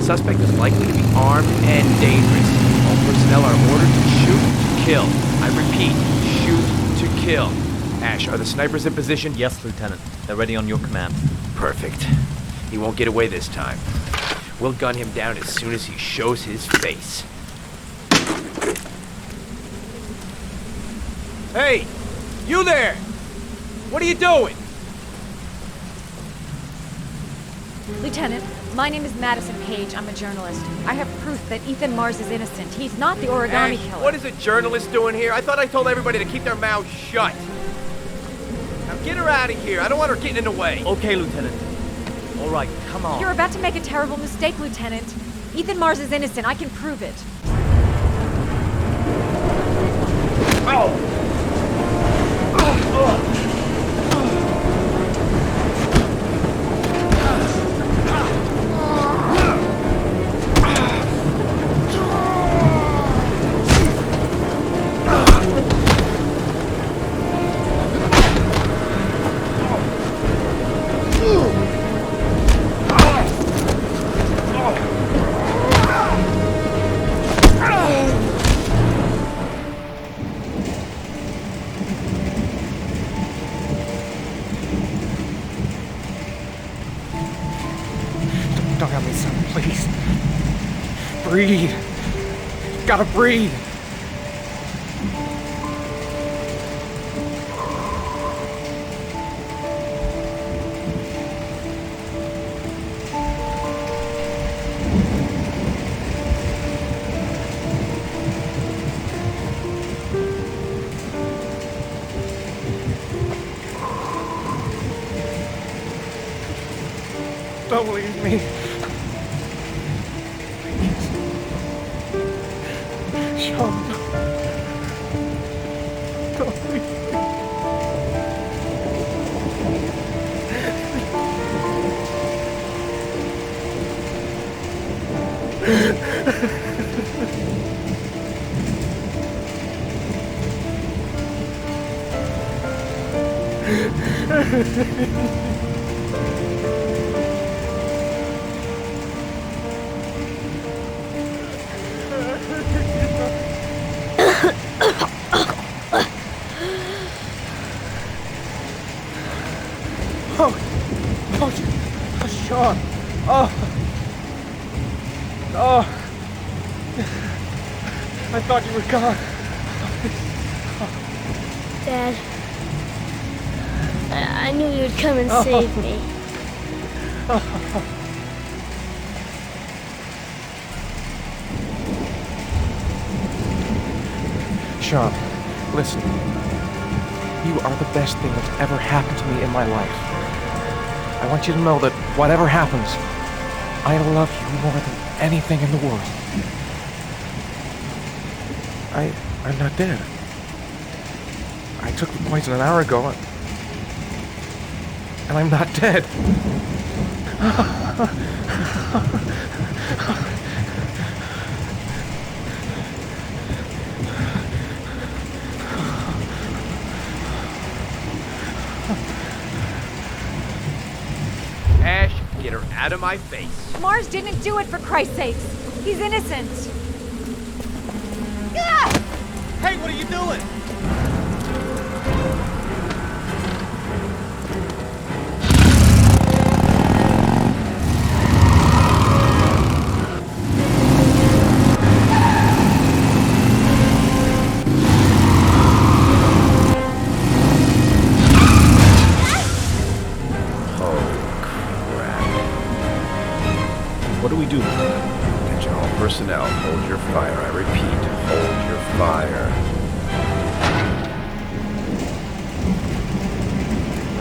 Suspect is likely to be armed and dangerous. All personnel are ordered to shoot to kill. I repeat, shoot to kill. Ash, are the snipers in position? Yes, Lieutenant. They're ready on your command. Perfect. He won't get away this time. We'll gun him down as soon as he shows his face. Hey! You there! What are you doing? Lieutenant, my name is Madison Page. I'm a journalist. I have proof that Ethan Mars is innocent. He's not the origami Ash, killer. what is a journalist doing here? I thought I told everybody to keep their mouths shut. Now get her out of here. I don't want her getting in the way. Okay, Lieutenant. All right, come on. You're about to make a terrible mistake, Lieutenant. Ethan Mars is innocent. I can prove it. Oh! Please. Breathe. Gotta breathe. Don't leave me. Please. Sean, don't leave me. Sean. I thought you were gone. Dad, I knew you'd come and save me. Sean, listen. You are the best thing that's ever happened to me in my life. I want you to know that whatever happens, I love you more than anything in the world. I'm not dead. I took the poison an hour ago, and I'm not dead. Ash, get her out of my face. Mars didn't do it, for Christ's sakes. He's innocent. Hey, what are you doing? What do we do? Attention all personnel, hold your fire. I repeat, hold your fire.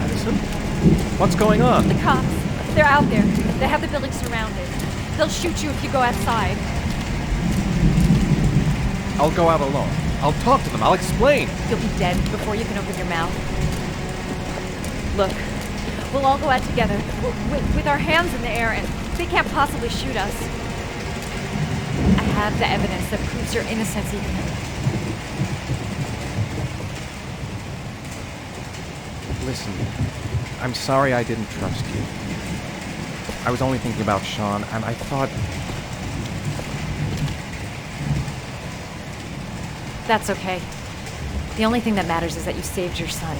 Madison? What's going on? The cops. They're out there. They have the building surrounded. They'll shoot you if you go outside. I'll go out alone. I'll talk to them. I'll explain. You'll be dead before you can open your mouth. Look, we'll all go out together, with our hands in the air, and they can't possibly shoot us. I have the evidence that proves your innocence, Ethan. Listen, I'm sorry I didn't trust you. I was only thinking about Sean, and I thought... That's okay. The only thing that matters is that you saved your son.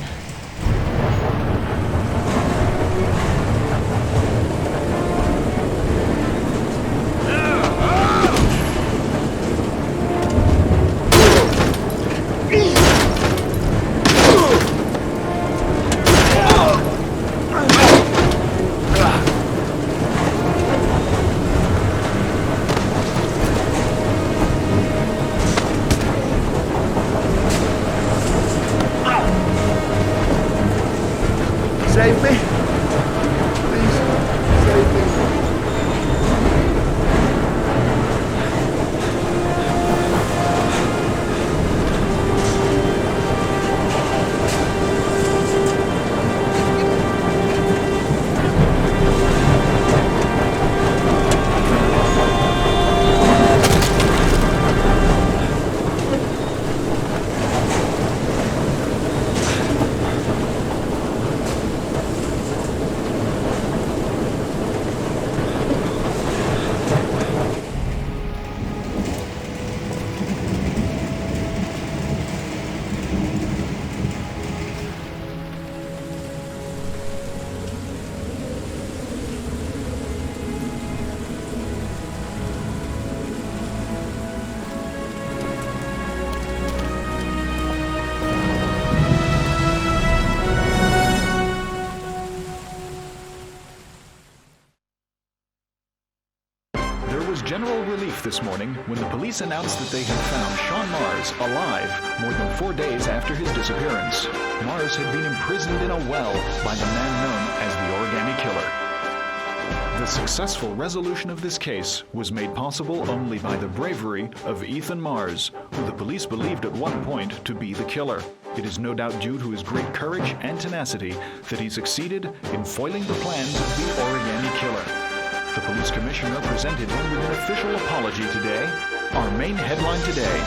was general relief this morning when the police announced that they had found Sean Mars alive more than 4 days after his disappearance. Mars had been imprisoned in a well by the man known as the Origami Killer. The successful resolution of this case was made possible only by the bravery of Ethan Mars, who the police believed at one point to be the killer. It is no doubt due to his great courage and tenacity that he succeeded in foiling the plans of the Origami Killer. The police commissioner presented him with an official apology today. Our main headline today: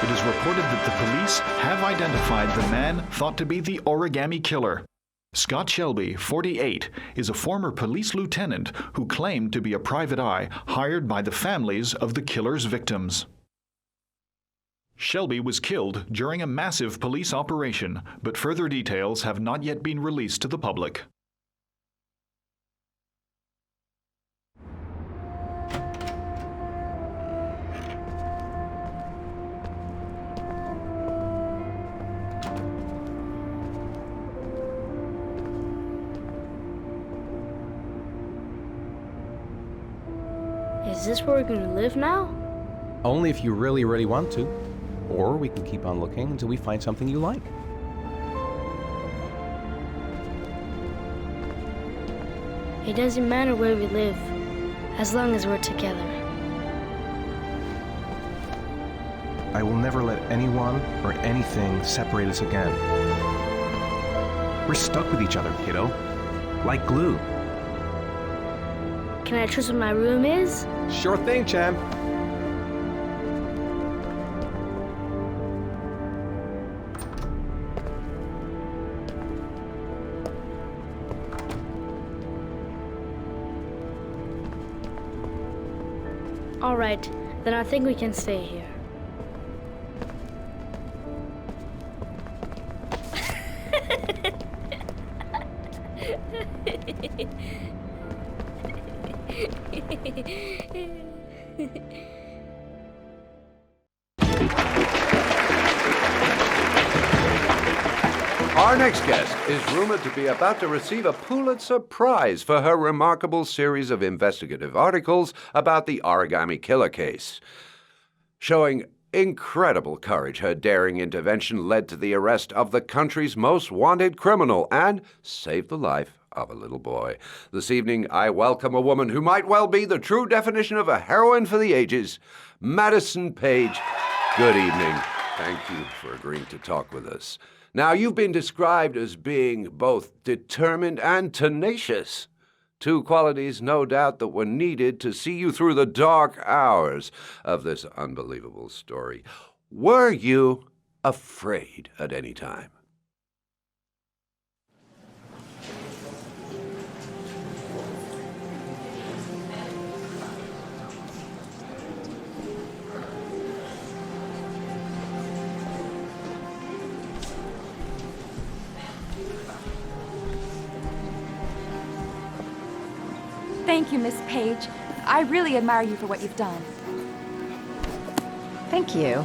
it is reported that the police have identified the man thought to be the Origami Killer. Scott Shelby, 48, is a former police lieutenant who claimed to be a private eye hired by the families of the killer's victims. Shelby was killed during a massive police operation, but further details have not yet been released to the public. Is this where we're gonna live now? Only if you really, really want to. Or we can keep on looking until we find something you like. It doesn't matter where we live, as long as we're together. I will never let anyone or anything separate us again. We're stuck with each other, kiddo. Like glue. Can I trust what my room is? Sure thing, champ. All right, then I think we can stay here. Our next guest is rumored to be about to receive a Pulitzer Prize for her remarkable series of investigative articles about the Origami Killer case. Showing incredible courage, her daring intervention led to the arrest of the country's most wanted criminal and saved the life of a little boy. This evening, I welcome a woman who might well be the true definition of a heroine for the ages, Madison Page. Good evening. Thank you for agreeing to talk with us. Now, you've been described as being both determined and tenacious. Two qualities, no doubt, that were needed to see you through the dark hours of this unbelievable story. Were you afraid at any time? Thank you, Miss Page. I really admire you for what you've done. Thank you.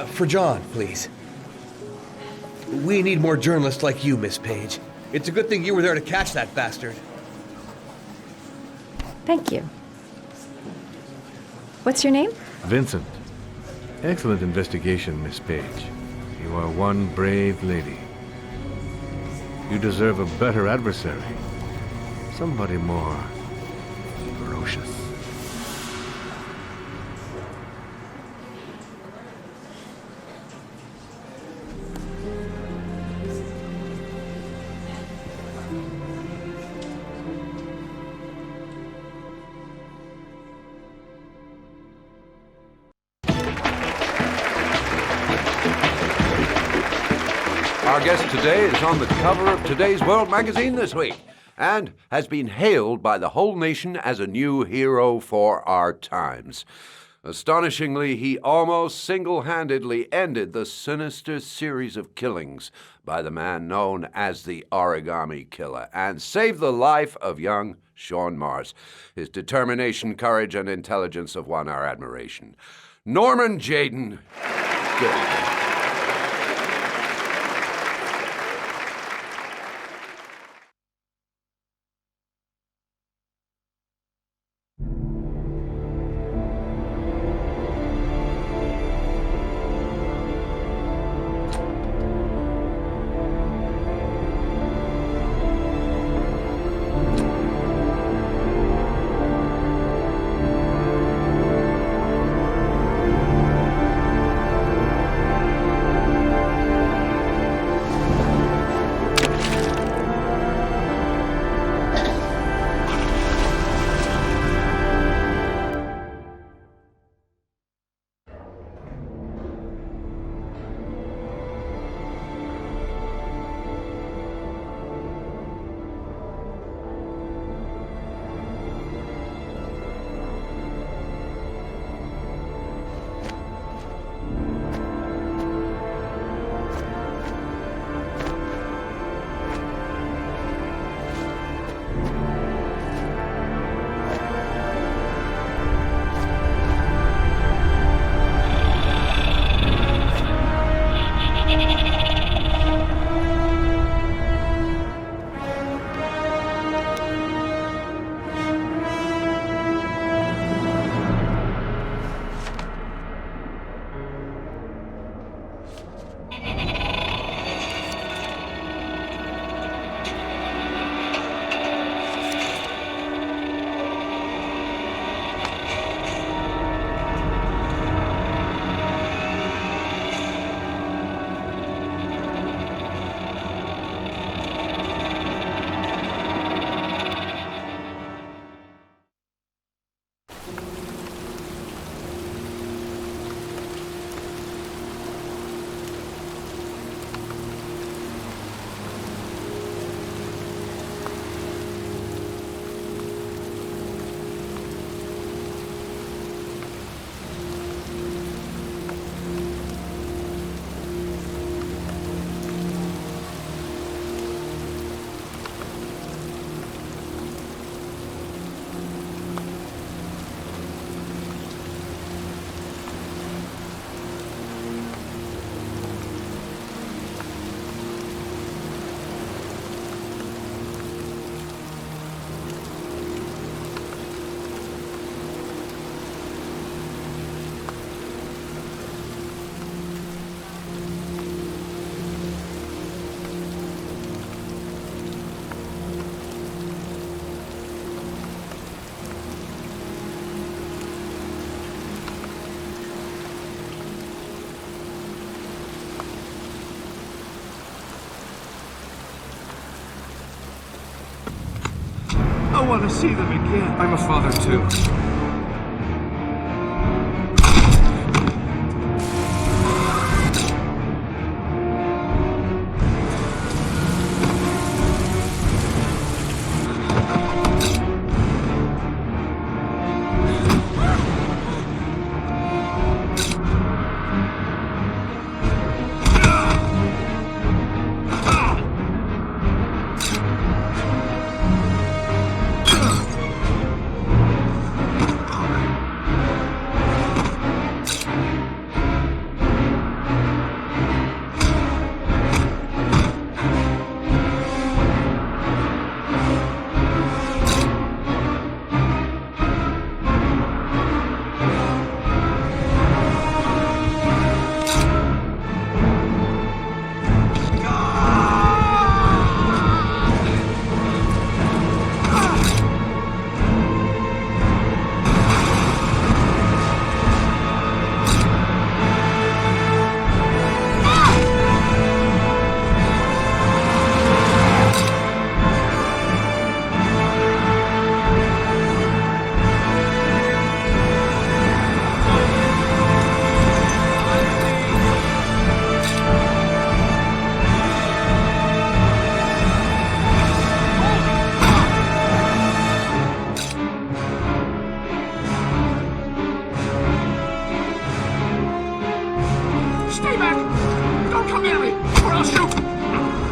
For John, please. We need more journalists like you, Miss Page. It's a good thing you were there to catch that bastard. Thank you. What's your name? Vincent. Excellent investigation, Miss Page. You are one brave lady. You deserve a better adversary. Somebody more ferocious. Our guest today is on the cover of today's World magazine this week, and has been hailed by the whole nation as a new hero for our times. Astonishingly, he almost single-handedly ended the sinister series of killings by the man known as the Origami Killer and saved the life of young Sean Mars. His determination, courage, and intelligence have won our admiration. Norman Jayden. Good evening. don't want to see them again. I'm a father too. Stay back! Don't come near me, or I'll shoot!